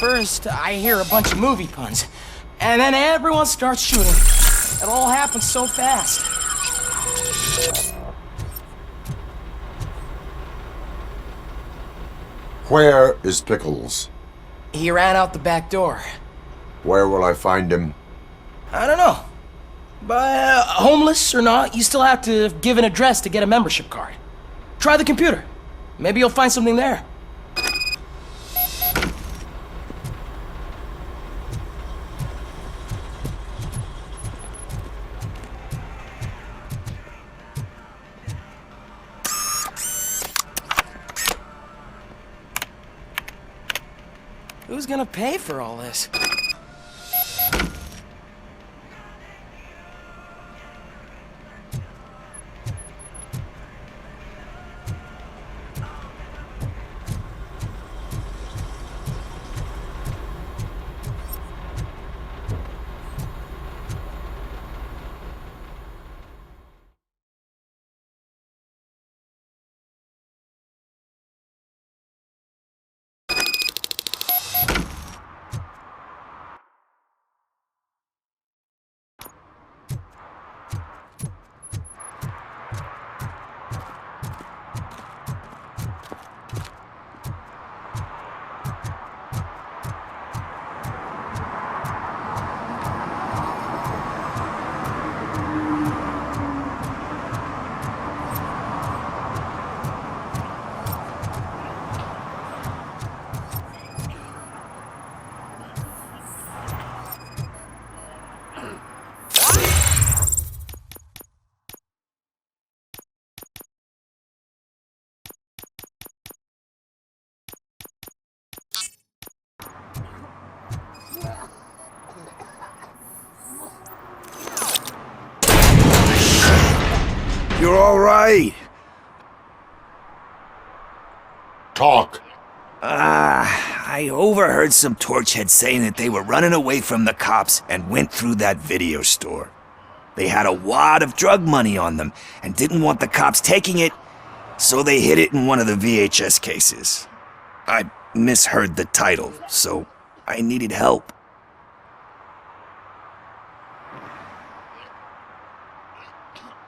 First, I hear a bunch of movie puns, and then everyone starts shooting. It all happens so fast. Where is Pickles? He ran out the back door. Where will I find him? I don't know. But homeless or not, you still have to give an address to get a membership card. Try the computer. Maybe you'll find something there. Who's gonna pay for all this? You're all right. Talk. I overheard some torchheads saying that they were running away from the cops and went through that video store. They had a wad of drug money on them and didn't want the cops taking it, so they hid it in one of the VHS cases. I misheard the title, so I needed help.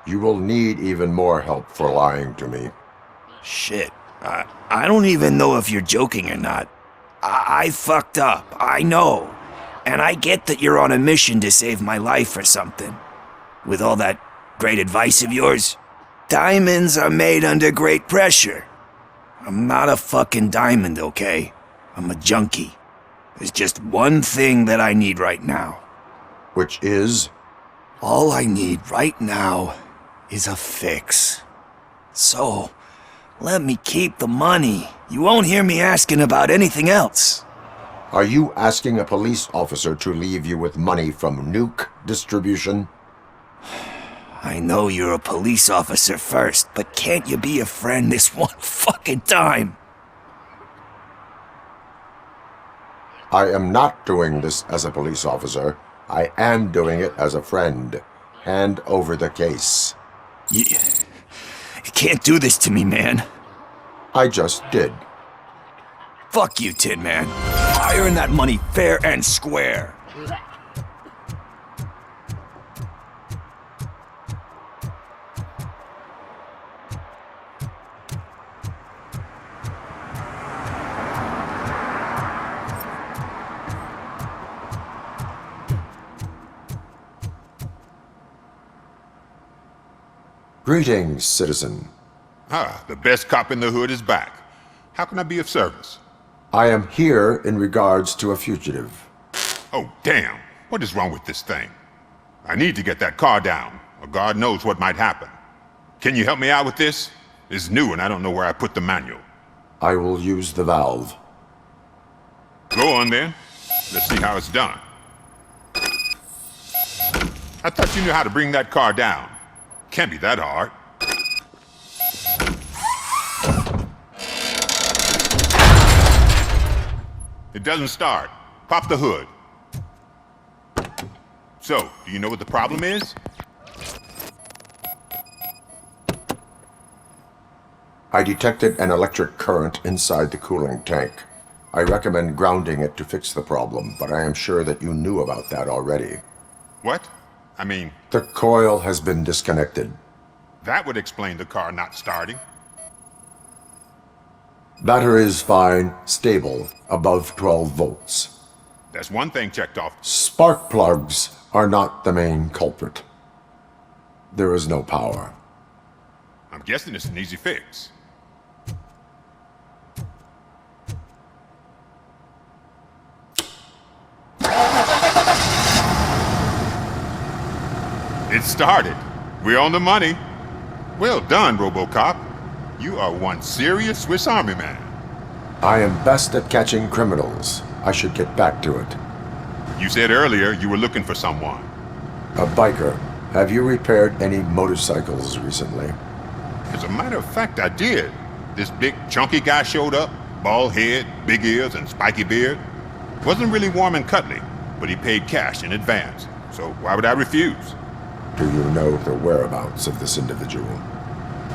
You will need even more help for lying to me. Shit. I don't even know if you're joking or not. I fucked up, I know. And I get that you're on a mission to save my life or something. With all that great advice of yours, diamonds are made under great pressure. I'm not a fucking diamond, okay? I'm a junkie. There's just one thing that I need right now. Which is? All I need right now is a fix. So, let me keep the money. You won't hear me asking about anything else. Are you asking a police officer to leave you with money from nuke distribution? I know you're a police officer first, but can't you be a friend this one fucking time? I am not doing this as a police officer. I am doing it as a friend. Hand over the case. You can't do this to me, man. I just did. Fuck you, Tin Man. I earned that money fair and square. Greetings, citizen. Ah, the best cop in the hood is back. How can I be of service? I am here in regards to a fugitive. Oh, damn. What is wrong with this thing? I need to get that car down, or God knows what might happen. Can you help me out with this? It's new and I don't know where I put the manual. I will use the valve. Go on then. Let's see how it's done. I thought you knew how to bring that car down. Can't be that hard. It doesn't start. Pop the hood. So, do you know what the problem is? I detected an electric current inside the cooling tank. I recommend grounding it to fix the problem, but I am sure that you knew about that already. What? I mean... The coil has been disconnected. That would explain the car not starting. Battery is fine, stable, above 12 volts. That's one thing checked off. Spark plugs are not the main culprit. There is no power. I'm guessing it's an easy fix. It started. We're on the money. Well done, RoboCop. You are one serious Swiss Army man. I am best at catching criminals. I should get back to it. You said earlier you were looking for someone. A biker. Have you repaired any motorcycles recently? As a matter of fact, I did. This big, chunky guy showed up. Bald head, big ears, and spiky beard. Wasn't really warm and cuddly, but he paid cash in advance. So why would I refuse? Do you know the whereabouts of this individual?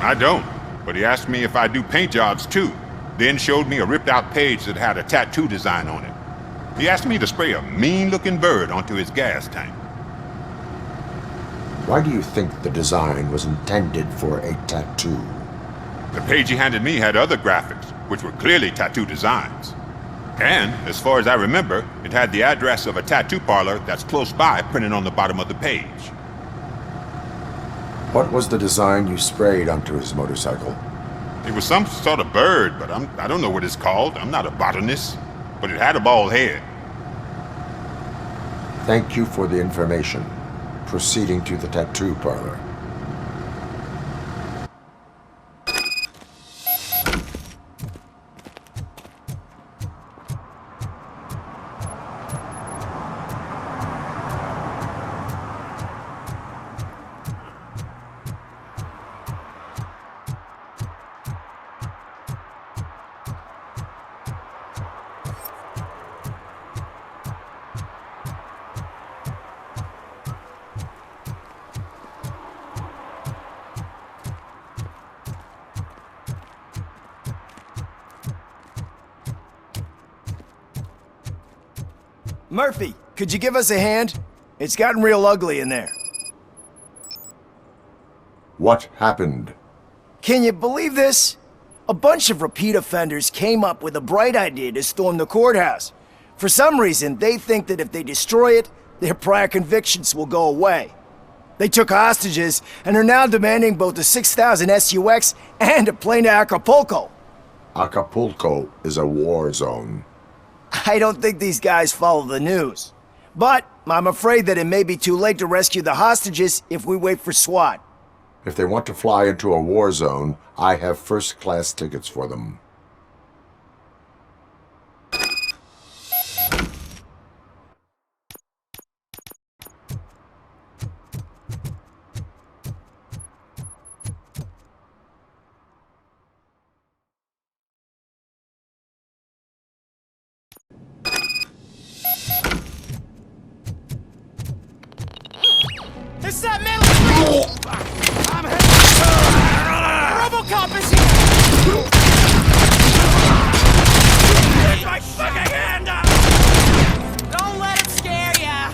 I don't, but he asked me if I do paint jobs too. Then showed me a ripped out page that had a tattoo design on it. He asked me to spray a mean-looking bird onto his gas tank. Why do you think the design was intended for a tattoo? The page he handed me had other graphics, which were clearly tattoo designs. And, as far as I remember, it had the address of a tattoo parlor that's close by printed on the bottom of the page. What was the design you sprayed onto his motorcycle? It was some sort of bird, but I don't know what it's called. I'm not a botanist. But it had a bald head. Thank you for the information. Proceeding to the tattoo parlor. Murphy, could you give us a hand? It's gotten real ugly in there. What happened? Can you believe this? A bunch of repeat offenders came up with a bright idea to storm the courthouse. For some reason, they think that if they destroy it, their prior convictions will go away. They took hostages and are now demanding both a 6,000 SUX and a plane to Acapulco. Acapulco is a war zone. I don't think these guys follow the news. But I'm afraid that it may be too late to rescue the hostages if we wait for SWAT. If they want to fly into a war zone, I have first-class tickets for them. It's that man with the I'm heading. RoboCop is here! Take my fucking hand up! Don't let him scare ya!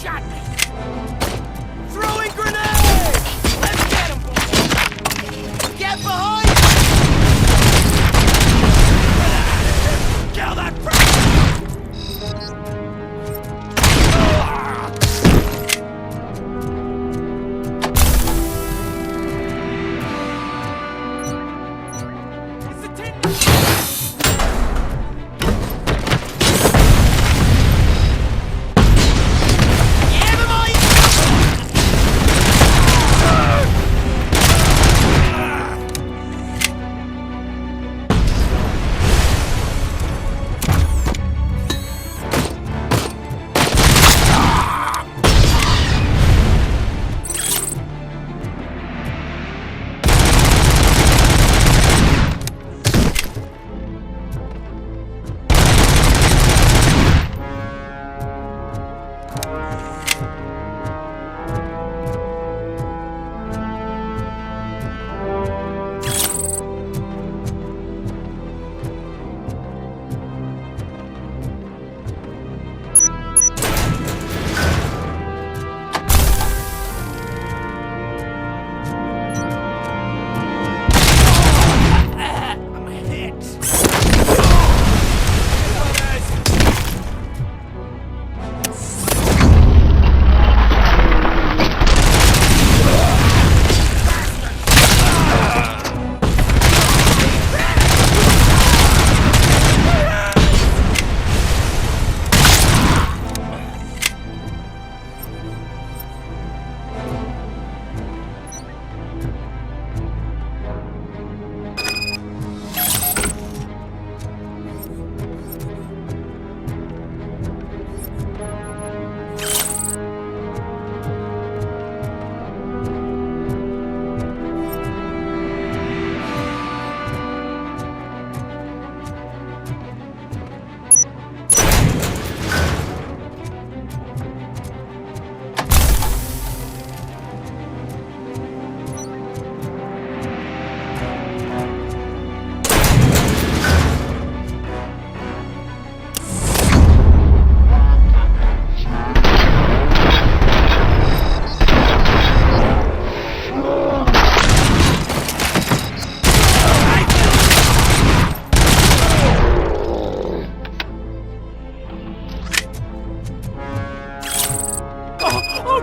Shot me! Throwing grenade! Let's get him! Get behind! Kill that prick!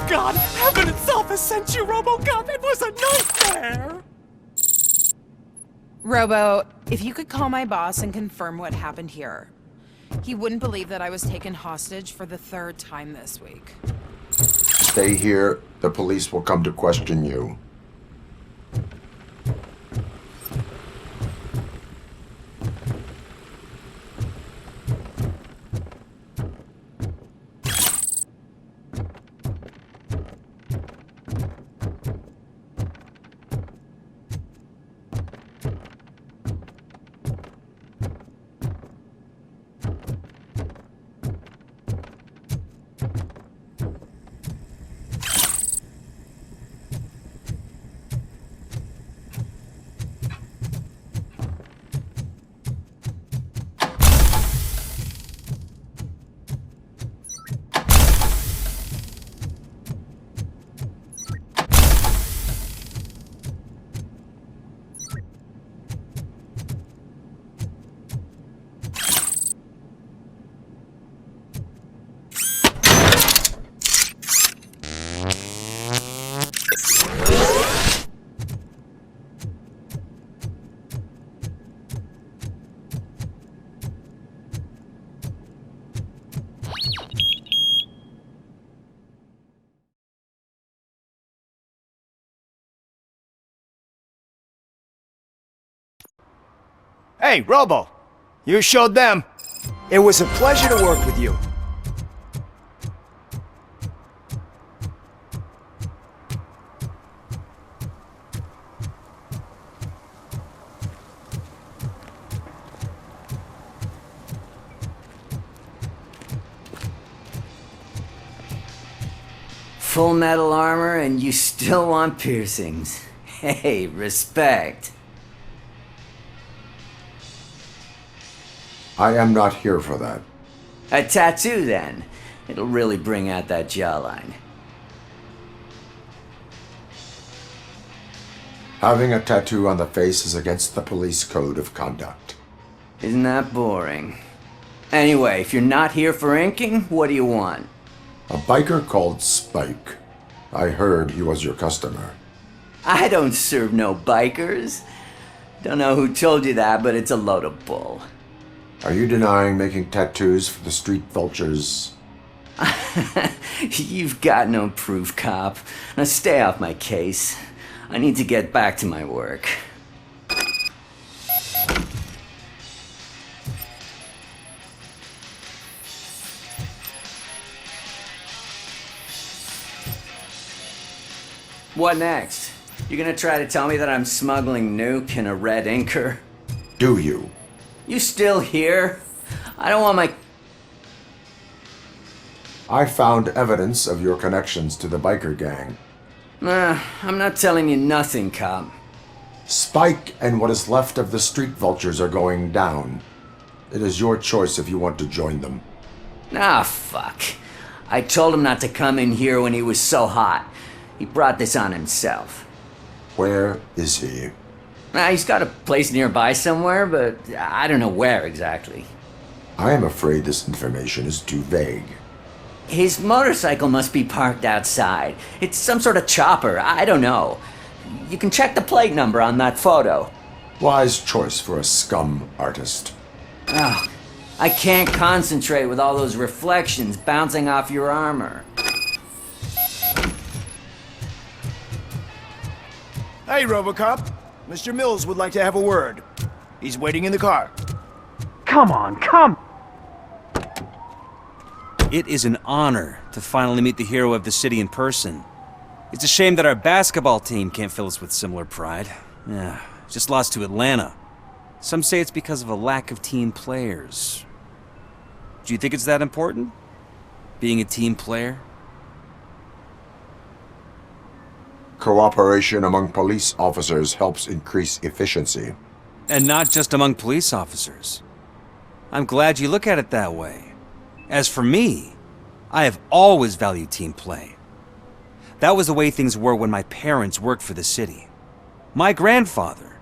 Oh God, heaven itself has sent you, RoboCop. It was a nightmare. Robo, if you could call my boss and confirm what happened here. He wouldn't believe that I was taken hostage for the 3rd time this week. Stay here. The police will come to question you. Hey, Robo! You showed them. It was a pleasure to work with you. Full metal armor and you still want piercings. Hey, respect. I am not here for that. A tattoo, then. It'll really bring out that jawline. Having a tattoo on the face is against the police code of conduct. Isn't that boring? Anyway, if you're not here for inking, what do you want? A biker called Spike. I heard he was your customer. I don't serve no bikers. Don't know who told you that, but it's a load of bull. Are you denying making tattoos for the street vultures? You've got no proof, cop. Now stay off my case. I need to get back to my work. What next? You gonna try to tell me that I'm smuggling nuke in a red inker? Do you? You still here? I don't want my... I found evidence of your connections to the biker gang. I'm not telling you nothing, cop. Spike and what is left of the street vultures are going down. It is your choice if you want to join them. Ah, fuck. I told him not to come in here when he was so hot. He brought this on himself. Where is he? He's got a place nearby somewhere, but I don't know where exactly. I am afraid this information is too vague. His motorcycle must be parked outside. It's some sort of chopper, I don't know. You can check the plate number on that photo. Wise choice for a scum artist. Oh, I can't concentrate with all those reflections bouncing off your armor. Hey, RoboCop. Mr. Mills would like to have a word. He's waiting in the car. Come on, come! It is an honor to finally meet the hero of the city in person. It's a shame that our basketball team can't fill us with similar pride. Yeah, just lost to Atlanta. Some say it's because of a lack of team players. Do you think it's that important? Being a team player? Cooperation among police officers helps increase efficiency. And not just among police officers. I'm glad you look at it that way. As for me, I have always valued team play. That was the way things were when my parents worked for the city. My grandfather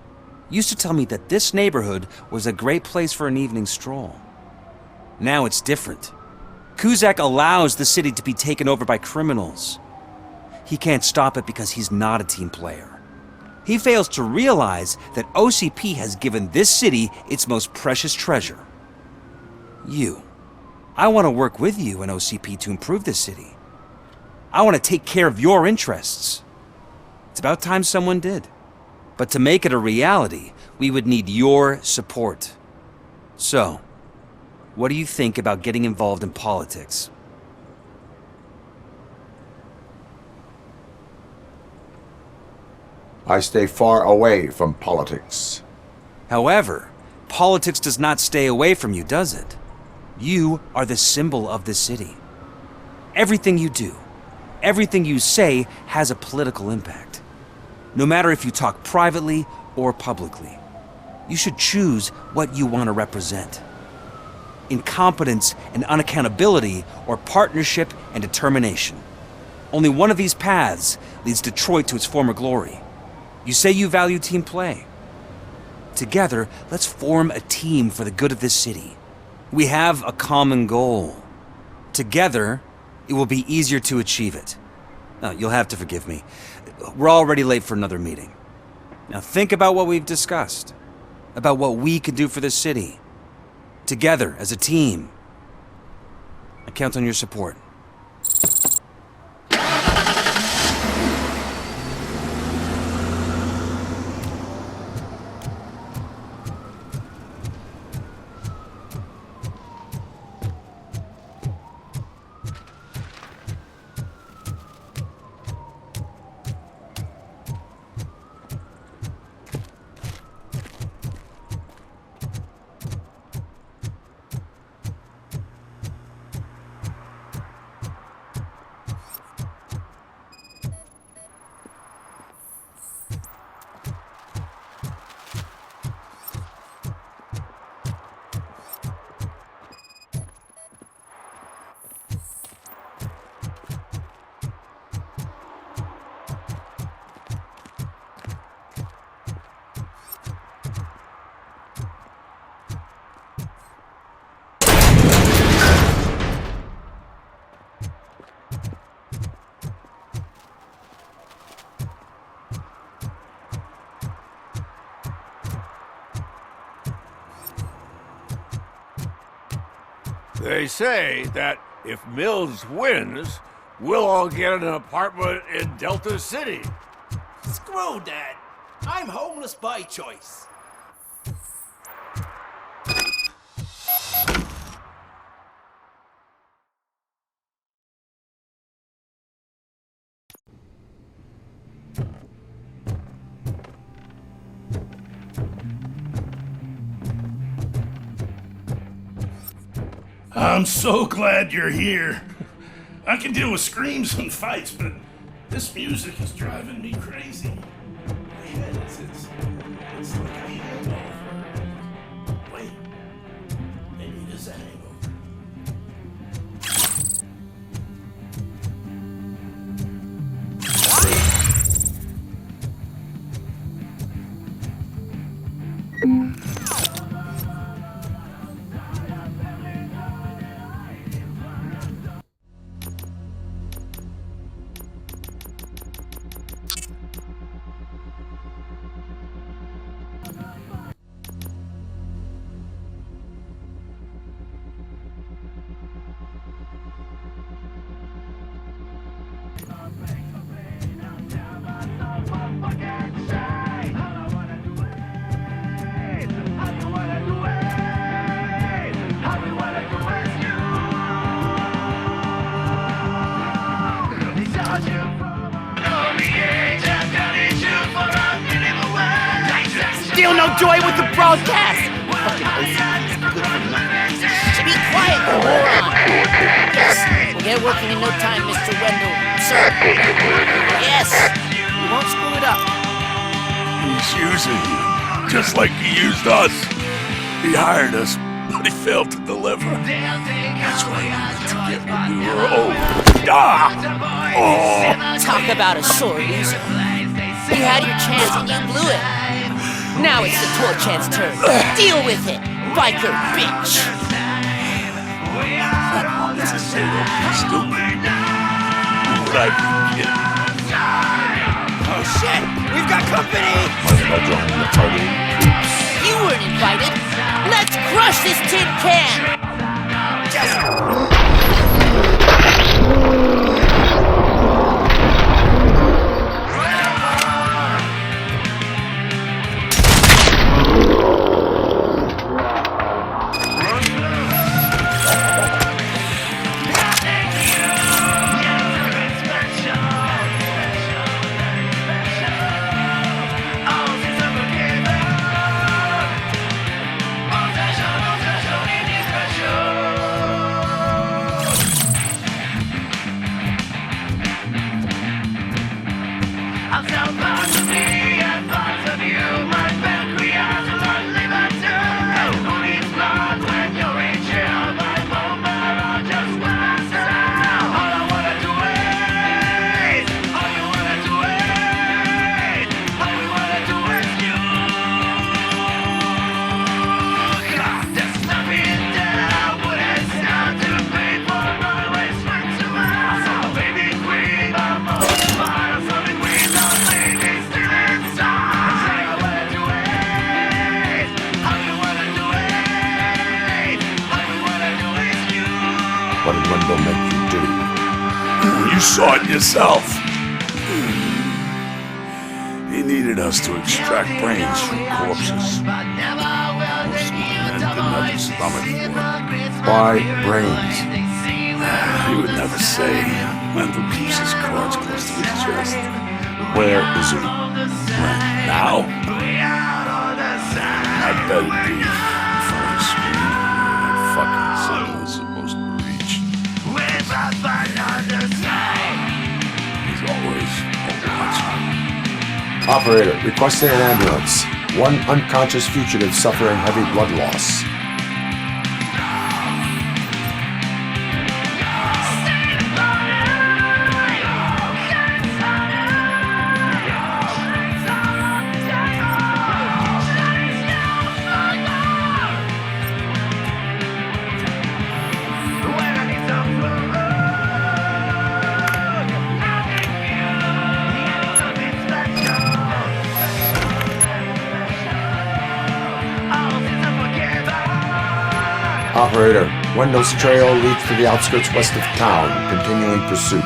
used to tell me that this neighborhood was a great place for an evening stroll. Now it's different. Cusack allows the city to be taken over by criminals. he can't stop it because he's not a team player. He fails to realize that OCP has given this city its most precious treasure. You. I want to work with you and OCP to improve this city. I want to take care of your interests. It's about time someone did. But to make it a reality, we would need your support. So, what do you think about getting involved in politics? I stay far away from politics. However, politics does not stay away from you, does it? You are the symbol of this city. Everything you do, everything you say has a political impact. No matter if you talk privately or publicly, you should choose what you want to represent. Incompetence and unaccountability, or partnership and determination. Only one of these paths leads Detroit to its former glory. You say you value team play. Together, let's form a team for the good of this city. We have a common goal. Together, it will be easier to achieve it. Now, you'll have to forgive me. We're already late for another meeting. Now think about what we've discussed. About what we can do for this city. Together, as a team. I count on your support. They say that if Mills wins, we'll all get an apartment in Delta City. Screw that. I'm homeless by choice. I'm so glad you're here. I can deal with screams and fights, but this music is driving me crazy. My head it's like a hangover. Wait, maybe it is a hangover. Still no joy with the broadcast! Fucking OCP's good for nothing. Be quiet, you moron! Yes, we'll get working in no time, Mr. Wendell. Sir. Yes! We won't screw it up. He's using you, just like he used us. He hired us, but he failed to deliver. That's why he wanted to get when we were old. Ah! Oh! Talk about a sore loser. You had your chance and you blew it. Now it's the Torchant's turn. Deal with it, biker bitch! It's a stupid. What I forget. shit! We've got company! Mind if I join the party? You weren't invited. Let's crush this tin can! What did Wendell make you do? You saw it yourself. He needed us to extract brains from corpses. Most men didn't have the stomach for it. Why brains? He would never say. Wendell keeps his cards close to his chest. Where is he? Right now? I bet it'd be in front of the screen where that fucking signal is supposed to reach. He's always watching. Operator, requesting an ambulance. One unconscious fugitive suffering heavy blood loss. Operator, Wendell's trail leads to the outskirts west of town, continuing pursuit.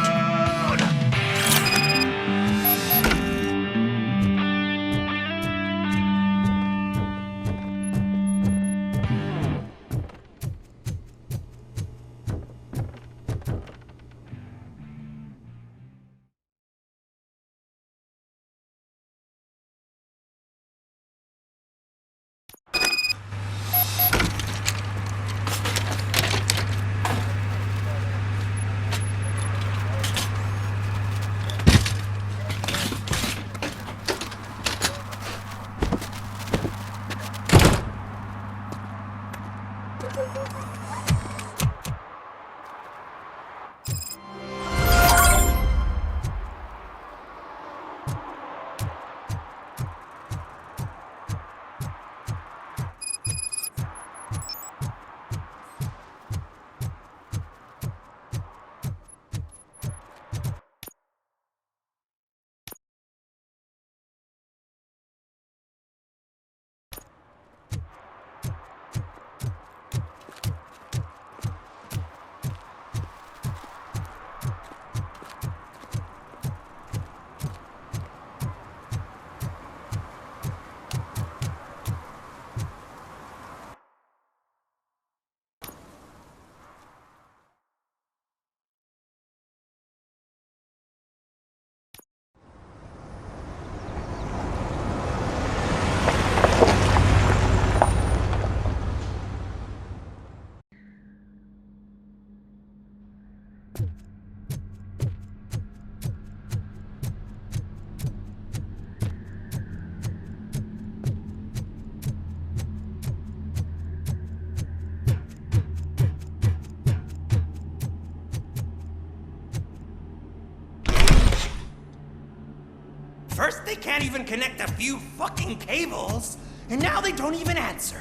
First, they can't even connect a few fucking cables, and now they don't even answer.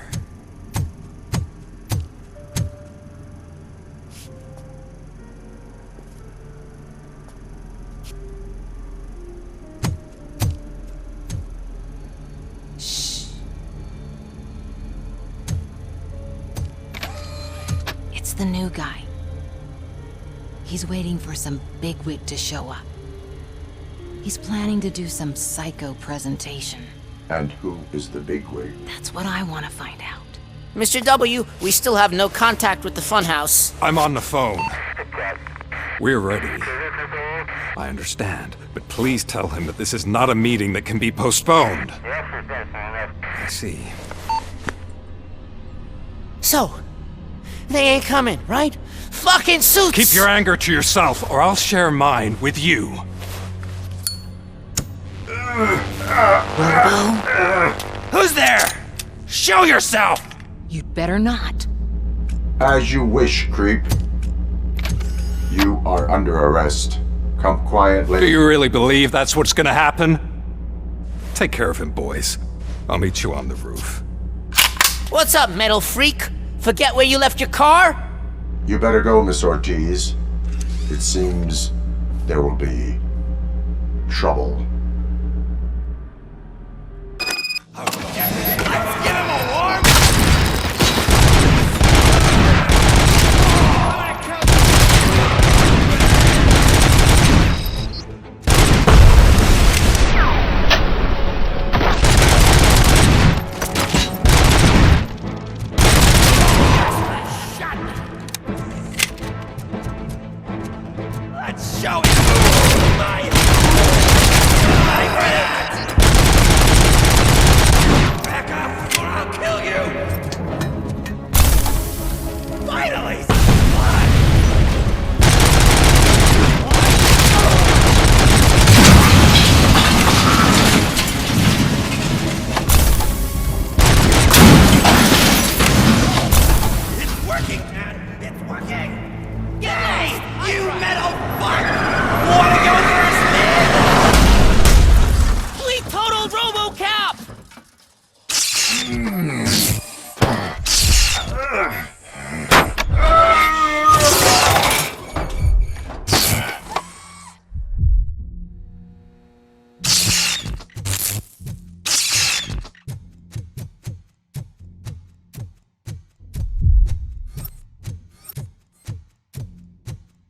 the new guy. He's waiting for some bigwig to show up. He's planning to do some psycho presentation. And who is the bigwig? That's what I want to find out. Mr. W, we still have no contact with the funhouse. I'm on the phone. We're ready. I understand, but please tell him that this is not a meeting that can be postponed. I see. So, they ain't coming, right? Fucking suits! Keep your anger to yourself, or I'll share mine with you. Who's there? Show yourself! You'd better not. As you wish, creep. You are under arrest. Come quietly. Do you really believe that's what's gonna happen? Take care of him, boys. I'll meet you on the roof. What's up, metal freak? Forget where you left your car? You better go, Miss Ortiz. It seems there will be trouble.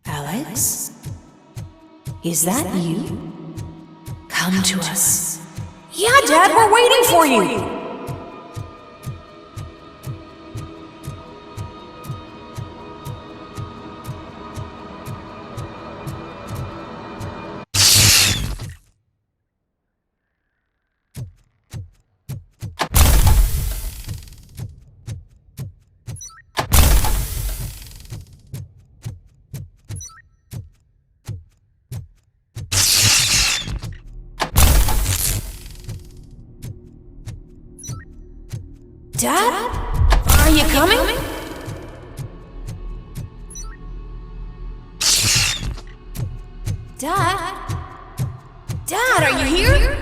Alex? Is that you? Come to us. Yeah, Dad, we're waiting for you! Dad? Are you coming? Dad? Dad, are you here?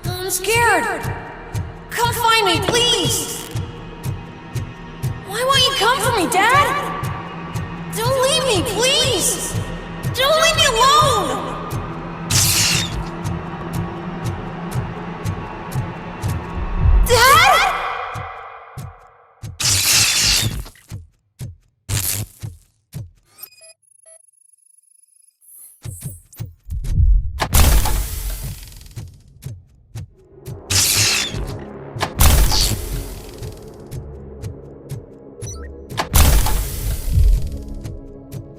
I'm scared. Come find me, please. Why won't you come for me, Dad? Don't leave me, please. Don't leave me alone. Dad?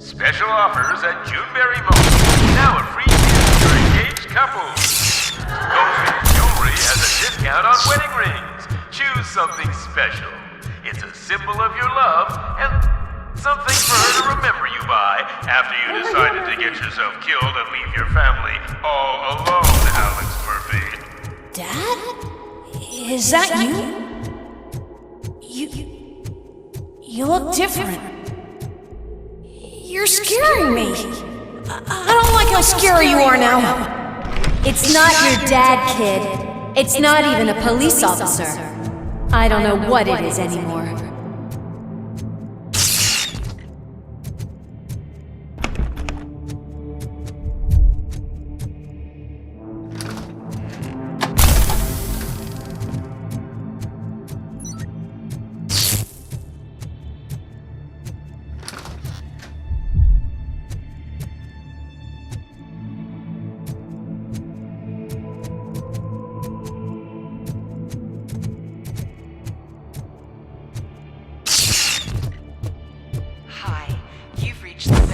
Special offers at JUNEBERRY Mall. Now a free gift for engaged couples. Goldfish Jewelry has a discount on wedding rings. Choose something special. It's a symbol of your love and something for her to remember you by after you decided to get yourself killed and leave your family all alone, Alex Murphy. Dad? Is that you? You look different. You're scaring me. I don't like how scary you are now. It's not your dad, kid. It's not even a police officer. I don't know what it is anymore.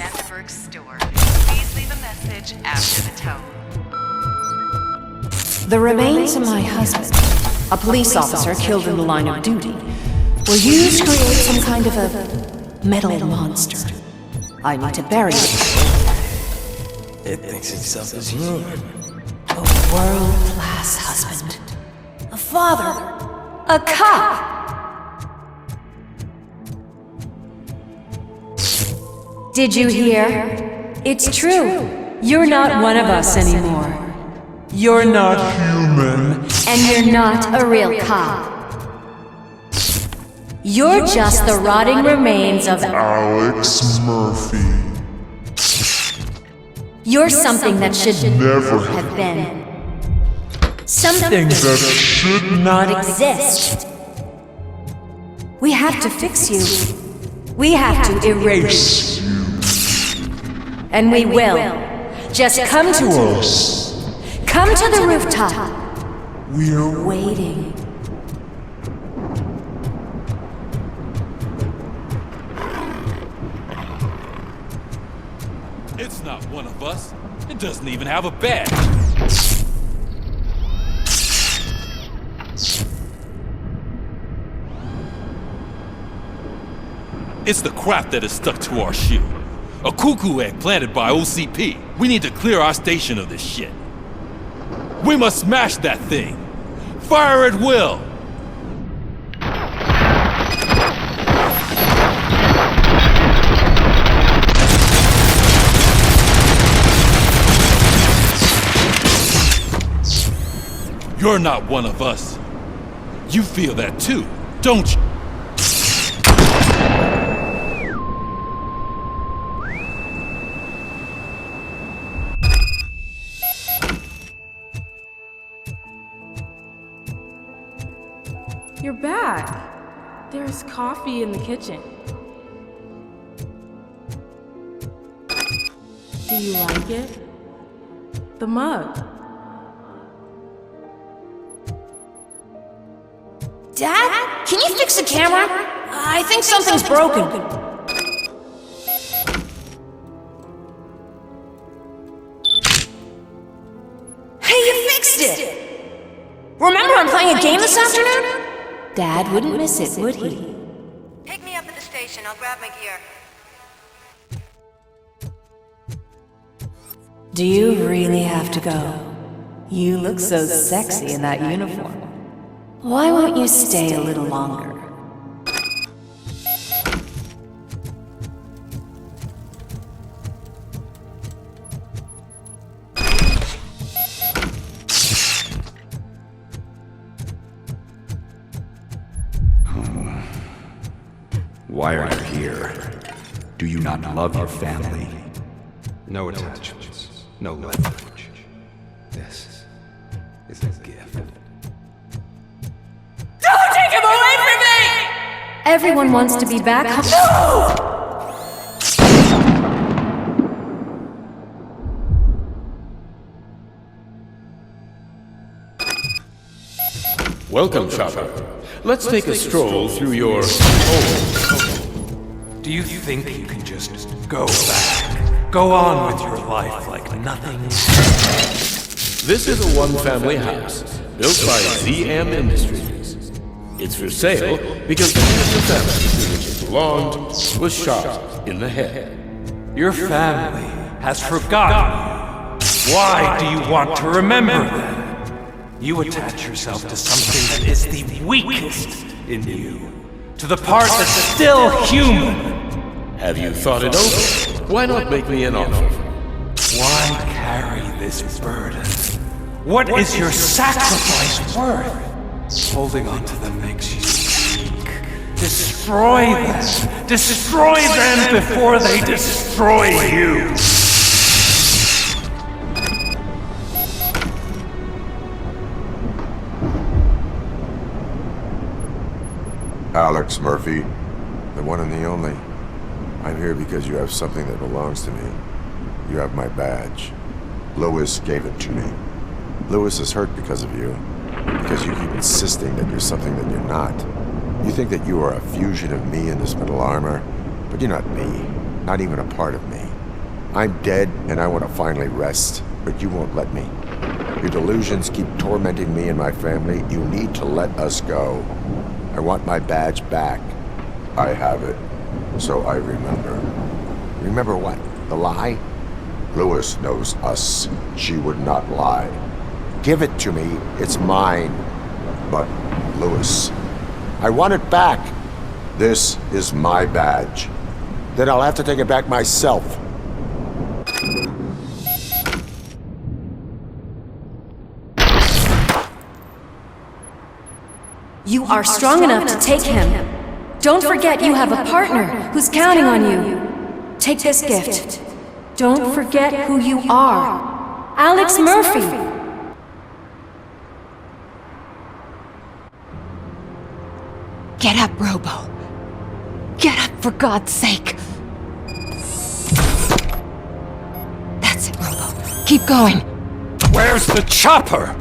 Vandenberg store. Please leave a message after the tone. The remains of my husband, a police officer killed in the line of duty, were used to create some kind of a metal monster. I need to bury it. It thinks itself as human. A world-class husband. A father. A cop. Did you hear? It's true. You're not one of us anymore. You're not human. And you're not a real cop. You're just the rotting remains of Alex Murphy. You're something that should Never have been. Something that should not exist. We have to fix you. We have to erase you. And we will. Just come to us. Come to the rooftop. We're waiting. It's not one of us. It doesn't even have a badge. It's the crap that is stuck to our shoe. A cuckoo egg planted by OCP. We need to clear our station of this shit. We must smash that thing. Fire at will. You're not one of us. You feel that too, don't you? You're back. There's coffee in the kitchen. Do you like it? The mug. Dad? Can you fix the camera? I think something's broken. Hey, you fixed it! Remember I'm playing a game this afternoon? Dad wouldn't miss it, would he? Pick me up at the station. I'll grab my gear. Do you really have to go? You look so sexy in that uniform. Why won't you stay a little longer? Why are you here? Do you not love your family? No attachments, no leverage. This is a gift. Don't take him away from me! Everyone wants to be back home. No! Welcome, Chopper. Let's take a stroll through your home. Do you think you can just go back? Go on with your life like nothing? This is a one-family house built by ZM Industries. It's for sale because the family to which it belonged was shot in the head. Your family has forgotten you. Why do you want to remember them? You attach yourself to something that is the weakest in you, to the part that's still human. Have you thought it over? Why not make me an offer? Why carry this burden? What is your sacrifice worth? Holding on to them makes you weak. Destroy them! Destroy them before they destroy you! Alex Murphy, the one and the only. I'm here because you have something that belongs to me. You have my badge. Lewis gave it to me. Lewis is hurt because of you. Because you keep insisting that you're something that you're not. You think that you are a fusion of me in this metal armor, but you're not me. Not even a part of me. I'm dead and I want to finally rest, but you won't let me. Your delusions keep tormenting me and my family. You need to let us go. I want my badge back. I have it, so I remember. Remember what? The lie? Lewis knows us. She would not lie. Give it to me. It's mine. But, Lewis, I want it back. This is my badge. Then I'll have to take it back myself. You are strong enough to take him. Don't forget you have a partner who's counting on you. Take this gift. Don't forget who you are. Alex Murphy. Get up, Robo. Get up, for God's sake. That's it, Robo. Keep going. Where's the chopper?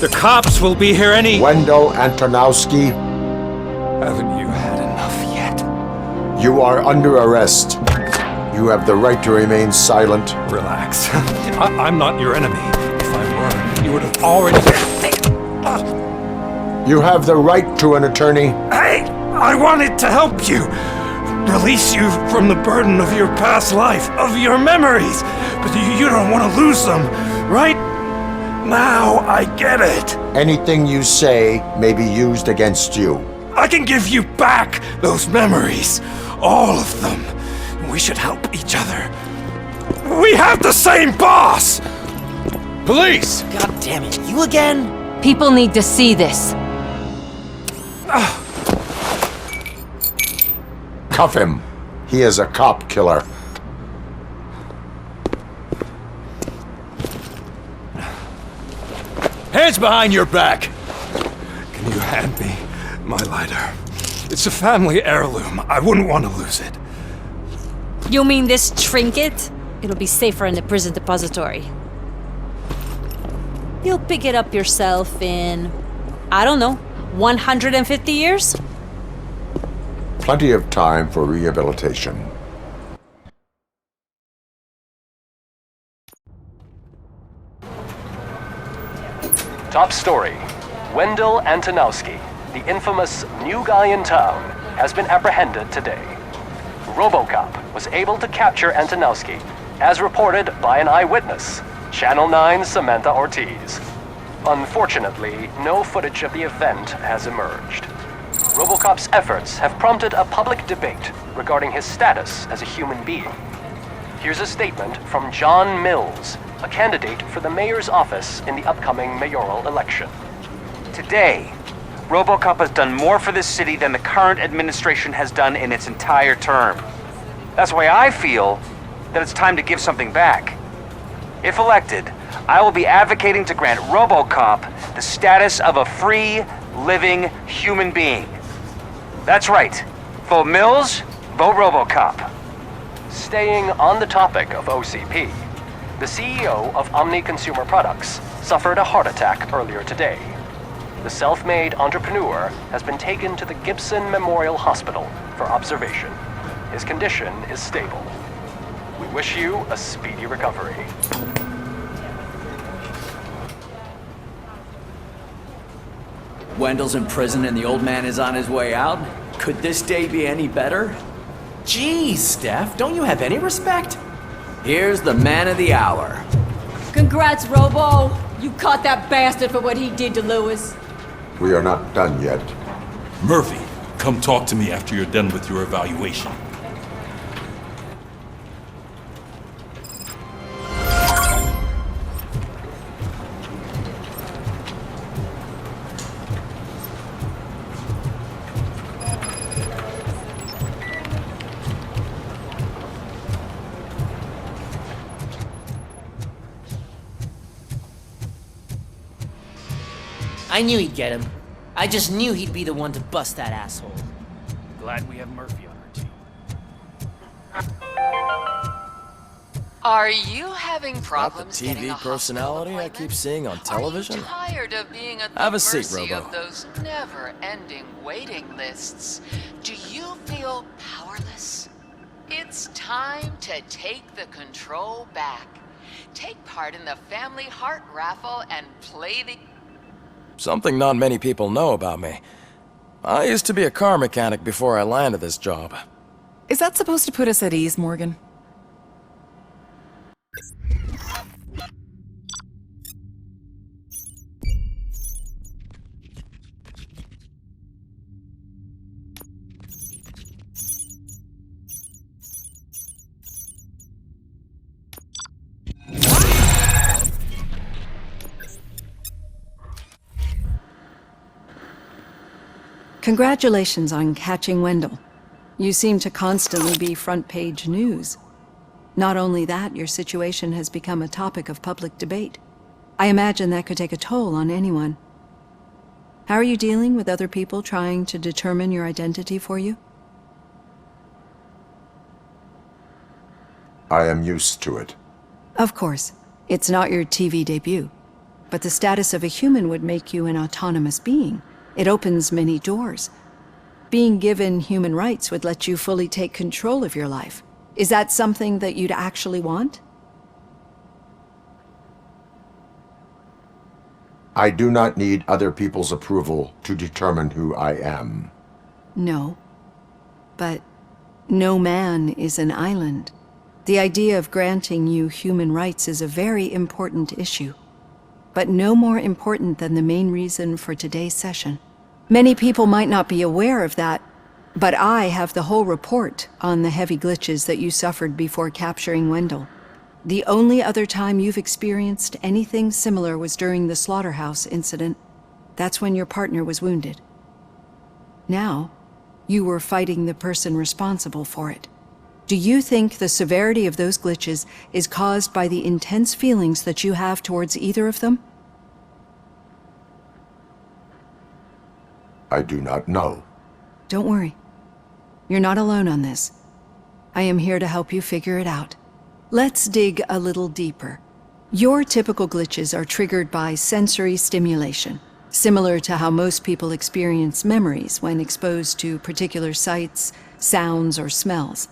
The cops will be here any... Wendell Antonowski. Haven't you had enough yet? You are under arrest. You have the right to remain silent. Relax. I'm not your enemy. If I were, you would have already... You have the right to an attorney. I wanted to help you. Release you from the burden of your past life, of your memories. But you don't want to lose them, right? Now I get it. Anything you say may be used against you. I can give you back those memories. All of them. We should help each other. We have the same boss! Police! God damn it, you again? People need to see this. Cuff him. He is a cop killer. Hands behind your back! Can you hand me my lighter? It's a family heirloom. I wouldn't want to lose it. You mean this trinket? It'll be safer in the prison depository. You'll pick it up yourself in, I don't know, 150 years? Plenty of time for rehabilitation. Top story. Wendell Antonowski, the infamous new guy in town, has been apprehended today. RoboCop was able to capture Antonowski, as reported by an eyewitness, Channel 9's Samantha Ortiz. Unfortunately, no footage of the event has emerged. RoboCop's efforts have prompted a public debate regarding his status as a human being. Here's a statement from John Mills, a candidate for the mayor's office in the upcoming mayoral election. Today, RoboCop has done more for this city than the current administration has done in its entire term. That's why I feel that it's time to give something back. If elected, I will be advocating to grant RoboCop the status of a free, living human being. That's right. Vote Mills, vote RoboCop. Staying on the topic of OCP, the CEO of Omni Consumer Products suffered a heart attack earlier today. The self-made entrepreneur has been taken to the Gibson Memorial Hospital for observation. His condition is stable. We wish you a speedy recovery. Wendell's in prison and the old man is on his way out? Could this day be any better? Jeez, Steph, don't you have any respect? Here's the man of the hour. Congrats, Robo. You caught that bastard for what he did to Lewis. We are not done yet. Murphy, come talk to me after you're done with your evaluation. I knew he'd get him. I just knew he'd be the one to bust that asshole. Glad we have Murphy on our team. Are you having problems Not the TV personality I keep seeing on television? tired of being at the Have a seat, mercy Robo. of those never-ending waiting lists? Do you feel powerless? It's It's time to take the control back. Take part in the Family Heart Raffle and play the... Something not many people know about me. I used to be a car mechanic before I landed this job. Is that supposed to put us at ease, Morgan? Congratulations on catching Wendell. You seem to constantly be front-page news. Not only that, your situation has become a topic of public debate. I imagine that could take a toll on anyone. How are you dealing with other people trying to determine your identity for you? I am used to it. Of course. It's not your TV debut. But the status of a human would make you an autonomous being. It opens many doors. Being given human rights would let you fully take control of your life. Is that something that you'd actually want? I do not need other people's approval to determine who I am. No. But no man is an island. The idea of granting you human rights is a very important issue. But no more important than the main reason for today's session. Many people might not be aware of that, but I have the whole report on the heavy glitches that you suffered before capturing Wendell. The only other time you've experienced anything similar was during the slaughterhouse incident. That's when your partner was wounded. Now, you were fighting the person responsible for it. Do you think the severity of those glitches is caused by the intense feelings that you have towards either of them? I do not know. Don't worry. You're not alone on this. I am here to help you figure it out. Let's dig a little deeper. Your typical glitches are triggered by sensory stimulation, similar to how most people experience memories when exposed to particular sights, sounds, or smells.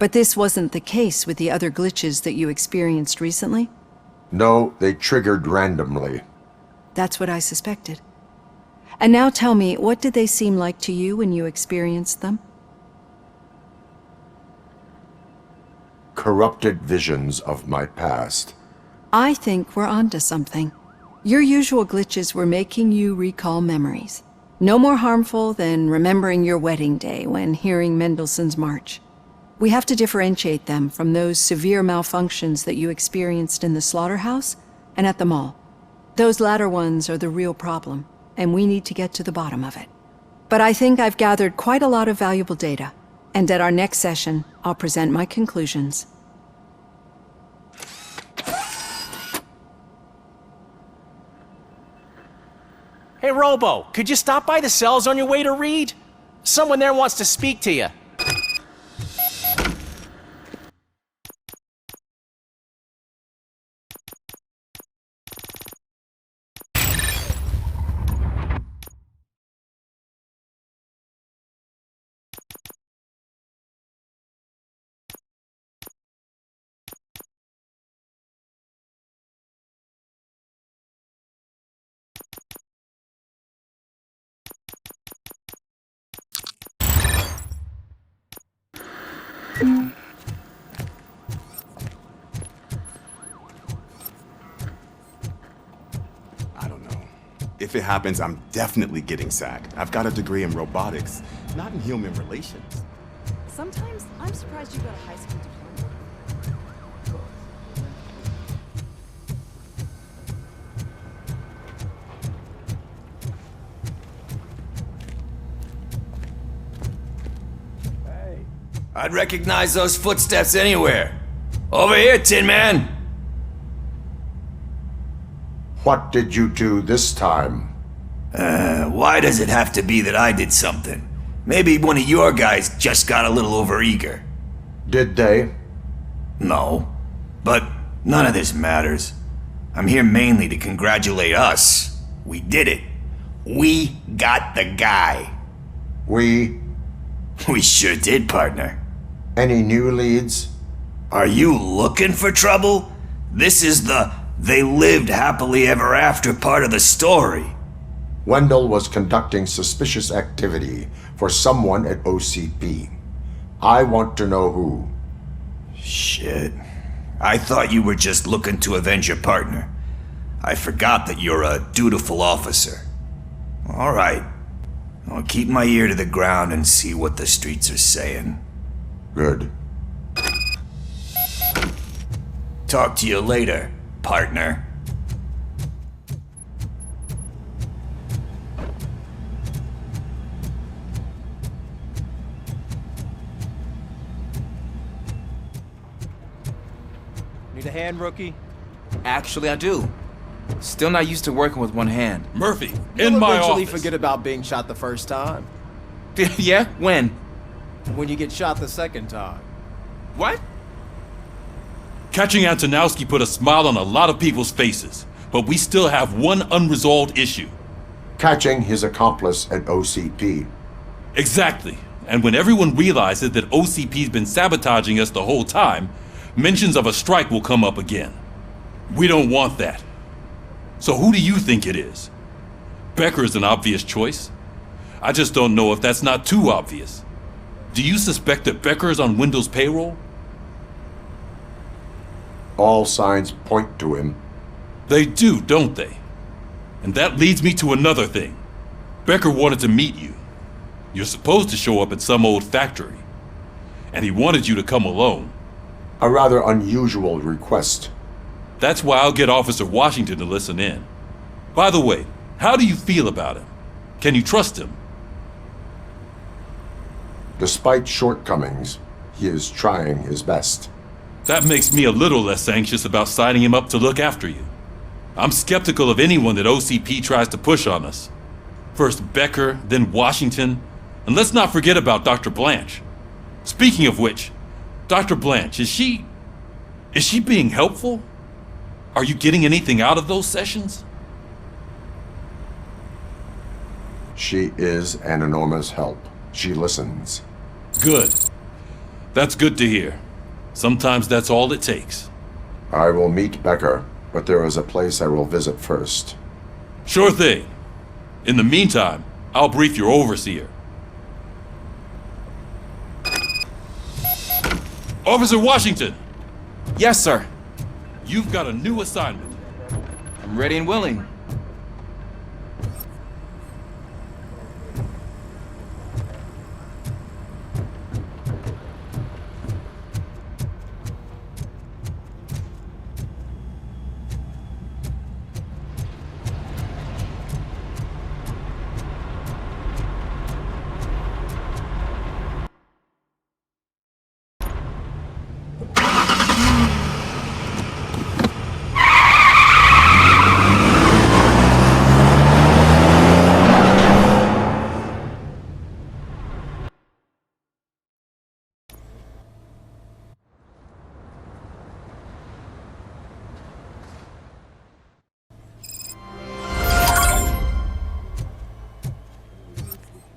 But this wasn't the case with the other glitches that you experienced recently? No, they triggered randomly. That's what I suspected. And now tell me, what did they seem like to you when you experienced them? Corrupted visions of my past. I think we're onto something. Your usual glitches were making you recall memories. No more harmful than remembering your wedding day when hearing Mendelssohn's March. We have to differentiate them from those severe malfunctions that you experienced in the slaughterhouse and at the mall. Those latter ones are the real problem, and we need to get to the bottom of it. But I think I've gathered quite a lot of valuable data, and at our next session, I'll present my conclusions. Hey, Robo, could you stop by the cells on your way to Reed? Someone there wants to speak to you. If it happens, I'm definitely getting sacked. I've got a degree in robotics, not in human relations. Sometimes I'm surprised you got a high school diploma. I'd recognize those footsteps anywhere. Over here, Tin Man! What did you do this time? Why does it have to be that I did something? Maybe one of your guys just got a little overeager. Did they? No. But none of this matters. I'm here mainly to congratulate us. We did it. We got the guy. We sure did, partner. Any new leads? Are you looking for trouble? This is the they lived happily ever after part of the story. Wendell was conducting suspicious activity for someone at OCP. I want to know who. Shit. I thought you were just looking to avenge your partner. I forgot that you're a dutiful officer. All right. I'll keep my ear to the ground and see what the streets are saying. Good. Talk to you later, partner. Need a hand, rookie? Actually, I do. Still not used to working with one hand. Murphy, You'll in my eventually office. forget about being shot the first time. Yeah? When? When you get shot the second time. What? Catching Antonowski put a smile on a lot of people's faces, but we still have one unresolved issue. Catching his accomplice at OCP. Exactly. And when everyone realizes that OCP's been sabotaging us the whole time, mentions of a strike will come up again. We don't want that. So who do you think it is? Becker is an obvious choice. I just don't know if that's not too obvious. Do you suspect that Becker is on Wendell's payroll? All signs point to him. They do, don't they? And that leads me to another thing. Becker wanted to meet you. You're supposed to show up at some old factory. And he wanted you to come alone. A rather unusual request. That's why I'll get Officer Washington to listen in. By the way, how do you feel about him? Can you trust him? Despite shortcomings, he is trying his best. That makes me a little less anxious about signing him up to look after you. I'm skeptical of anyone that OCP tries to push on us. First Becker, then Washington, and let's not forget about Dr. Blanche. Speaking of which, Dr. Blanche, is she being helpful? Are you getting anything out of those sessions? She is an enormous help. She listens. Good. That's good to hear. Sometimes that's all it takes. I will meet Becker, but there is a place I will visit first. Sure thing. In the meantime, I'll brief your overseer. Officer Washington! Yes, sir. You've got a new assignment. I'm ready and willing.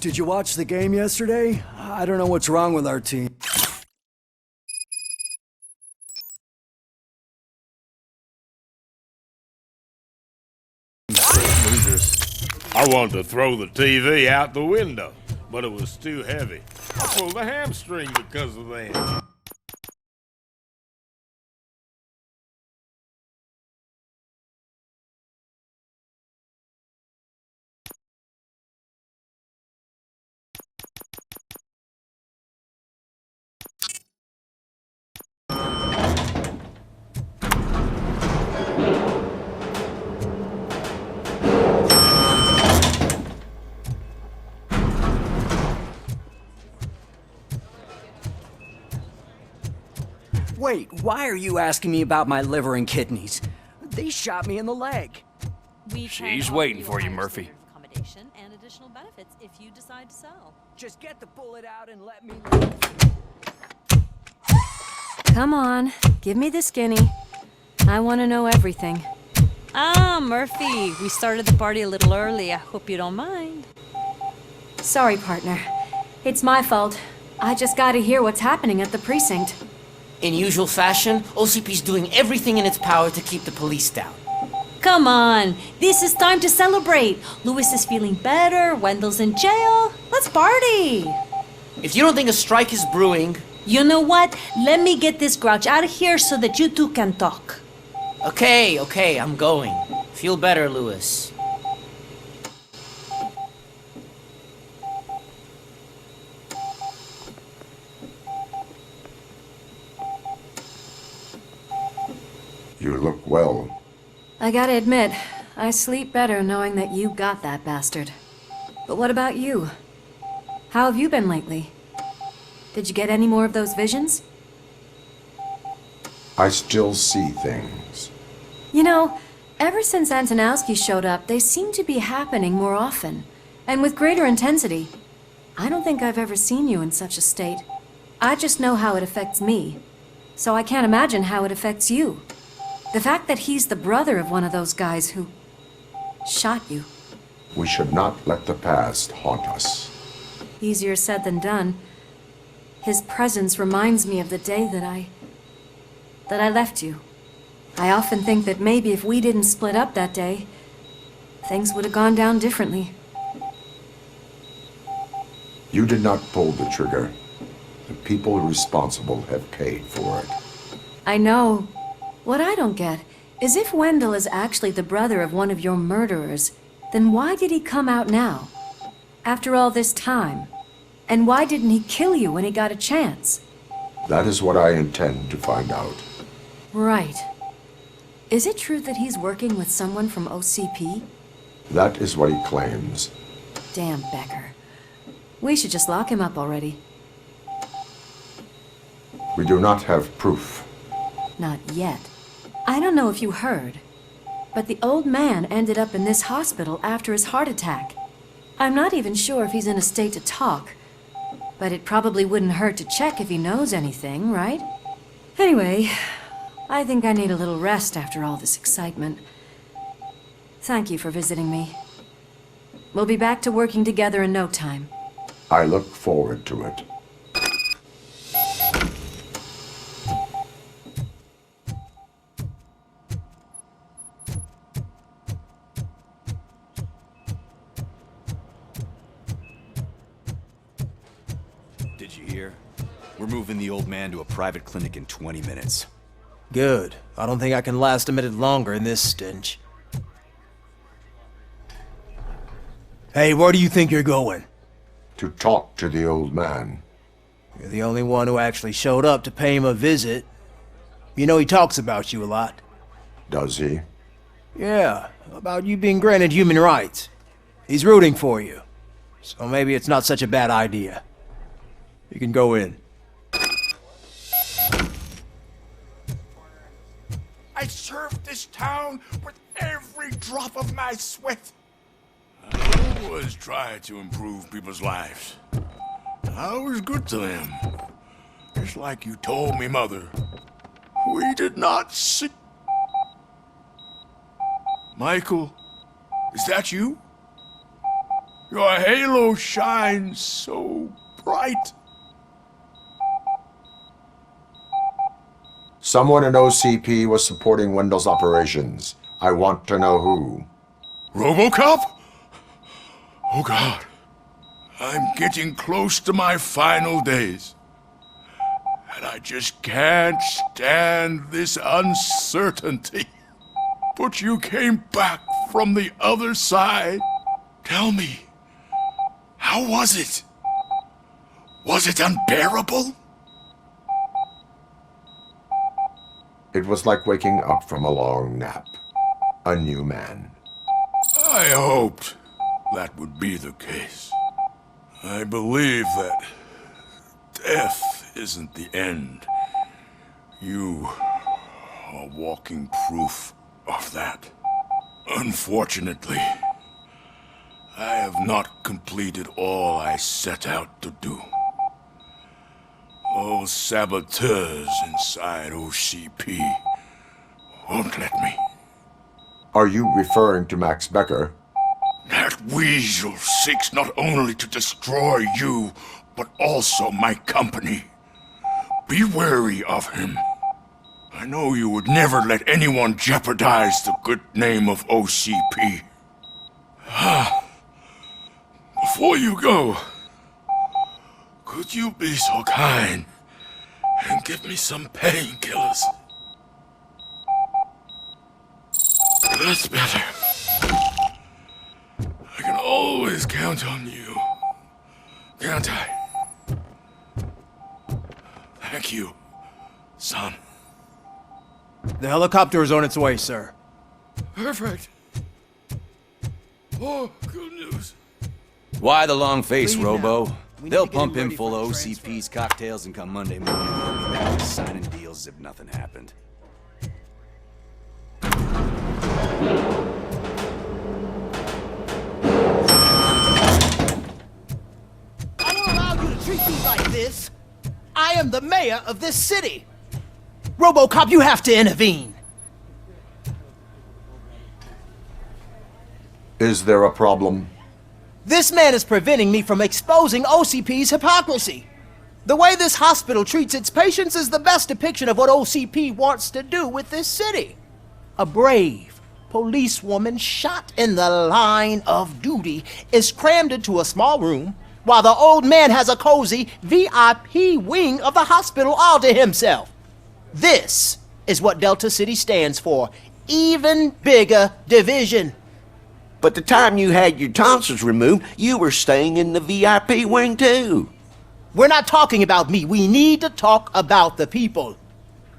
Did you watch the game yesterday? I don't know what's wrong with our team. I wanted to throw the TV out the window, but it was too heavy. I pulled a hamstring because of that. Wait, why are you asking me about my liver and kidneys? They shot me in the leg. She's waiting for you, Murphy. Accommodation and additional benefits if you decide to sell. Just get the bullet out and let me... Come on, give me the skinny. I want to know everything. Ah, Murphy, we started the party a little early. I hope you don't mind. Sorry, partner. It's my fault. I just gotta hear what's happening at the precinct. In usual fashion, OCP's doing everything in its power to keep the police down. Come on, this is time to celebrate. Lewis is feeling better, Wendell's in jail. Let's party! If you don't think a strike is brewing... You know what? Let me get this grouch out of here so that you two can talk. Okay, I'm going. Feel better, Lewis. You look well. I gotta admit, I sleep better knowing that you got that bastard. But what about you? How have you been lately? Did you get any more of those visions? I still see things. You know, ever since Antonowski showed up, they seem to be happening more often, and with greater intensity. I don't think I've ever seen you in such a state. I just know how it affects me, so I can't imagine how it affects you. The fact that he's the brother of one of those guys who shot you. We should not let the past haunt us. Easier said than done. His presence reminds me of the day that I left you. I often think that maybe if we didn't split up that day, things would have gone down differently. You did not pull the trigger. The people responsible have paid for it. I know. What I don't get is if Wendell is actually the brother of one of your murderers, then why did he come out now? After all this time? And why didn't he kill you when he got a chance? That is what I intend to find out. Right. Is it true that he's working with someone from OCP? That is what he claims. Damn Becker. We should just lock him up already. We do not have proof. Not yet. I don't know if you heard, but the old man ended up in this hospital after his heart attack. I'm not even sure if he's in a state to talk, but it probably wouldn't hurt to check if he knows anything, right? Anyway, I think I need a little rest after all this excitement. Thank you for visiting me. We'll be back to working together in no time. I look forward to it. Did you hear? We're moving the old man to a private clinic in 20 minutes. Good. I don't think I can last a minute longer in this stench. Hey, where do you think you're going? To talk to the old man. You're the only one who actually showed up to pay him a visit. You know he talks about you a lot. Does he? Yeah, about you being granted human rights. He's rooting for you. So maybe it's not such a bad idea. You can go in. I served this town with every drop of my sweat. I always tried to improve people's lives. I was good to them. Just like you told me, Mother. We did not see... Michael, is that you? Your halo shines so bright. Someone in OCP was supporting Wendell's operations. I want to know who. RoboCop? Oh God. I'm getting close to my final days. And I just can't stand this uncertainty. But you came back from the other side. Tell me, how was it? Was it unbearable? It was like waking up from a long nap. A new man. I hoped that would be the case. I believe that death isn't the end. You are walking proof of that. Unfortunately, I have not completed all I set out to do. Those saboteurs inside OCP won't let me. Are you referring to Max Becker? That weasel seeks not only to destroy you, but also my company. Be wary of him. I know you would never let anyone jeopardize the good name of OCP. Before you go, could you be so kind and give me some painkillers? That's better. I can always count on you, can't I? Thank you, son. The helicopter is on its way, sir. Perfect. Oh, good news. Why the long face, Leave Robo? now. We need They'll to get him pump him ready full for of the transfer. OCP's cocktails and come Monday morning, he'll be back to signing deals as if nothing happened. I don't allow you to treat me like this. I am the mayor of this city. RoboCop, you have to intervene. Is there a problem? This man is preventing me from exposing OCP's hypocrisy. The way this hospital treats its patients is the best depiction of what OCP wants to do with this city. A brave policewoman shot in the line of duty is crammed into a small room while the old man has a cozy VIP wing of the hospital all to himself. This is what Delta City stands for. Even bigger division. But the time you had your tonsils removed, you were staying in the VIP wing too. We're not talking about me. We need to talk about the people.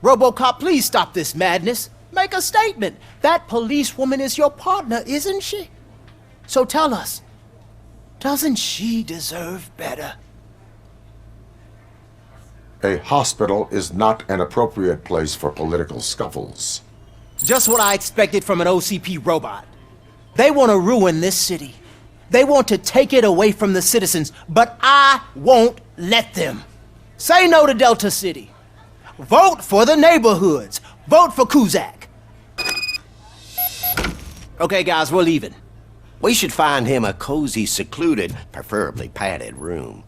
RoboCop, please stop this madness. Make a statement. That policewoman is your partner, isn't she? So tell us, doesn't she deserve better? A hospital is not an appropriate place for political scuffles. Just what I expected from an OCP robot. They want to ruin this city. They want to take it away from the citizens, but I won't let them. Say no to Delta City. Vote for the neighborhoods. Vote for Kuzak. Okay, guys, we're leaving. We should find him a cozy, secluded, preferably padded room.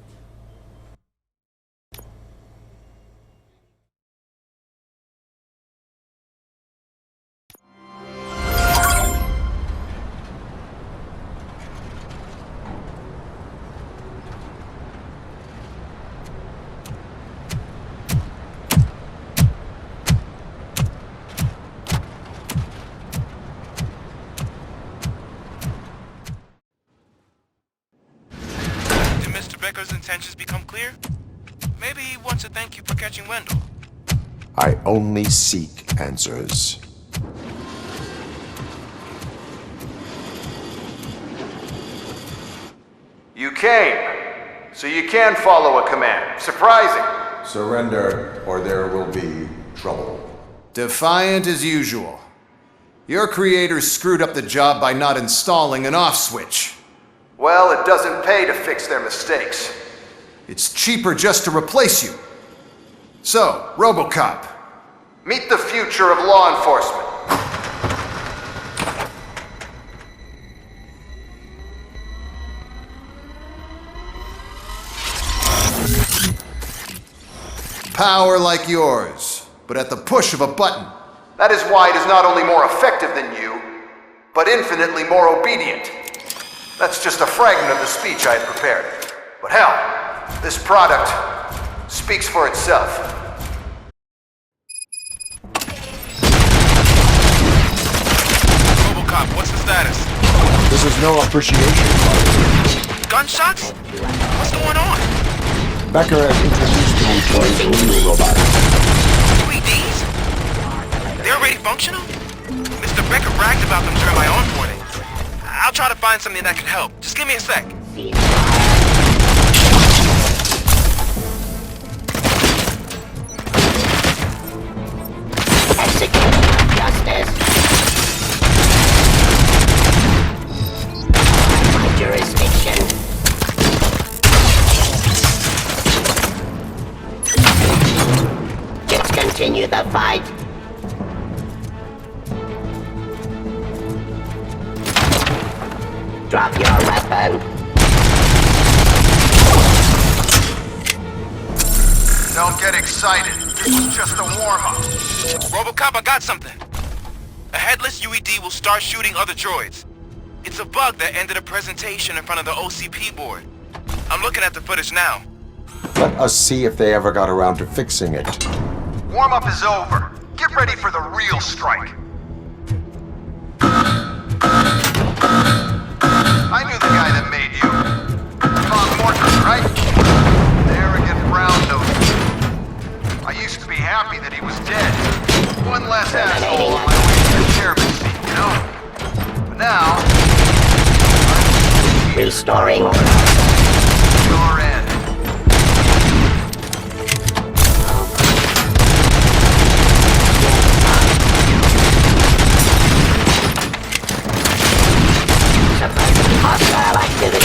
Becker's intentions become clear? Maybe he wants to thank you for catching Wendell. I only seek answers. You came, so you can follow a command. Surprising. Surrender, or there will be trouble. Defiant as usual. Your creators screwed up the job by not installing an off switch. Well, it doesn't pay to fix their mistakes. It's cheaper just to replace you. So, RoboCop. Meet the future of law enforcement. Power like yours, but at the push of a button. That is why it is not only more effective than you, but infinitely more obedient. That's just a fragment of the speech I had prepared. But hell, this product speaks for itself. RoboCop, what's the status? This is no appreciation party. Gunshots? What's going on? Becker has introduced me to his new robot. 3Ds? They're already functional? Mr. Becker bragged about them during my onboarding. I'll try to find something that can help. Just give me a sec. Execute justice. My jurisdiction. Let's continue the fight. Drop your weapon. Don't get excited. This is just a warm-up. RoboCop, I got something. A headless UED will start shooting other droids. It's a bug that ended a presentation in front of the OCP board. I'm looking at the footage now. Let us see if they ever got around to fixing it. Warm-up is over. Get ready for the real strike. I knew the guy that made you. Tom Morton, right? Arrogant brown-nosed. I used to be happy that he was dead. One less asshole on my way to the chairman seat, you know? But now... Restoring order. Your end. Hostile activity.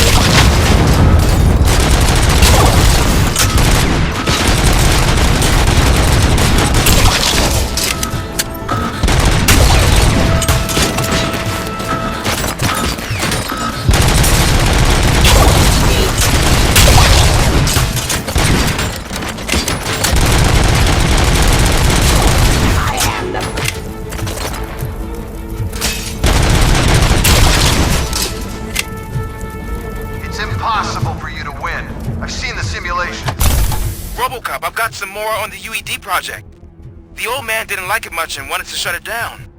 RoboCop, I've got some more on the UED project. The old man didn't like it much and wanted to shut it down.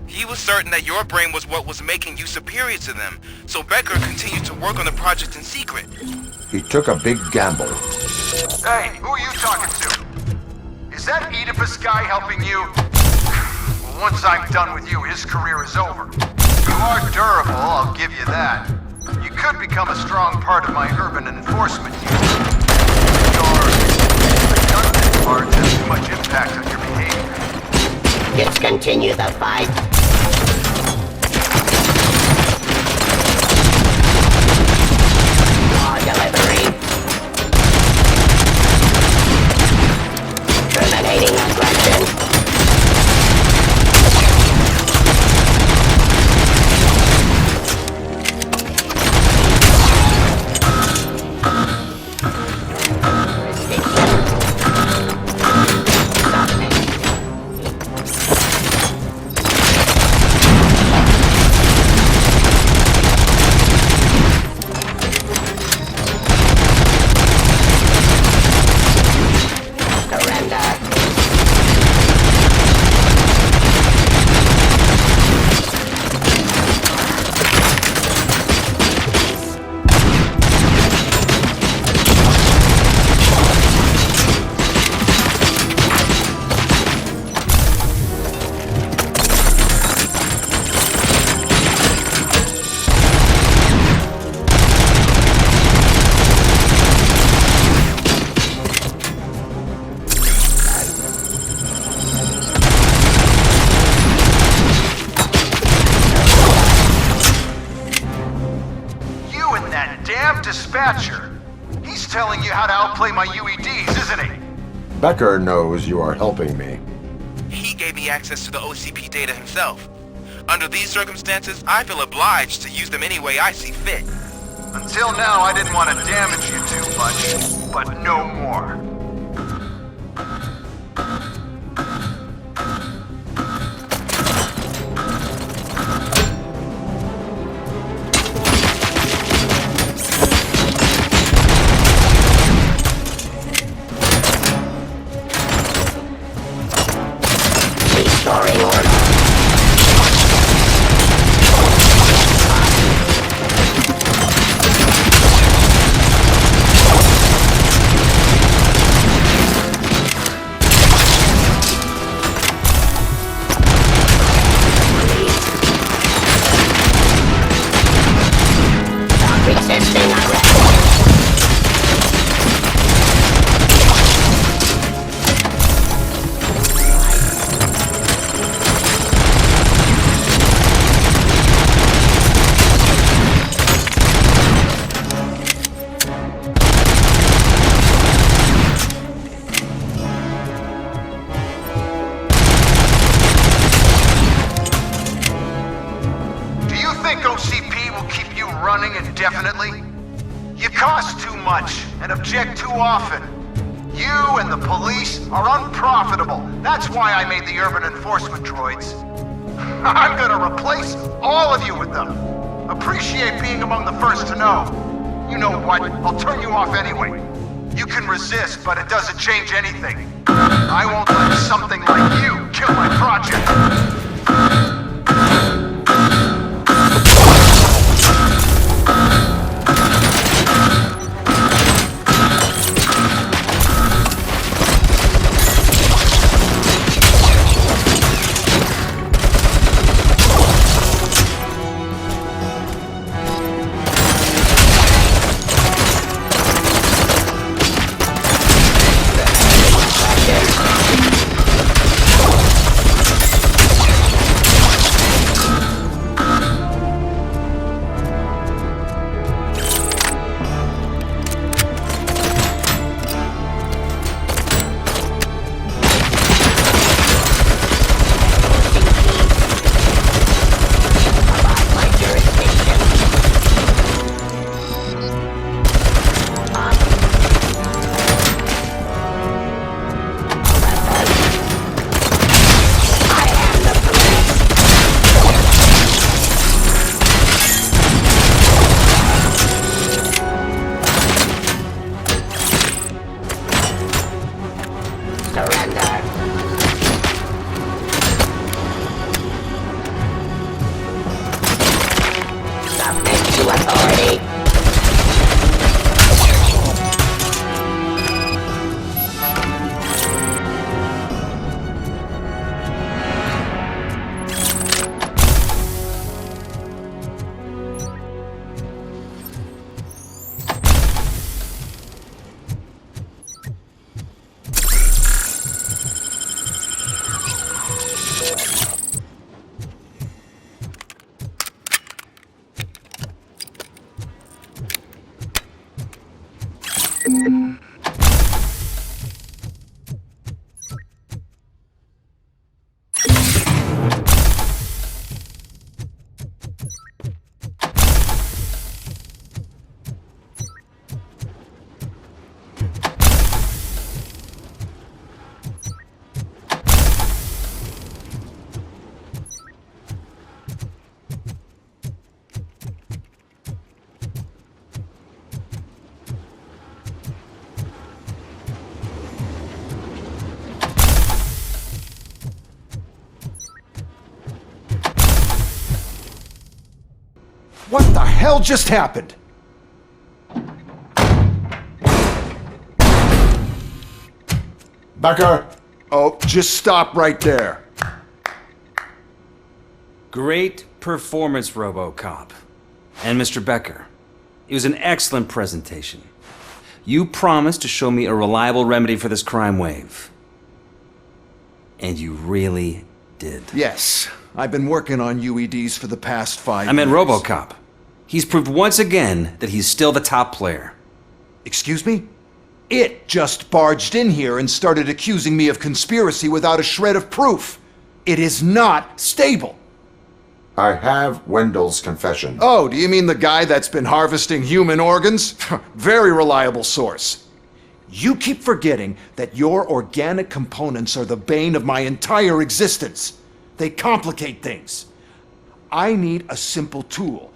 He was certain that your brain was what was making you superior to them, so Becker continued to work on the project in secret. He took a big gamble. Hey, who are you talking to? Is that Oedipus guy helping you? Well, once I'm done with you, his career is over. You are durable, I'll give you that. You could become a strong part of my urban enforcement unit. Your redundant parts have too much impact on your behavior. Let's continue the fight. More delivery. Terminating aggression. Dispatcher. He's telling you how to outplay my UEDs, isn't he? Becker knows you are helping me. He gave me access to the OCP data himself. Under these circumstances, I feel obliged to use them any way I see fit. Until now, I didn't want to damage you too much, but no more. Restoring order. Resisting arrest. OCP will keep you running indefinitely? You cost too much and object too often. You and the police are unprofitable. That's why I made the urban enforcement droids. I'm gonna replace all of you with them. Appreciate being among the first to know. You know what? I'll turn you off anyway. You can resist, but it doesn't change anything. I won't let something like you kill my project. What the hell just happened? Becker! Oh, just stop right there. Great performance, RoboCop. And Mr. Becker, it was an excellent presentation. You promised to show me a reliable remedy for this crime wave. And you really did. Yes, I've been working on UEDs for the past 5 years. I meant RoboCop. He's proved once again that he's still the top player. Excuse me? It just barged in here and started accusing me of conspiracy without a shred of proof. It is not stable. I have Wendell's confession. Oh, do you mean the guy that's been harvesting human organs? Very reliable source. You keep forgetting that your organic components are the bane of my entire existence. They complicate things. I need a simple tool.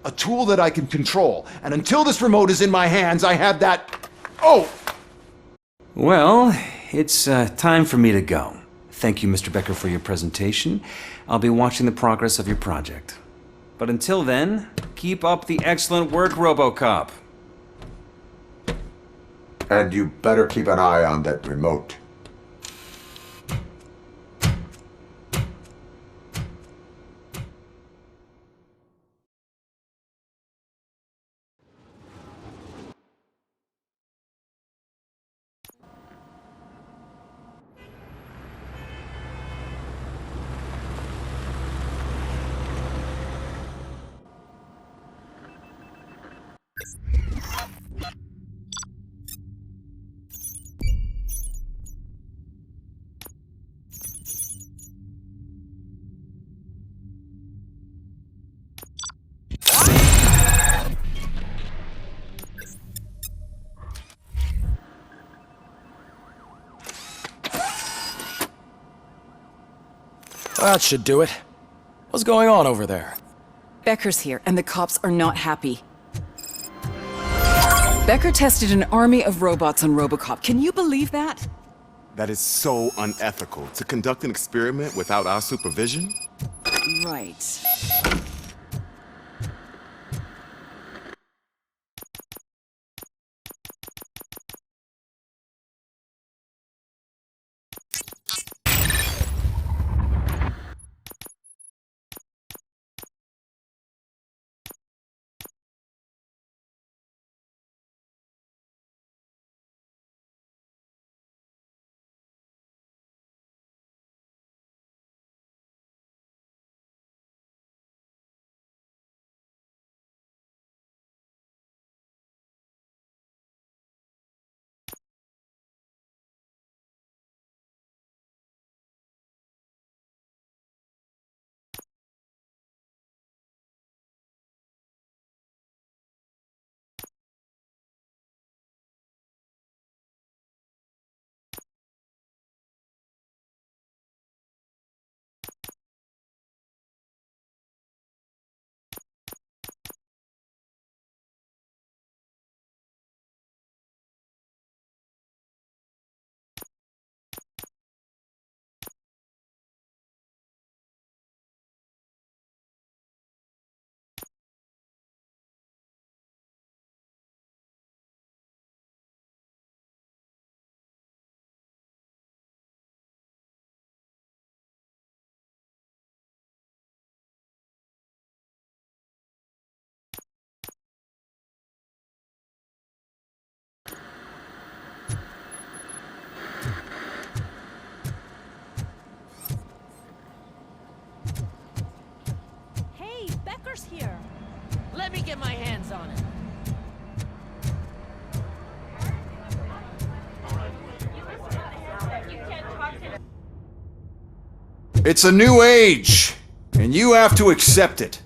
A tool that I can control. And until this remote is in my hands, I have that... Oh! Well, it's time for me to go. Thank you, Mr. Becker, for your presentation. I'll be watching the progress of your project. But until then, keep up the excellent work, RoboCop. And you better keep an eye on that remote. That should do it. What's going on over there? Becker's here, and the cops are not happy. Becker tested an army of robots on RoboCop. Can you believe that? That is so unethical. To conduct an experiment without our supervision? Right. Hey, Becker's here. Let me get my hands on it. It's a new age, and you have to accept it.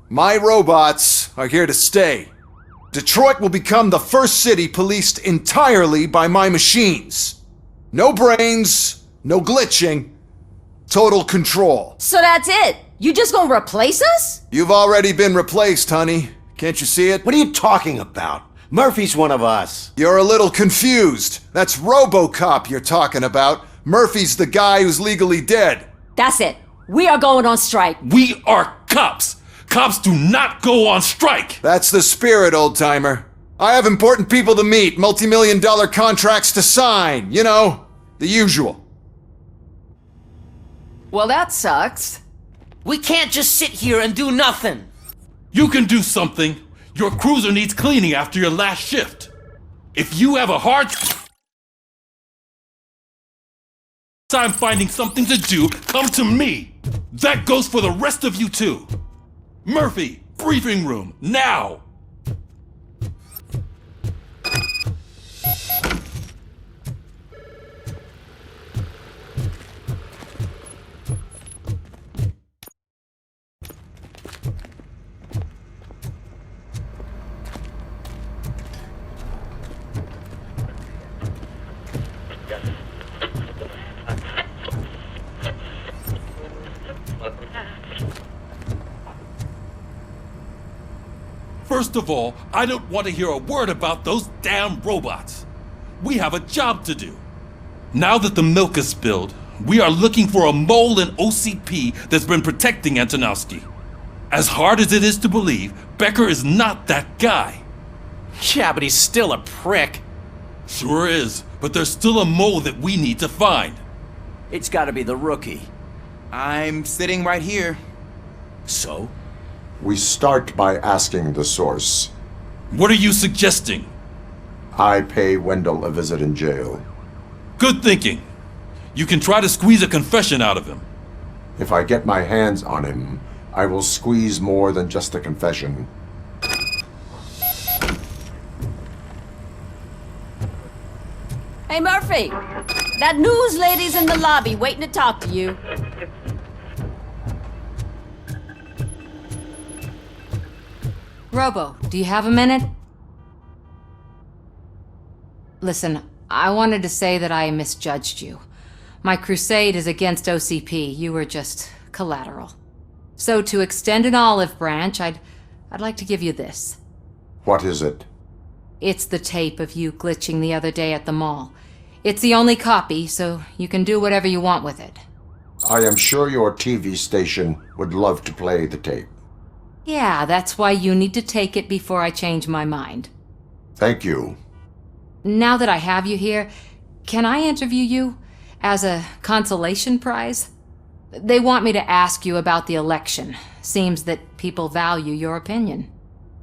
My robots are here to stay. Detroit will become the first city policed entirely by my machines. No brains, no glitching, total control. So that's it? You just gonna replace us? You've already been replaced, honey. Can't you see it? What are you talking about? Murphy's one of us. You're a little confused. That's RoboCop you're talking about. Murphy's the guy who's legally dead. That's it. We are going on strike. We are cops. Cops do not go on strike. That's the spirit, old-timer. I have important people to meet, multi-million-dollar contracts to sign. You know, the usual. Well, that sucks. We can't just sit here and do nothing. You can do something. Your cruiser needs cleaning after your last shift. If you have a hard time finding something to do, come to me. That goes for the rest of you too. Murphy, briefing room, now! First of all, I don't want to hear a word about those damn robots. We have a job to do. Now that the milk is spilled, we are looking for a mole in OCP that's been protecting Antonowski. As hard as it is to believe, Becker is not that guy. Yeah, but he's still a prick. Sure is, but there's still a mole that we need to find. It's gotta be the rookie. I'm sitting right here. So? We start by asking the source. What are you suggesting? I pay Wendell a visit in jail. Good thinking. You can try to squeeze a confession out of him. If I get my hands on him, I will squeeze more than just a confession. Hey, Murphy! That news lady's in the lobby waiting to talk to you. Robo, do you have a minute? Listen, I wanted to say that I misjudged you. My crusade is against OCP. You were just collateral. So to extend an olive branch, I'd like to give you this. What is it? It's the tape of you glitching the other day at the mall. It's the only copy, so you can do whatever you want with it. I am sure your TV station would love to play the tape. Yeah, that's why you need to take it before I change my mind. Thank you. Now that I have you here, can I interview you as a consolation prize? They want me to ask you about the election. Seems that people value your opinion.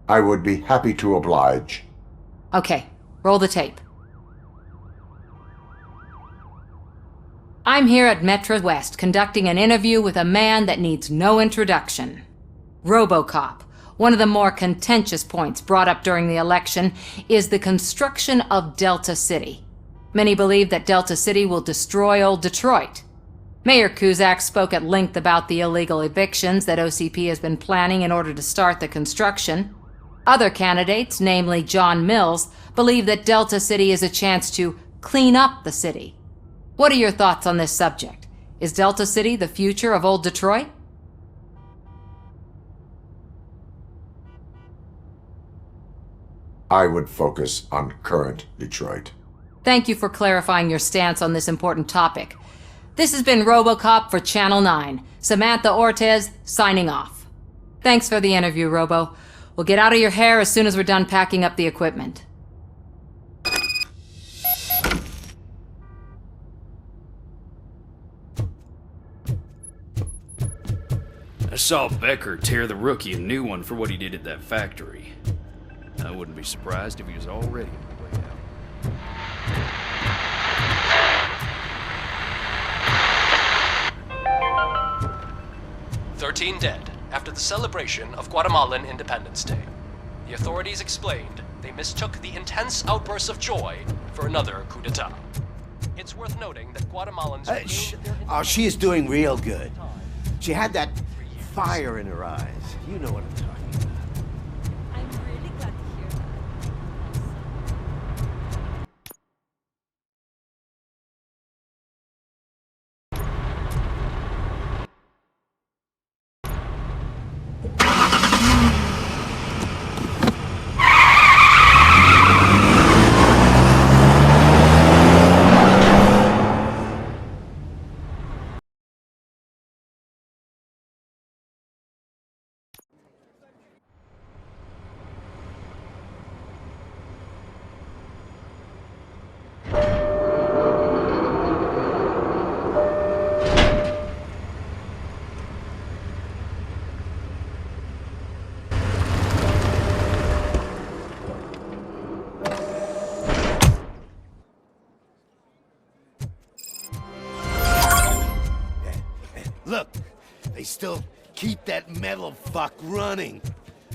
I would be happy to oblige. Okay, roll the tape. I'm here at Metro West conducting an interview with a man that needs no introduction. RoboCop. One of the more contentious points brought up during the election is the construction of Delta City. Many believe that Delta City will destroy old Detroit. Mayor Cusack spoke at length about the illegal evictions that OCP has been planning in order to start the construction. Other candidates, namely John Mills, believe that Delta City is a chance to clean up the city. What are your thoughts on this subject? Is Delta City the future of old Detroit? I would focus on current Detroit. Thank you for clarifying your stance on this important topic. This has been RoboCop for Channel 9. Samantha Ortez, signing off. Thanks for the interview, Robo. We'll get out of your hair as soon as we're done packing up the equipment. I saw Becker tear the rookie a new one for what he did at that factory. I wouldn't be surprised if he was already on the way out. 13 dead after the celebration of Guatemalan Independence Day. The authorities explained they mistook the intense outbursts of joy for another coup d'etat. It's worth noting that Guatemalans... Oh, she is doing real good. She had that fire in her eyes. You know what I'm talking about. I'm really glad to hear that. Look, they still keep that metal fuck running.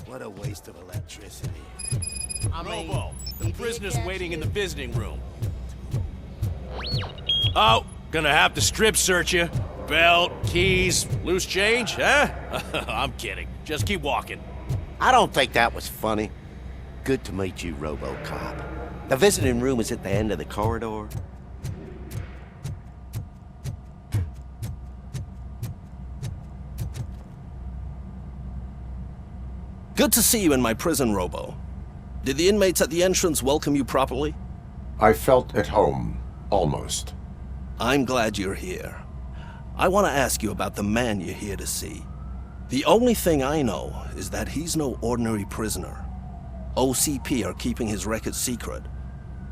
What a waste of electricity. Robo, the prisoner's waiting in the visiting room. Oh, gonna have to strip search you. Belt, keys, loose change, huh? I'm kidding. Just keep walking. I don't think that was funny. Good to meet you, RoboCop. The visiting room is at the end of the corridor. Good to see you in my prison, Robo. Did the inmates at the entrance welcome you properly? I felt at home, almost. I'm glad you're here. I want to ask you about the man you're here to see. The only thing I know is that he's no ordinary prisoner. OCP are keeping his record secret.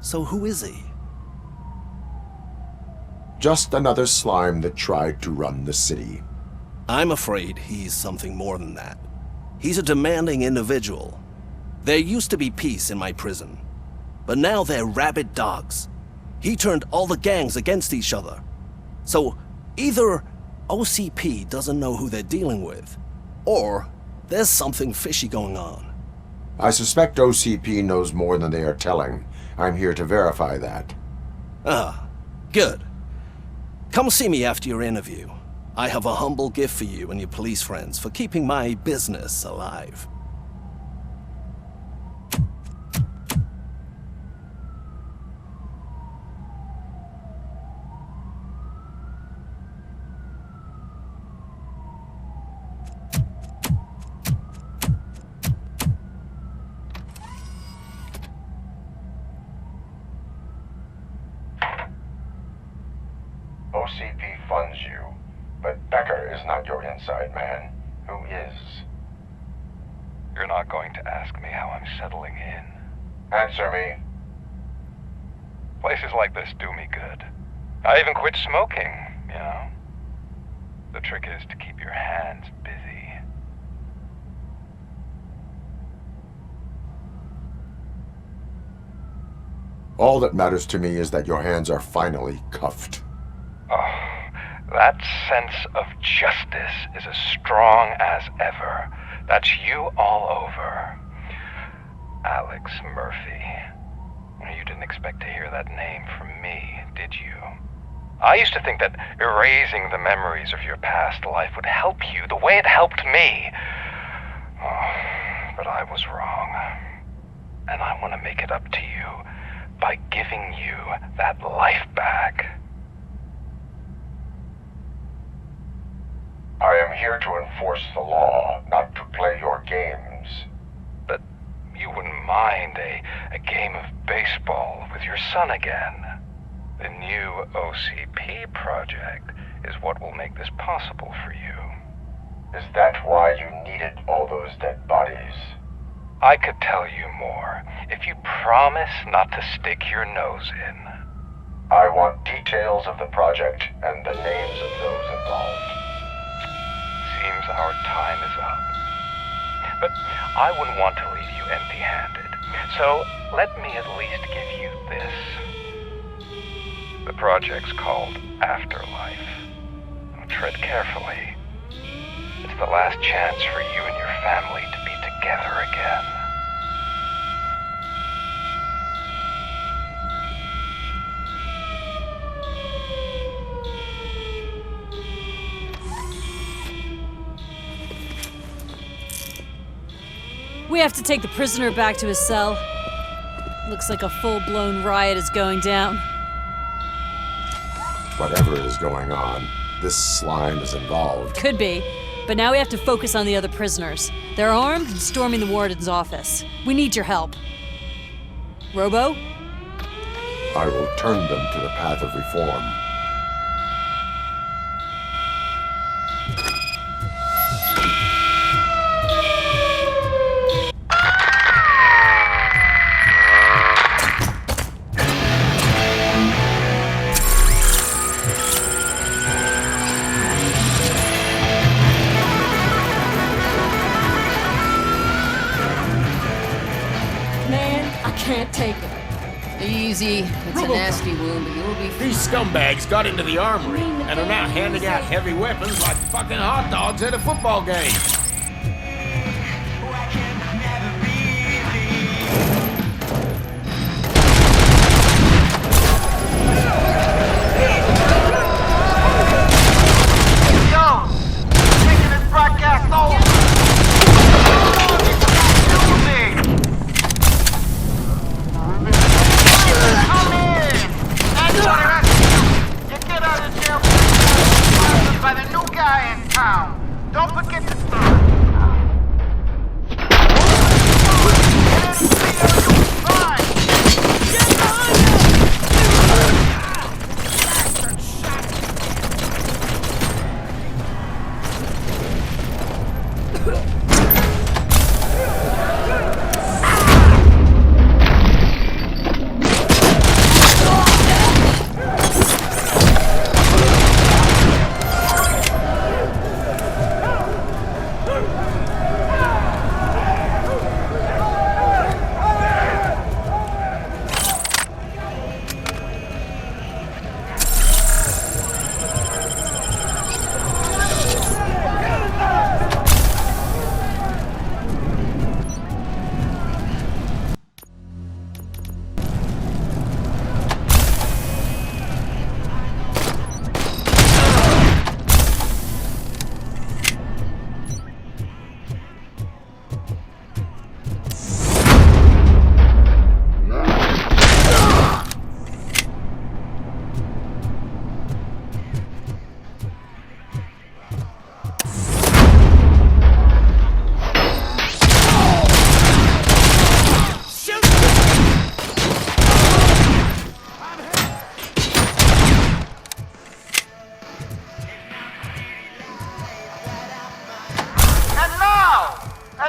So who is he? Just another slime that tried to run the city. I'm afraid he's something more than that. He's a demanding individual. There used to be peace in my prison, but now they're rabid dogs. He turned all the gangs against each other. So either OCP doesn't know who they're dealing with, or there's something fishy going on. I suspect OCP knows more than they are telling. I'm here to verify that. Ah, good. Come see me after your interview. I have a humble gift for you and your police friends for keeping my business alive. But Becker is not your inside man. Who is? You're not going to ask me how I'm settling in. Answer me. Places like this do me good. I even quit smoking, you know? The trick is to keep your hands busy. All that matters to me is that your hands are finally cuffed. Oh, that sense of justice is as strong as ever. That's you all over. Alex Murphy. You didn't expect to hear that name from me, did you? I used to think that erasing the memories of your past life would help you the way it helped me. Oh, but I was wrong. And I want to make it up to you by giving you that life back. I am here to enforce the law, not to play your games. But you wouldn't mind a game of baseball with your son again. The new OCP project is what will make this possible for you. Is that why you needed all those dead bodies? I could tell you more if you promise not to stick your nose in. I want details of the project and the names of those involved. Seems our time is up. But I wouldn't want to leave you empty-handed, so let me at least give you this. The project's called Afterlife. Tread carefully. It's the last chance for you and your family to be together again. We have to take the prisoner back to his cell. Looks like a full-blown riot is going down. Whatever is going on, this slime is involved. Could be, but now we have to focus on the other prisoners. They're armed and storming the warden's office. We need your help. Robo? I will turn them to the path of reform. Can't take it. Easy. It's a nasty wound, but you'll be fine. These scumbags got into the armory and are now handing out heavy weapons like fucking hot dogs at a football game. Yo! Taking this broadcast over! By the new guy in town. Don't forget to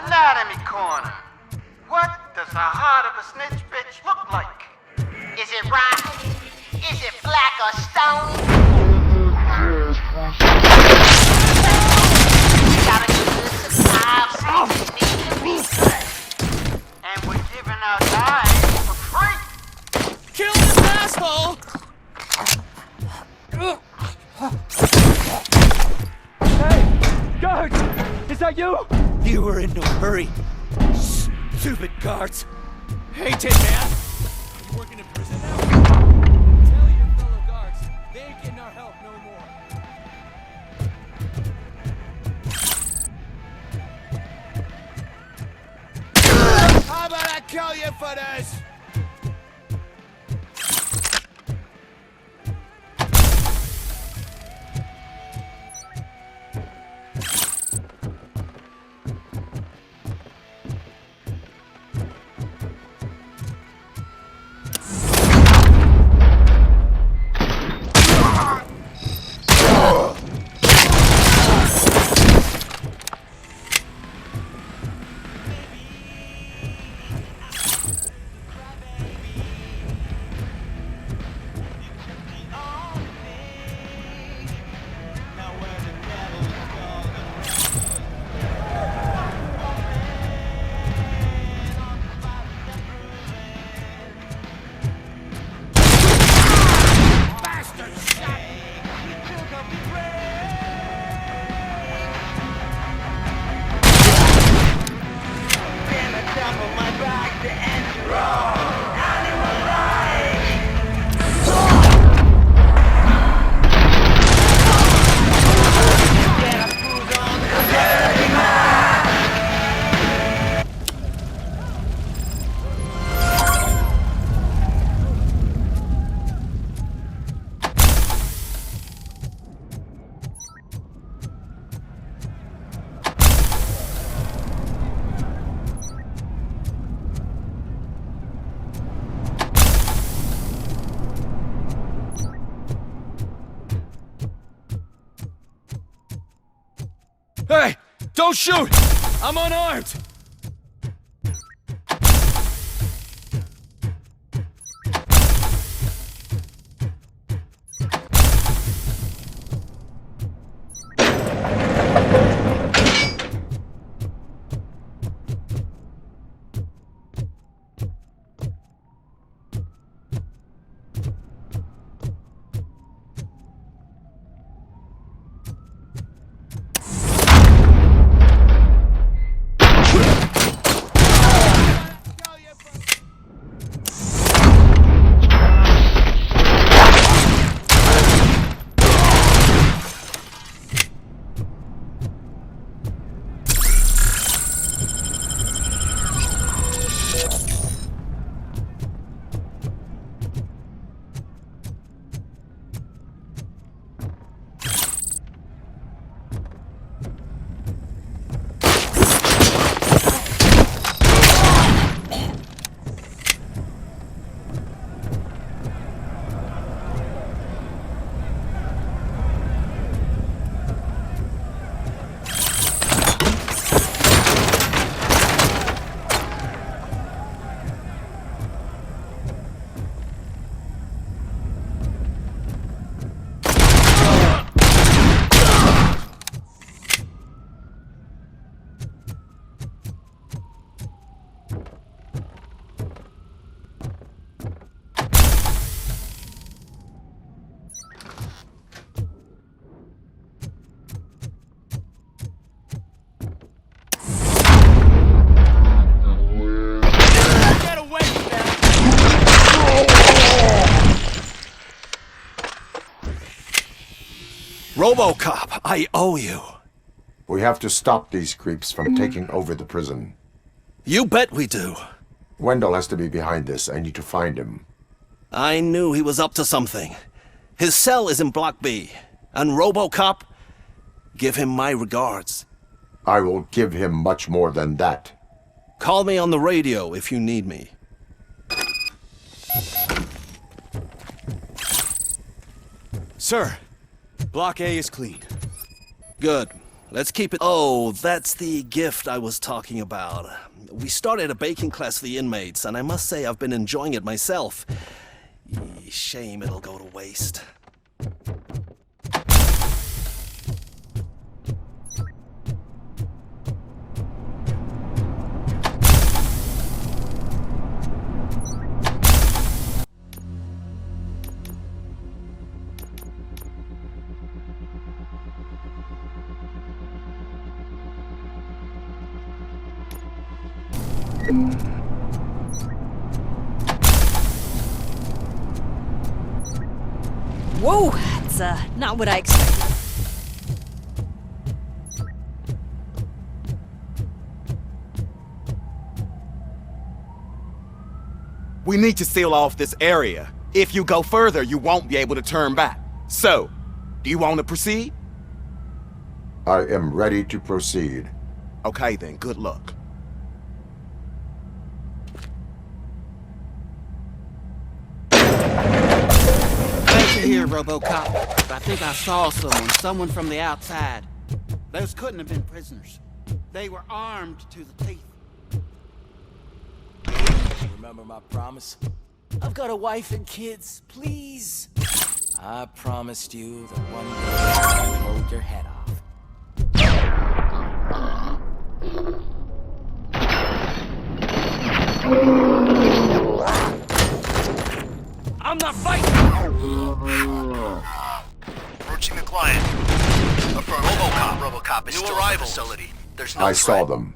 Anatomy corner. What does the heart of a snitch bitch look like? Is it rock? Is it black or stone? We gotta do this in 5 seconds. Need to be cut. And we're giving out eyes for free. Kill this asshole! Hey, guards! Is that you? You were in no hurry. Stupid guards. Hey, Tin Man. You working in prison now? Tell your fellow guards, they ain't getting our help no more. How about I kill you for this? Hey, don't shoot! I'm unarmed! RoboCop, I owe you. We have to stop these creeps from taking over the prison. You bet we do. Wendell has to be behind this. I need to find him. I knew he was up to something. His cell is in Block B. And RoboCop, give him my regards. I will give him much more than that. Call me on the radio if you need me. Sir, Block A is clean. Good. Let's keep it. Oh, that's the gift I was talking about. We started a baking class for the inmates, and I must say I've been enjoying it myself. Shame it'll go to waste. Whoa, that's not what I expected. We need to seal off this area. If you go further, you won't be able to turn back. So, do you want to proceed? I am ready to proceed. Okay then, good luck. Here, RoboCop. I think I saw someone from the outside. Those couldn't have been prisoners. They were armed to the teeth. Remember my promise? I've got a wife and kids, please. I promised you that one day I'd hold your head off. I'm not fighting! Approaching the client. RoboCop is still in the facility. There's no I threat. saw them.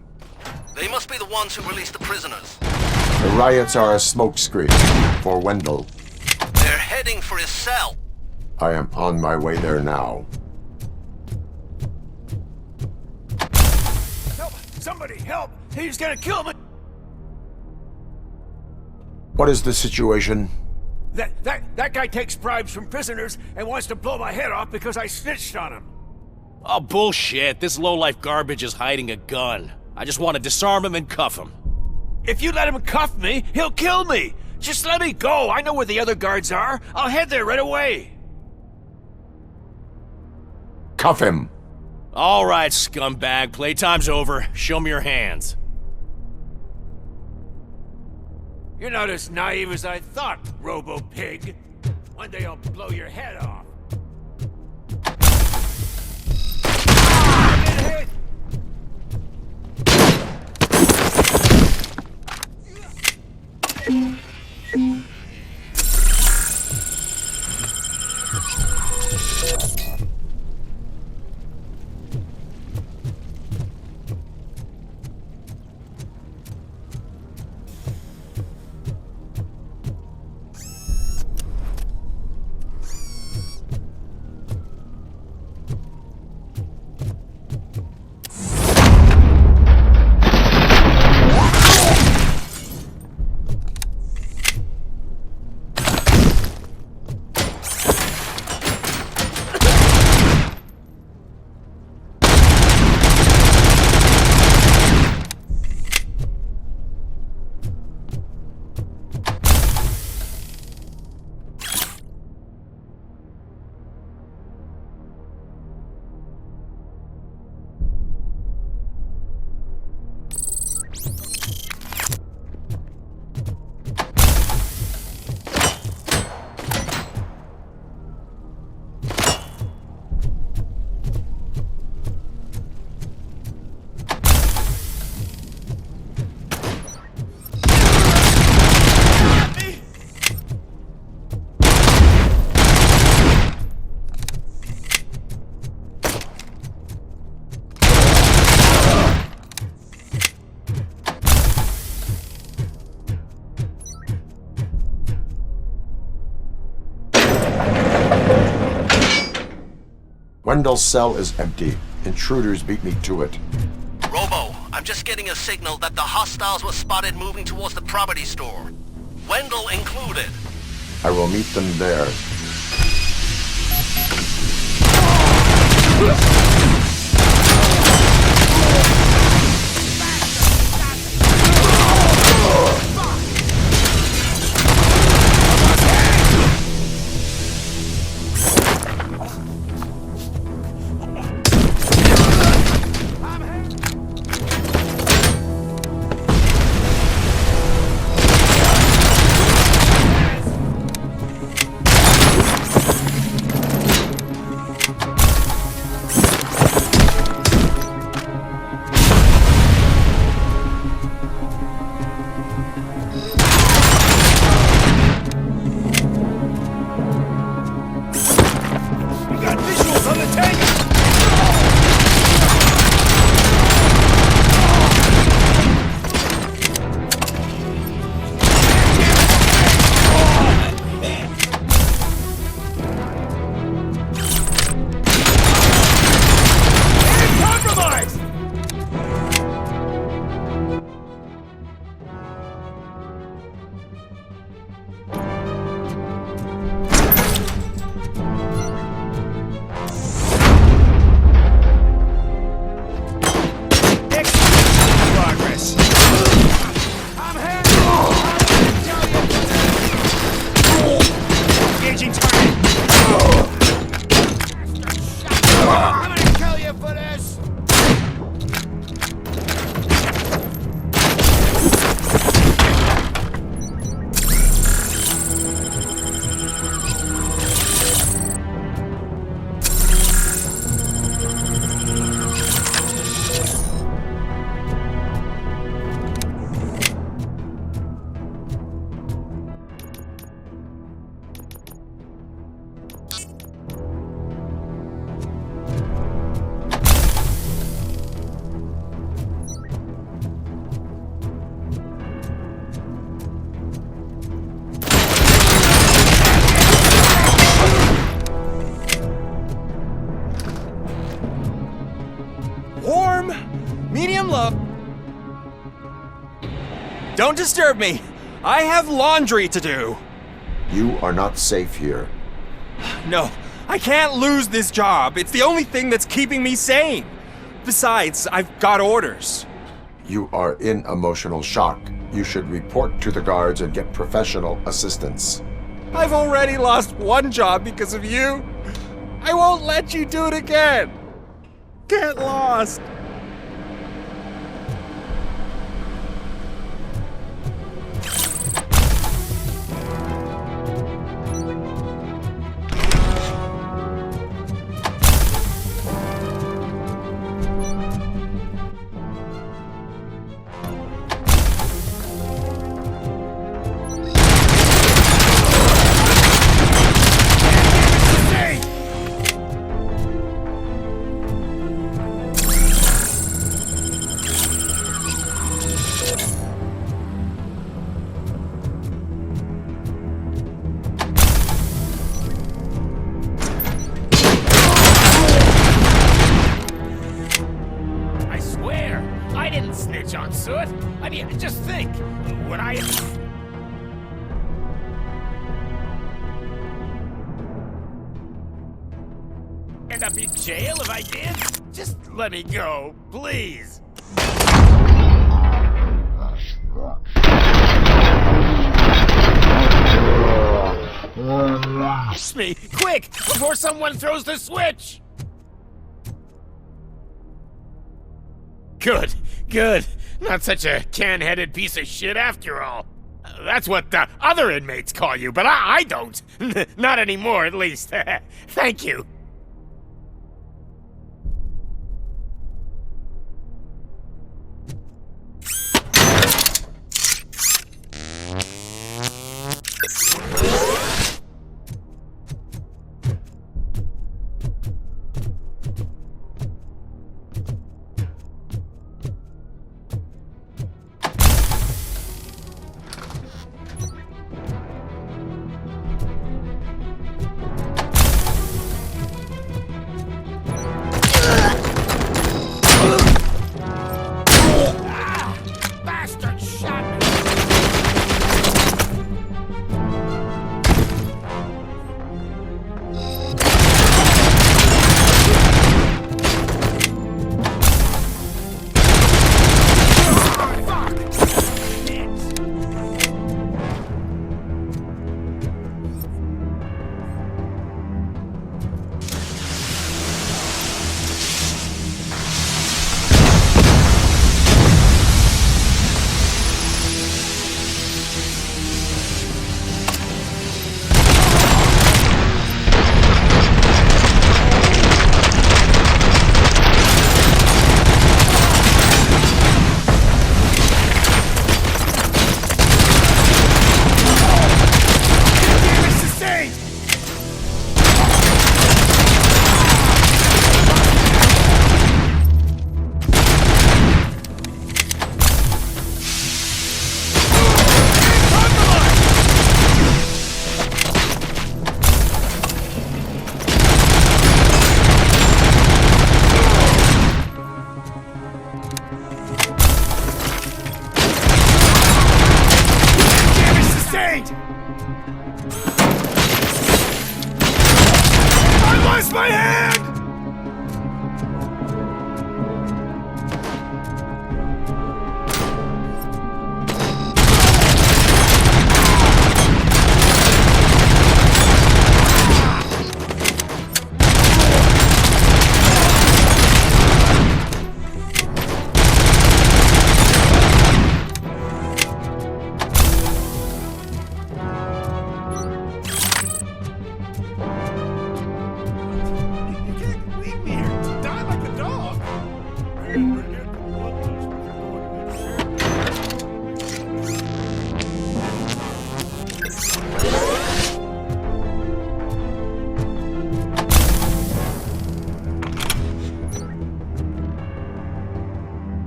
They must be the ones who released the prisoners. The riots are a smokescreen for Wendell. They're heading for his cell. I am on my way there now. Help! Somebody help! He's gonna kill me! What is the situation? That guy takes bribes from prisoners and wants to blow my head off because I snitched on him. Oh, bullshit. This lowlife garbage is hiding a gun. I just want to disarm him and cuff him. If you let him cuff me, he'll kill me. Just let me go. I know where the other guards are. I'll head there right away. Cuff him. All right, scumbag. Playtime's over. Show me your hands. You're not as naive as I thought, Robo-Pig. One day I'll blow your head off. Wendell's cell is empty. Intruders beat me to it. Robo, I'm just getting a signal that the hostiles were spotted moving towards the property store. Wendell included. I will meet them there. medium low. Don't disturb me. I have laundry to do. You are not safe here. No, I can't lose this job. It's the only thing that's keeping me sane. Besides, I've got orders. You are in emotional shock. You should report to the guards and get professional assistance. I've already lost one job because of you. I won't let you do it again. Get lost. Just think, would I end up in jail if I did? Just let me go, please. Me, quick, before someone throws the switch! Good, good. Not such a can-headed piece of shit after all. That's what the other inmates call you, but I don't. Not anymore, at least. Thank you.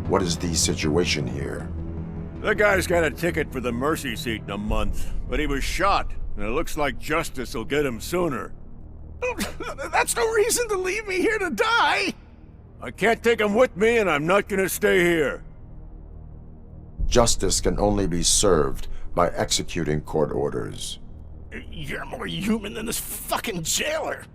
What is the situation here? The guy's got a ticket for the mercy seat in a month, but he was shot, and it looks like justice will get him sooner. That's no reason to leave me here to die! I can't take him with me, and I'm not gonna stay here. Justice can only be served by executing court orders. You're more human than this fucking jailer.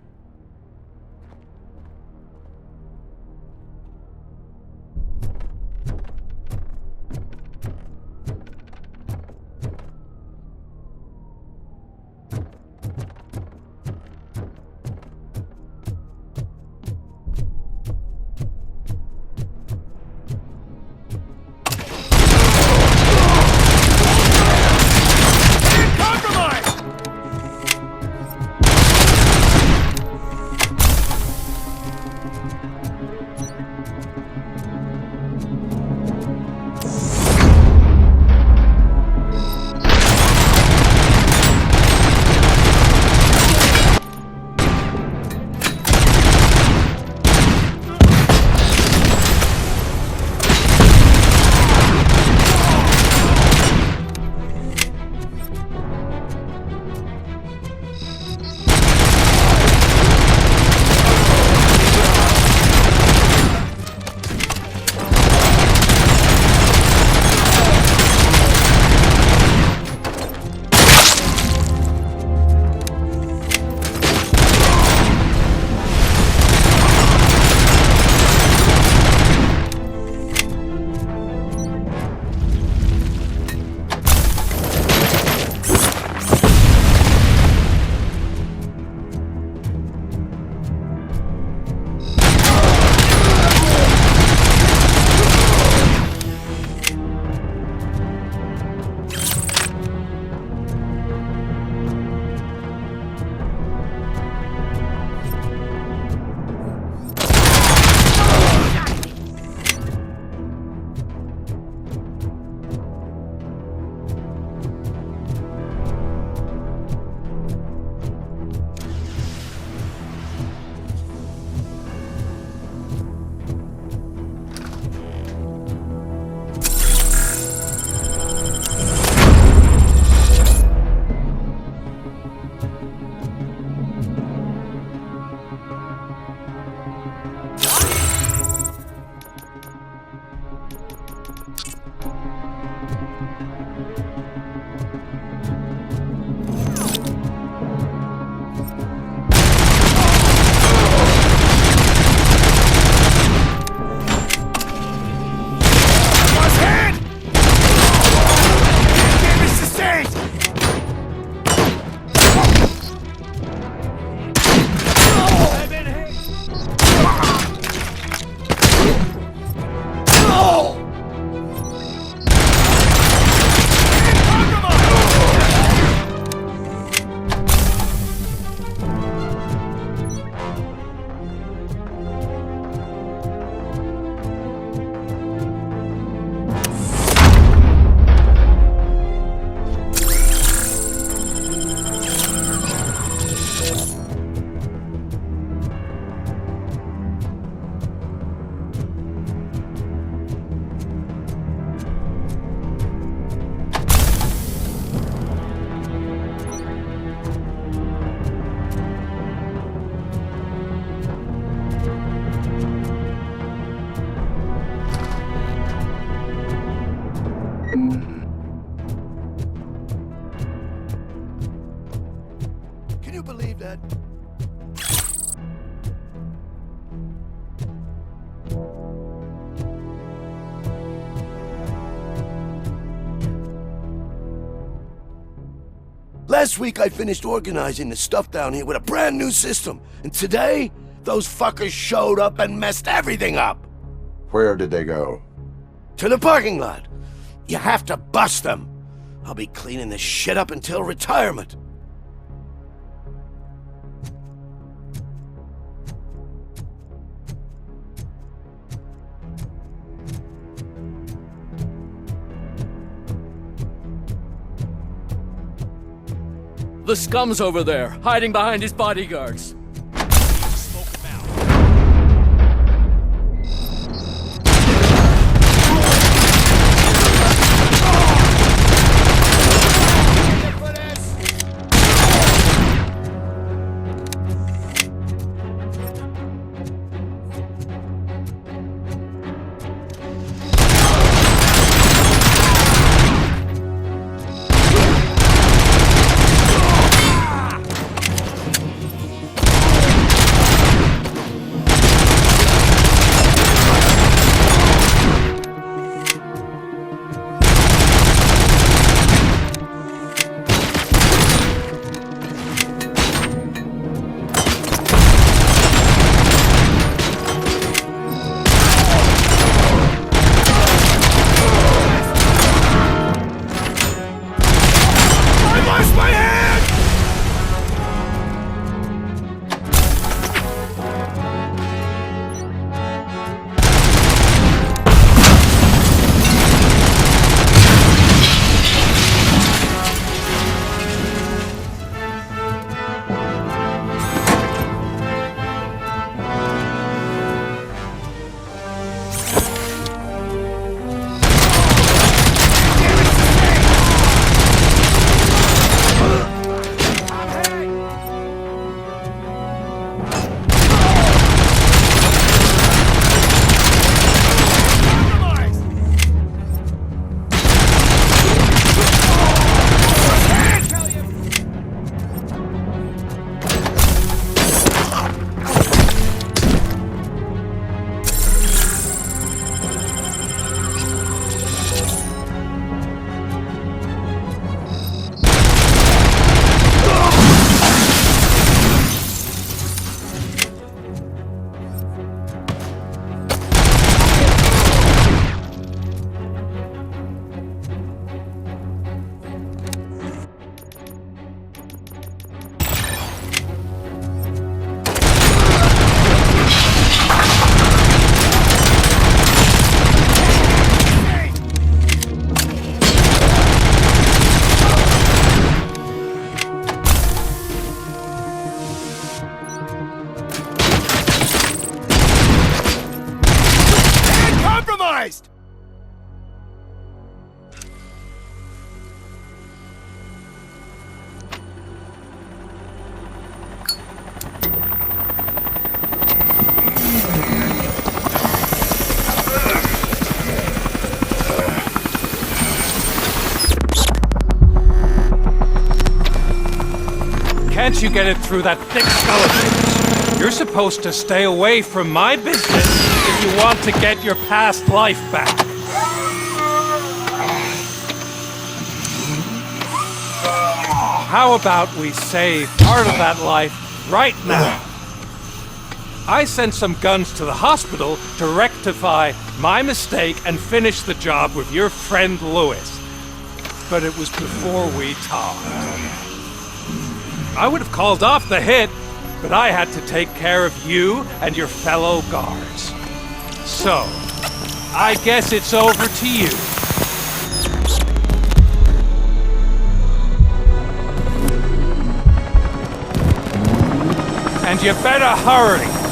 Last week I finished organizing the stuff down here with a brand new system. And today, those fuckers showed up and messed everything up. Where did they go? To the parking lot. You have to bust them. I'll be cleaning this shit up until retirement. The scum's over there, hiding behind his bodyguards. Christ! Can't you get it through that thick skeleton? You're supposed to stay away from my business if you want to get your past life back. How about we save part of that life right now? I sent some guns to the hospital to rectify my mistake and finish the job with your friend Lewis. But it was before we talked. I would have called off the hit, but I had to take care of you and your fellow guards. So, I guess it's over to you. And you better hurry.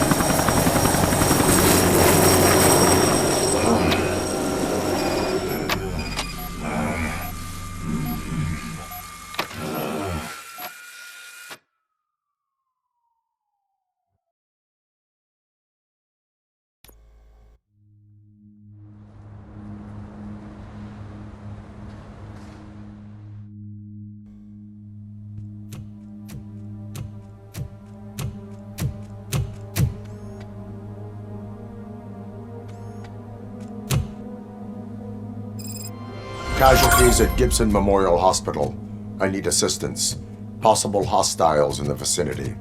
Casualties at Gibson Memorial Hospital. I need assistance. Possible hostiles in the vicinity.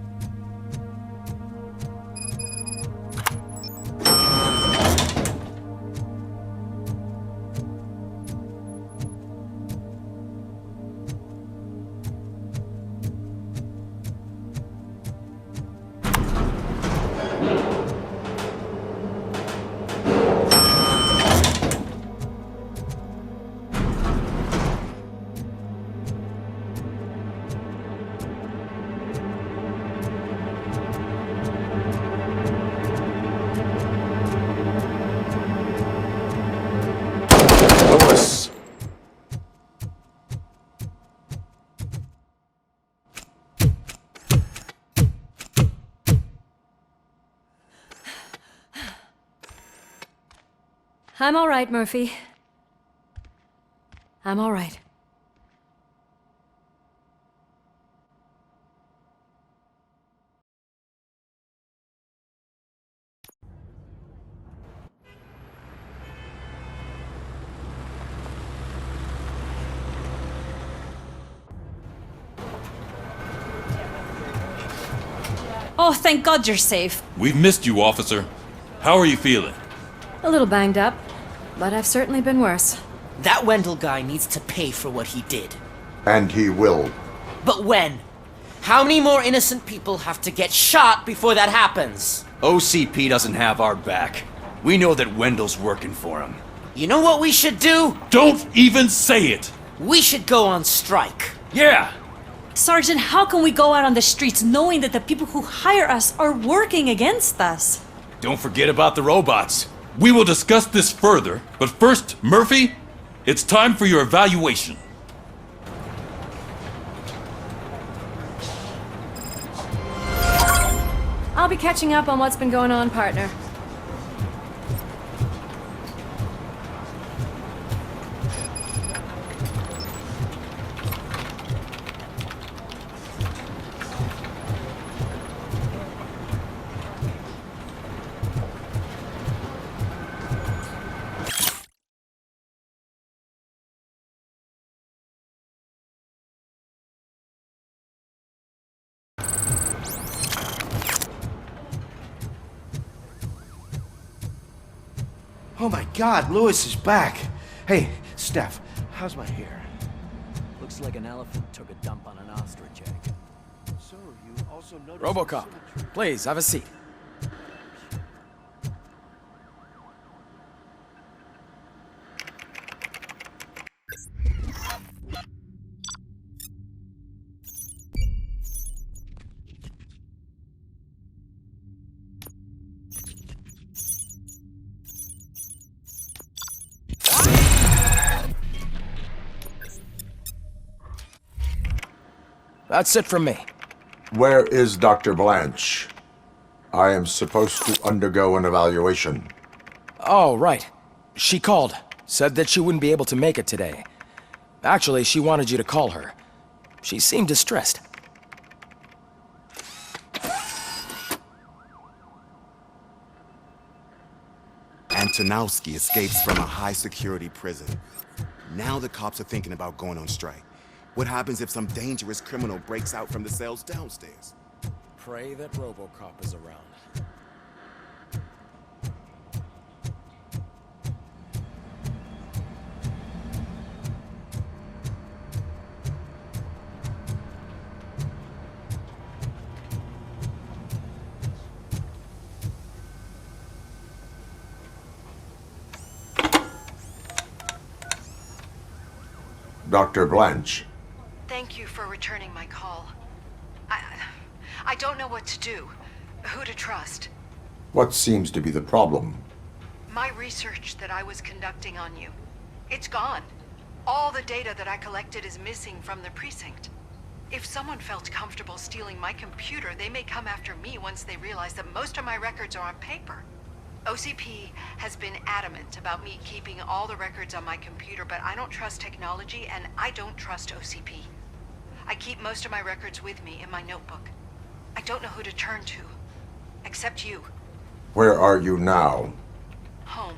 I'm all right, Murphy. I'm all right. Oh, thank God you're safe. We've missed you, officer. How are you feeling? A little banged up, but I've certainly been worse. That Wendell guy needs to pay for what he did. And he will. But when? How many more innocent people have to get shot before that happens? OCP doesn't have our back. We know that Wendell's working for him. You know what we should do? Don't even say it! We should go on strike. Yeah! Sergeant, how can we go out on the streets knowing that the people who hire us are working against us? Don't forget about the robots. We will discuss this further, but first, Murphy, it's time for your evaluation. I'll be catching up on what's been going on, partner. Oh my God, Lewis is back. Hey, Steph, how's my hair? Looks like an elephant took a dump on an ostrich egg. So, you also noticed... RoboCop, please, have a seat. That's it from me. Where is Dr. Blanche? I am supposed to undergo an evaluation. Oh, right. She called. Said that she wouldn't be able to make it today. Actually, she wanted you to call her. She seemed distressed. Antonowski escapes from a high-security prison. Now the cops are thinking about going on strike. What happens if some dangerous criminal breaks out from the cells downstairs? Pray that RoboCop is around. Dr. Blanche. Thank you for returning my call. I don't know what to do, who to trust. What seems to be the problem? My research that I was conducting on you, it's gone. All the data that I collected is missing from the precinct. If someone felt comfortable stealing my computer, they may come after me once they realize that most of my records are on paper. OCP has been adamant about me keeping all the records on my computer, but I don't trust technology and I don't trust OCP. I keep most of my records with me in my notebook. I don't know who to turn to, except you. Where are you now? Home.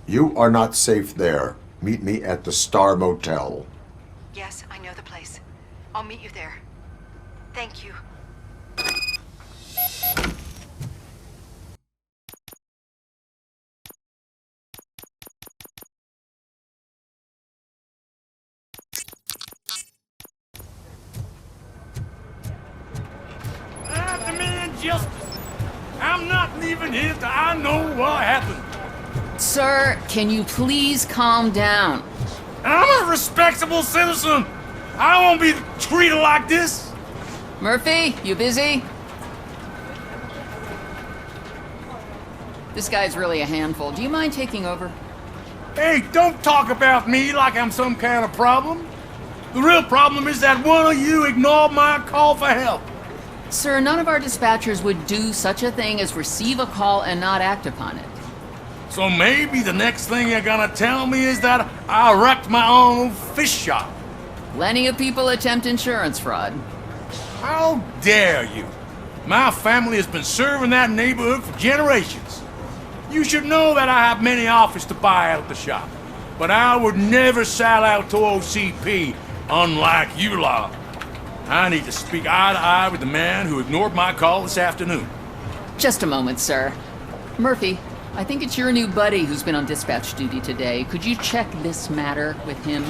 You are not safe there. Meet me at the Star Motel. Yes, I know the place. I'll meet you there. Thank you. I demand justice. I'm not leaving here till I know what happened. Sir, can you please calm down? I'm a respectable citizen. I won't be treated like this. Murphy, you busy? This guy's really a handful. Do you mind taking over? Hey, don't talk about me like I'm some kind of problem. The real problem is that one of you ignored my call for help. Sir, none of our dispatchers would do such a thing as receive a call and not act upon it. So maybe the next thing you're gonna tell me is that I wrecked my own fish shop. Plenty of people attempt insurance fraud. How dare you? My family has been serving that neighborhood for generations. You should know that I have many offers to buy out the shop. But I would never sell out to OCP, unlike you lot. I need to speak eye to eye with the man who ignored my call this afternoon. Just a moment, sir. Murphy, I think it's your new buddy who's been on dispatch duty today. Could you check this matter with him?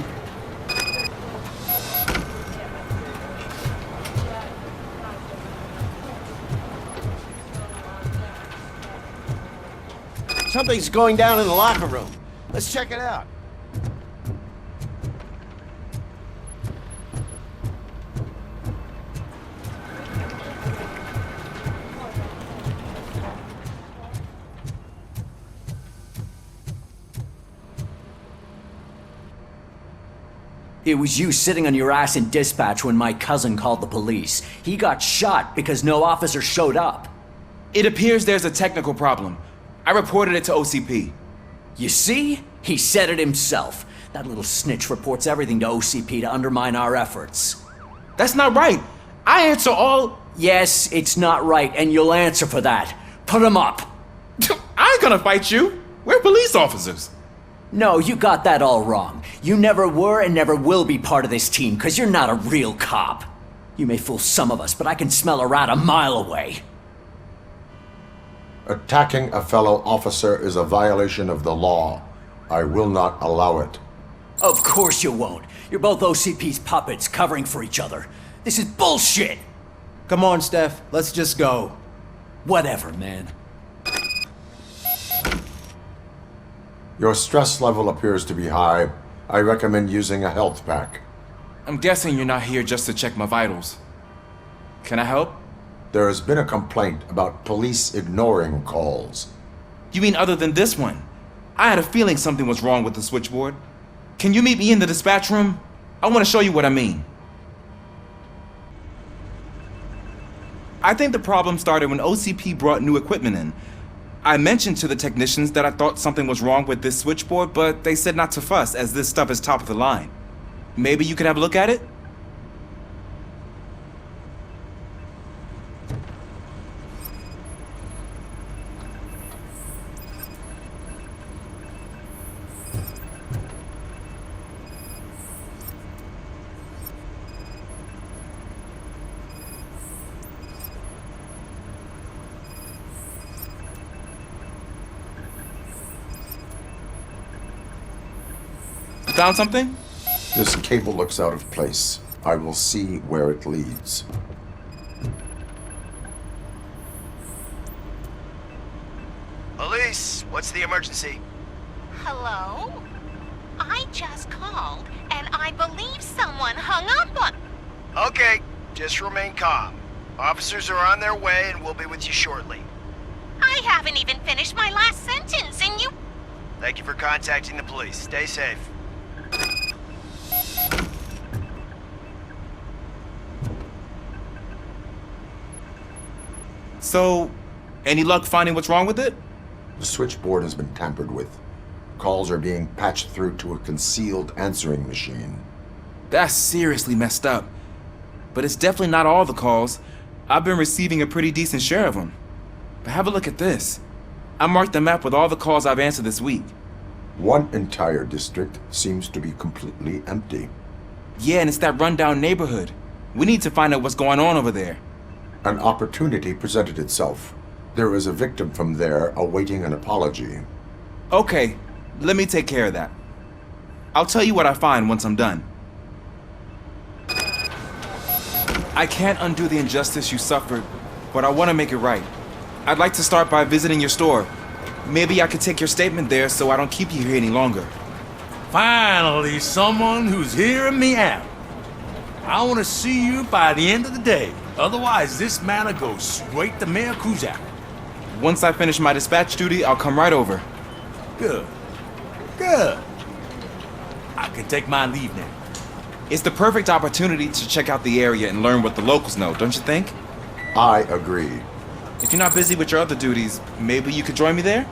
Something's going down in the locker room. Let's check it out. It was you sitting on your ass in dispatch when my cousin called the police. He got shot because no officer showed up. It appears there's a technical problem. I reported it to OCP. You see? He said it himself. That little snitch reports everything to OCP to undermine our efforts. That's not right. I answer all... Yes, it's not right, and you'll answer for that. Put him up. I ain't gonna fight you. We're police officers. No, you got that all wrong. You never were and never will be part of this team, because you're not a real cop. You may fool some of us, but I can smell a rat a mile away. Attacking a fellow officer is a violation of the law. I will not allow it. Of course you won't. You're both OCP's puppets covering for each other. This is bullshit! Come on, Steph. Let's just go. Whatever, man. Your stress level appears to be high. I recommend using a health pack. I'm guessing you're not here just to check my vitals. Can I help? There has been a complaint about police ignoring calls. You mean other than this one? I had a feeling something was wrong with the switchboard. Can you meet me in the dispatch room? I want to show you what I mean. I think the problem started when OCP brought new equipment in. I mentioned to the technicians that I thought something was wrong with this switchboard, but they said not to fuss, as this stuff is top of the line. Maybe you could have a look at it? Found something? This cable looks out of place. I will see where it leads. Police, what's the emergency? Hello? I just called, and I believe someone hung up on... Okay, just remain calm. Officers are on their way and we'll be with you shortly. I haven't even finished my last sentence, and you... Thank you for contacting the police. Stay safe. So, any luck finding what's wrong with it? The switchboard has been tampered with. Calls are being patched through to a concealed answering machine. That's seriously messed up. But it's definitely not all the calls. I've been receiving a pretty decent share of them. But have a look at this. I marked the map with all the calls I've answered this week. One entire district seems to be completely empty. Yeah, and it's that rundown neighborhood. We need to find out what's going on over there. An opportunity presented itself. There is a victim from there awaiting an apology. Okay, let me take care of that. I'll tell you what I find once I'm done. I can't undo the injustice you suffered, but I want to make it right. I'd like to start by visiting your store. Maybe I could take your statement there so I don't keep you here any longer. Finally, someone who's hearing me out. I want to see you by the end of the day. Otherwise, this man'll go straight to Miracuza. Once I finish my dispatch duty, I'll come right over. Good. Good. I can take my leave now. It's the perfect opportunity to check out the area and learn what the locals know, don't you think? I agree. If you're not busy with your other duties, maybe you could join me there?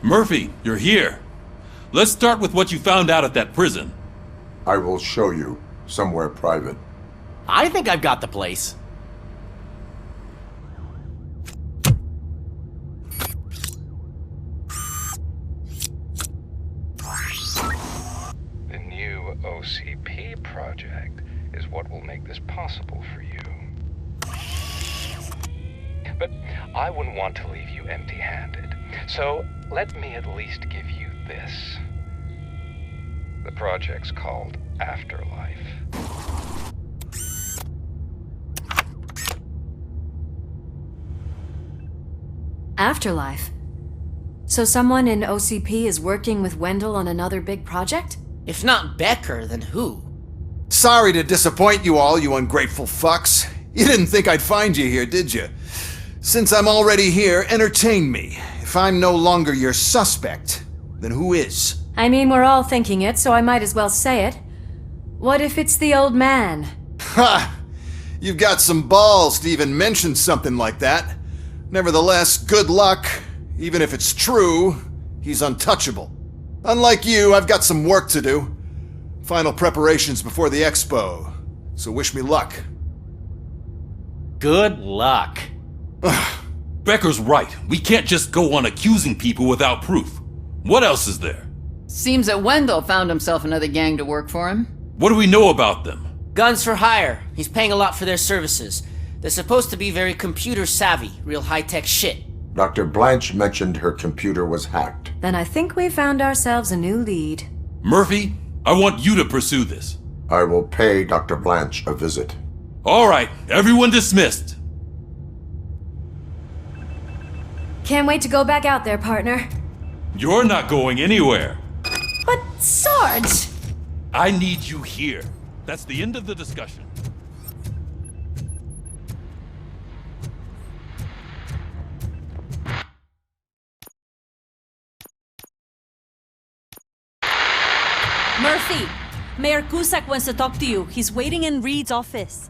Murphy, you're here. Let's start with what you found out at that prison. I will show you, somewhere private. I think I've got the place. The new OCP project is what will make this possible for you. But I wouldn't want to leave you empty-handed. So let me at least give you this. The project's called Afterlife. Afterlife? So someone in OCP is working with Wendell on another big project? If not Becker, then who? Sorry to disappoint you all, you ungrateful fucks. You didn't think I'd find you here, did you? Since I'm already here, entertain me. If I'm no longer your suspect, then who is? I mean, we're all thinking it, so I might as well say it. What if it's the old man? Ha! You've got some balls to even mention something like that. Nevertheless, good luck. Even if it's true, he's untouchable. Unlike you, I've got some work to do. Final preparations before the EXPO. So wish me luck. Good luck. Becker's right. We can't just go on accusing people without proof. What else is there? Seems that Wendell found himself another gang to work for him. What do we know about them? Guns for hire. He's paying a lot for their services. They're supposed to be very computer savvy, real high-tech shit. Dr. Blanche mentioned her computer was hacked. Then I think we found ourselves a new lead. Murphy, I want you to pursue this. I will pay Dr. Blanche a visit. All right, everyone dismissed. Can't wait to go back out there, partner. You're not going anywhere. But, Sarge! I need you here. That's the end of the discussion. Murphy, Mayor Cusack wants to talk to you. He's waiting in Reed's office.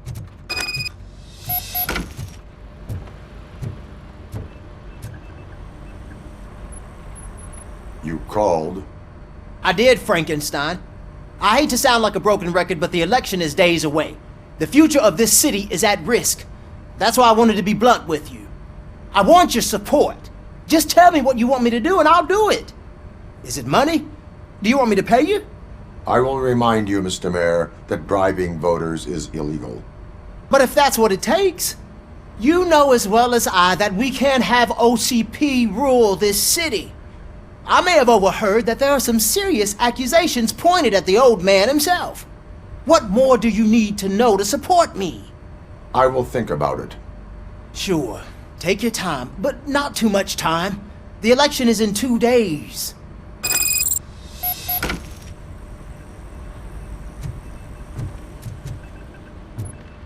You called? I did, Frankenstein. I hate to sound like a broken record, but the election is days away. The future of this city is at risk. That's why I wanted to be blunt with you. I want your support. Just tell me what you want me to do and I'll do it. Is it money? Do you want me to pay you? I will remind you, Mr. Mayor, that bribing voters is illegal. But if that's what it takes, you know as well as I that we can't have OCP rule this city. I may have overheard that there are some serious accusations pointed at the old man himself. What more do you need to know to support me? I will think about it. Sure. Take your time, but not too much time. The election is in 2 days.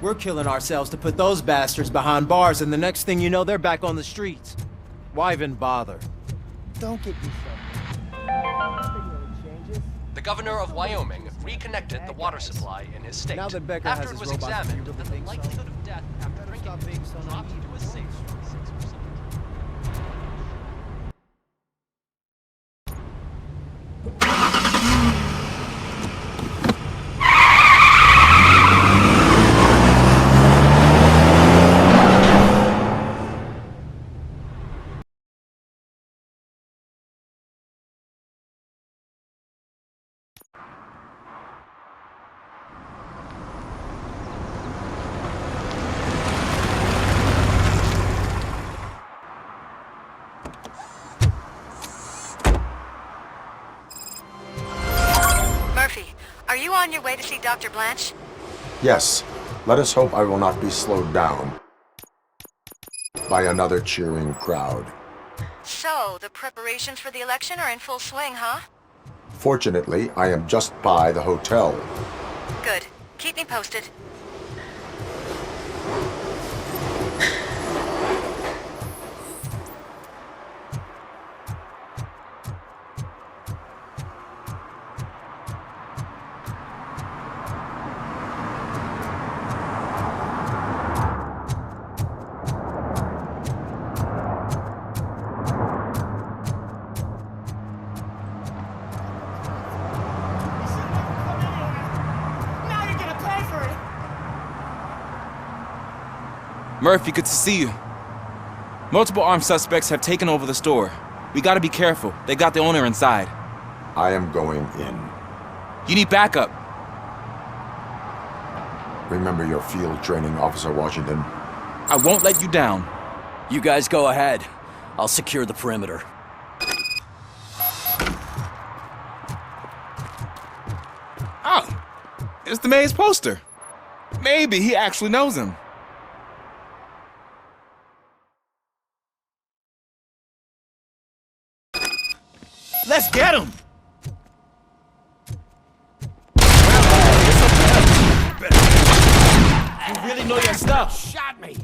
We're killing ourselves to put those bastards behind bars, and the next thing you know, they're back on the streets. Why even bother? Don't get me The governor of Wyoming reconnected the water supply in his state. Now that Becker after has it his was robots, examined, you that really the think likelihood of death after drinking it dropped to a safe 6%. Are you on your way to see Dr. Blanche? Yes. Let us hope I will not be slowed down by another cheering crowd. So, the preparations for the election are in full swing, huh? Fortunately, I am just by the hotel. Good. Keep me posted. Murphy, good to see you. Multiple armed suspects have taken over the store. We gotta be careful. They got the owner inside. I am going in. You need backup. Remember your field training, Officer Washington. I won't let you down. You guys go ahead. I'll secure the perimeter. Oh, it's the mayor's poster. Maybe he actually knows him. Let's get him! You really know your stuff. Shot me.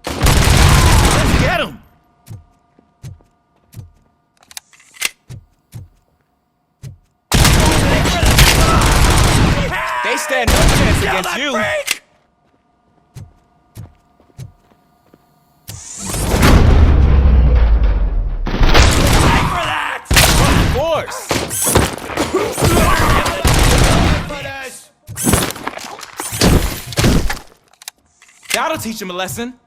Let's get him! They stand no chance against you. Force. That'll teach him a lesson.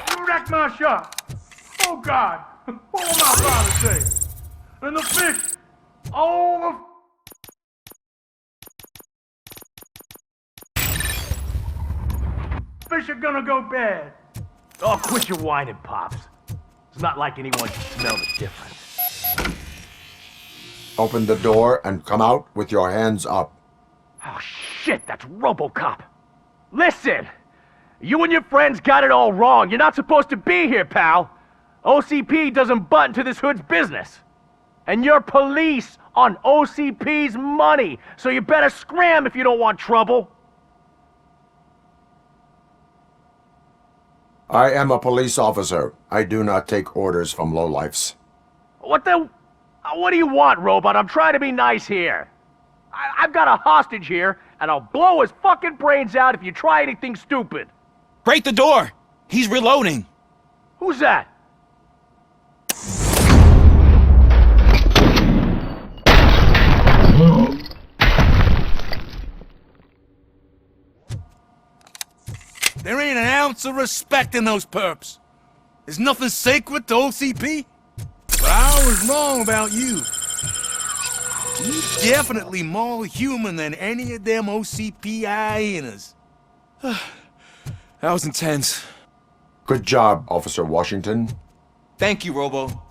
You wrecked my shop. Oh God, what am I trying to say? And the fish, all the fish are gonna go bad. Oh, quit your whining, Pops. It's not like anyone can smell the difference. Open the door and come out with your hands up. Oh shit, that's RoboCop. Listen! You and your friends got it all wrong. You're not supposed to be here, pal. OCP doesn't butt into this hood's business. And you're police on OCP's money, so you better scram if you don't want trouble. I am a police officer. I do not take orders from lowlifes. What do you want, Robot? I'm trying to be nice here. I've got a hostage here, and I'll blow his fucking brains out if you try anything stupid. Break the door! He's reloading! Who's that? There ain't an ounce of respect in those perps. There's nothing sacred to OCP. But I was wrong about you. You're definitely more human than any of them OCP hyenas. That was intense. Good job, Officer Washington. Thank you, Robo.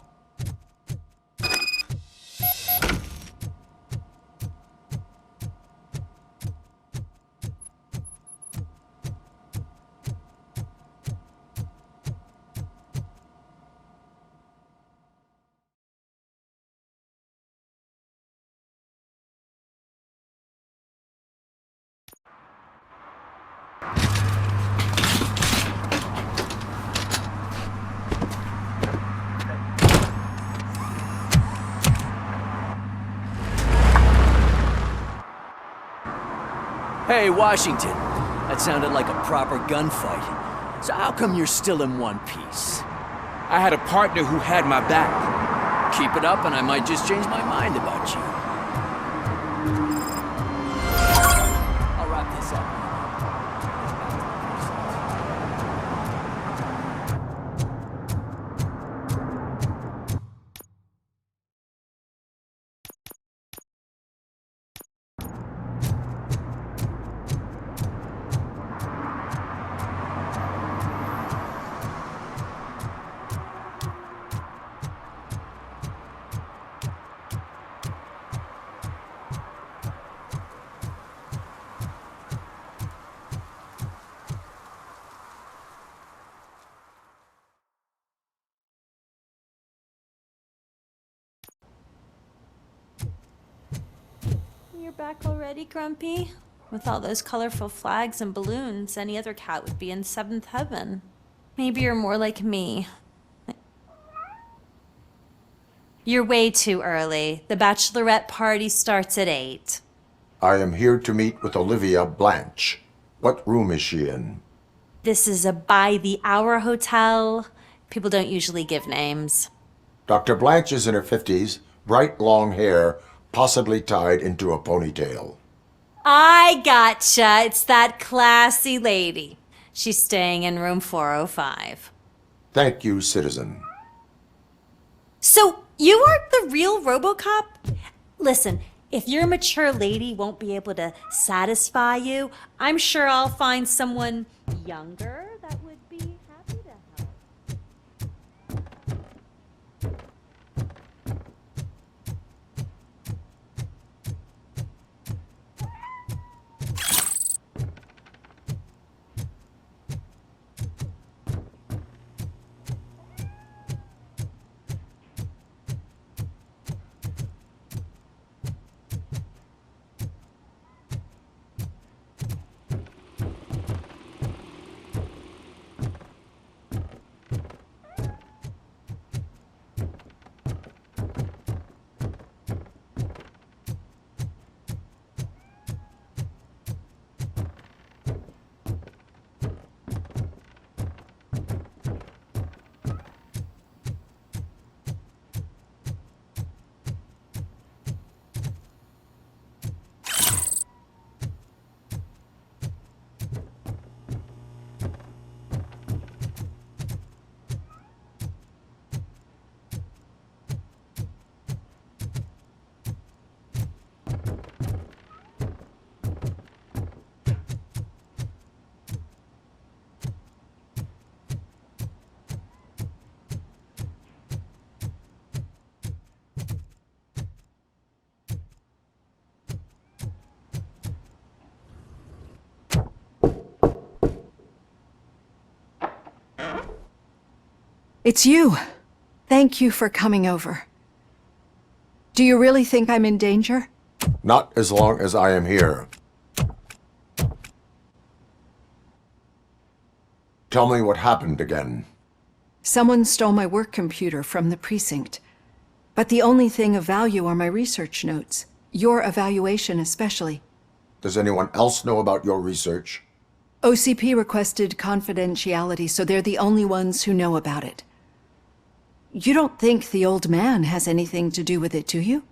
Hey, Washington. That sounded like a proper gunfight. So how come you're still in one piece? I had a partner who had my back. Keep it up and I might just change my mind about you. I'll wrap this up. You're back already, Grumpy? With all those colorful flags and balloons, any other cat would be in seventh heaven. Maybe you're more like me. You're way too early. The bachelorette party starts at 8. I am here to meet with Olivia Blanche. What room is she in? This is a by-the-hour hotel. People don't usually give names. Dr. Blanche is in her 50s, bright long hair, possibly tied into a ponytail. I gotcha. It's that classy lady. She's staying in room 405. Thank you, citizen. So, you are the real RoboCop? Listen, if your mature lady won't be able to satisfy you, I'm sure I'll find someone younger that would be happy to help. It's you. Thank you for coming over. Do you really think I'm in danger? Not as long as I am here. Tell me what happened again. Someone stole my work computer from the precinct. But the only thing of value are my research notes. Your evaluation especially. Does anyone else know about your research? OCP requested confidentiality, so they're the only ones who know about it. You don't think the old man has anything to do with it, do you?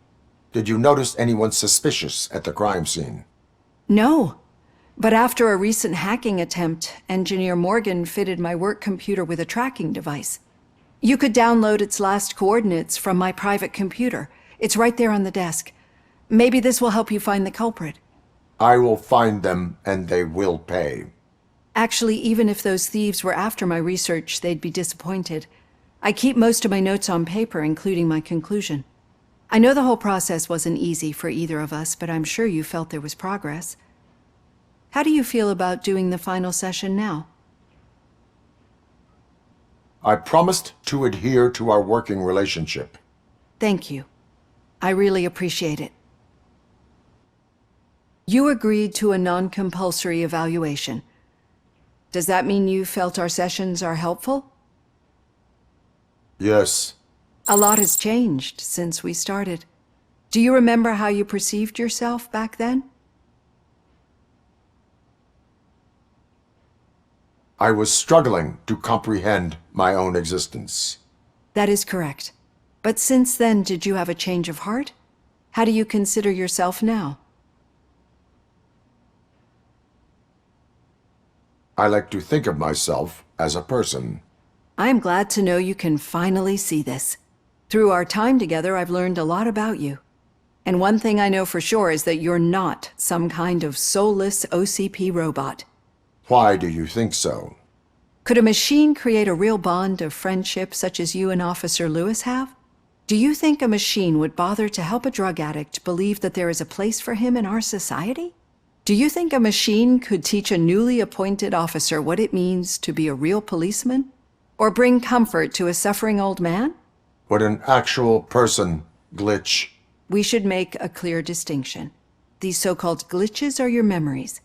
Did you notice anyone suspicious at the crime scene? No. But after a recent hacking attempt, Engineer Morgan fitted my work computer with a tracking device. You could download its last coordinates from my private computer. It's right there on the desk. Maybe this will help you find the culprit. I will find them, and they will pay. Actually, even if those thieves were after my research, they'd be disappointed. I keep most of my notes on paper, including my conclusion. I know the whole process wasn't easy for either of us, but I'm sure you felt there was progress. How do you feel about doing the final session now? I promised to adhere to our working relationship. Thank you. I really appreciate it. You agreed to a non-compulsory evaluation. Does that mean you felt our sessions are helpful? Yes. A lot has changed since we started. Do you remember how you perceived yourself back then? I was struggling to comprehend my own existence. That is correct. But since then, did you have a change of heart? How do you consider yourself now? I like to think of myself as a person. I am glad to know you can finally see this. Through our time together, I've learned a lot about you. And one thing I know for sure is that you're not some kind of soulless OCP robot. Why do you think so? Could a machine create a real bond of friendship such as you and Officer Lewis have? Do you think a machine would bother to help a drug addict believe that there is a place for him in our society? Do you think a machine could teach a newly appointed officer what it means to be a real policeman? Or bring comfort to a suffering old man? Would an actual person glitch? We should make a clear distinction. These so-called glitches are your memories.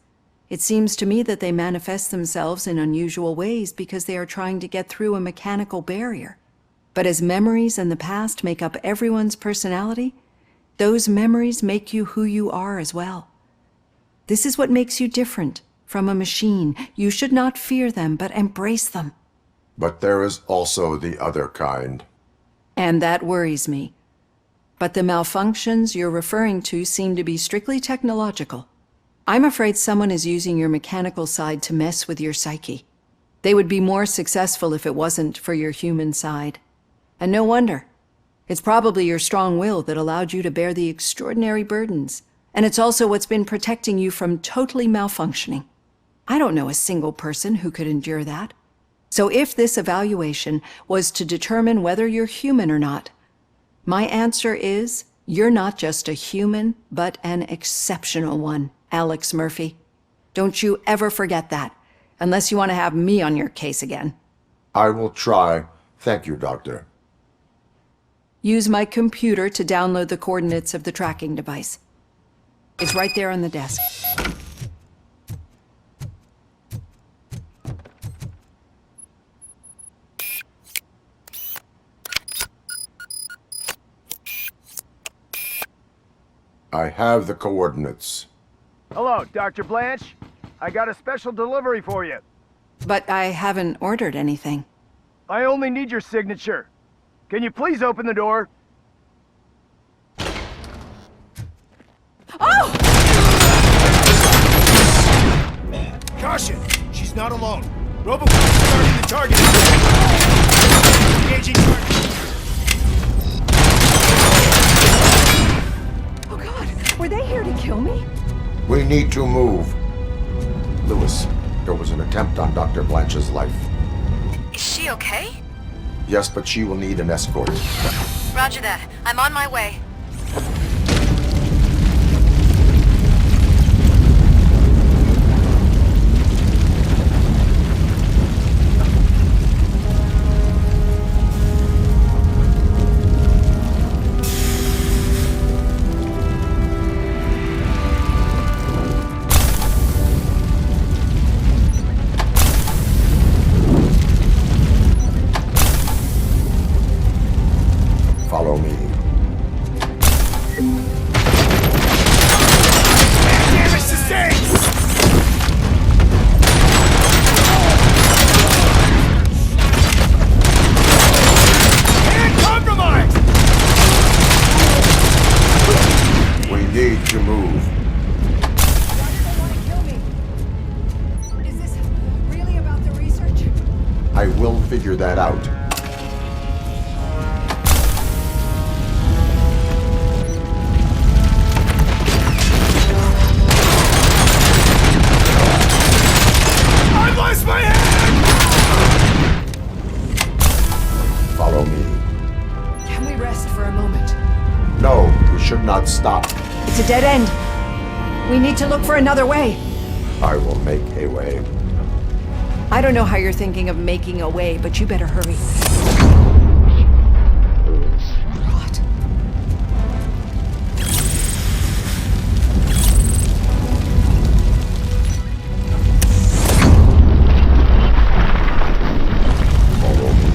It seems to me that they manifest themselves in unusual ways because they are trying to get through a mechanical barrier. But as memories and the past make up everyone's personality, those memories make you who you are as well. This is what makes you different from a machine. You should not fear them, but embrace them. But there is also the other kind. And that worries me. But the malfunctions you're referring to seem to be strictly technological. I'm afraid someone is using your mechanical side to mess with your psyche. They would be more successful if it wasn't for your human side. And no wonder. It's probably your strong will that allowed you to bear the extraordinary burdens. And it's also what's been protecting you from totally malfunctioning. I don't know a single person who could endure that. So if this evaluation was to determine whether you're human or not, my answer is you're not just a human, but an exceptional one, Alex Murphy. Don't you ever forget that, unless you want to have me on your case again. I will try. Thank you, Doctor. Use my computer to download the coordinates of the tracking device. It's right there on the desk. I have the coordinates. Hello, Dr. Blanche. I got a special delivery for you. But I haven't ordered anything. I only need your signature. Can you please open the door? Oh! Caution! She's not alone. RoboCop is starting the target. Engaging target. Oh God, were they here to kill me? We need to move. Lewis, there was an attempt on Dr. Blanche's life. Is she okay? Yes, but she will need an escort. Roger that. I'm on my way. I will figure that out. I lost my hand! Follow me. Can we rest for a moment? No, we should not stop. It's a dead end. We need to look for another way. I will make a way. I don't know how you're thinking of making a way, but you better hurry. Rot. Follow me.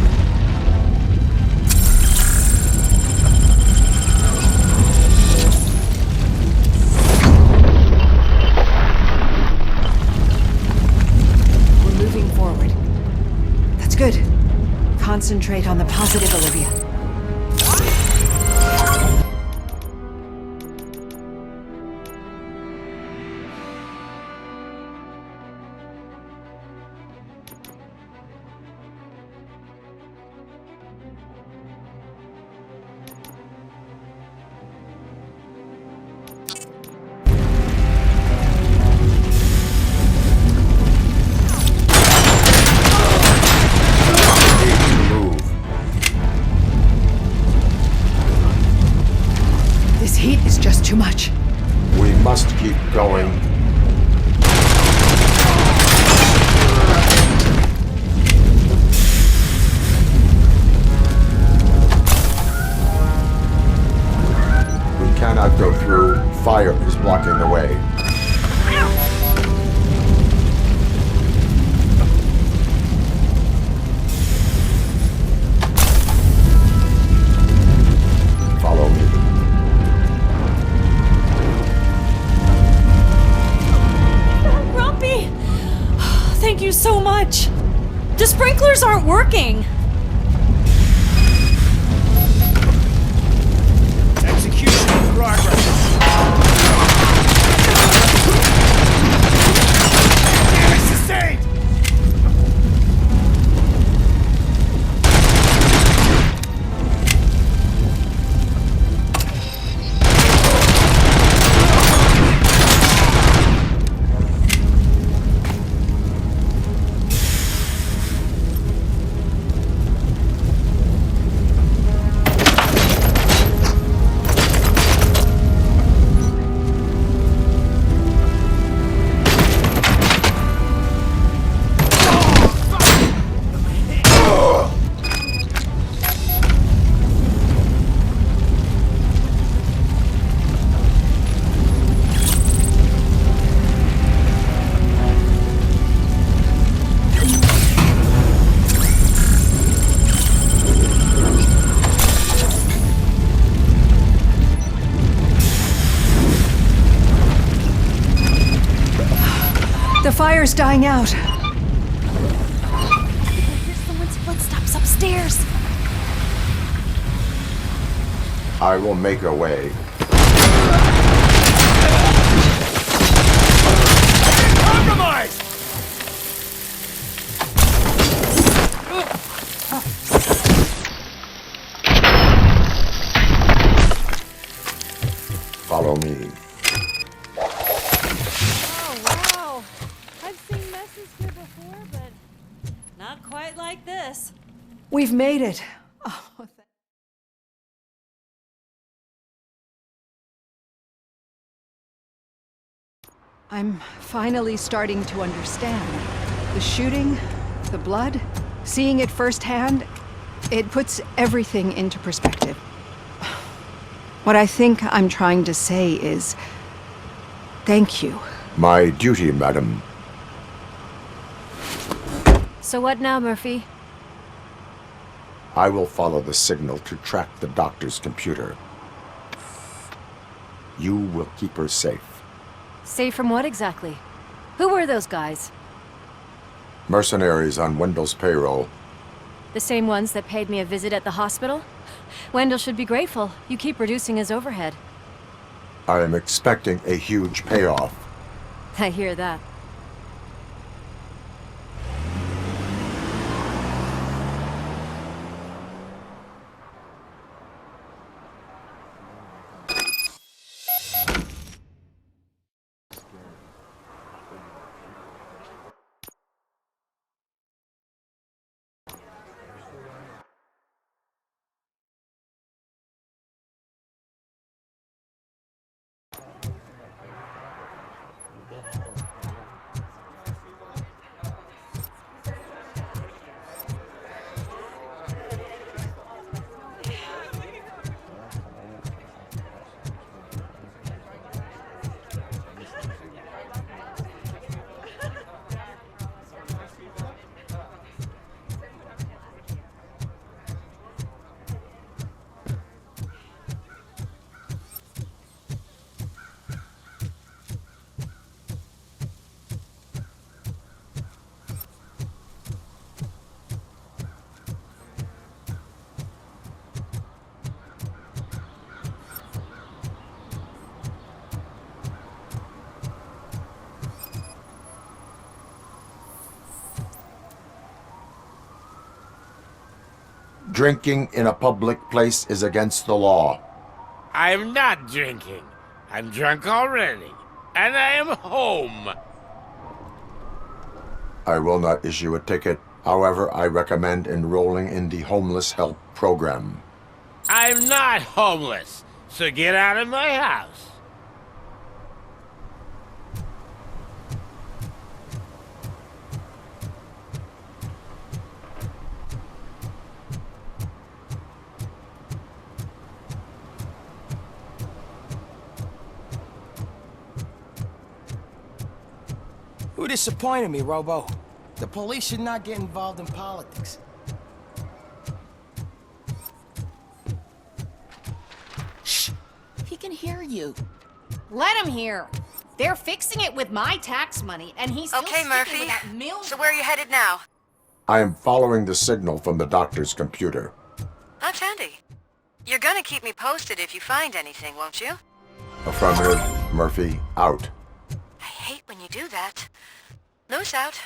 Moving forward. That's good. Concentrate on the positive, Olivia. This heat is just too much. We must keep going. We cannot go through. Fire is blocking the way. Follow me. Grumpy! Thank you so much. The sprinklers aren't working. Execution in progress. Damage sustained! The fire's dying out. There's someone's footsteps upstairs. I will make a way. Compromise! Follow me. Oh, wow. I've seen messes here before, but not quite like this. We've made it. Oh, I'm finally starting to understand. The shooting, the blood, seeing it firsthand, it puts everything into perspective. What I think I'm trying to say is, thank you. My duty, madam. So what now, Murphy? I will follow the signal to track the doctor's computer. You will keep her safe. Safe from what exactly? Who were those guys? Mercenaries on Wendell's payroll. The same ones that paid me a visit at the hospital? Wendell should be grateful. You keep reducing his overhead. I am expecting a huge payoff. I hear that. Drinking in a public place is against the law. I'm not drinking. I'm drunk already. And I am home. I will not issue a ticket. However, I recommend enrolling in the homeless help program. I'm not homeless, so get out of my house. Who disappointed me, Robo? The police should not get involved in politics. Shh! He can hear you. Let him hear. They're fixing it with my tax money, and he's still Okay, sticking Murphy. with that mill. So where are you headed now? I am following the signal from the doctor's computer. That's handy. You're gonna keep me posted if you find anything, won't you? Affirmative. Murphy, out. I hate when you do that. Loose out.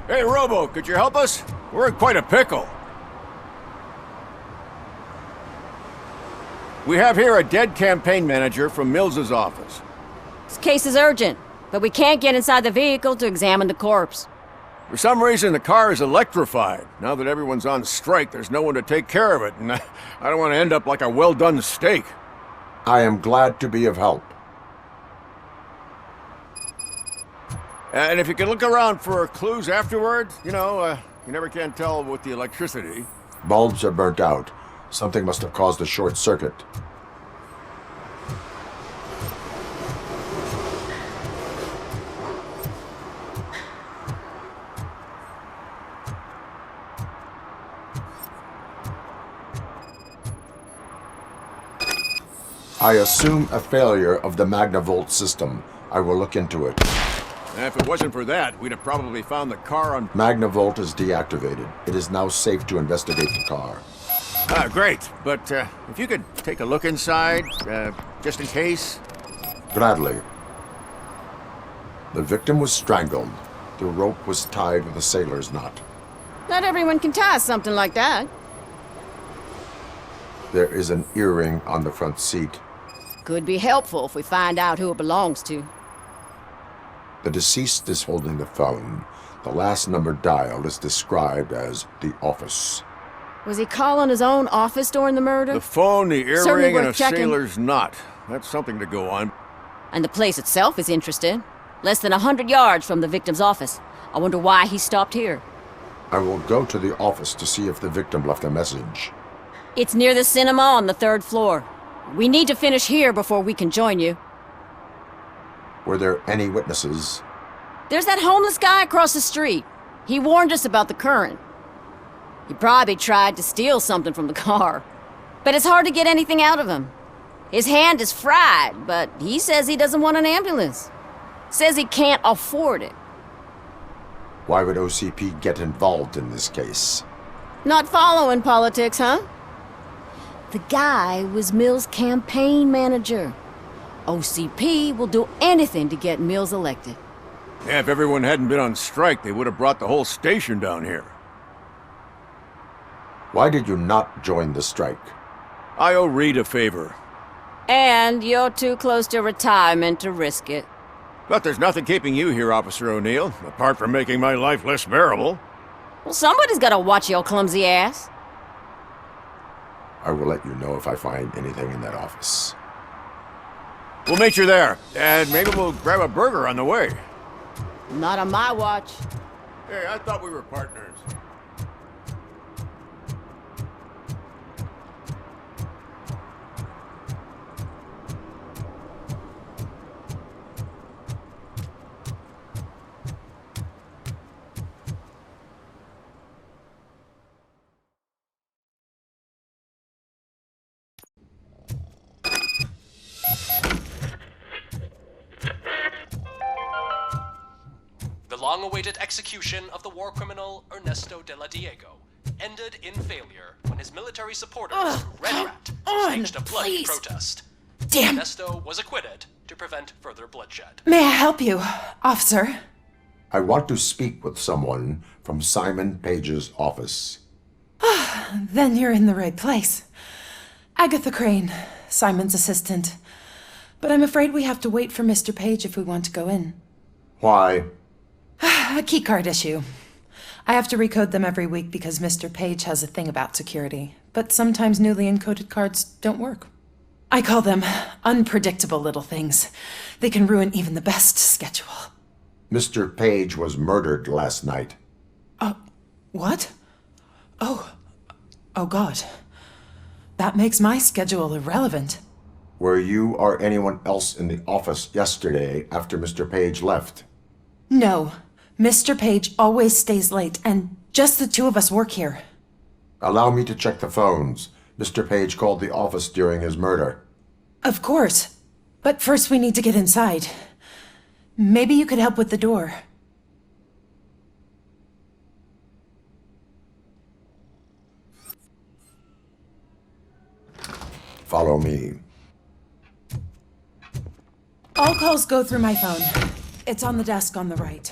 Hey, Robo, could you help us? We're in quite a pickle. We have here a dead campaign manager from Mills's office. This case is urgent, but we can't get inside the vehicle to examine the corpse. For some reason, the car is electrified. Now that everyone's on strike, there's no one to take care of it, and I don't want to end up like a well-done steak. I am glad to be of help. And if you can look around for clues afterward, you never can tell with the electricity. Bulbs are burnt out. Something must have caused a short circuit. I assume a failure of the Magnavolt system. I will look into it. If it wasn't for that, we'd have probably found the car on... Magnavolt is deactivated. It is now safe to investigate the car. Great. But if you could take a look inside, just in case. Gladly. The victim was strangled. The rope was tied with a sailor's knot. Not everyone can tie something like that. There is an earring on the front seat. Could be helpful if we find out who it belongs to. The deceased is holding the phone. The last number dialed is described as the office. Was he calling his own office during the murder? The phone, the Certainly earring, and a worth checking. sailor's knot. That's something to go on. And the place itself is interesting. Less than 100 yards from the victim's office. I wonder why he stopped here. I will go to the office to see if the victim left a message. It's near the cinema on the 3rd floor. We need to finish here before we can join you. Were there any witnesses? There's that homeless guy across the street. He warned us about the current. He probably tried to steal something from the car. But it's hard to get anything out of him. His hand is fried, but he says he doesn't want an ambulance. Says he can't afford it. Why would OCP get involved in this case? Not following politics, huh? The guy was Mills' campaign manager. OCP will do anything to get Mills elected. Yeah, if everyone hadn't been on strike, they would have brought the whole station down here. Why did you not join the strike? I owe Reed a favor. And you're too close to retirement to risk it. But there's nothing keeping you here, Officer O'Neill, apart from making my life less bearable. Well, somebody's gotta watch your clumsy ass. I will let you know if I find anything in that office. We'll meet you there, and maybe we'll grab a burger on the way. Not on my watch. Hey, I thought we were partners. The long-awaited execution of the war criminal Ernesto de la Diego ended in failure when his military supporters, Red Rat, staged a bloody protest. Damn. Ernesto was acquitted to prevent further bloodshed. May I help you, officer? I want to speak with someone from Simon Page's office. Then you're in the right place. Agatha Crane, Simon's assistant. But I'm afraid we have to wait for Mr. Page if we want to go in. Why? A keycard issue. I have to recode them every week because Mr. Page has a thing about security. But sometimes newly encoded cards don't work. I call them unpredictable little things. They can ruin even the best schedule. Mr. Page was murdered last night. What? Oh God. That makes my schedule irrelevant. Were you or anyone else in the office yesterday after Mr. Page left? No. Mr. Page always stays late, and just the two of us work here. Allow me to check the phones. Mr. Page called the office during his murder. Of course. But first we need to get inside. Maybe you could help with the door. Follow me. All calls go through my phone. It's on the desk on the right.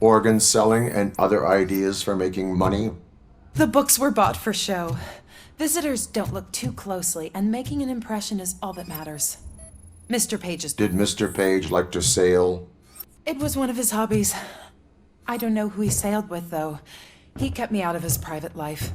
Organ selling and other ideas for making money? The books were bought for show. Visitors don't look too closely, and making an impression is all that matters. Mr. Page's... Did Mr. Page like to sail? It was one of his hobbies. I don't know who he sailed with, though. He kept me out of his private life.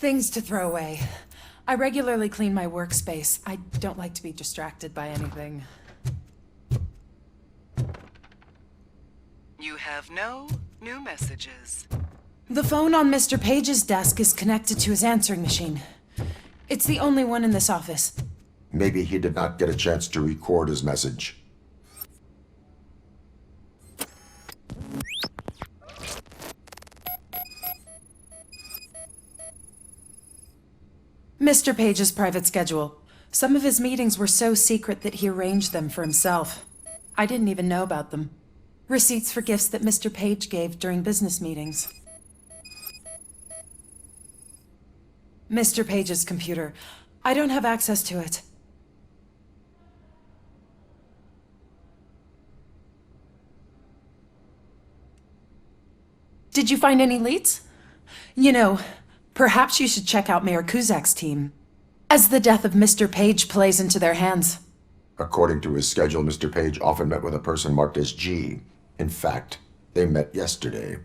Things to throw away. I regularly clean my workspace. I don't like to be distracted by anything. You have no new messages. The phone on Mr. Page's desk is connected to his answering machine. It's the only one in this office. Maybe he did not get a chance to record his message. Mr. Page's private schedule. Some of his meetings were so secret that he arranged them for himself. I didn't even know about them. Receipts for gifts that Mr. Page gave during business meetings. Mr. Page's computer. I don't have access to it. Did you find any leads? You know, perhaps you should check out Mayor Kuzak's team, as the death of Mr. Page plays into their hands. According to his schedule, Mr. Page often met with a person marked as G. In fact, they met yesterday.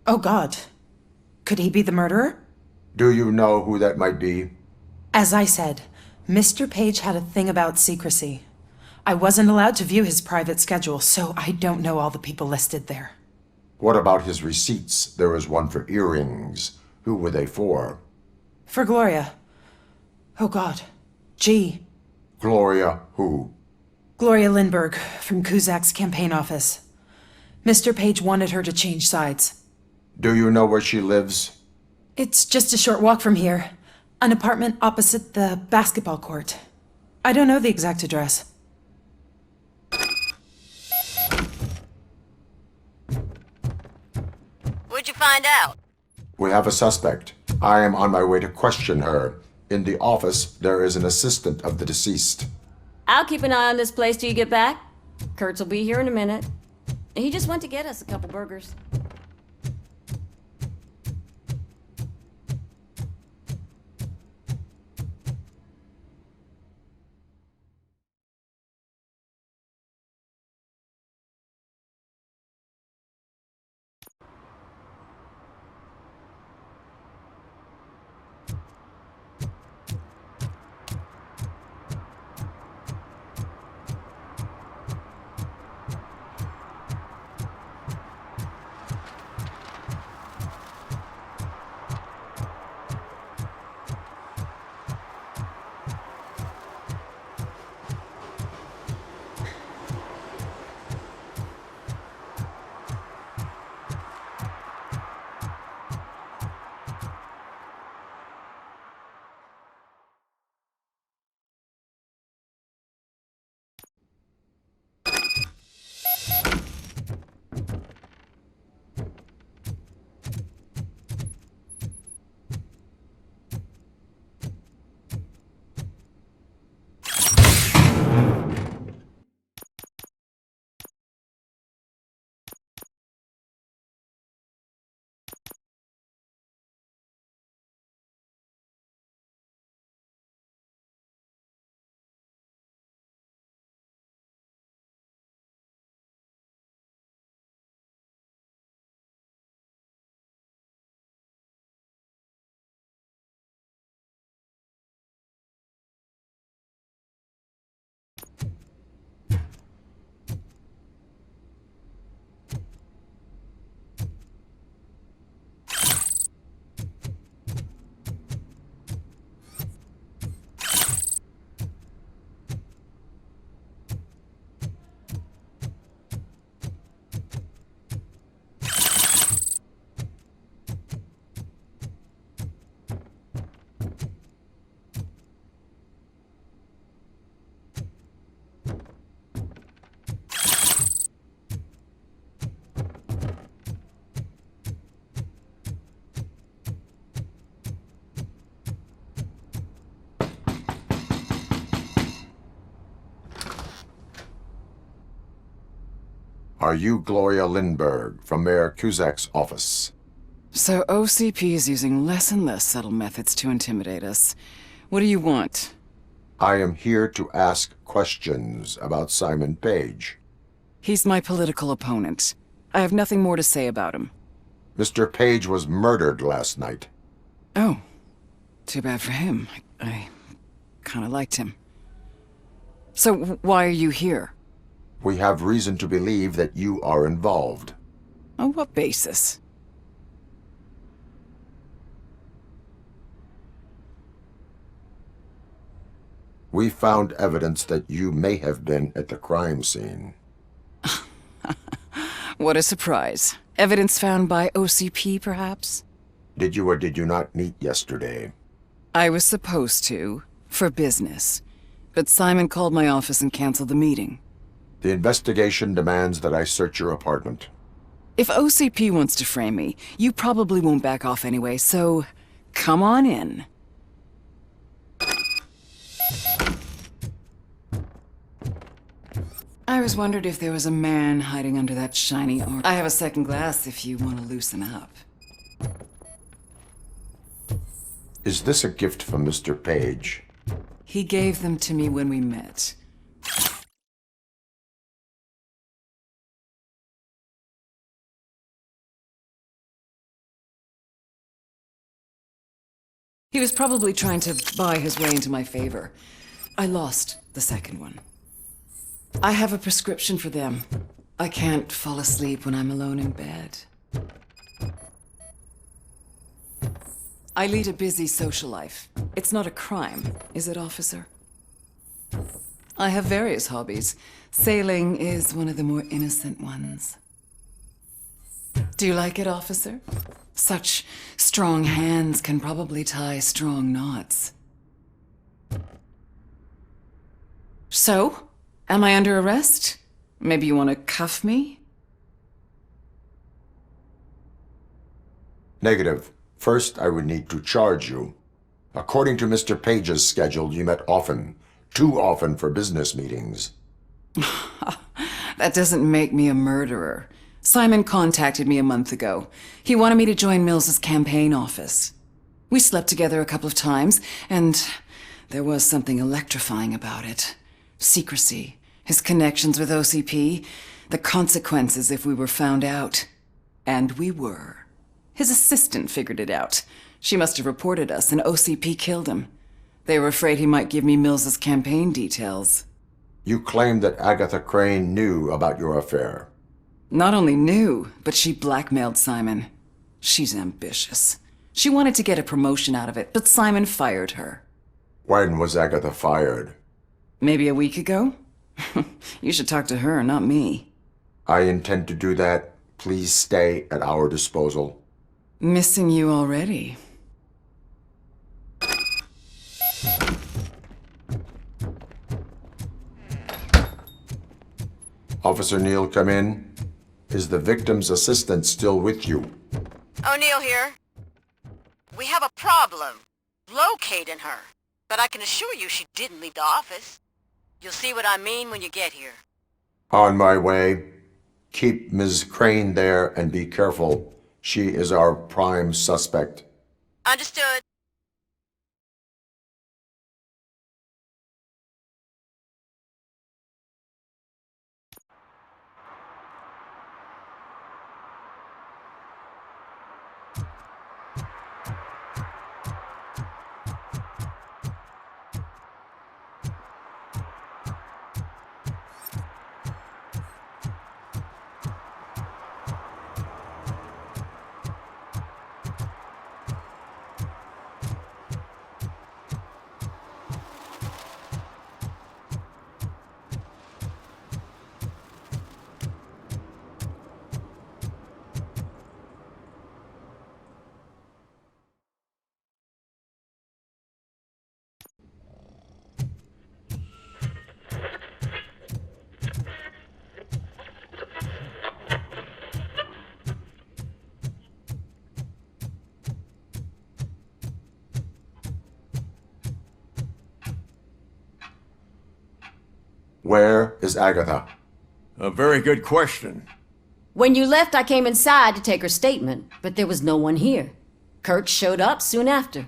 Oh God. Could he be the murderer? Do you know who that might be? As I said, Mr. Page had a thing about secrecy. I wasn't allowed to view his private schedule, so I don't know all the people listed there. What about his receipts? There was one for earrings. Who were they for? For Gloria. Oh God. G. Gloria who? Gloria Lindbergh, from Kuzak's campaign office. Mr. Page wanted her to change sides. Do you know where she lives? It's just a short walk from here. An apartment opposite the basketball court. I don't know the exact address. What'd you find out? We have a suspect. I am on my way to question her. In the office, there is an assistant of the deceased. I'll keep an eye on this place till you get back. Kurtz will be here in a minute. He just went to get us a couple burgers. Are you Gloria Lindbergh from Mayor Kuzak's office? So OCP is using less and less subtle methods to intimidate us. What do you want? I am here to ask questions about Simon Page. He's my political opponent. I have nothing more to say about him. Mr. Page was murdered last night. Oh. Too bad for him. I kinda liked him. So why are you here? We have reason to believe that you are involved. On what basis? We found evidence that you may have been at the crime scene. What a surprise. Evidence found by OCP, perhaps? Did you or did you not meet yesterday? I was supposed to, for business. But Simon called my office and canceled the meeting. The investigation demands that I search your apartment. If OCP wants to frame me, you probably won't back off anyway, so come on in. I always wondered if there was a man hiding under that shiny armor. I have a second glass if you want to loosen up. Is this a gift from Mr. Page? He gave them to me when we met. He was probably trying to buy his way into my favor. I lost the second one. I have a prescription for them. I can't fall asleep when I'm alone in bed. I lead a busy social life. It's not a crime, is it, officer? I have various hobbies. Sailing is one of the more innocent ones. Do you like it, officer? Such strong hands can probably tie strong knots. So, am I under arrest? Maybe you want to cuff me? Negative. First, I would need to charge you. According to Mr. Page's schedule, you met often. Too often for business meetings. That doesn't make me a murderer. Simon contacted me a month ago. He wanted me to join Mills's campaign office. We slept together a couple of times, and there was something electrifying about it. Secrecy, his connections with OCP, the consequences if we were found out. And we were. His assistant figured it out. She must have reported us, and OCP killed him. They were afraid he might give me Mills's campaign details. You claimed that Agatha Crane knew about your affair. Not only knew, but she blackmailed Simon. She's ambitious. She wanted to get a promotion out of it, but Simon fired her. When was Agatha fired? Maybe a week ago? You should talk to her, not me. I intend to do that. Please stay at our disposal. Missing you already. Officer Neal, come in. Is the victim's assistant still with you? O'Neill here. We have a problem locating her, but I can assure you she didn't leave the office. You'll see what I mean when you get here. On my way. Keep Ms. Crane there and be careful. She is our prime suspect. Understood. Where is Agatha? A very good question. When you left, I came inside to take her statement, but there was no one here. Kirk showed up soon after.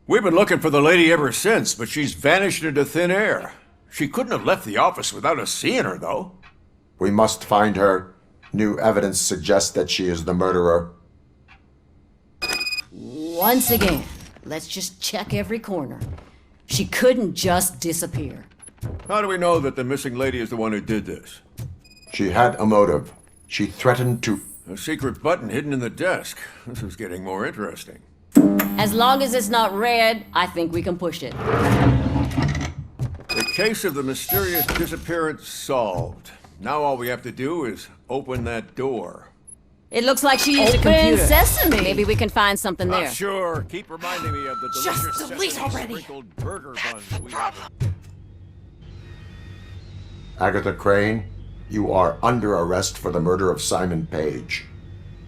We've been looking for the lady ever since, but she's vanished into thin air. She couldn't have left the office without us seeing her, though. We must find her. New evidence suggests that she is the murderer. Once again, let's just check every corner. She couldn't just disappear. How do we know that the missing lady is the one who did this? She had a motive. She threatened to... A secret button hidden in the desk. This is getting more interesting. As long as it's not red, I think we can push it. case of the mysterious disappearance solved. Now all we have to do is open that door. It looks like she used a Open computer. sesame. Maybe we can find something there. Sure. Keep reminding me of the Just delicious delete sesame already. sprinkled burger buns we have. Agatha Crane, you are under arrest for the murder of Simon Page.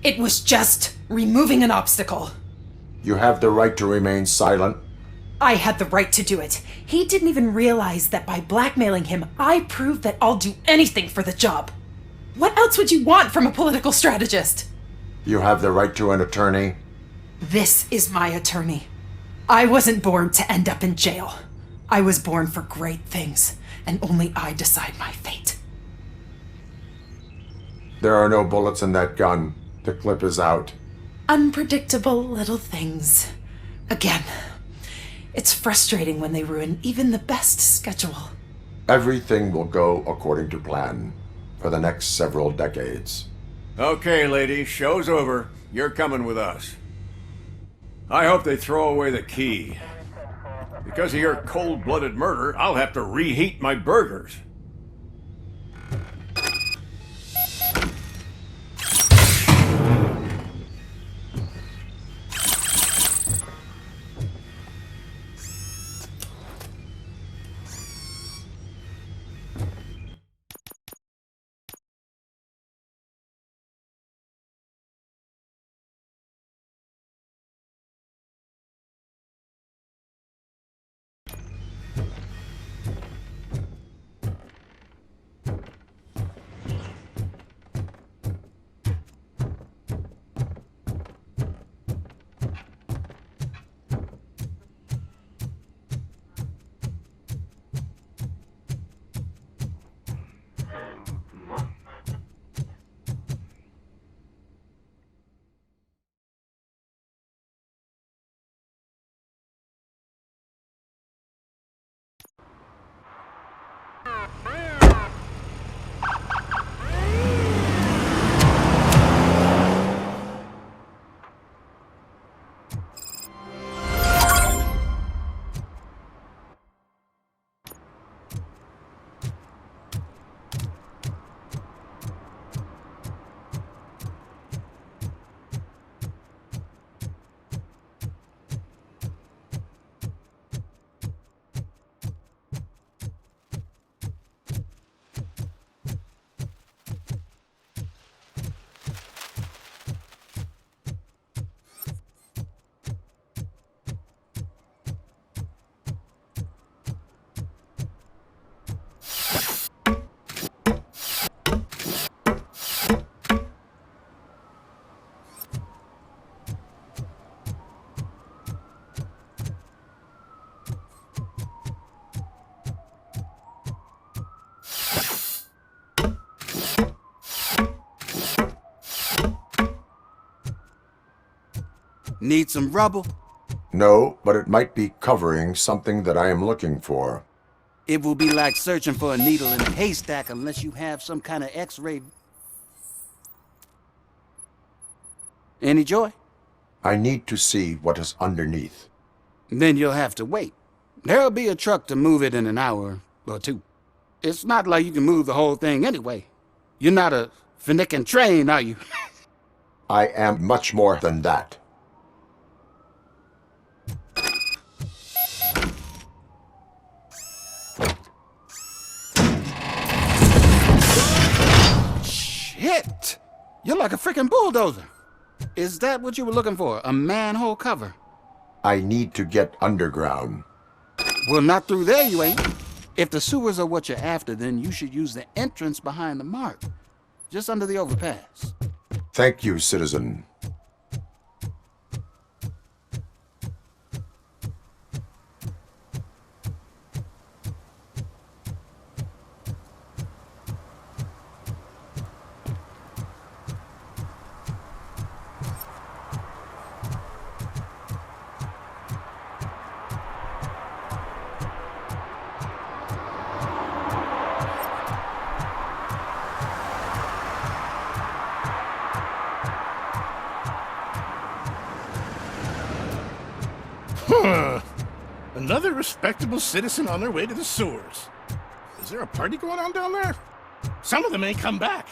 It was just removing an obstacle. You have the right to remain silent. I had the right to do it. He didn't even realize that by blackmailing him, I proved that I'll do anything for the job. What else would you want from a political strategist? You have the right to an attorney. This is my attorney. I wasn't born to end up in jail. I was born for great things, and only I decide my fate. There are no bullets in that gun. The clip is out. Unpredictable little things. Again, it's frustrating when they ruin even the best schedule. Everything will go according to plan for the next several decades. Okay, lady, show's over. You're coming with us. I hope they throw away the key. Because of your cold-blooded murder, I'll have to reheat my burgers. Need some rubble? No, but it might be covering something that I am looking for. It will be like searching for a needle in a haystack unless you have some kind of X-ray. Any joy? I need to see what is underneath. Then you'll have to wait. There'll be a truck to move it in an hour or two. It's not like you can move the whole thing anyway. You're not a finicking train, are you? I am much more than that. Shit! You're like a freaking bulldozer. Is that what you were looking for? A manhole cover? I need to get underground. Well, not through there, you ain't. If the sewers are what you're after, then you should use the entrance behind the mark. Just under the overpass. Thank you, citizen. Another respectable citizen on their way to the sewers. Is there a party going on down there? Some of them ain't come back.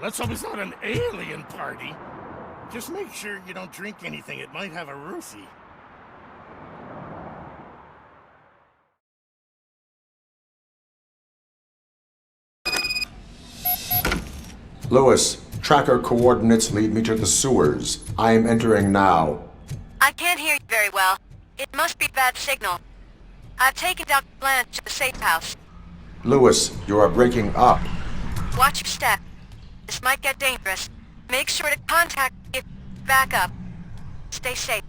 Let's hope it's not an alien party. Just make sure you don't drink anything. It might have a roofie. Lewis, tracker coordinates lead me to the sewers. I am entering now. I can't hear you very well. It must be a bad signal. I've taken Dr. Blanche to the safe house. Lewis, you are breaking up. Watch your step. This might get dangerous. Make sure to contact me if you back up. Stay safe.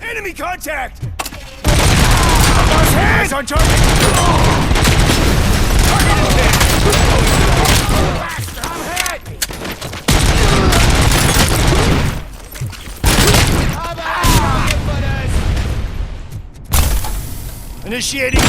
Enemy contact! Boss hands on target! Initiating.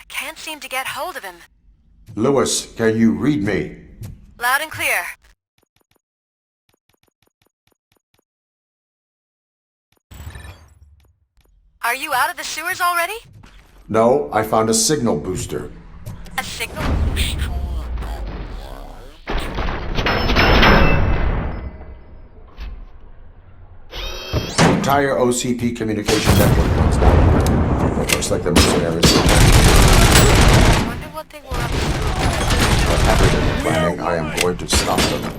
Can't seem to get hold of him. Lewis, can you read me? Loud and clear. Are you out of the sewers already? No, I found a signal booster. A signal? The entire OCP communication network runs down. It looks like the mercenaries are I wonder what they were up to. Whatever they're planning, I am going to stop them.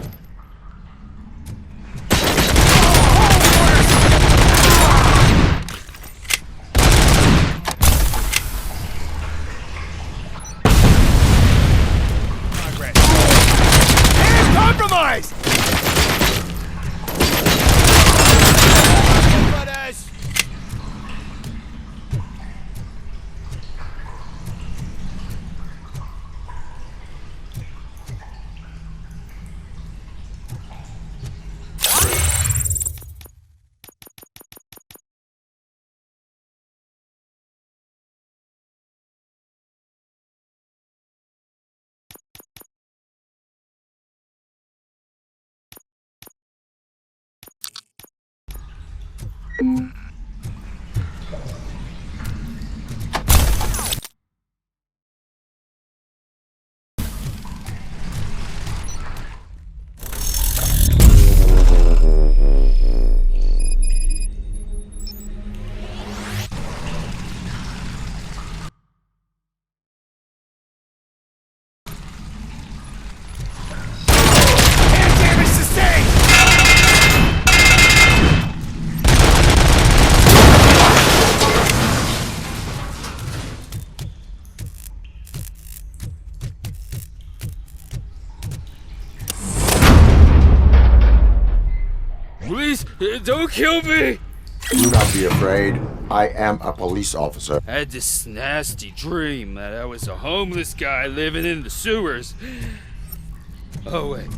Compromised! Please, don't kill me! Do not be afraid. I am a police officer. I had this nasty dream that I was a homeless guy living in the sewers. Oh, wait.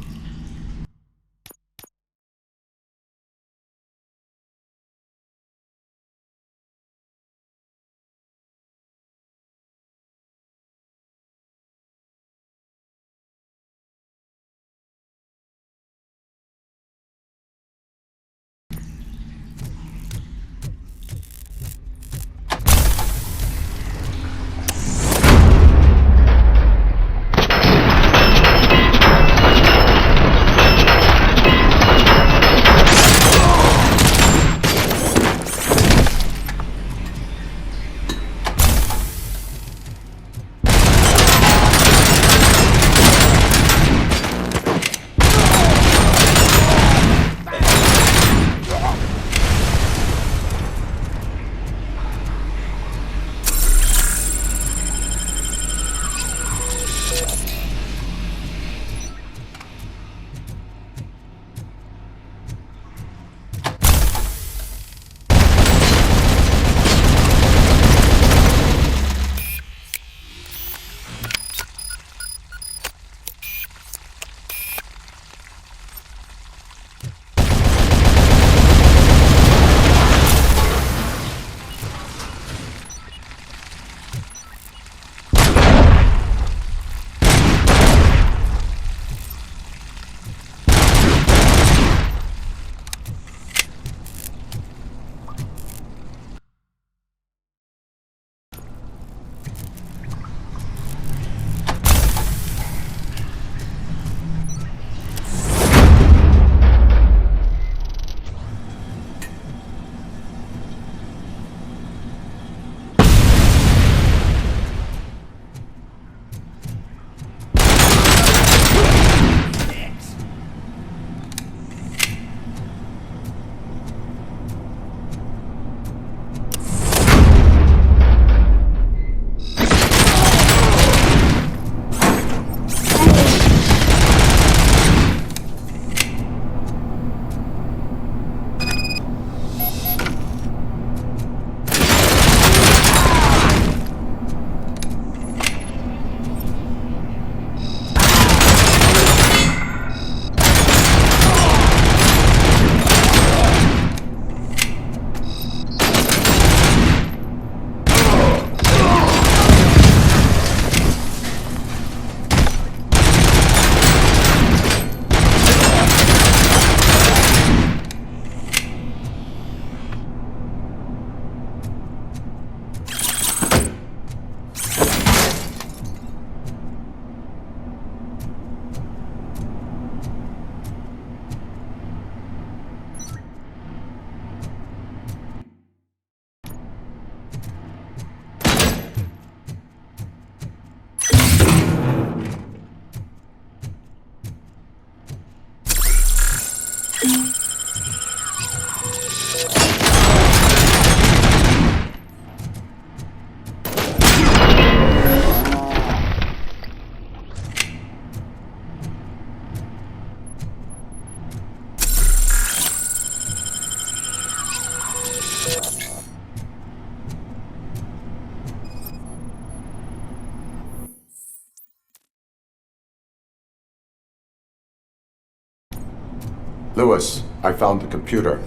Lewis, I found the computer.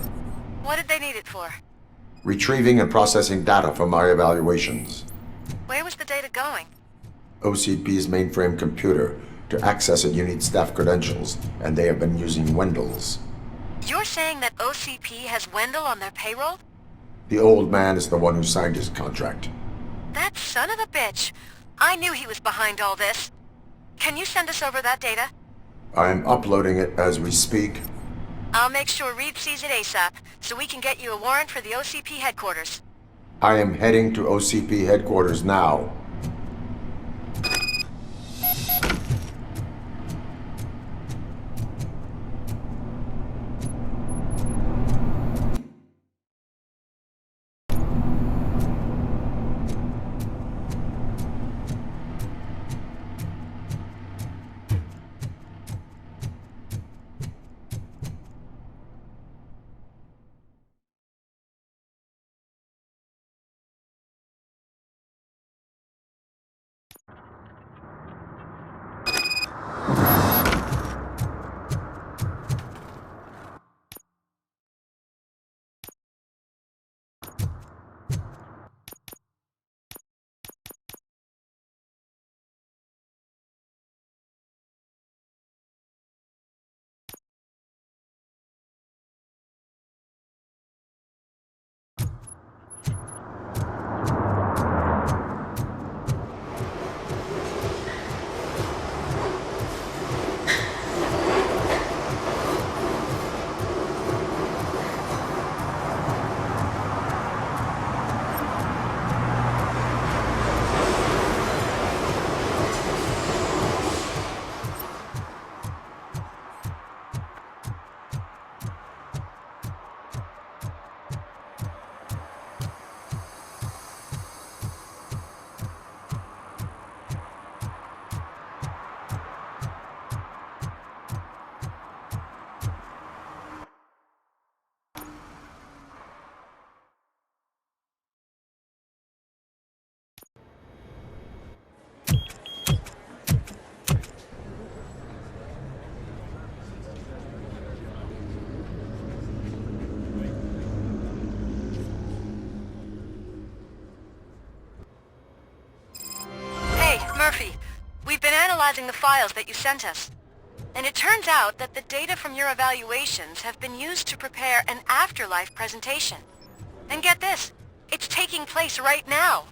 What did they need it for? Retrieving and processing data for my evaluations. Where was the data going? OCP's mainframe computer. To access it, you need staff credentials, and they have been using Wendell's. You're saying that OCP has Wendell on their payroll? The old man is the one who signed his contract. That son of a bitch. I knew he was behind all this. Can you send us over that data? I'm uploading it as we speak. I'll make sure Reed sees it ASAP, so we can get you a warrant for the OCP headquarters. I am heading to OCP headquarters now. Murphy, we've been analyzing the files that you sent us. And it turns out that the data from your evaluations have been used to prepare an afterlife presentation. And get this, it's taking place right now.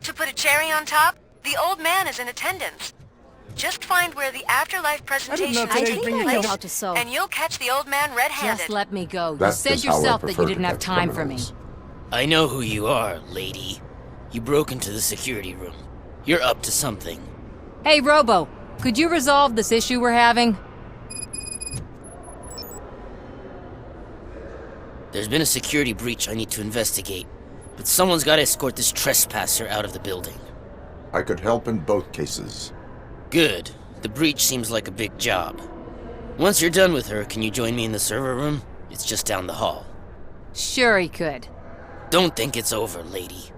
To put a cherry on top, the old man is in attendance. Just find where the afterlife presentation is taking place, and you'll catch the old man red-handed. Just let me go. You That's said just how I yourself that prefer you to didn't have catch time for me. criminals. I know who you are, lady. You broke into the security room. You're up to something. Hey, Robo, could you resolve this issue we're having? There's been a security breach I need to investigate, but someone's got to escort this trespasser out of the building. I could help in both cases. Good. The breach seems like a big job. Once you're done with her, can you join me in the server room? It's just down the hall. Sure he could. Don't think it's over, lady.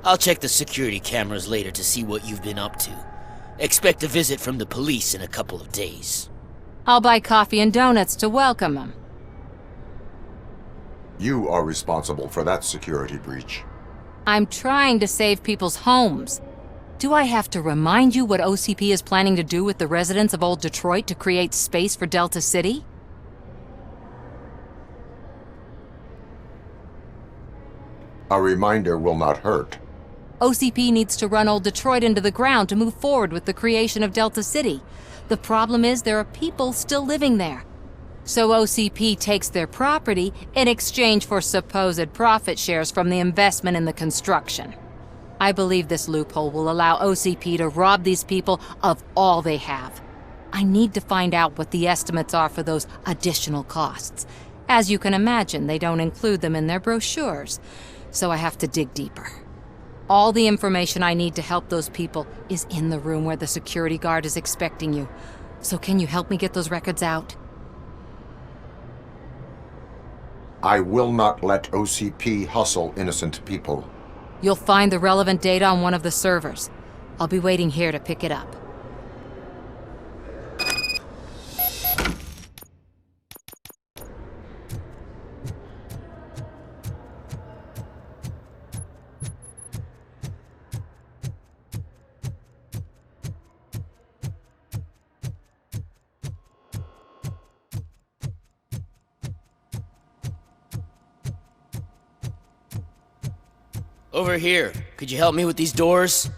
I'll check the security cameras later to see what you've been up to. Expect a visit from the police in a couple of days. I'll buy coffee and donuts to welcome him. You are responsible for that security breach. I'm trying to save people's homes. Do I have to remind you what OCP is planning to do with the residents of Old Detroit to create space for Delta City? A reminder will not hurt. OCP needs to run Old Detroit into the ground to move forward with the creation of Delta City. The problem is there are people still living there. So OCP takes their property in exchange for supposed profit shares from the investment in the construction. I believe this loophole will allow OCP to rob these people of all they have. I need to find out what the estimates are for those additional costs. As you can imagine, they don't include them in their brochures, so I have to dig deeper. All the information I need to help those people is in the room where the security guard is expecting you. So can you help me get those records out? I will not let OCP hustle innocent people. You'll find the relevant data on one of the servers. I'll be waiting here to pick it up. Over here. Could you help me with these doors?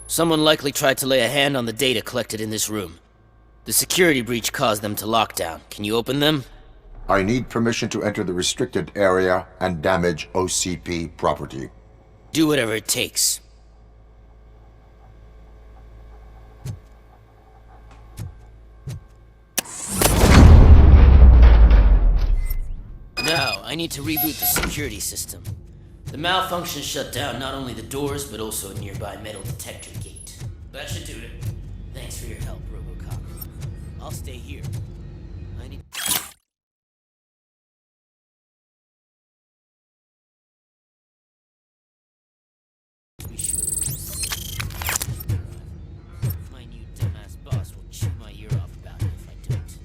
Someone likely tried to lay a hand on the data collected in this room. The security breach caused them to lock down. Can you open them? I need permission to enter the restricted area and damage OCP property. Do whatever it takes. Now, I need to reboot the security system. The malfunction shut down not only the doors, but also a nearby metal detector gate. That should do it. Thanks for your help, RoboCop. I'll stay here. I need... Be sure the room's safe. My new dumbass boss will chew my ear off about it if I don't.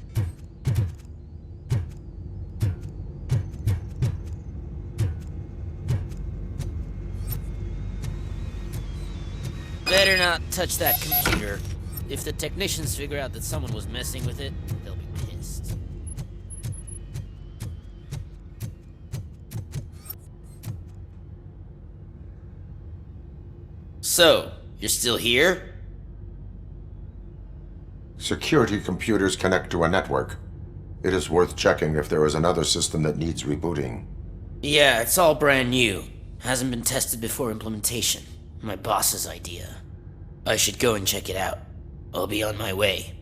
Better not touch that computer. If the technicians figure out that someone was messing with it, they'll be pissed. So, you're still here? Security computers connect to a network. It is worth checking if there is another system that needs rebooting. Yeah, it's all brand new. Hasn't been tested before implementation. My boss's idea. I should go and check it out. I'll be on my way.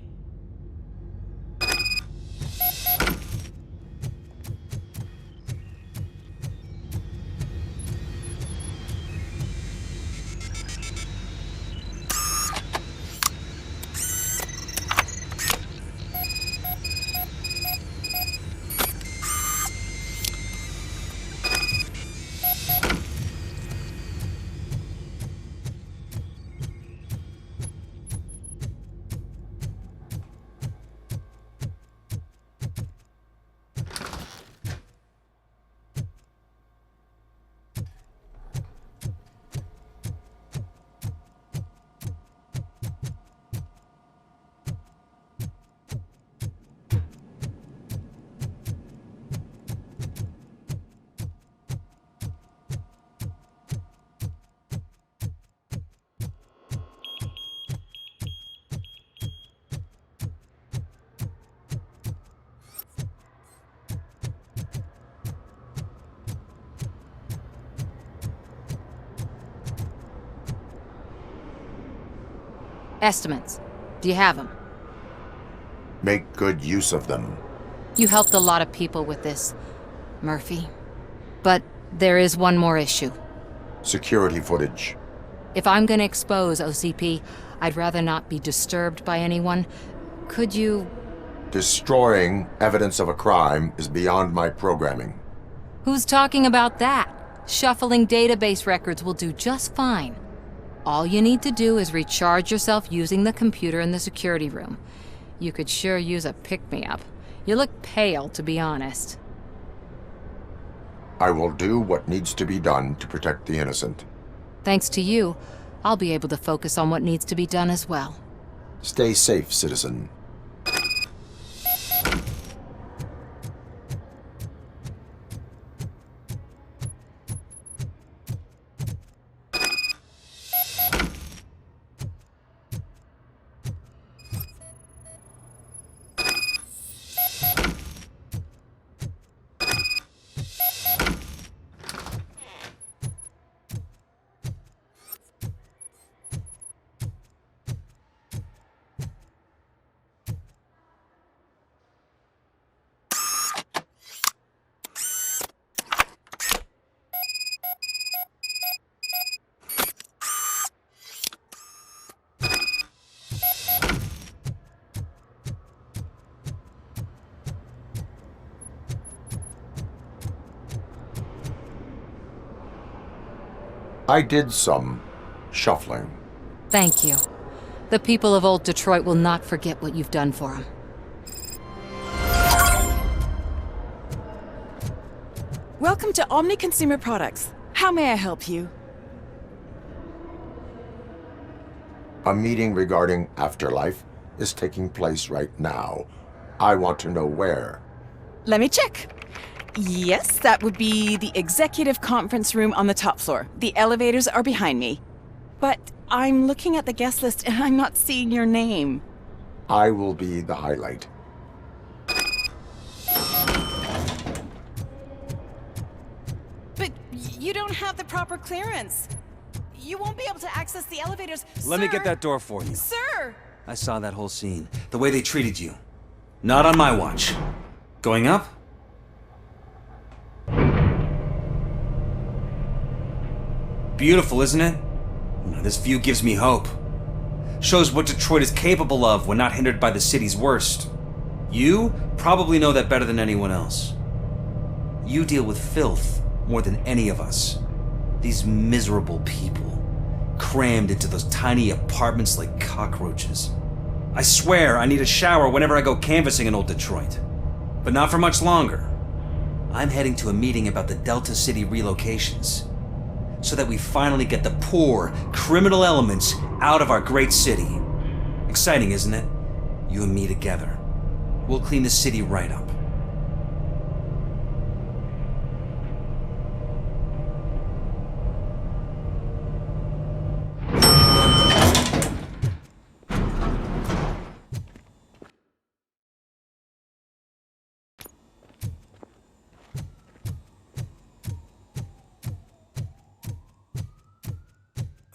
Estimates. Do you have them? Make good use of them. You helped a lot of people with this, Murphy. But there is one more issue. Security footage. If I'm gonna expose OCP, I'd rather not be disturbed by anyone. Could you... Destroying evidence of a crime is beyond my programming. Who's talking about that? Shuffling database records will do just fine. All you need to do is recharge yourself using the computer in the security room. You could sure use a pick-me-up. You look pale, to be honest. I will do what needs to be done to protect the innocent. Thanks to you, I'll be able to focus on what needs to be done as well. Stay safe, citizen. I did some shuffling. Thank you. The people of Old Detroit will not forget what you've done for them. Welcome to Omni Consumer Products. How may I help you? A meeting regarding Afterlife is taking place right now. I want to know where. Let me check. Yes, that would be the executive conference room on the top floor. The elevators are behind me. But I'm looking at the guest list and I'm not seeing your name. I will be the highlight. But you don't have the proper clearance. You won't be able to access the elevators. Let me get that door for you. Sir! I saw that whole scene. The way they treated you. Not on my watch. Going up? Beautiful, isn't it? This view gives me hope. Shows what Detroit is capable of when not hindered by the city's worst. You probably know that better than anyone else. You deal with filth more than any of us. These miserable people, crammed into those tiny apartments like cockroaches. I swear I need a shower whenever I go canvassing in old Detroit. But not for much longer. I'm heading to a meeting about the Delta City relocations, so that we finally get the poor, criminal elements out of our great city. Exciting, isn't it? You and me together. We'll clean the city right up.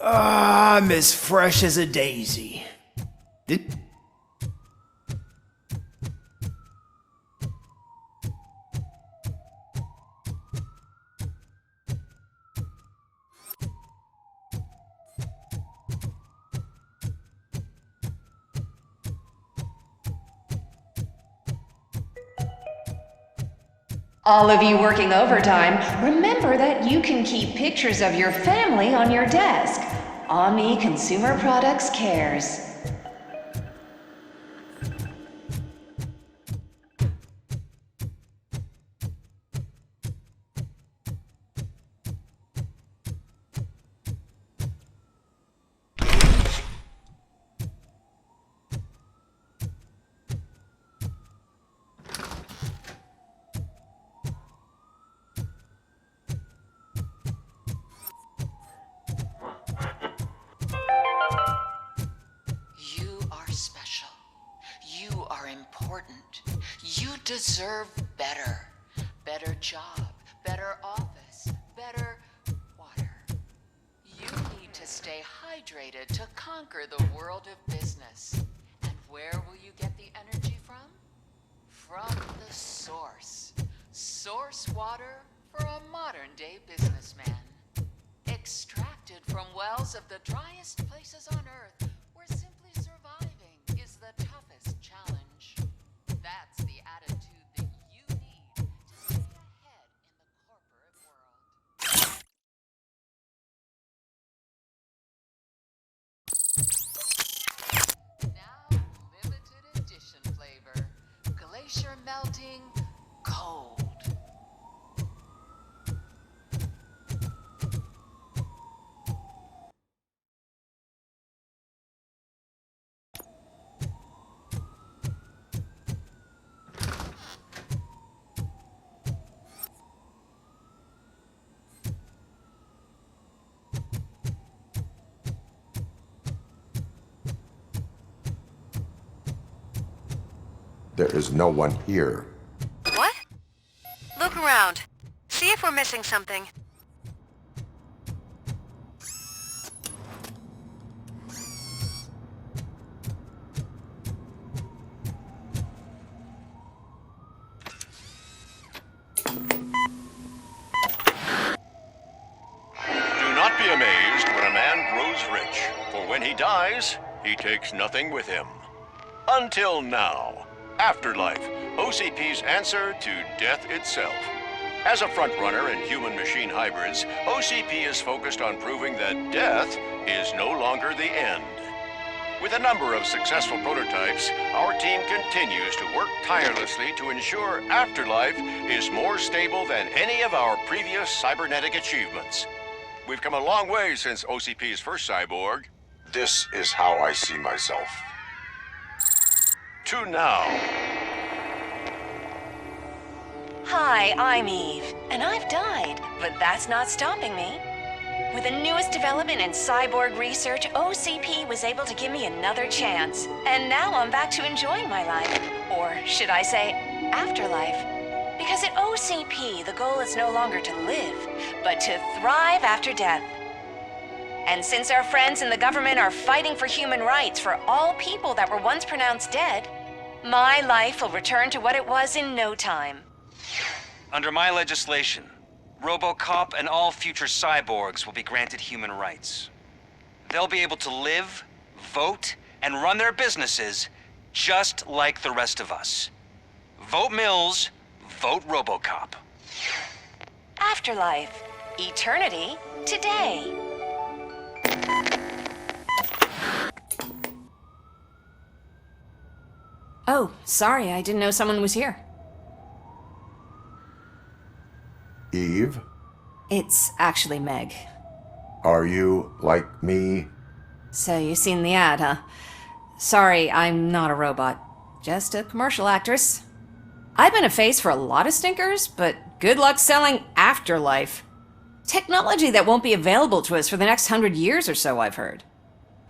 I'm as fresh as a daisy. All of you working overtime, remember that you can keep pictures of your family on your desk. Omni Consumer Products cares. Deserve better. Better job, better office, better water. You need to stay hydrated to conquer the world of business. And where will you get the energy from? From the source. Source water for a modern-day businessman. Extracted from wells of the driest places on Earth, where simply surviving is the toughest challenge. That's the attitude that you need to stay ahead in the corporate world. Now, limited edition flavor. Glacier melting cold. There is no one here. What? Look around. See if we're missing something. Do not be amazed when a man grows rich, for when he dies, he takes nothing with him. Until now. Afterlife, OCP's answer to death itself. As a frontrunner in human-machine hybrids, OCP is focused on proving that death is no longer the end. With a number of successful prototypes, our team continues to work tirelessly to ensure Afterlife is more stable than any of our previous cybernetic achievements. We've come a long way since OCP's first cyborg, This is how I see myself. To now. Hi, I'm Eve, and I've died, but that's not stopping me. With the newest development in cyborg research, OCP was able to give me another chance. And now I'm back to enjoying my life. Or should I say, afterlife. Because at OCP, the goal is no longer to live, but to thrive after death. And since our friends in the government are fighting for human rights for all people that were once pronounced dead, my life will return to what it was in no time. Under my legislation, RoboCop and all future cyborgs will be granted human rights. They'll be able to live, vote, and run their businesses just like the rest of us. Vote Mills, vote RoboCop. Afterlife. Eternity. Today. Oh, sorry, I didn't know someone was here. Eve, It's actually Meg. are you like me? So you seen the ad, huh? Sorry, I'm not a robot. Just a commercial actress. I've been a face for a lot of stinkers, but good luck selling Afterlife. Technology that won't be available to us for the next 100 years or so, I've heard.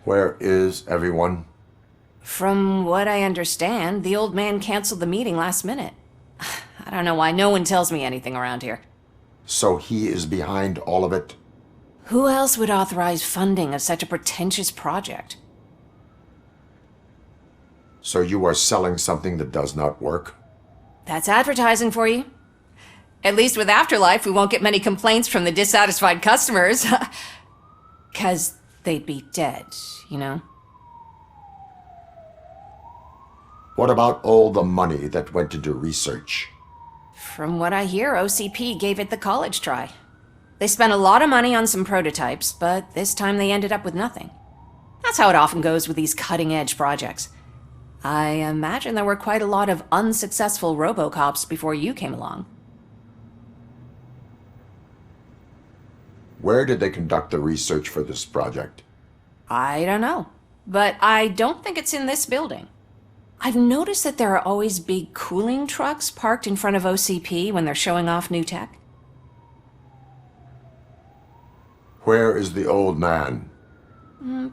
Where is everyone? From what I understand, the old man canceled the meeting last minute. I don't know why no one tells me anything around here. So he is behind all of it? Who else would authorize funding of such a pretentious project? So you are selling something that does not work? That's advertising for you. At least with Afterlife, we won't get many complaints from the dissatisfied customers. 'Cause they'd be dead, you know? What about all the money that went into research? From what I hear, OCP gave it the college try. They spent a lot of money on some prototypes, but this time they ended up with nothing. That's how it often goes with these cutting-edge projects. I imagine there were quite a lot of unsuccessful RoboCops before you came along. Where did they conduct the research for this project? I don't know, but I don't think it's in this building. I've noticed that there are always big cooling trucks parked in front of OCP when they're showing off new tech. Where is the old man?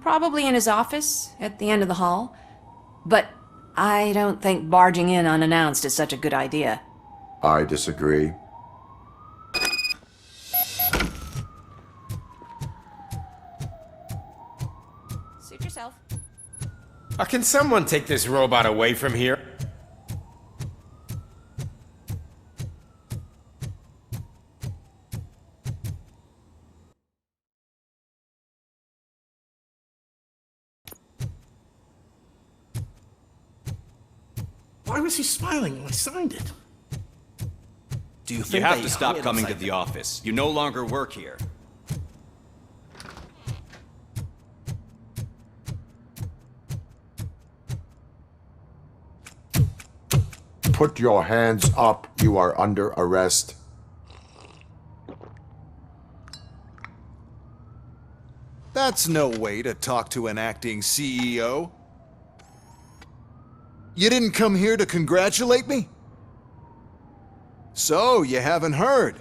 Probably in his office, at the end of the hall. But I don't think barging in unannounced is such a good idea. I disagree. Suit yourself. Can someone take this robot away from here? Why was he smiling when I signed it? Do you think think you have they to stop hung it coming to upside the office? You no longer work here. Put your hands up. You are under arrest. That's no way to talk to an acting CEO. You didn't come here to congratulate me? So, you haven't heard.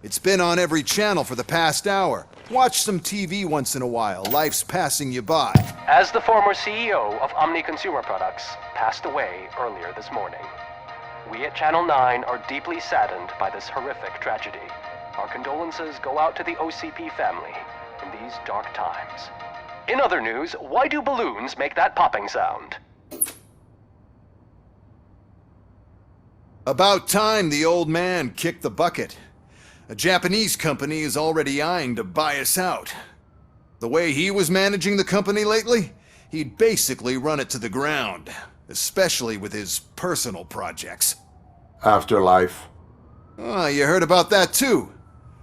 It's been on every channel for the past hour. Watch some TV once in a while. Life's passing you by. As the former CEO of Omni Consumer Products passed away earlier this morning, we at Channel 9 are deeply saddened by this horrific tragedy. Our condolences go out to the OCP family in these dark times. In other news, why do balloons make that popping sound? About time the old man kicked the bucket. A Japanese company is already eyeing to buy us out. The way he was managing the company lately, he'd basically run it to the ground, especially with his personal projects. Afterlife. Oh, you heard about that too.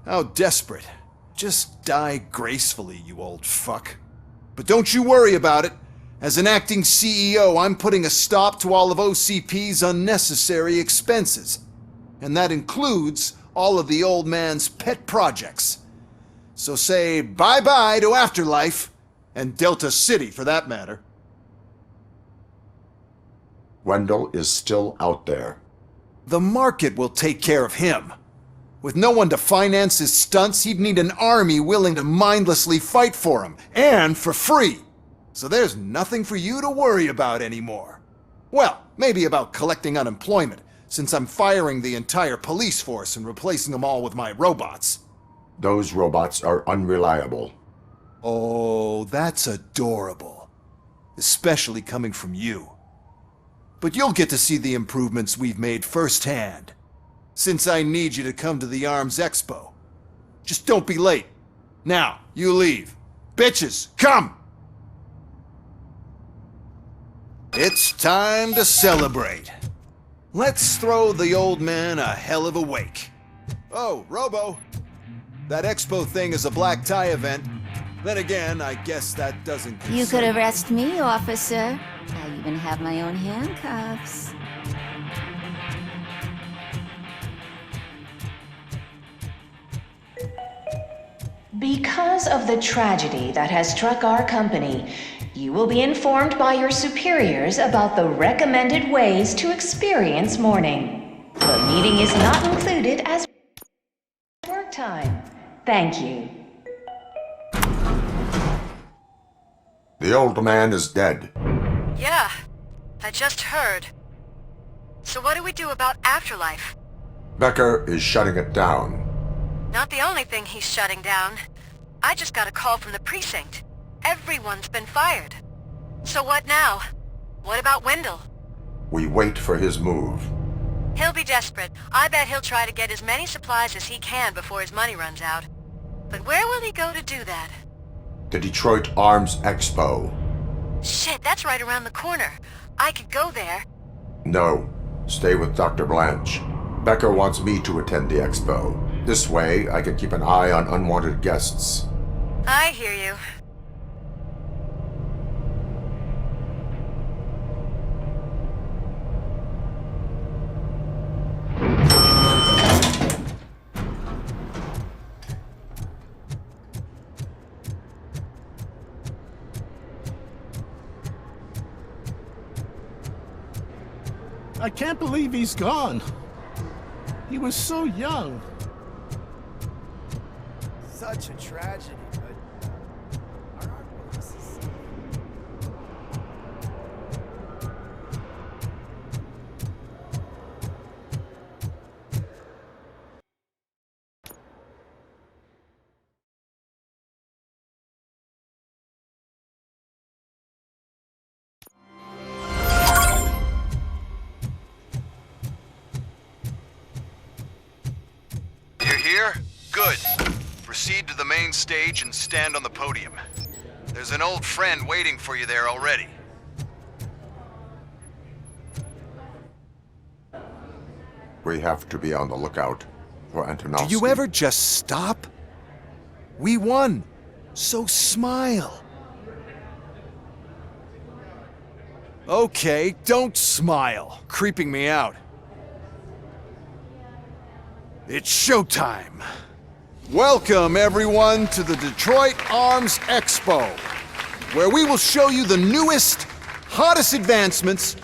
How desperate. Just die gracefully, you old fuck. But don't you worry about it. As an acting CEO, I'm putting a stop to all of OCP's unnecessary expenses. And that includes all of the old man's pet projects. So say bye-bye to Afterlife, And Delta City, for that matter. Wendell is still out there. The market will take care of him. With no one to finance his stunts, he'd need an army willing to mindlessly fight for him, and for free. So there's nothing for you to worry about anymore. Well, maybe about collecting unemployment, since I'm firing the entire police force and replacing them all with my robots. Those robots are unreliable. Oh, that's adorable. Especially coming from you. But you'll get to see the improvements we've made firsthand. Since I need you to come to the Arms Expo. Just don't be late. Now, you leave. Bitches, come! It's time to celebrate. Let's throw the old man a hell of a wake. Oh, Robo. That Expo thing is a black tie event. Then again, I guess that doesn't concern You could arrest me, officer. I even have my own handcuffs. Because of the tragedy that has struck our company, you will be informed by your superiors about the recommended ways to experience mourning. The meeting is not included as work time. Thank you. The old man is dead. Yeah, I just heard. So what do we do about afterlife? Becker is shutting it down. Not the only thing he's shutting down. I just got a call from the precinct. Everyone's been fired. So what now? What about Wendell? We wait for his move. He'll be desperate. I bet he'll try to get as many supplies as he can before his money runs out. But where will he go to do that? The Detroit Arms Expo. Shit, that's right around the corner. I could go there. No, stay with Dr. Blanche. Becker wants me to attend the expo. This way, I can keep an eye on unwanted guests. I hear you. I can't believe he's gone. He was so young. Such a tragedy, but our artworks is... You're here? Good. Proceed to the main stage and stand on the podium. There's an old friend waiting for you there already. We have to be on the lookout for Antonovsky. Do you ever just stop? We won, so smile. Okay, don't smile. Creeping me out. It's showtime. Welcome, everyone, to the Detroit Arms Expo, where we will show you the newest, hottest advancements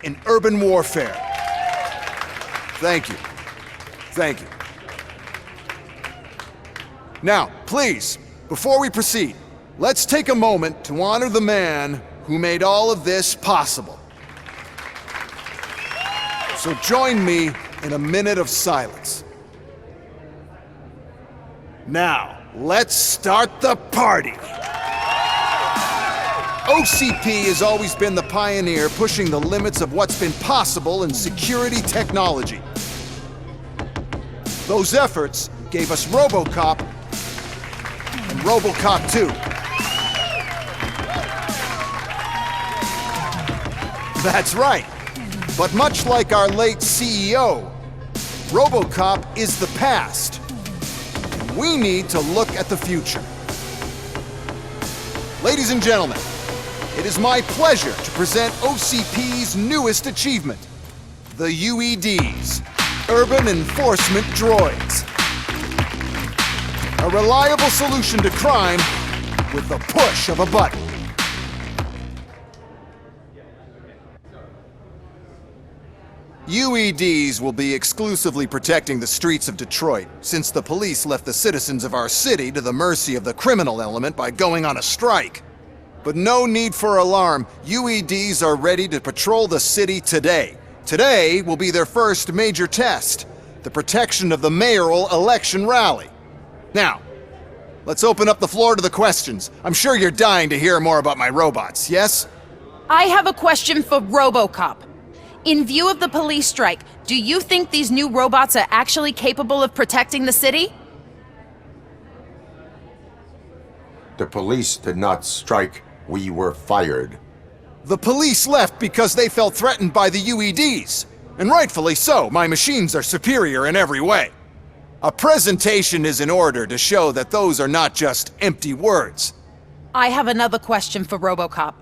in urban warfare. Thank you. Thank you. Now, please, before we proceed, let's take a moment to honor the man who made all of this possible. So join me in a minute of silence. Now, let's start the party! OCP has always been the pioneer pushing the limits of what's been possible in security technology. Those efforts gave us RoboCop and RoboCop 2. That's right. But much like our late CEO, RoboCop is the past. We need to look at the future. Ladies and gentlemen, it is my pleasure to present OCP's newest achievement, the UEDs, Urban Enforcement Droids. A reliable solution to crime with the push of a button. UEDs will be exclusively protecting the streets of Detroit, since the police left the citizens of our city to the mercy of the criminal element by going on a strike. But no need for alarm. UEDs are ready to patrol the city today. Today will be their first major test, the protection of the mayoral election rally. Now, let's open up the floor to the questions. I'm sure you're dying to hear more about my robots, yes? I have a question for RoboCop. In view of the police strike, do you think these new robots are actually capable of protecting the city? The police did not strike. We were fired. The police left because they felt threatened by the UEDs. And rightfully so, my machines are superior in every way. A presentation is in order to show that those are not just empty words. I have another question for RoboCop.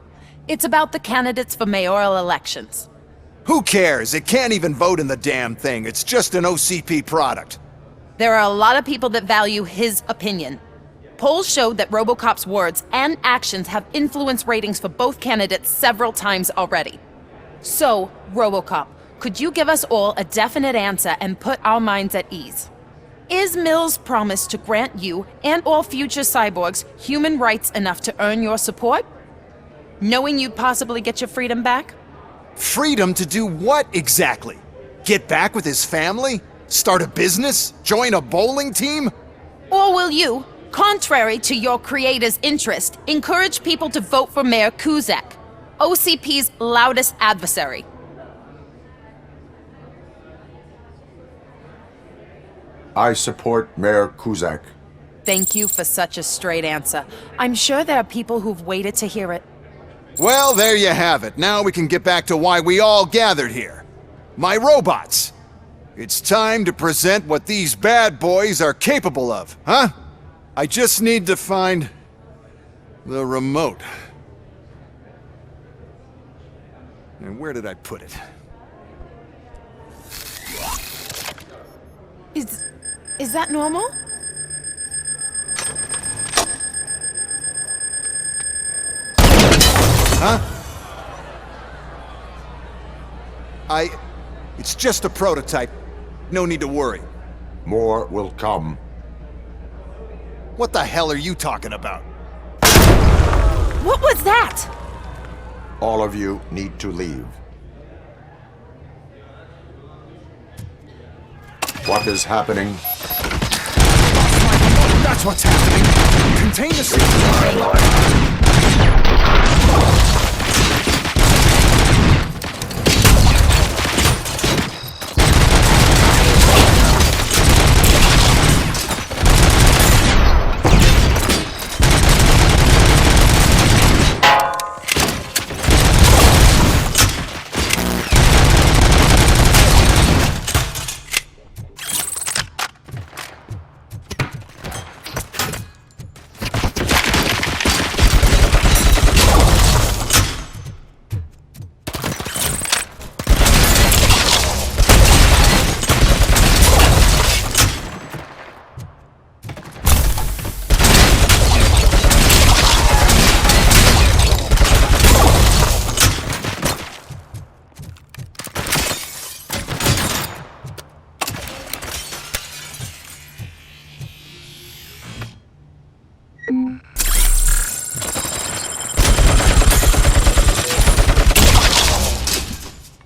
It's about the candidates for mayoral elections. Who cares? It can't even vote in the damn thing. It's just an OCP product. There are a lot of people that value his opinion. Polls showed that RoboCop's words and actions have influenced ratings for both candidates several times already. So, RoboCop, could you give us all a definite answer and put our minds at ease? Is Mills' promise to grant you and all future cyborgs human rights enough to earn your support? Knowing you'd possibly get your freedom back? Freedom to do what exactly? Get back with his family? Start a business? Join a bowling team? Or will you, contrary to your creator's interest, encourage people to vote for Mayor Kuzak, OCP's loudest adversary? I support Mayor Kuzak. Thank you for such a straight answer. I'm sure there are people who've waited to hear it. Well, there you have it. Now we can get back to why we all gathered here. My robots. It's time to present what these bad boys are capable of, huh? I just need to find the remote. And where did I put it? Is that normal? Huh? It's just a prototype. No need to worry. More will come. What the hell are you talking about? What was that? All of you need to leave. What is happening? That's what's happening. Contain the system.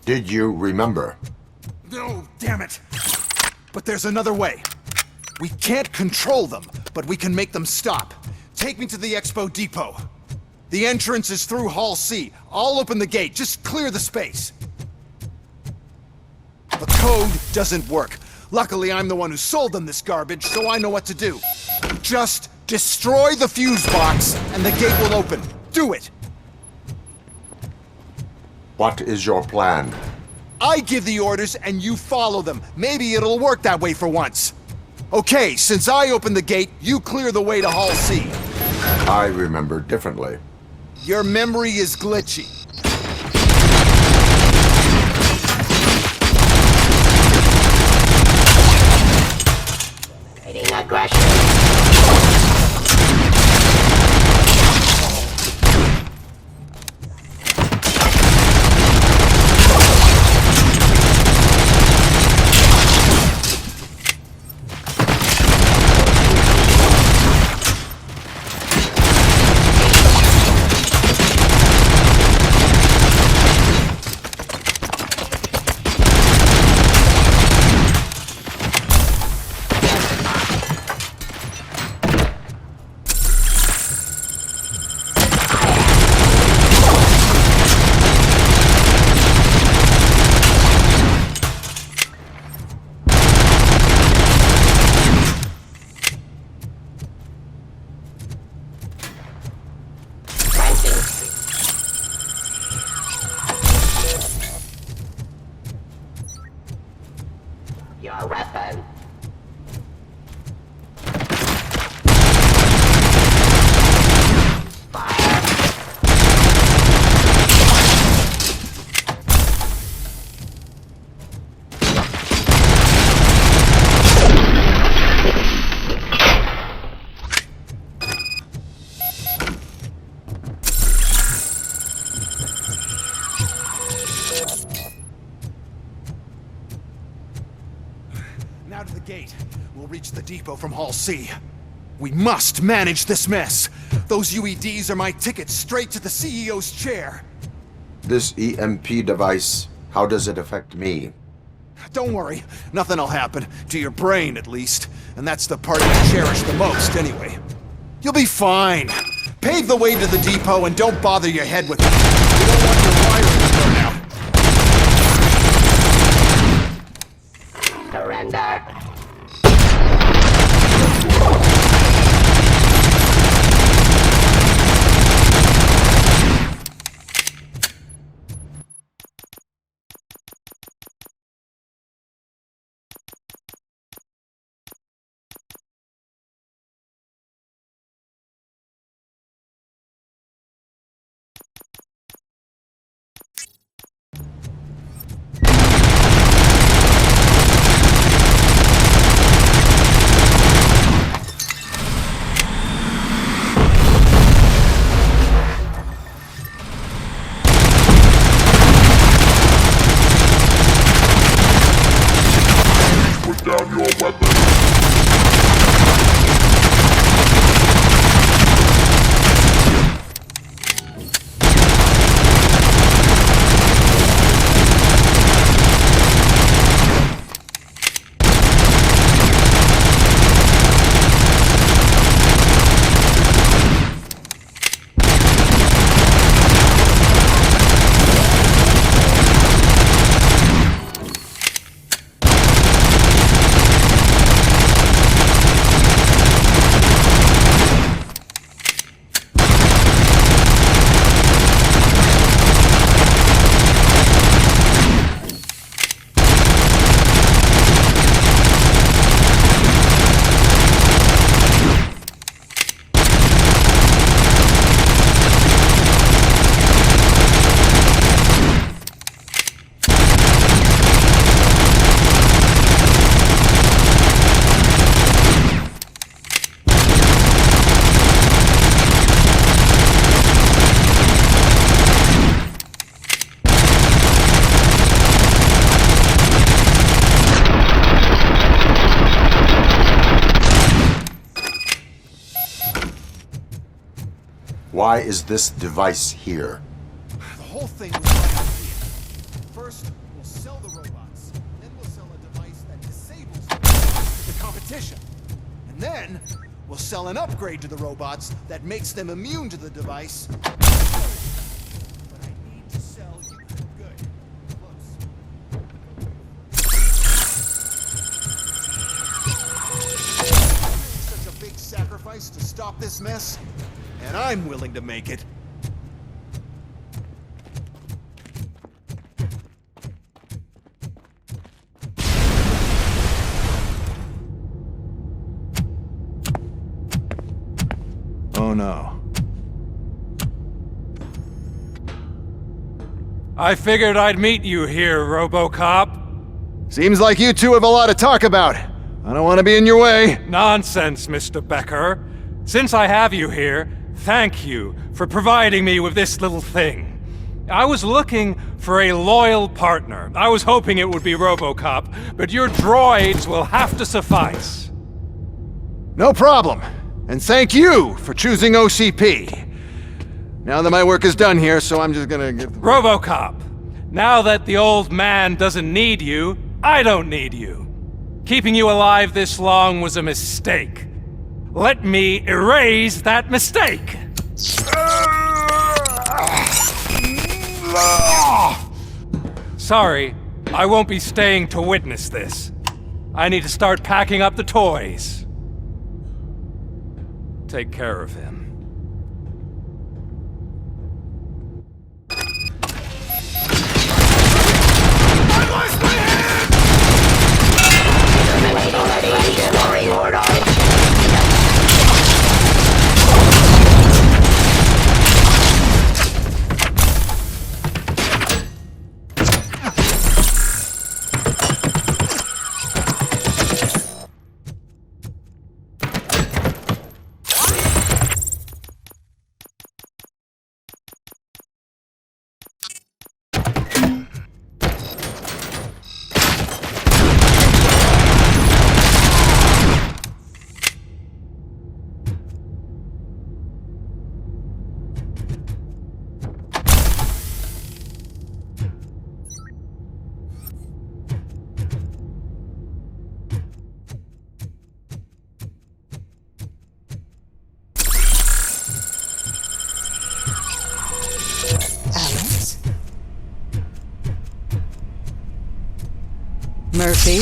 Did you remember? No, damn it. But there's another way. We can't control them, but we can make them stop. Take me to the Expo Depot. The entrance is through Hall C. I'll open the gate. Just clear the space. The code doesn't work. Luckily, I'm the one who sold them this garbage, so I know what to do. Just destroy the fuse box, and the gate will open. Do it! What is your plan? I give the orders, and you follow them. Maybe it'll work that way for once. Okay, since I opened the gate, you clear the way to Hall C. I remember differently. Your memory is glitchy. Aggression. gate, we'll reach the depot from Hall C. We must manage this mess. Those UEDs are my ticket straight to the CEO's chair. This EMP device, how does it affect me? Don't worry, nothing'll happen. To your brain, at least. And that's the part you cherish the most, anyway. You'll be fine. Pave the way to the depot and don't bother your head with it. You don't want your wiring to burn out. Surrender. Why is this device here? The whole thing was my idea. First, we'll sell the robots. Then we'll sell a device that disables the competition. And then, we'll sell an upgrade to the robots that makes them immune to the device. But I need to sell you good. Such a big sacrifice to stop this mess, and I'm willing to make it. Oh no. I figured I'd meet you here, RoboCop. Seems like you two have a lot to talk about. I don't want to be in your way. Nonsense, Mr. Becker. Since I have you here, thank you for providing me with this little thing. I was looking for a loyal partner. I was hoping it would be RoboCop, but your droids will have to suffice. No problem. And thank you for choosing OCP. Now that my work is done here, so I'm just gonna give... RoboCop, now that the old man doesn't need you, I don't need you. Keeping you alive this long was a mistake. Let me erase that mistake! Sorry, I won't be staying to witness this. I need to start packing up the toys. Take care of him. Murphy.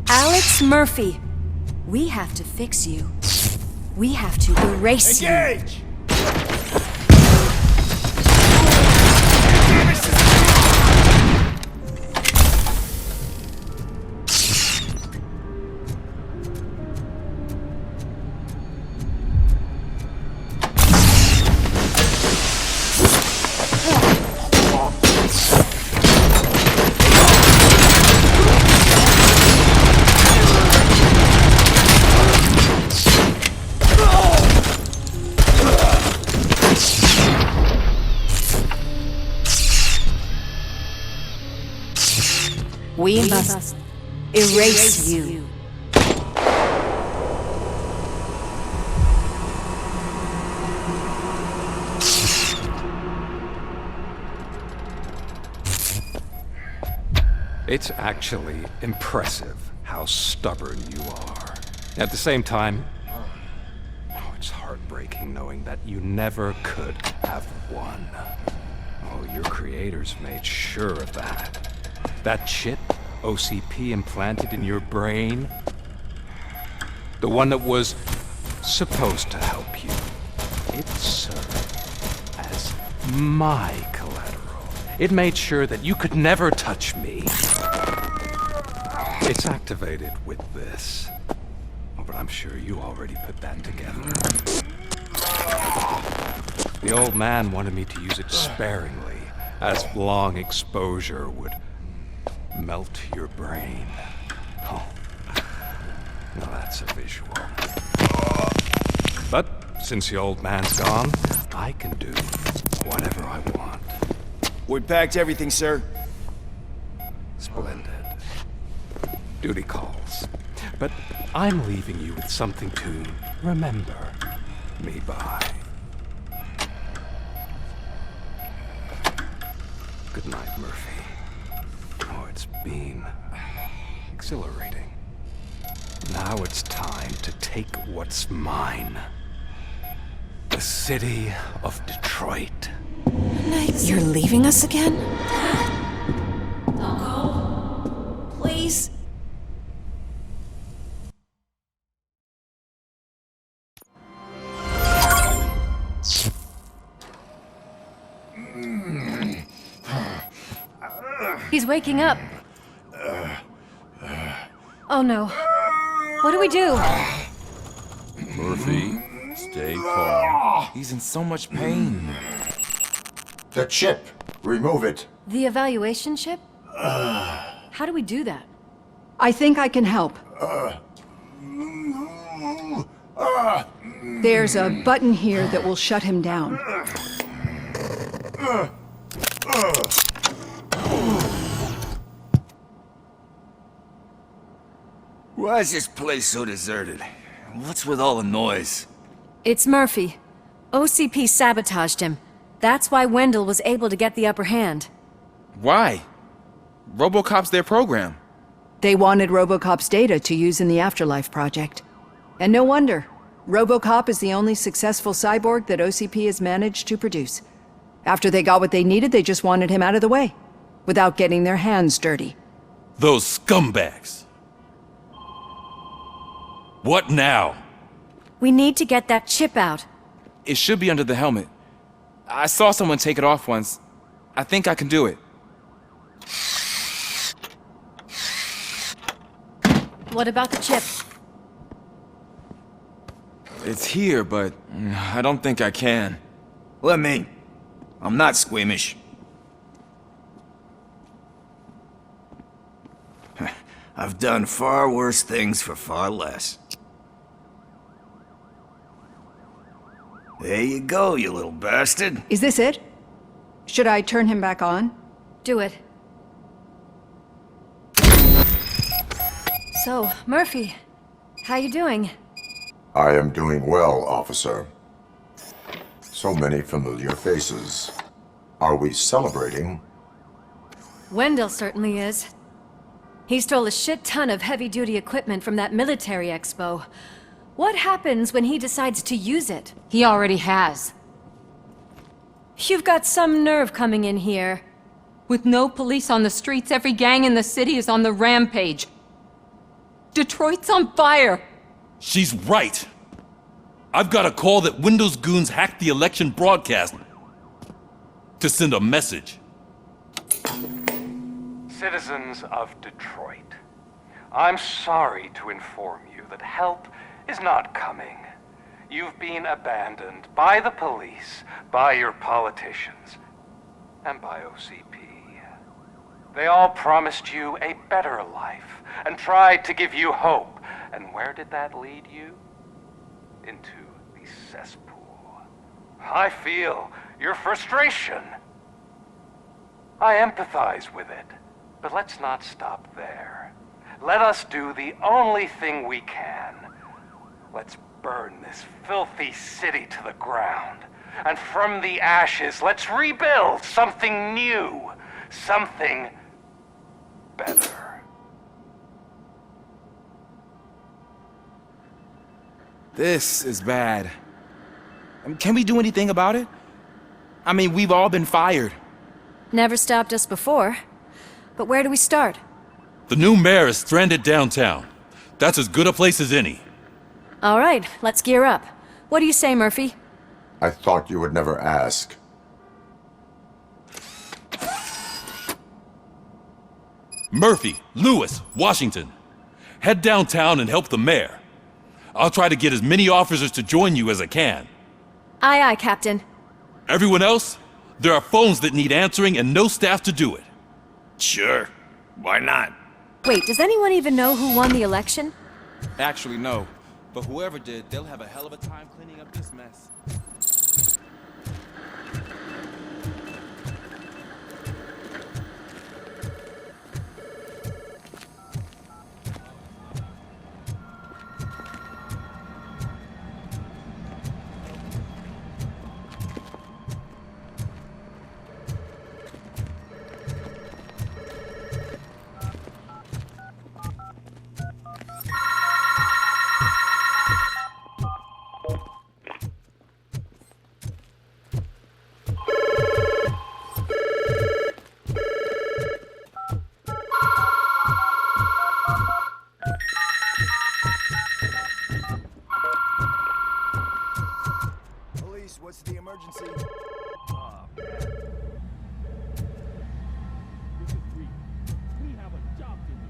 Alex Murphy, we have to fix you. We have to erase Engage! you. We must erase you. It's actually impressive how stubborn you are. At the same time, it's heartbreaking knowing that you never could have won. Oh, your creators made sure of that. That chip OCP implanted in your brain, the one that was supposed to help you, it served as my collateral. It made sure that you could never touch me. It's activated with this. Oh, but I'm sure you already put that together. The old man wanted me to use it sparingly, as long exposure would melt your brain. Oh, now that's a visual. But since the old man's gone, I can do whatever I want. We packed everything, sir. Splendid. Duty calls. But I'm leaving you with something to remember me by. Good night, Murphy. Oh, it's been exhilarating. Now it's time to take what's mine. The city of Detroit. You're leaving us again? Don't go. Please. He's waking up. Oh no. What do we do? Murphy, stay calm. He's in so much pain. The chip. Remove it. The evaluation chip? How do we do that? I think I can help. There's a button here that will shut him down. Why is this place so deserted? What's with all the noise? It's Murphy. OCP sabotaged him. That's why Wendell was able to get the upper hand. Why? RoboCop's their program. They wanted RoboCop's data to use in the Afterlife project. And no wonder. RoboCop is the only successful cyborg that OCP has managed to produce. After they got what they needed, they just wanted him out of the way, without getting their hands dirty. Those scumbags. What now? We need to get that chip out. It should be under the helmet. I saw someone take it off once. I think I can do it. What about the chip? It's here, but I don't think I can. Let me. I'm not squeamish. I've done far worse things for far less. There you go, you little bastard. Is this it? Should I turn him back on? Do it. So, Murphy, how you doing? I am doing well, officer. So many familiar faces. Are we celebrating? Wendell certainly is. He stole a shit ton of heavy-duty equipment from that military expo. What happens when he decides to use it? He already has. You've got some nerve coming in here. With no police on the streets, every gang in the city is on the rampage. Detroit's on fire! She's right! I've got a call that Windows goons hacked the election broadcast to send a message. Citizens of Detroit, I'm sorry to inform you that help is not coming. You've been abandoned by the police, by your politicians, and by OCP. They all promised you a better life and tried to give you hope. And where did that lead you? Into the cesspool. I feel your frustration. I empathize with it, but let's not stop there. Let us do the only thing we can. Let's burn this filthy city to the ground. And from the ashes, let's rebuild something new. Something better. This is bad. Can we do anything about it? I mean, we've all been fired. Never stopped us before. But where do we start? The new mayor is stranded downtown. That's as good a place as any. All right, let's gear up. What do you say, Murphy? I thought you would never ask. Murphy, Lewis, Washington. Head downtown and help the mayor. I'll try to get as many officers to join you as I can. Aye, aye, Captain. Everyone else? There are phones that need answering and no staff to do it. Sure. Why not? Wait, does anyone even know who won the election? Actually, no. But whoever did, they'll have a hell of a time cleaning up this mess. What's the emergency? Oh, man. This is weak. We have a job to do.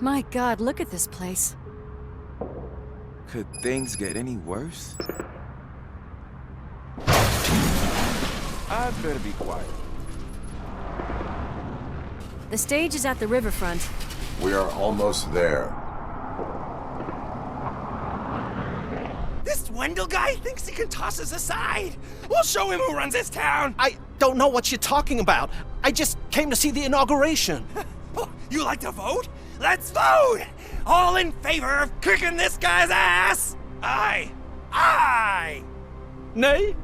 My God, look at this place. Could things get any worse? I'd better be quiet. The stage is at the riverfront. We are almost there. This Wendell guy thinks he can toss us aside. We'll show him who runs this town. I don't know what you're talking about. I just came to see the inauguration. You like to vote? Let's vote! All in favor of kicking this guy's ass? Aye. Aye! Nay?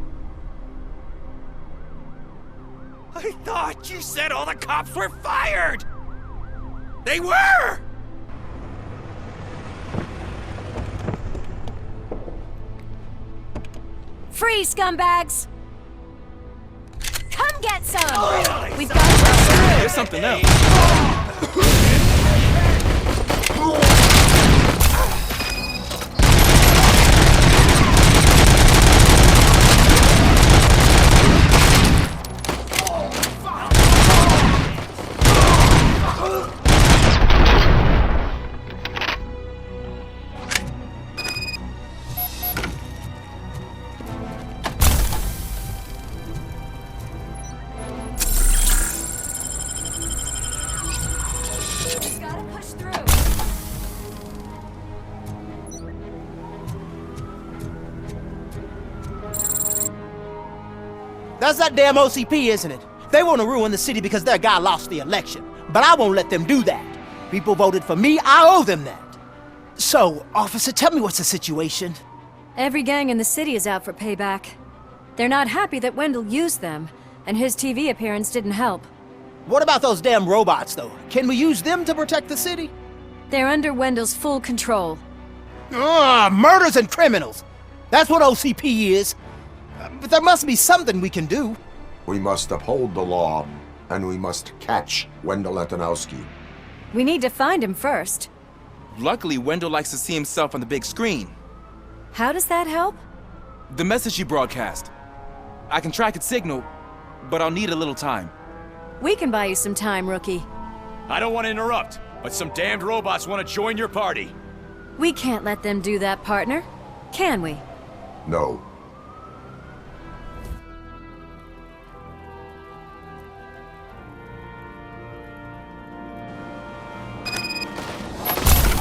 I thought you said all the cops were fired! They were! Free, scumbags! Come get some! Oh, We've got... There's something else. That's that damn OCP, isn't it? They want to ruin the city because their guy lost the election. But I won't let them do that. People voted for me, I owe them that. So, officer, tell me what's the situation? Every gang in the city is out for payback. They're not happy that Wendell used them, and his TV appearance didn't help. What about those damn robots, though? Can we use them to protect the city? They're under Wendell's full control. Murders and criminals! That's what OCP is. But there must be something we can do. We must uphold the law, and we must catch Wendell Antonowski. We need to find him first. Luckily, Wendell likes to see himself on the big screen. How does that help? The message you broadcast. I can track its signal, but I'll need a little time. We can buy you some time, Rookie. I don't want to interrupt, but some damned robots want to join your party. We can't let them do that, partner. Can we? No.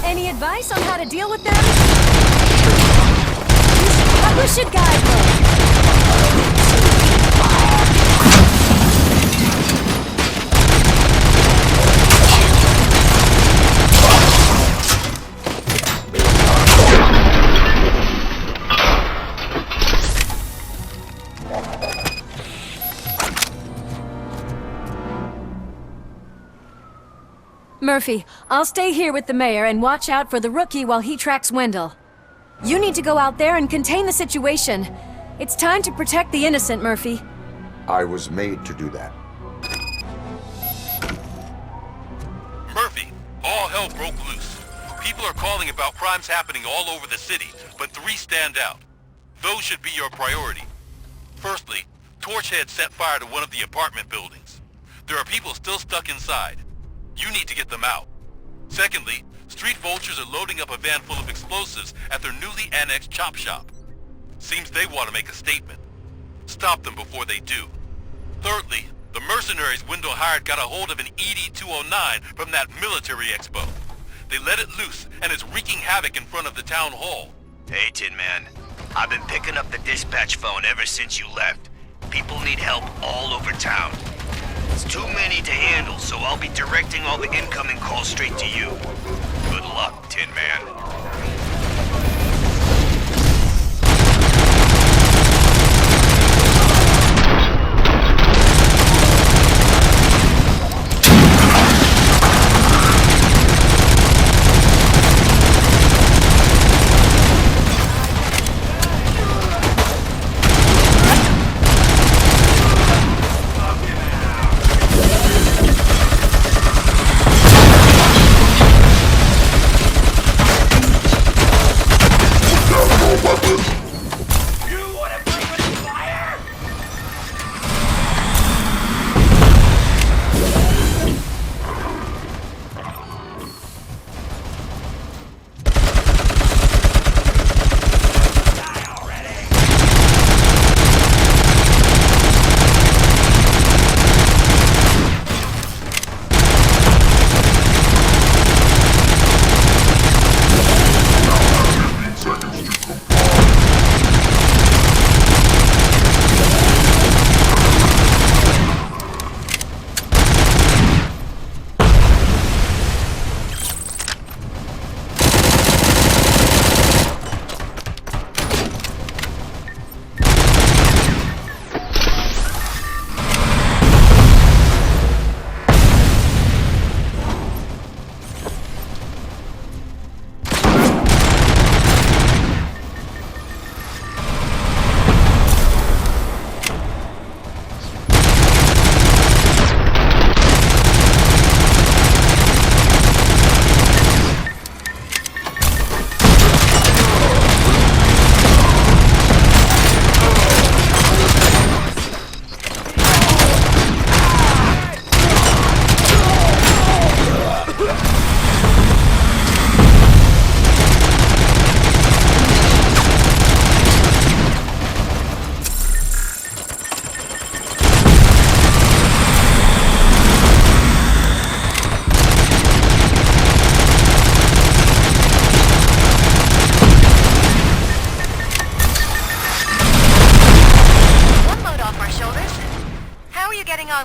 Any advice on how to deal with them? You should guide them. Murphy, I'll stay here with the mayor and watch out for the Rookie while he tracks Wendell. You need to go out there and contain the situation. It's time to protect the innocent, Murphy. I was made to do that. Murphy, all hell broke loose. People are calling about crimes happening all over the city, but 3 stand out. Those should be your priority. Firstly, Torchhead set fire to one of the apartment buildings. There are people still stuck inside. You need to get them out. Secondly, street vultures are loading up a van full of explosives at their newly annexed chop shop. Seems they want to make a statement. Stop them before they do. Thirdly, the mercenaries Wendell hired got a hold of an ED-209 from that military expo. They let it loose and it's wreaking havoc in front of the town hall. Hey, Tin Man. I've been picking up the dispatch phone ever since you left. People need help all over town. It's too many to handle, so I'll be directing all the incoming calls straight to you. Good luck, Tin Man.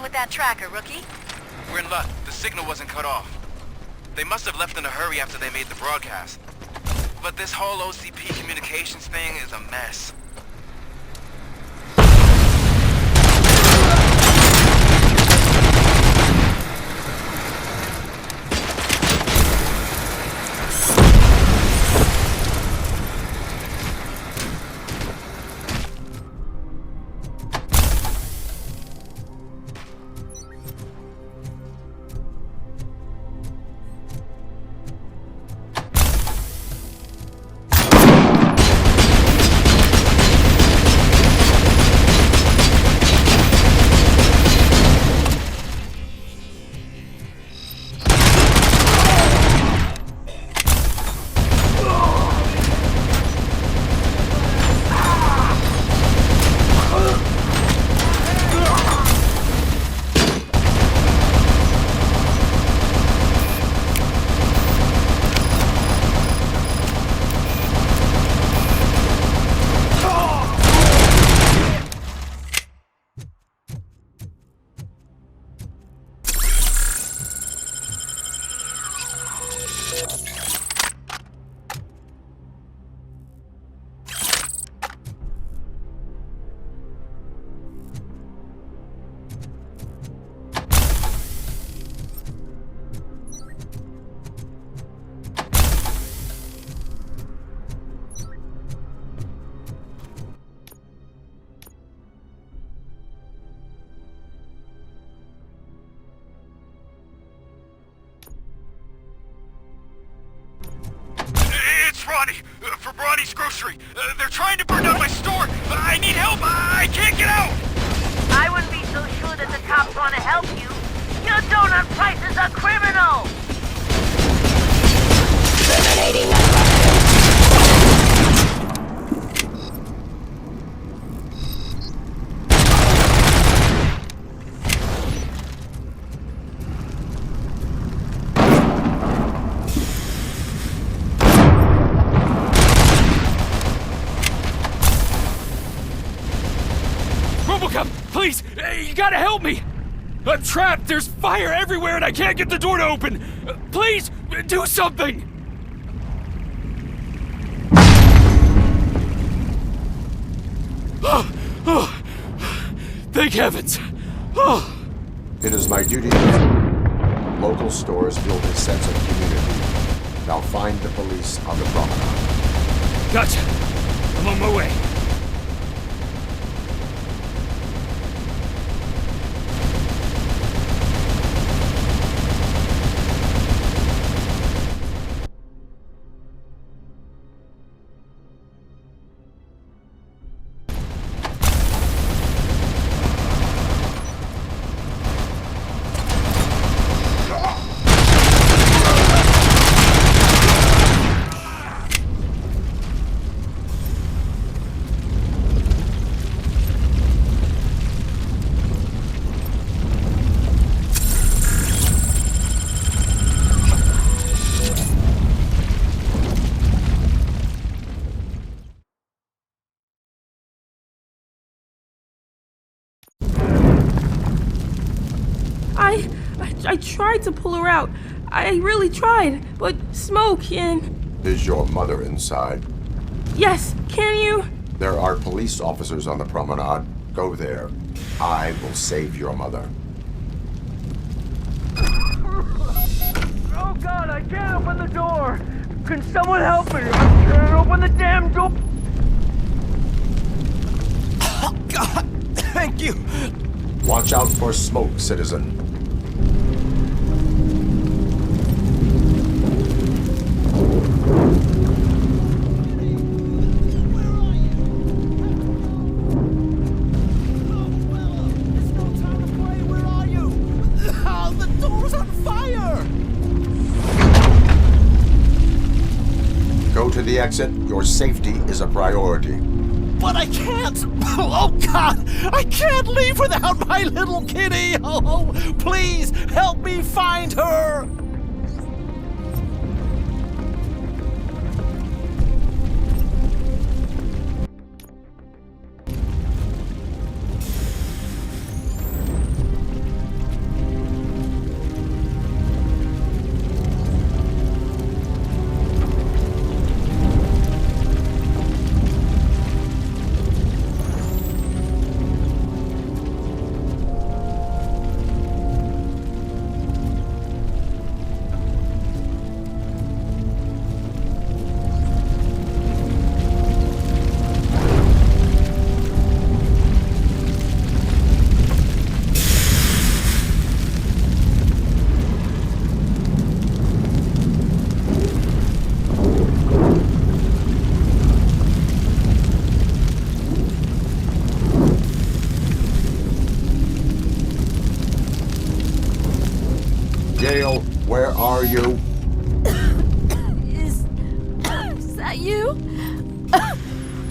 with that tracker, Rookie? We're in luck. The signal wasn't cut off. They must have left in a hurry after they made the broadcast. But this whole OCP communications thing is a mess. For Bronny's grocery. They're trying to burn down my store. I need help. I can't get out. I wouldn't be so sure that the cops want to help you. Your donut price is a criminal. Terminating RoboCop, please! You gotta help me! I'm trapped! There's fire everywhere and I can't get the door to open! Please, do something! Thank heavens! It is my duty. Local stores build a sense of community. Now find the police on the promenade. Gotcha! I'm on my way. I tried to pull her out. I really tried, but smoke and... Is your mother inside? Yes, can you? There are police officers on the promenade. Go there. I will save your mother. Oh God, I can't open the door! Can someone help me? I can't open the damn door! Oh God, thank you! Watch out for smoke, citizen. Go to the exit. Your safety is a priority. But I can't! Oh God! I can't leave without my little kitty! Oh, please help me find her! are you? Is that you?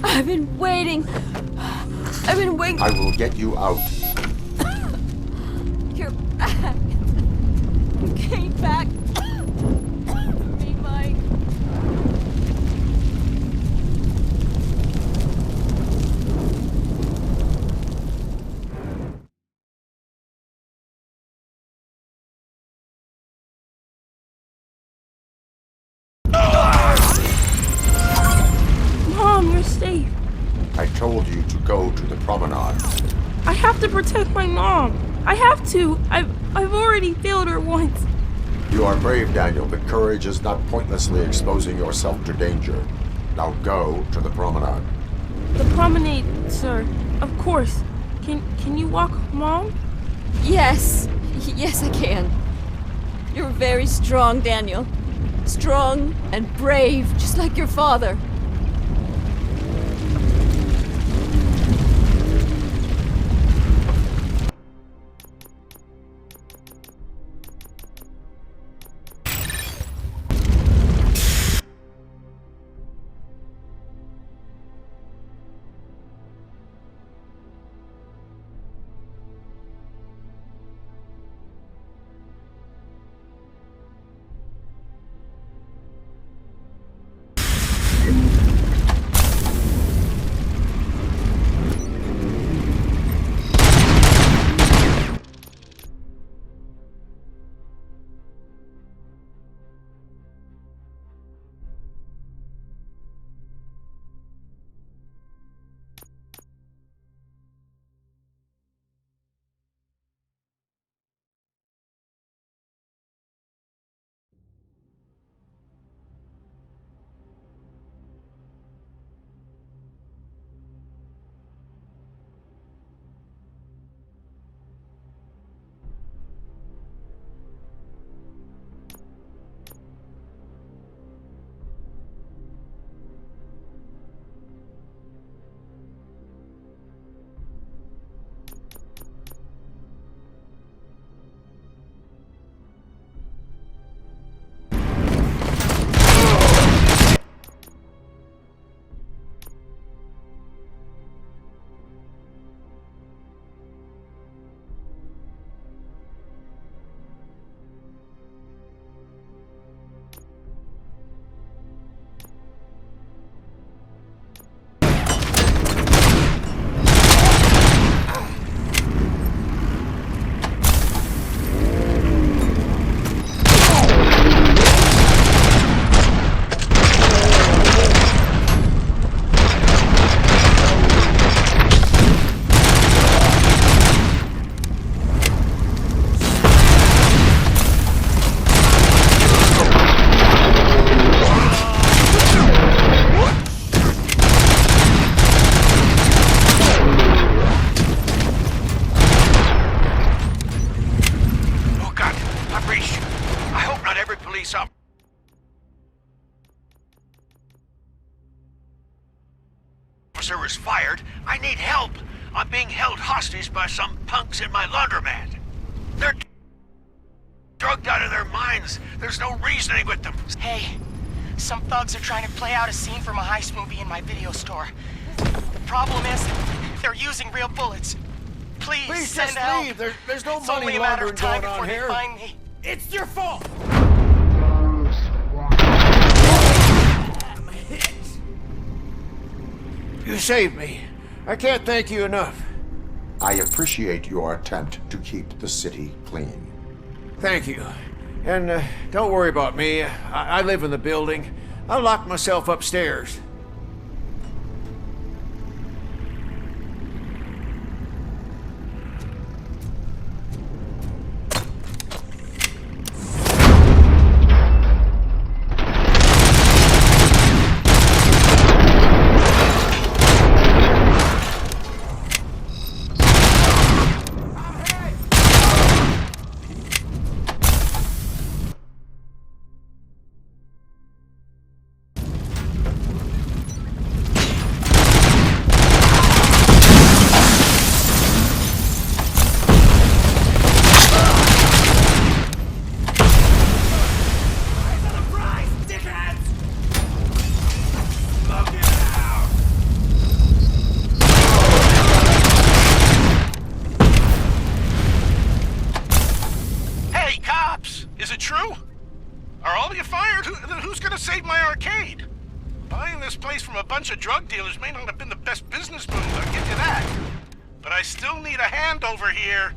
I've been waiting. I will get you out. You're back. You came back for me, Mike. Mom, you're safe. I told you to go to the promenade. I have to protect my mom. I have to. I've already failed her once. You are brave, Daniel, but courage is not pointlessly exposing yourself to danger. Now go to the promenade. The promenade, sir. Of course. Can you walk, Mom? Yes. Yes, I can. You're very strong, Daniel. Strong and brave, just like your father. officer is fired. I need help. I'm being held hostage by some punks in my laundromat. They're drugged out of their minds. There's no reasoning with them. Hey, some thugs are trying to play out a scene from a heist movie in my video store. The problem is, they're using real bullets. Please send just help. leave. There's no it's money only a matter of time laundering before going on they here. find me. It's your fault! You saved me. I can't thank you enough. I appreciate your attempt to keep the city clean. Thank you. And don't worry about me. I live in the building. I'll lock myself upstairs. place from a bunch of drug dealers may not have been the best business move, I'll give you that. But I still need a hand over here.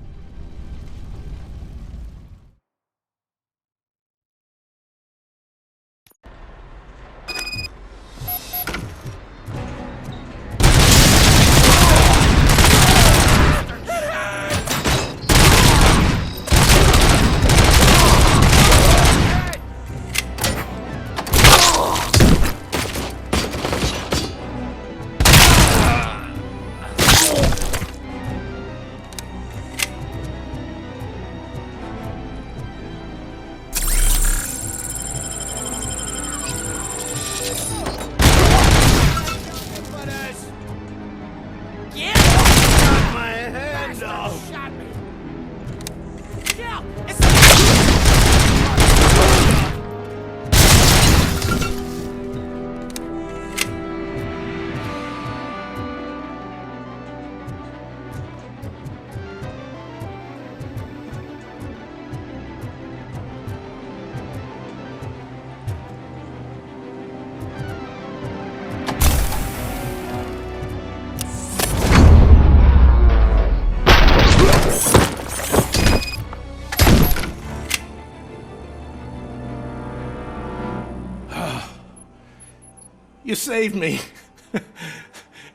You saved me.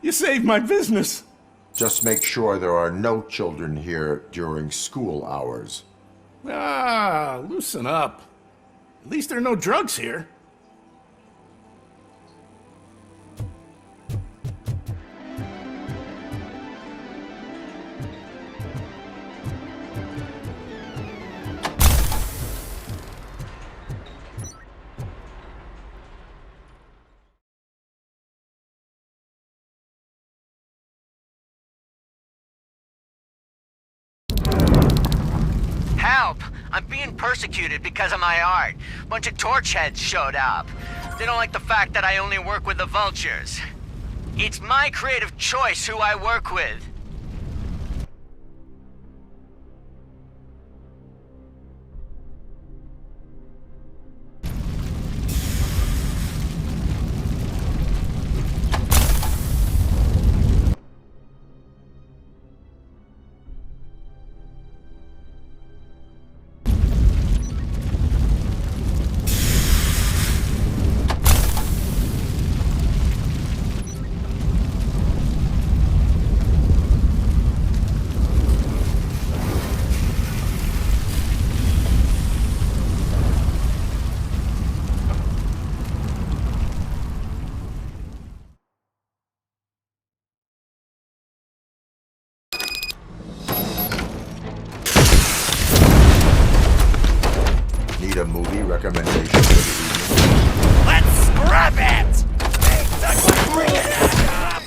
You saved my business. Just make sure there are no children here during school hours. Ah, loosen up. At least there are no drugs here. Help! I'm being persecuted because of my art. Bunch of torch heads showed up. They don't like the fact that I only work with the vultures. It's my creative choice who I work with. Need a movie recommendation for the evening? Let's scrap it! Bring it up!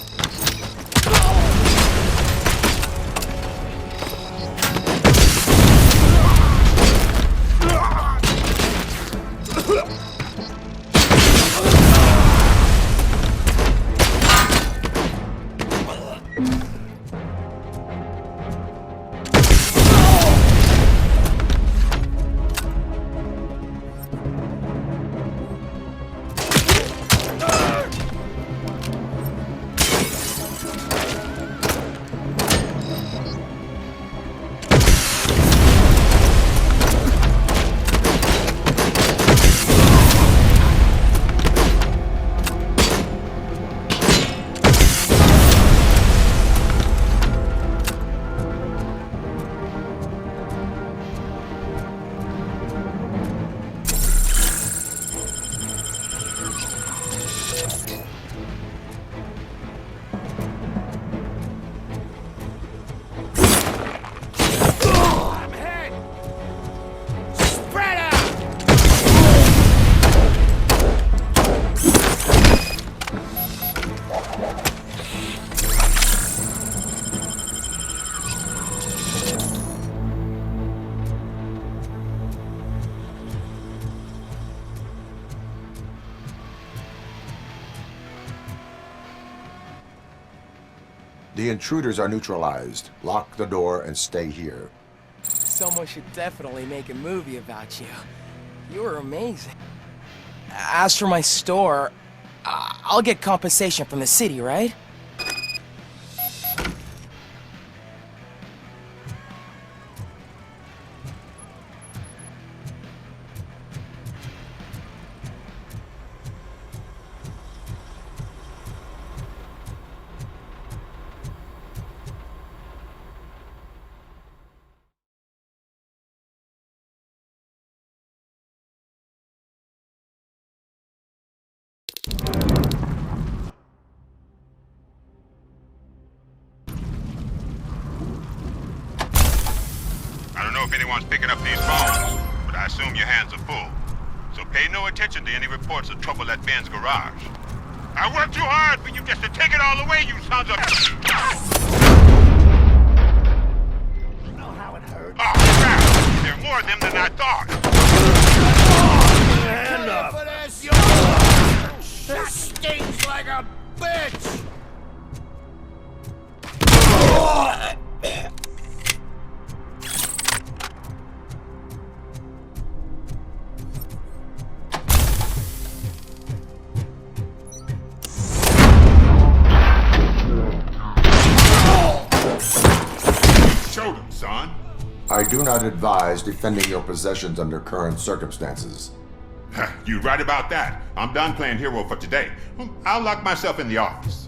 The intruders are neutralized. Lock the door and stay here. Someone should definitely make a movie about you. You were amazing. As for my store, I'll get compensation from the city, right? I don't know if anyone's picking up these phones, but I assume your hands are full. So pay no attention to any reports of trouble at Ben's garage. I worked too hard for you just to take it all away, you sons of... You know how it hurts. Oh, crap! There are more of them than I thought. Hand up. That stings like a bitch. Show them, son. I do not advise defending your possessions under current circumstances. You're right about that. I'm done playing hero for today. I'll lock myself in the office.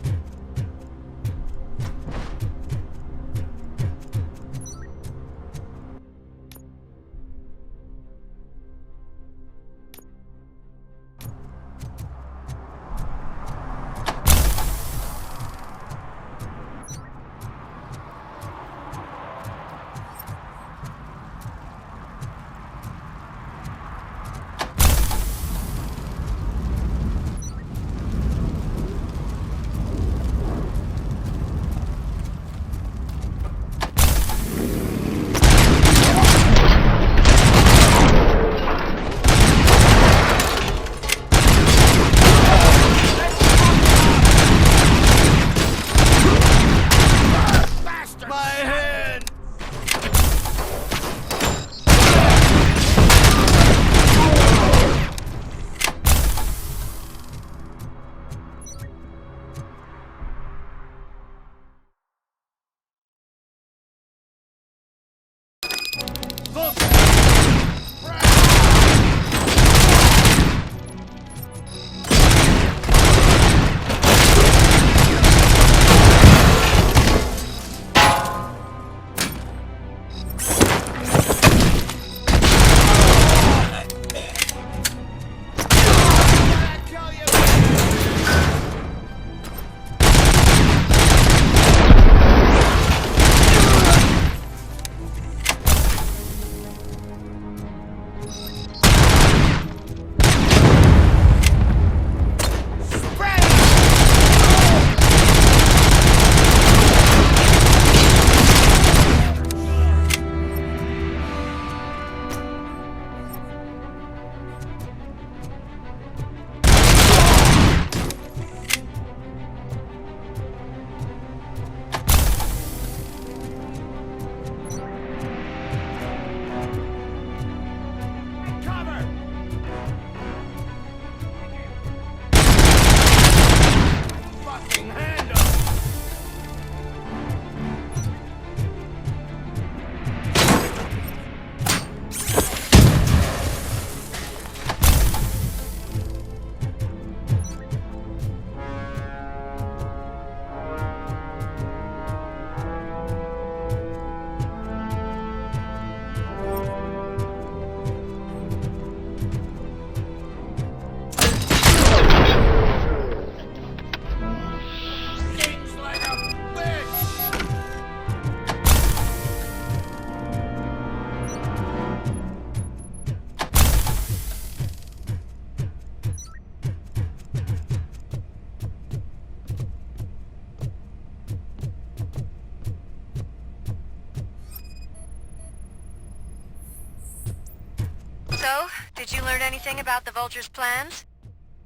So, did you learn anything about the Vulture's plans?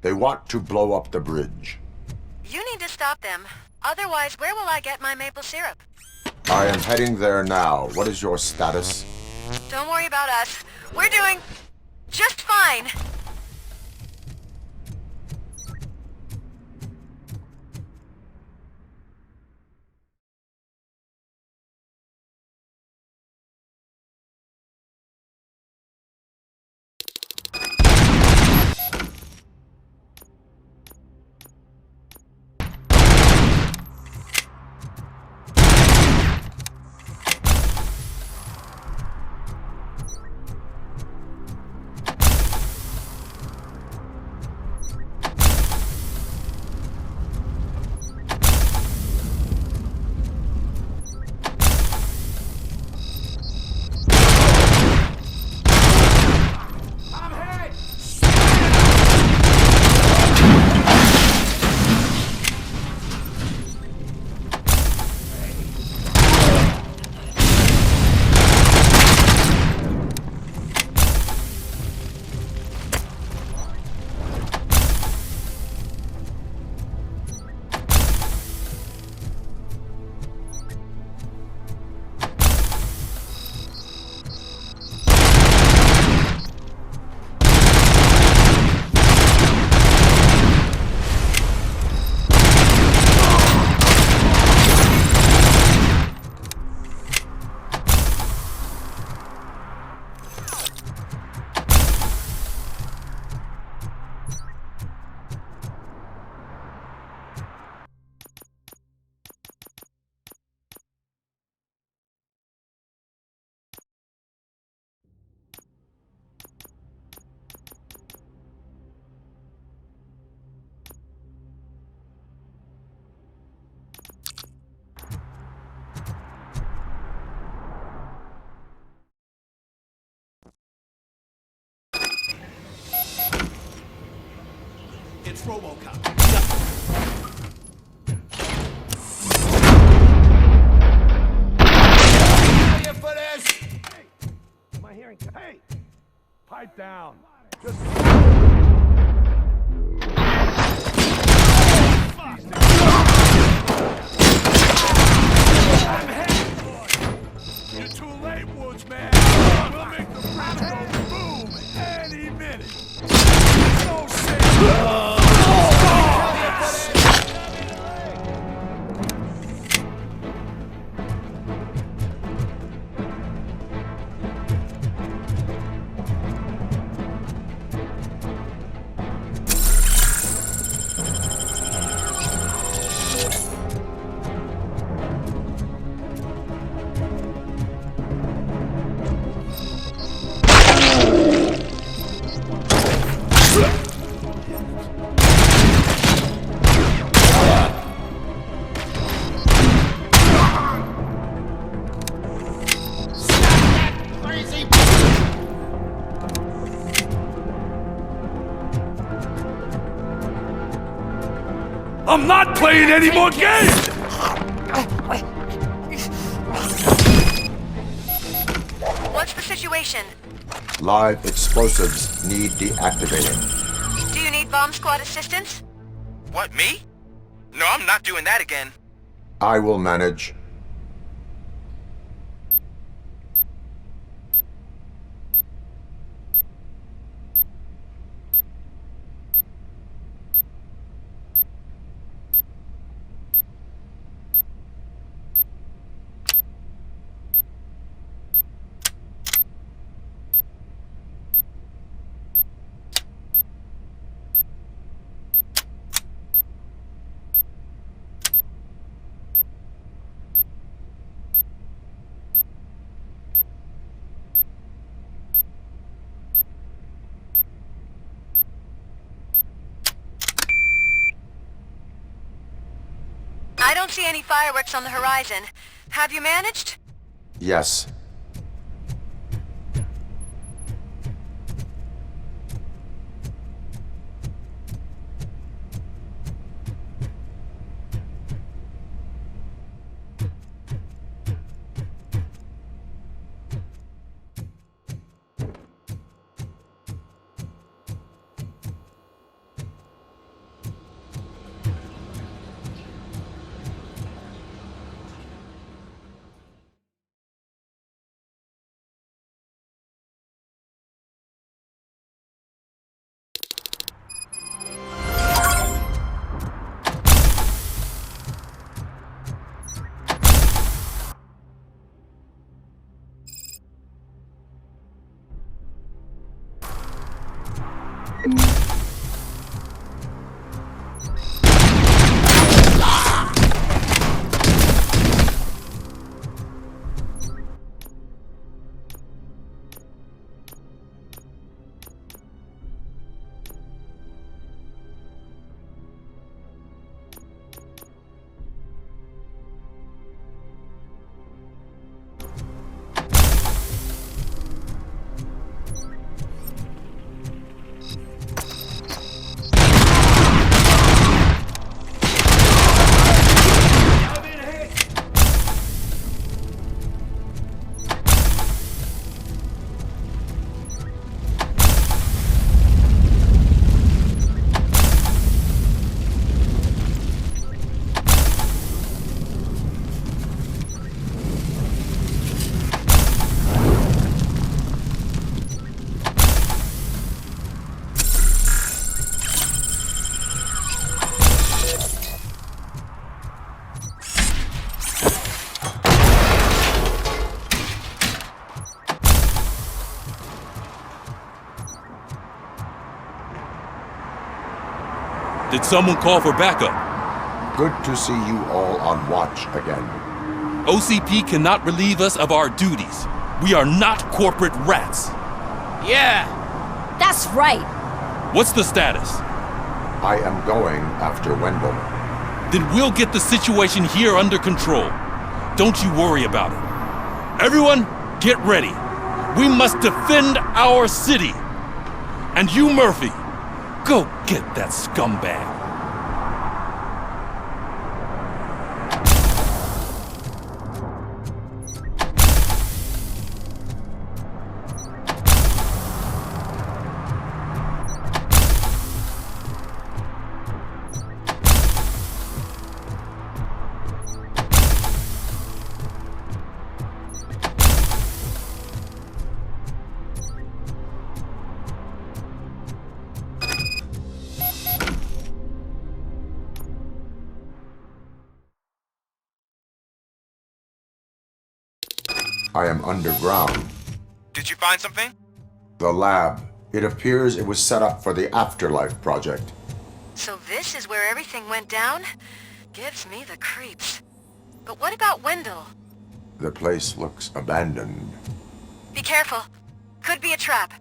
They want to blow up the bridge. You need to stop them. Otherwise, where will I get my maple syrup? I am heading there now. What is your status? Don't worry about us. We're doing just fine. It's RoboCop. For this. Hey, am I hearing? Hey, pipe down. Just. I'm heading for you. You're too late, Woodsman. We'll make the rap go boom any minute. No sense. I'm not playing any more games! What's the situation? Live explosives need deactivating. Do you need bomb squad assistance? What, me? No, I'm not doing that again. I will manage. I don't see any fireworks on the horizon. Have you managed? Yes. Did someone call for backup? Good to see you all on watch again. OCP cannot relieve us of our duties. We are not corporate rats. Yeah. That's right. What's the status? I am going after Wendell. Then we'll get the situation here under control. Don't you worry about it. Everyone, get ready. We must defend our city. And you, Murphy, Go get that scumbag! I am underground. Did you find something? The lab. It appears it was set up for the Afterlife project. So this is where everything went down? Gives me the creeps. But what about Wendell? The place looks abandoned. Be careful. Could be a trap.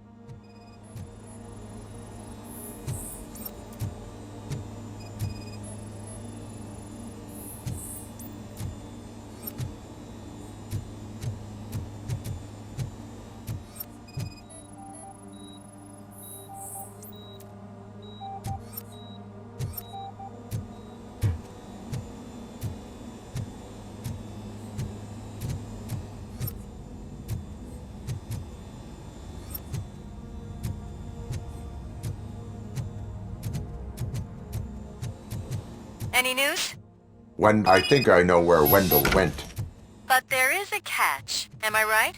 Any news? I think I know where Wendell went. But there is a catch, am I right?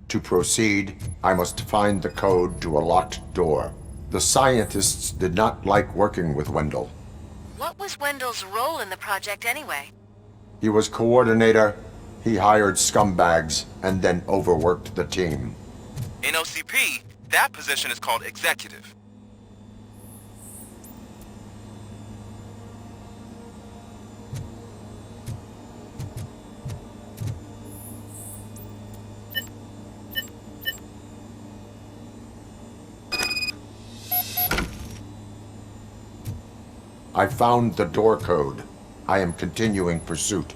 To proceed, I must find the code to a locked door. The scientists did not like working with Wendell. What was Wendell's role in the project anyway? He was coordinator, he hired scumbags, and then overworked the team. In OCP, that position is called executive. I found the door code. I am continuing pursuit.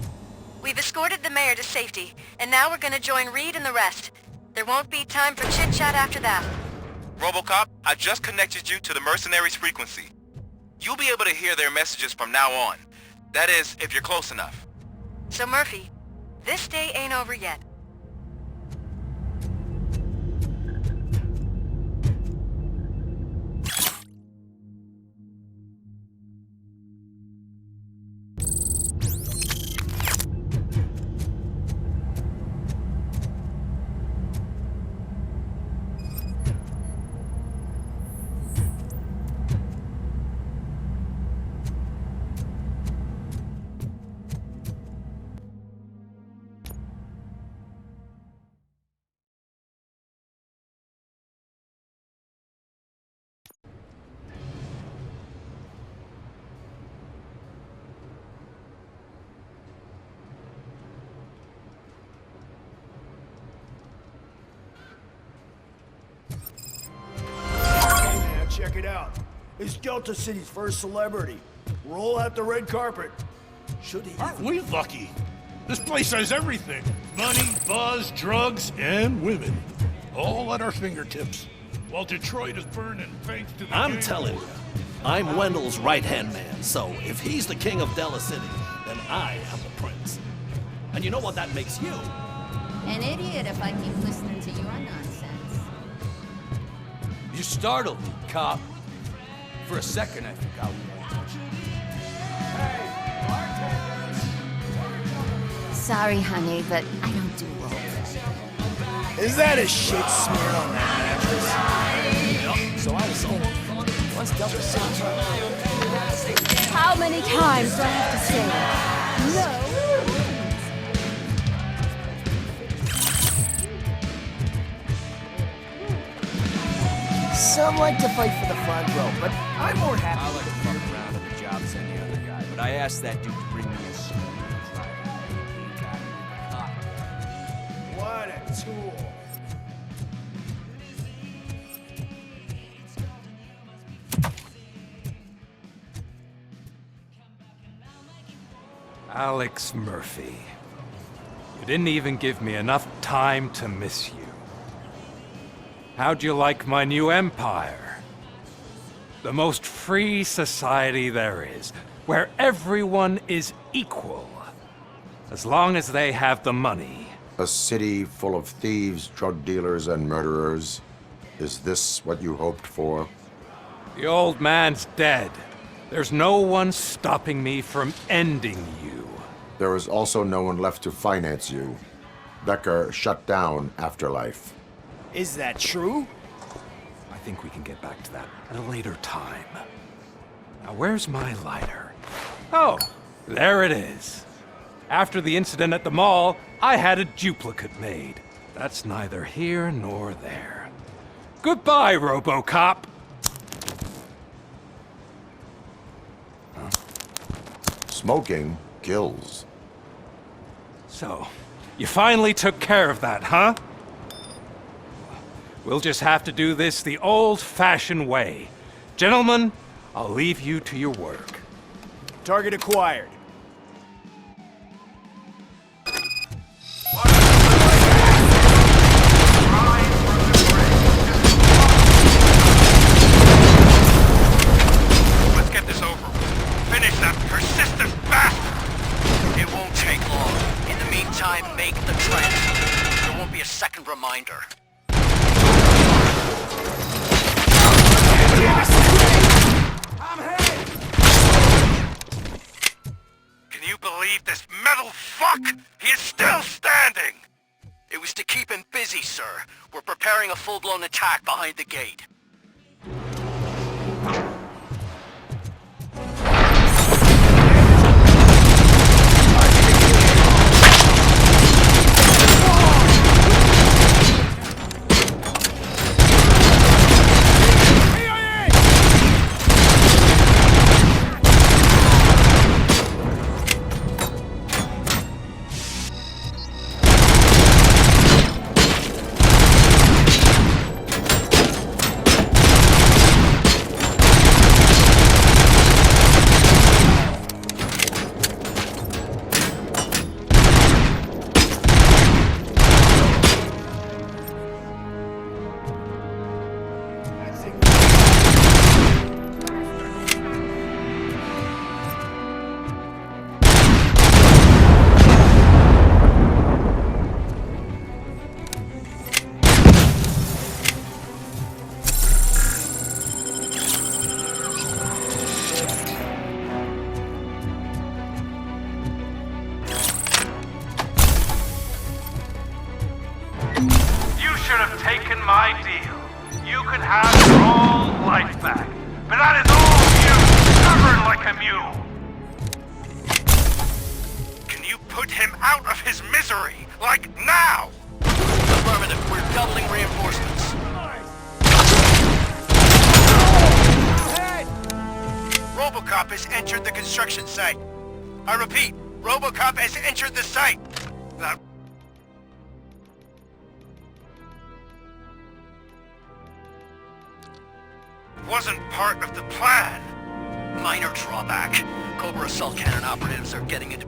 We've escorted the mayor to safety, and now we're gonna join Reed and the rest. There won't be time for chit-chat after that. RoboCop, I just connected you to the mercenaries' frequency. You'll be able to hear their messages from now on. That is, if you're close enough. So Murphy, this day ain't over yet. Check it out. It's Delta City's first celebrity. Roll out the red carpet. Aren't we lucky? This place has everything. Money, buzz, drugs, and women. All at our fingertips. While Detroit is burning thanks to the I'm gang telling war. you, I'm Wendell's right-hand man, so if he's the king of Delta City, then I am the prince. And you know what that makes you? An idiot if I keep listening to your nonsense. You startled me, cop. For a second, I forgot what I Sorry, honey, but I don't do roll. Is that a shit smear on that mattress? So I was saying, once Delta City... How many times do I have to say that? No. Some like to fight for the front row, but I'm more happy. I like to fuck around at the jobs than the other guy, but I asked that dude to bring me a screwdriver. He got me the cop. What a tool. Alex Murphy. You didn't even give me enough time to miss you. How'd you like my new empire? The most free society there is, where everyone is equal. As long as they have the money. A city full of thieves, drug dealers, and murderers. Is this what you hoped for? The old man's dead. There's no one stopping me from ending you. There is also no one left to finance you. Becker shut down Afterlife. Is that true? I think we can get back to that at a later time. Now, where's my lighter? Oh, there it is. After the incident at the mall, I had a duplicate made. That's neither here nor there. Goodbye, RoboCop! Smoking kills. So, you finally took care of that, huh? We'll just have to do this the old-fashioned way. Gentlemen, I'll leave you to your work. Target acquired. Let's get this over with. Finish that persistent bastard! It won't take long. In the meantime, make the transfer. There won't be a second reminder. Can you believe this metal fuck? He is still standing! It was to keep him busy, sir. We're preparing a full-blown attack behind the gate. taken my deal. You can have your old life back. But that is all you, stubborn like a mule. Can you put him out of his misery? Like now? Affirmative. We're doubling reinforcements. RoboCop has entered the construction site. I repeat, RoboCop has entered the site. That wasn't part of the plan. Minor drawback. Cobra assault cannon operatives are getting into...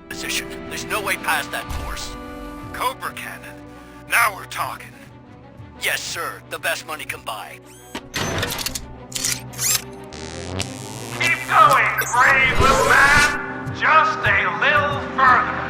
position. There's no way past that course. Cobra cannon. Now we're talking. Yes, sir. The best money can buy. Keep going, brave little man. Just a little further.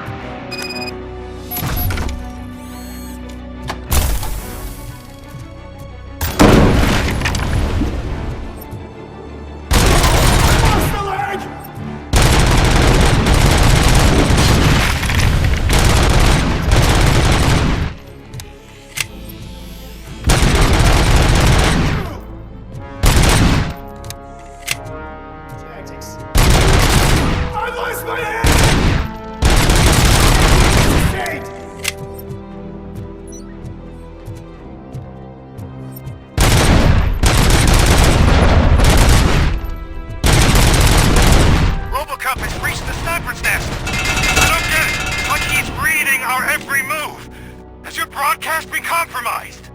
broadcast been compromised?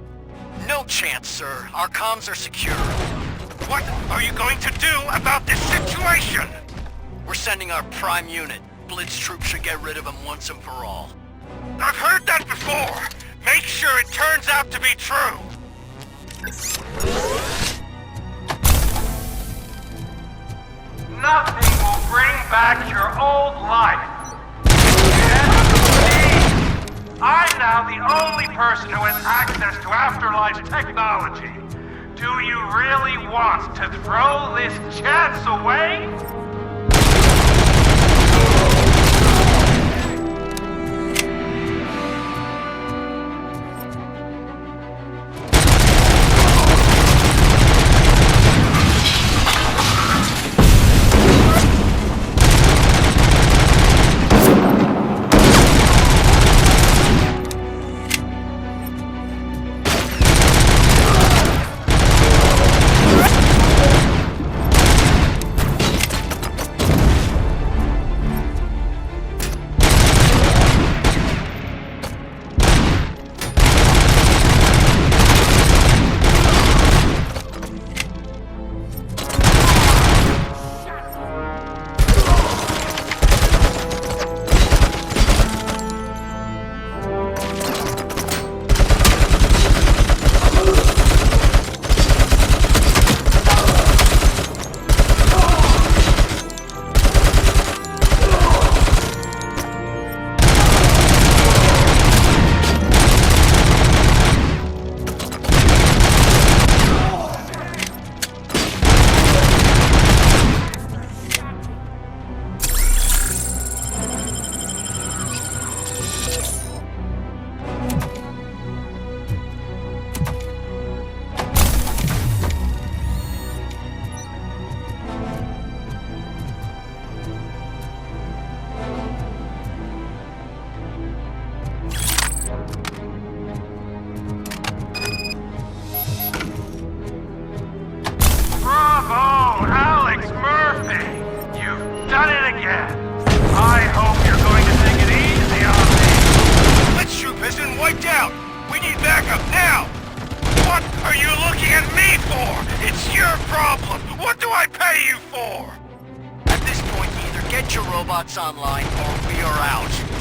No chance, sir. Our comms are secure. What are you going to do about this situation? We're sending our prime unit. Blitz troops should get rid of him once and for all. I've heard that before. Make sure it turns out to be true. Nothing will bring back your old life. I'm now the only person who has access to afterlife technology. Do you really want to throw this chance away? Online, or we are out.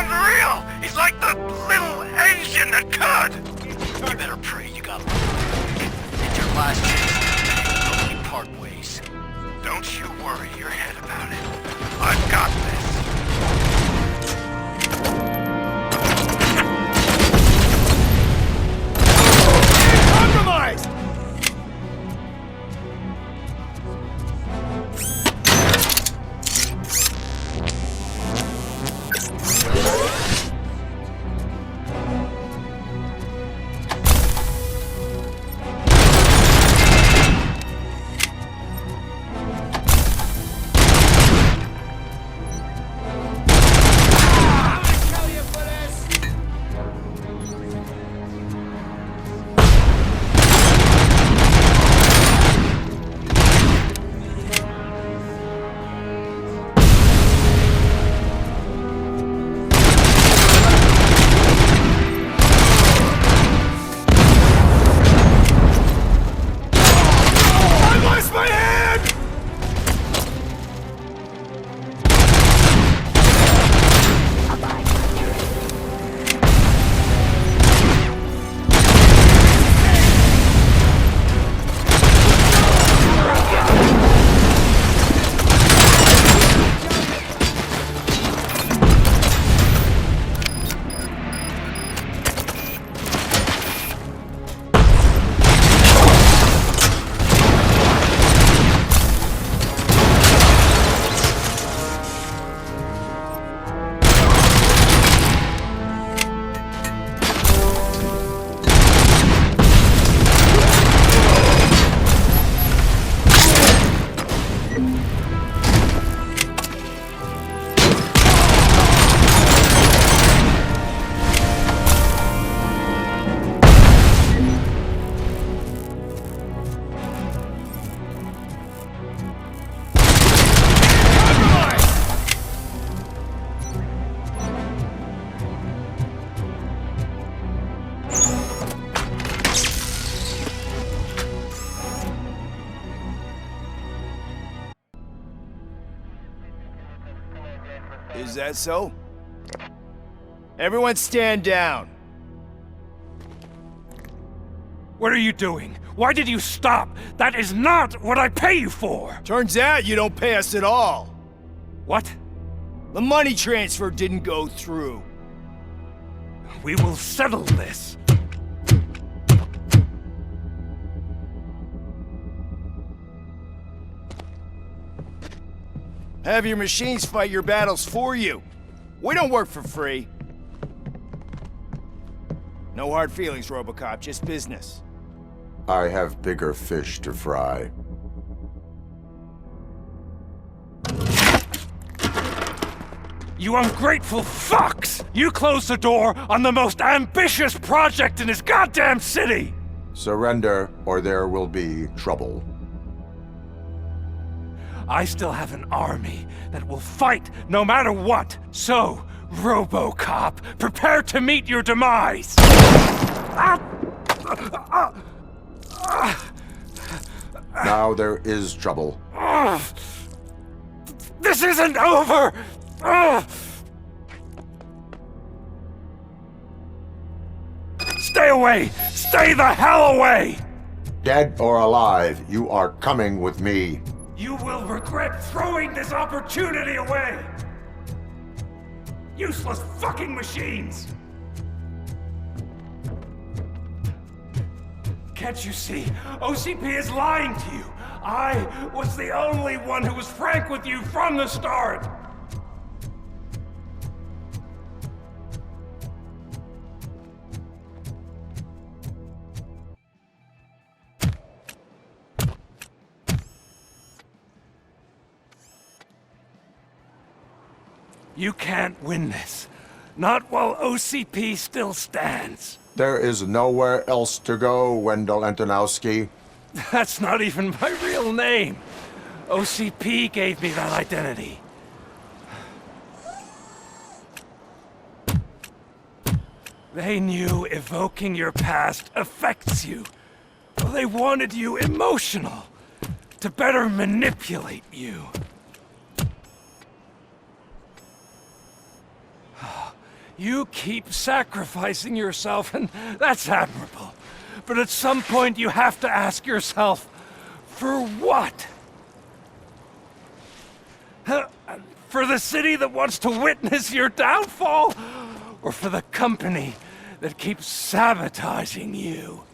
unreal! He's like the little engine that could! You better pray you got it's your last chance before we part ways. Don't you worry your head about it. I've got this. Compromised! Is that so? Everyone stand down. What are you doing? Why did you stop? That is not what I pay you for! Turns out you don't pay us at all. What? The money transfer didn't go through. We will settle this. Have your machines fight your battles for you. We don't work for free. No hard feelings, RoboCop, just business. I have bigger fish to fry. You ungrateful fucks! You closed the door on the most ambitious project in this goddamn city! Surrender, or there will be trouble. I still have an army that will fight no matter what. So, RoboCop, prepare to meet your demise! Now there is trouble. This isn't over! Stay away! Stay the hell away! Dead or alive, you are coming with me. You will regret throwing this opportunity away! Useless fucking machines! Can't you see? OCP is lying to you! I was the only one who was frank with you from the start! You can't win this. Not while OCP still stands. There is nowhere else to go, Wendell Antonowski. That's not even my real name. OCP gave me that identity. They knew evoking your past affects you. They wanted you emotional, to better manipulate you. You keep sacrificing yourself, and that's admirable. But at some point, you have to ask yourself, for what? For the city that wants to witness your downfall? Or for the company that keeps sabotaging you?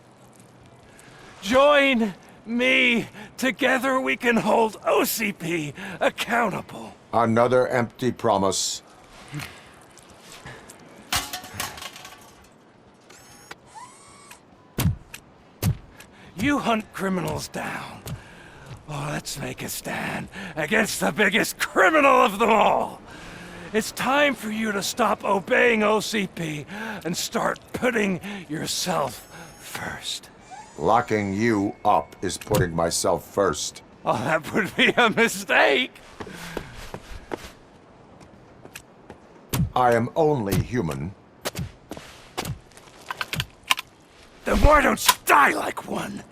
Join me. Together we can hold OCP accountable. Another empty promise. You hunt criminals down. Oh, let's make a stand against the biggest criminal of them all. It's time for you to stop obeying OCP and start putting yourself first. Locking you up is putting myself first. Oh, that would be a mistake. I am only human. Then why don't you die like one?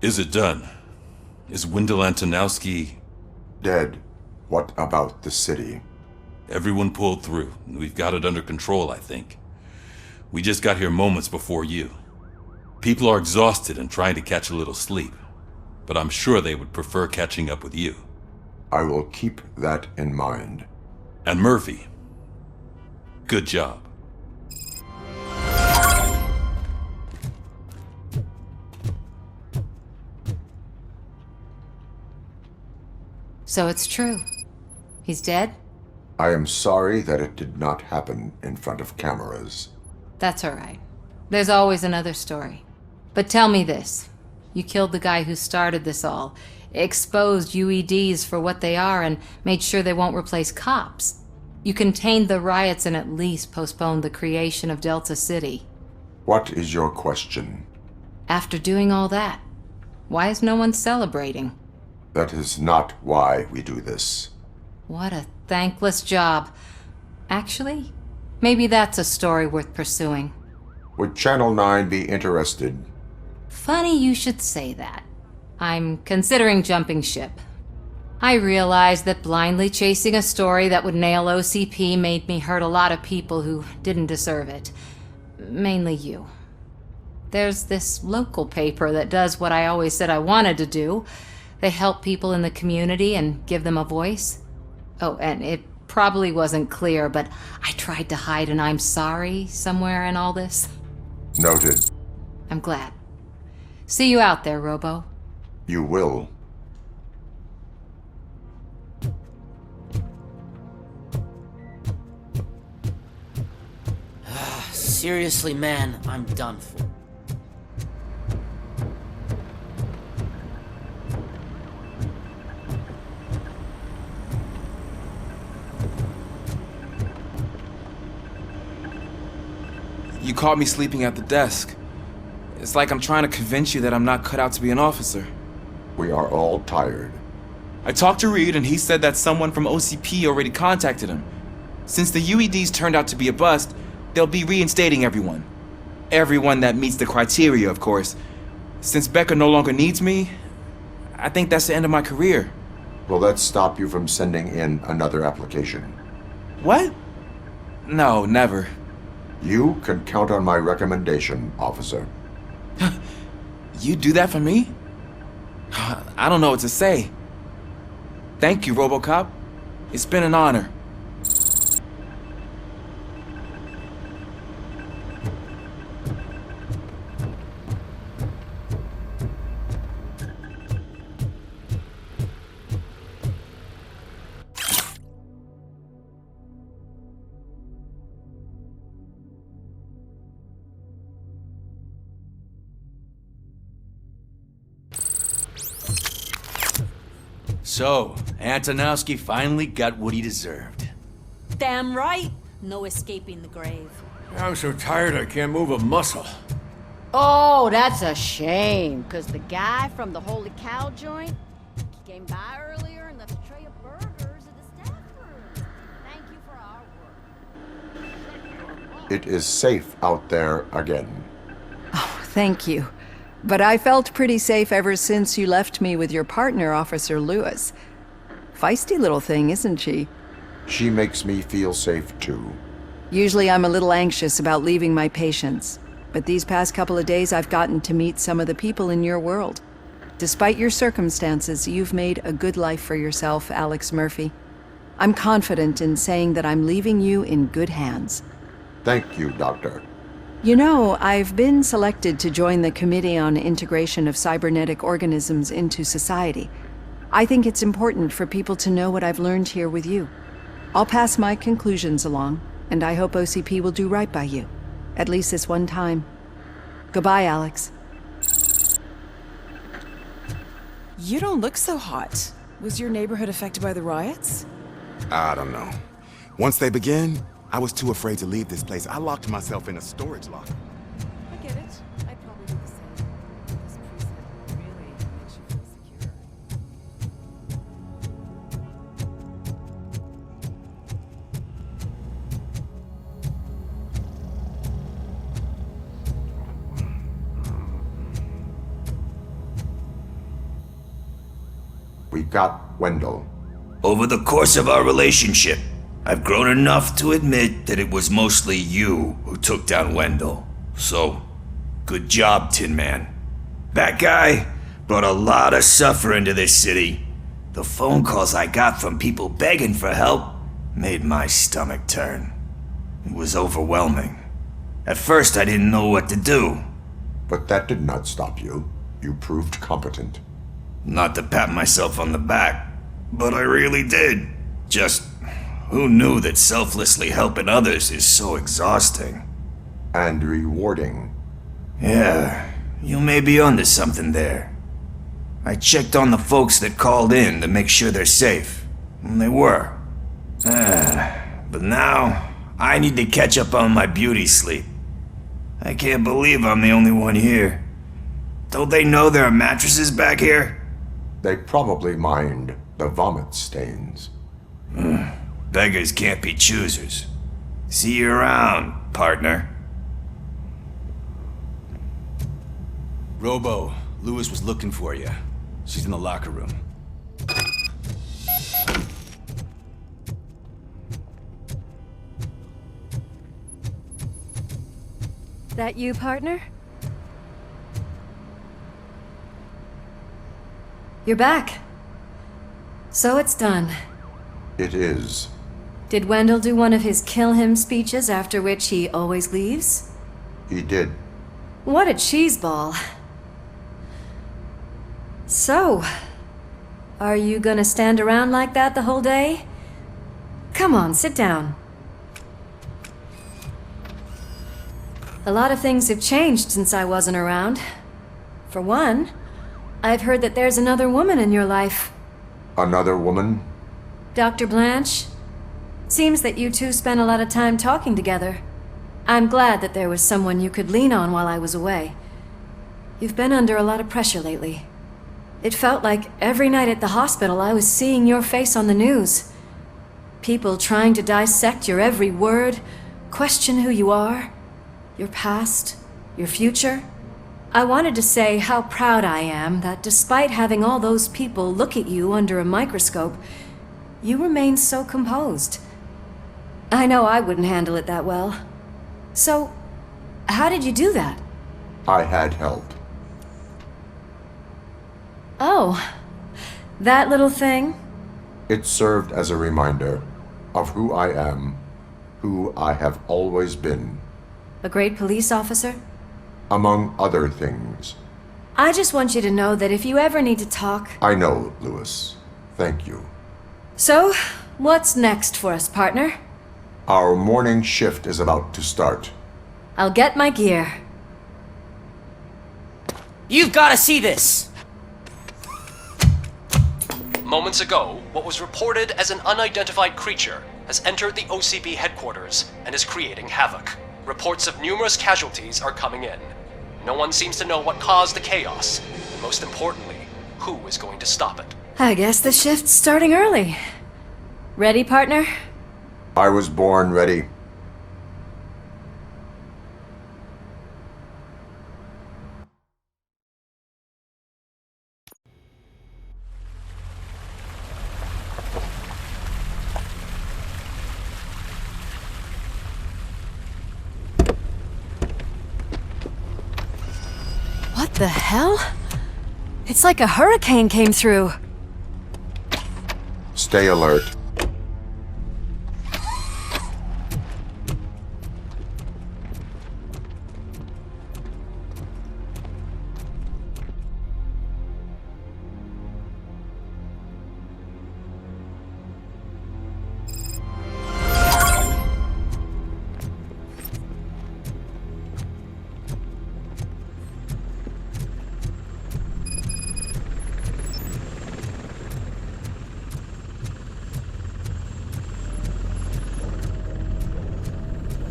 Is it done? Is Wendell Antonowski dead? What about the city? Everyone pulled through. We've got it under control, I think. We just got here moments before you. People are exhausted and trying to catch a little sleep, but I'm sure they would prefer catching up with you. I will keep that in mind. And Murphy, good job. So it's true. He's dead? I am sorry that it did not happen in front of cameras. That's all right. There's always another story. But tell me this. You killed the guy who started this all, exposed UEDs for what they are, and made sure they won't replace cops. You contained the riots and at least postponed the creation of Delta City. What is your question? After doing all that, why is no one celebrating? That is not why we do this. What a thankless job. Actually, maybe that's a story worth pursuing. Would Channel 9 be interested? Funny you should say that. I'm considering jumping ship. I realized that blindly chasing a story that would nail OCP made me hurt a lot of people who didn't deserve it. Mainly you. There's this local paper that does what I always said I wanted to do. They help people in the community and give them a voice. Oh, and it probably wasn't clear, but I tried to hide an I'm sorry somewhere in all this. Noted. I'm glad. See you out there, Robo. You will. Seriously, man, I'm done for. You caught me sleeping at the desk. It's like I'm trying to convince you that I'm not cut out to be an officer. We are all tired. I talked to Reed and he said that someone from OCP already contacted him. Since the UEDs turned out to be a bust, they'll be reinstating everyone. Everyone that meets the criteria, of course. Since Becca no longer needs me, I think that's the end of my career. Will that stop you from sending in another application? What? No, never. You can count on my recommendation, officer. You do that for me? I don't know what to say. Thank you, RoboCop. It's been an honor. So, Antonowski finally got what he deserved. Damn right. No escaping the grave. I'm so tired I can't move a muscle. Oh, that's a shame, because the guy from the Holy Cow joint came by earlier and left a tray of burgers in the staff room. Thank you for our work. It is safe out there again. Oh, thank you. But I felt pretty safe ever since you left me with your partner, Officer Lewis. Feisty little thing, isn't she? She makes me feel safe too. Usually I'm a little anxious about leaving my patients, but these past couple of days I've gotten to meet some of the people in your world. Despite your circumstances, you've made a good life for yourself, Alex Murphy. I'm confident in saying that I'm leaving you in good hands. Thank you, Doctor. You know, I've been selected to join the Committee on Integration of Cybernetic Organisms into Society. I think it's important for people to know what I've learned here with you. I'll pass my conclusions along, and I hope OCP will do right by you. At least this one time. Goodbye, Alex. You don't look so hot. Was your neighborhood affected by the riots? I don't know. Once they begin, I was too afraid to leave this place. I locked myself in a storage locker. I get it. I'd probably do the same. This preset really makes you feel secure. We got Wendell. Over the course of our relationship, I've grown enough to admit that it was mostly you who took down Wendell. So, good job, Tin Man. That guy brought a lot of suffering to this city. The phone calls I got from people begging for help made my stomach turn. It was overwhelming. At first, I didn't know what to do. But that did not stop you. You proved competent. Not to pat myself on the back, but I really did. Just, who knew that selflessly helping others is so exhausting? And rewarding. Yeah, you may be onto something there. I checked on the folks that called in to make sure they're safe, and they were. But now, I need to catch up on my beauty sleep. I can't believe I'm the only one here. Don't they know there are mattresses back here? They probably mind the vomit stains. Beggars can't be choosers. See you around, partner. Robo, Lewis was looking for you. She's in the locker room. That you, partner? You're back. So it's done. It is. Did Wendell do one of his kill him speeches after which he always leaves? He did. What a cheeseball. So, are you gonna stand around like that the whole day? Come on, sit down. A lot of things have changed since I wasn't around. For one, I've heard that there's another woman in your life. Another woman? Dr. Blanche? Seems that you two spent a lot of time talking together. I'm glad that there was someone you could lean on while I was away. You've been under a lot of pressure lately. It felt like every night at the hospital I was seeing your face on the news. People trying to dissect your every word, question who you are, your past, your future. I wanted to say how proud I am that despite having all those people look at you under a microscope, you remain so composed. I know I wouldn't handle it that well. So, how did you do that? I had help. Oh, that little thing? It served as a reminder of who I am, who I have always been. A great police officer? Among other things. I just want you to know that if you ever need to talk... I know, Lewis. Thank you. So, what's next for us, partner? Our morning shift is about to start. I'll get my gear. You've got to see this! Moments ago, what was reported as an unidentified creature has entered the OCP headquarters and is creating havoc. Reports of numerous casualties are coming in. No one seems to know what caused the chaos, and most importantly, who is going to stop it. I guess the shift's starting early. Ready, partner? I was born ready. What the hell? It's like a hurricane came through. Stay alert.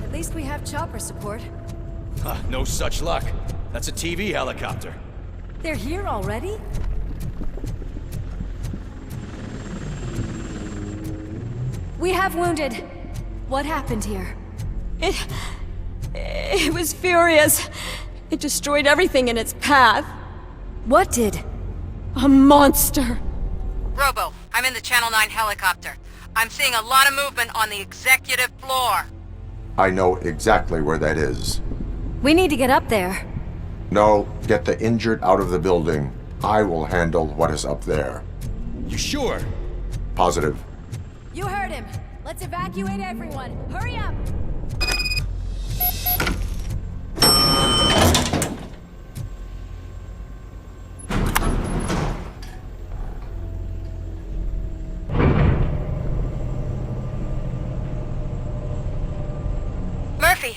At least we have chopper support. No such luck. That's a TV helicopter. They're here already? We have wounded. What happened here? It was furious. It destroyed everything in its path. What did? A monster. Robo, I'm in the Channel 9 helicopter. I'm seeing a lot of movement on the executive floor. I know exactly where that is. We need to get up there. No, get the injured out of the building. I will handle what is up there. You sure? Positive. You heard him. Let's evacuate everyone. Hurry up! Murphy,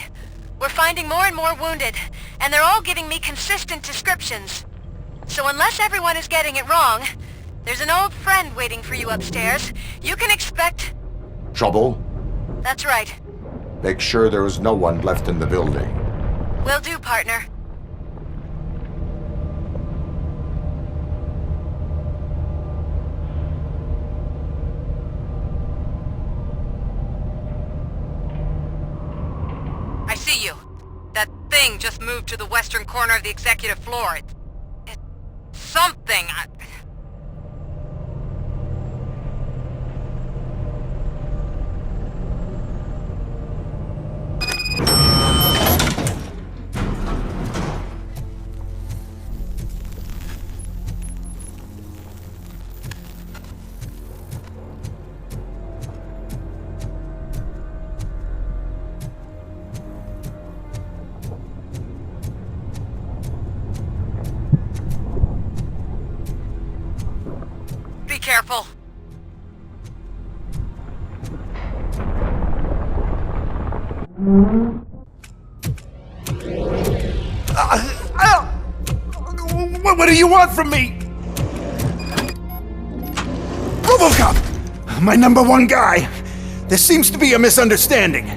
we're finding more and more wounded, and they're all giving me consistent descriptions. So unless everyone is getting it wrong, there's an old friend waiting for you upstairs. You can expect... Trouble? That's right. Make sure there is no one left in the building. Will do, partner. I see you. That thing just moved to the western corner of the executive floor. It's something. Be careful. What do you want from me? RoboCop! My #1 guy. There seems to be a misunderstanding.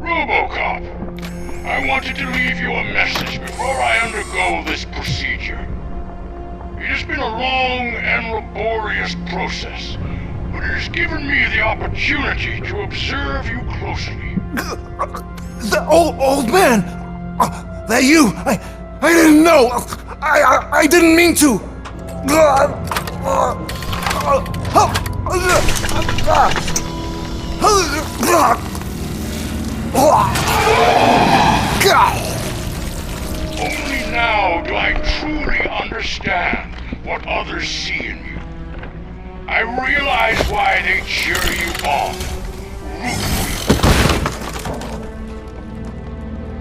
RoboCop, I wanted to leave you a message before I undergo this procedure. It has been a long and laborious process, but it has given me the opportunity to observe you closely. The old man! That you! I didn't know! I didn't mean to! Only now do I truly understand what others see in you. I realize why they cheer you on, root for you.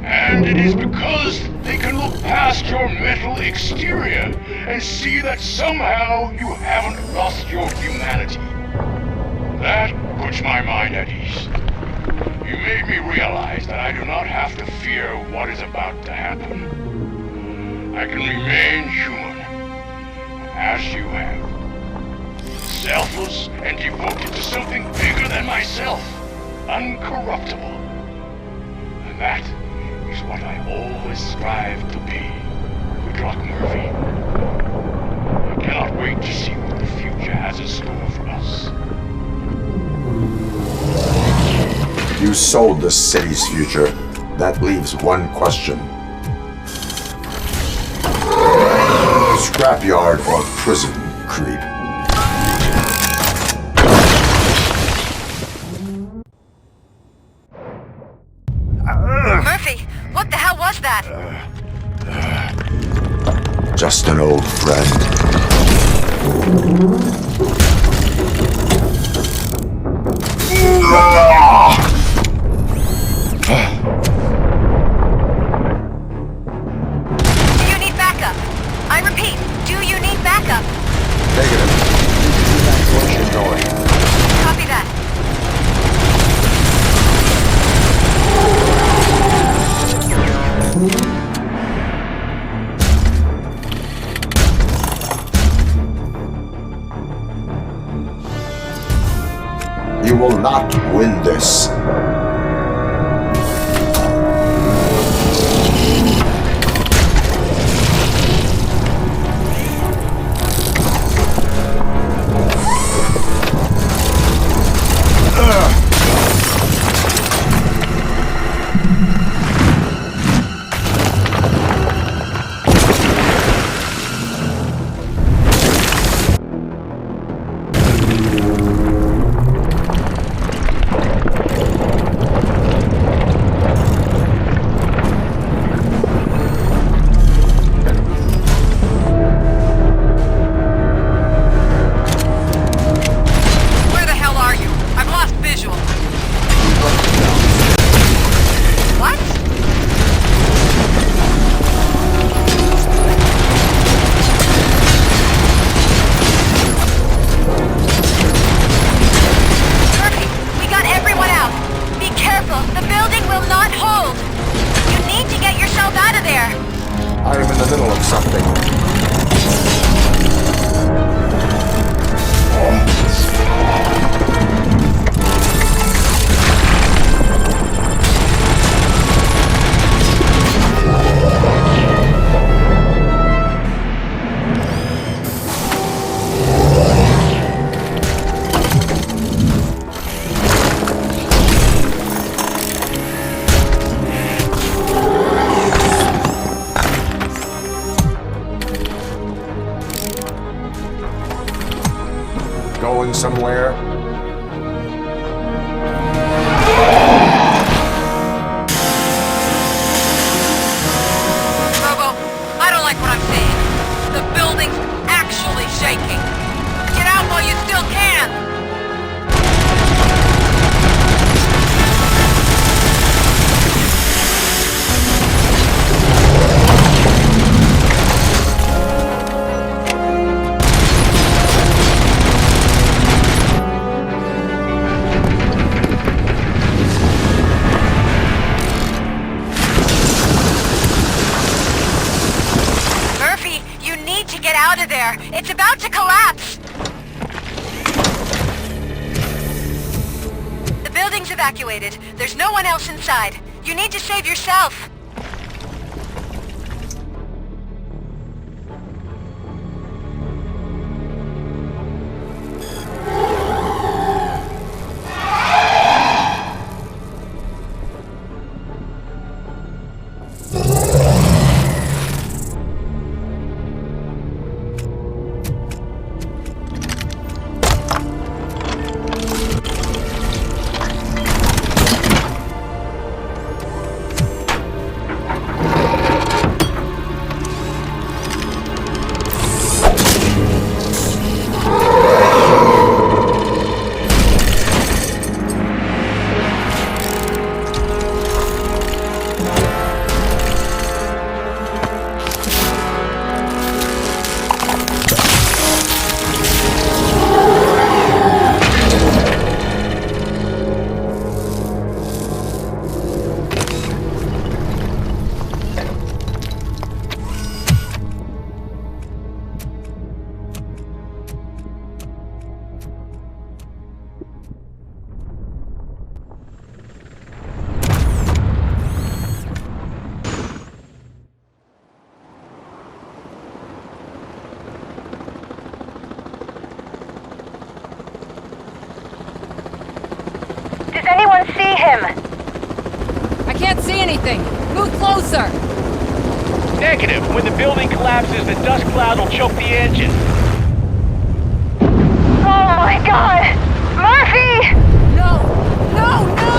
And it is because they can look past your metal exterior and see that somehow you haven't lost your humanity. That puts my mind at ease. You made me realize that I do not have to fear what is about to happen. I can remain human cause and devoted to something bigger than myself. Uncorruptible. And that is what I always strive to be. Good luck, Murphy. I cannot wait to see what the future has in store for us. You sold the city's future. That leaves one question. Scrapyard or prison, creep? Murphy, what the hell was that? Just an old friend. Do you need backup? I repeat, do you need backup? Negative. Evacuation going. Copy that. You will not win this. Going somewhere? Robo, I don't like what I'm seeing. The building's actually shaking. Get out while you still can! Get out of there! It's about to collapse! The building's evacuated. There's no one else inside. You need to save yourself. him? I can't see anything. Move closer. Negative. When the building collapses, the dust cloud will choke the engine. Oh my god! Murphy! No! No! No!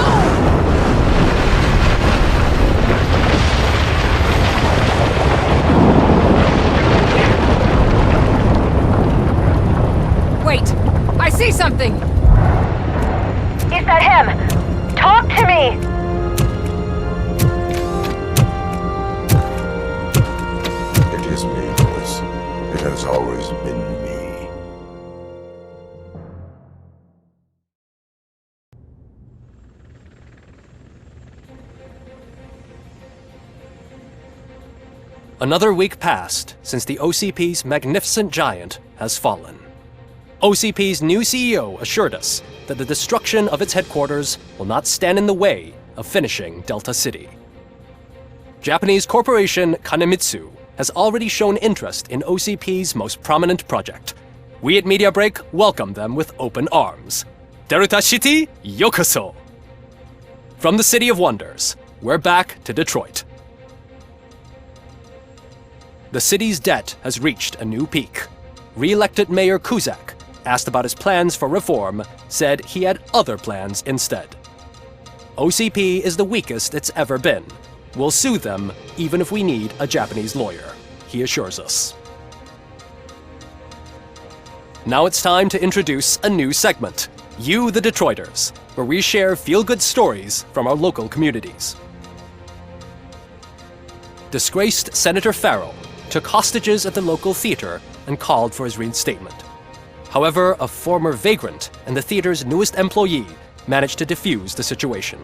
Wait! I see something! Is that him? Talk to me! It is me, Louis. It has always been me. Another week passed since the OCP's magnificent giant has fallen. OCP's new CEO assured us that the destruction of its headquarters will not stand in the way of finishing Delta City. Japanese corporation Kanemitsu has already shown interest in OCP's most prominent project. We at Media Break welcome them with open arms. Delta City, yokoso! From the City of Wonders, we're back to Detroit. The city's debt has reached a new peak. Re-elected Mayor Cusack, asked about his plans for reform, said he had other plans instead. OCP is the weakest it's ever been. We'll sue them even if we need a Japanese lawyer, he assures us. Now it's time to introduce a new segment, You the Detroiters, where we share feel-good stories from our local communities. Disgraced Senator Farrell took hostages at the local theater and called for his reinstatement. However, a former vagrant and the theater's newest employee managed to defuse the situation.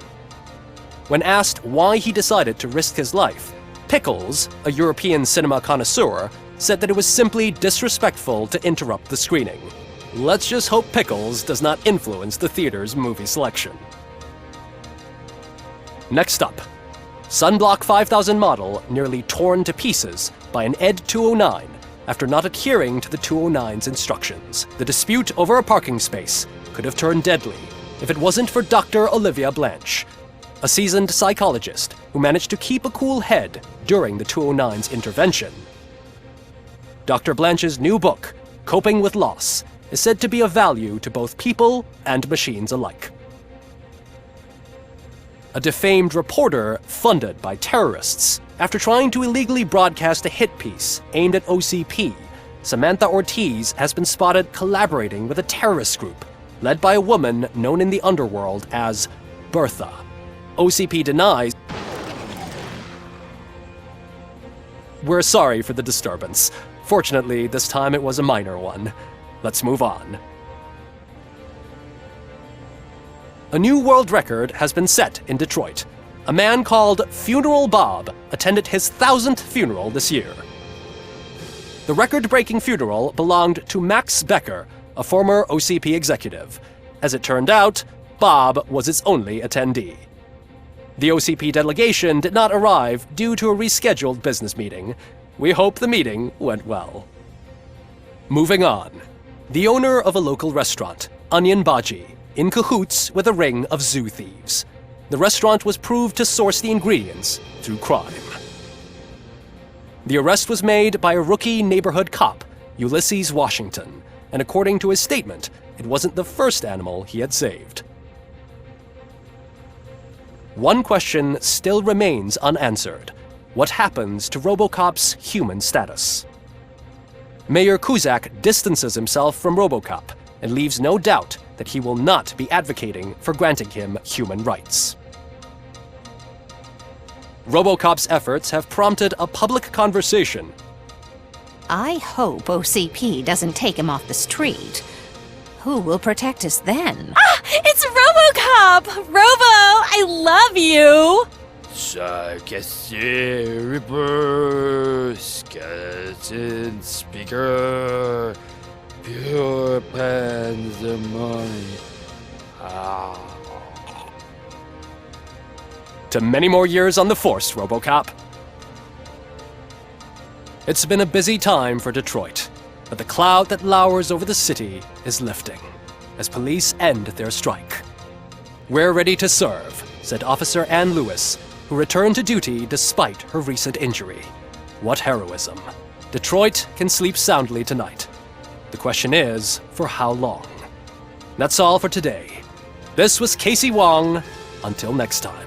When asked why he decided to risk his life, Pickles, a European cinema connoisseur, said that it was simply disrespectful to interrupt the screening. Let's just hope Pickles does not influence the theater's movie selection. Next up, Sunblock 5000 model nearly torn to pieces by an ED 209 after not adhering to the 209's instructions. The dispute over a parking space could have turned deadly if it wasn't for Dr. Olivia Blanche, a seasoned psychologist who managed to keep a cool head during the 209's intervention. Dr. Blanche's new book, Coping with Loss, is said to be of value to both people and machines alike. A defamed reporter funded by terrorists after trying to illegally broadcast a hit piece aimed at OCP. Samantha Ortiz has been spotted collaborating with a terrorist group led by a woman known in the underworld as Bertha. OCP denies. We're sorry for the disturbance. Fortunately, this time it was a minor one. Let's move on. A new world record has been set in Detroit. A man called Funeral Bob attended his 1000th funeral this year. The record-breaking funeral belonged to Max Becker, a former OCP executive. As it turned out, Bob was its only attendee. The OCP delegation did not arrive due to a rescheduled business meeting. We hope the meeting went well. Moving on. The owner of a local restaurant, Onion Baji, in cahoots with a ring of zoo thieves. The restaurant was proved to source the ingredients through crime. The arrest was made by a rookie neighborhood cop, Ulysses Washington, and according to his statement, it wasn't the first animal he had saved. One question still remains unanswered. What happens to RoboCop's human status? Mayor Cusack distances himself from RoboCop and leaves no doubt that he will not be advocating for granting him human rights. RoboCop's efforts have prompted a public conversation. I hope OCP doesn't take him off the street. Who will protect us then? Ah! It's RoboCop! Robo, I love you! Reaper, skeleton speaker, pure pandemonium. To many more years on the force, RoboCop. It's been a busy time for Detroit, but the cloud that lowers over the city is lifting as police end their strike. We're ready to serve, said Officer Ann Lewis, who returned to duty despite her recent injury. What heroism. Detroit can sleep soundly tonight. The question is, for how long? That's all for today. This was Casey Wong. Until next time.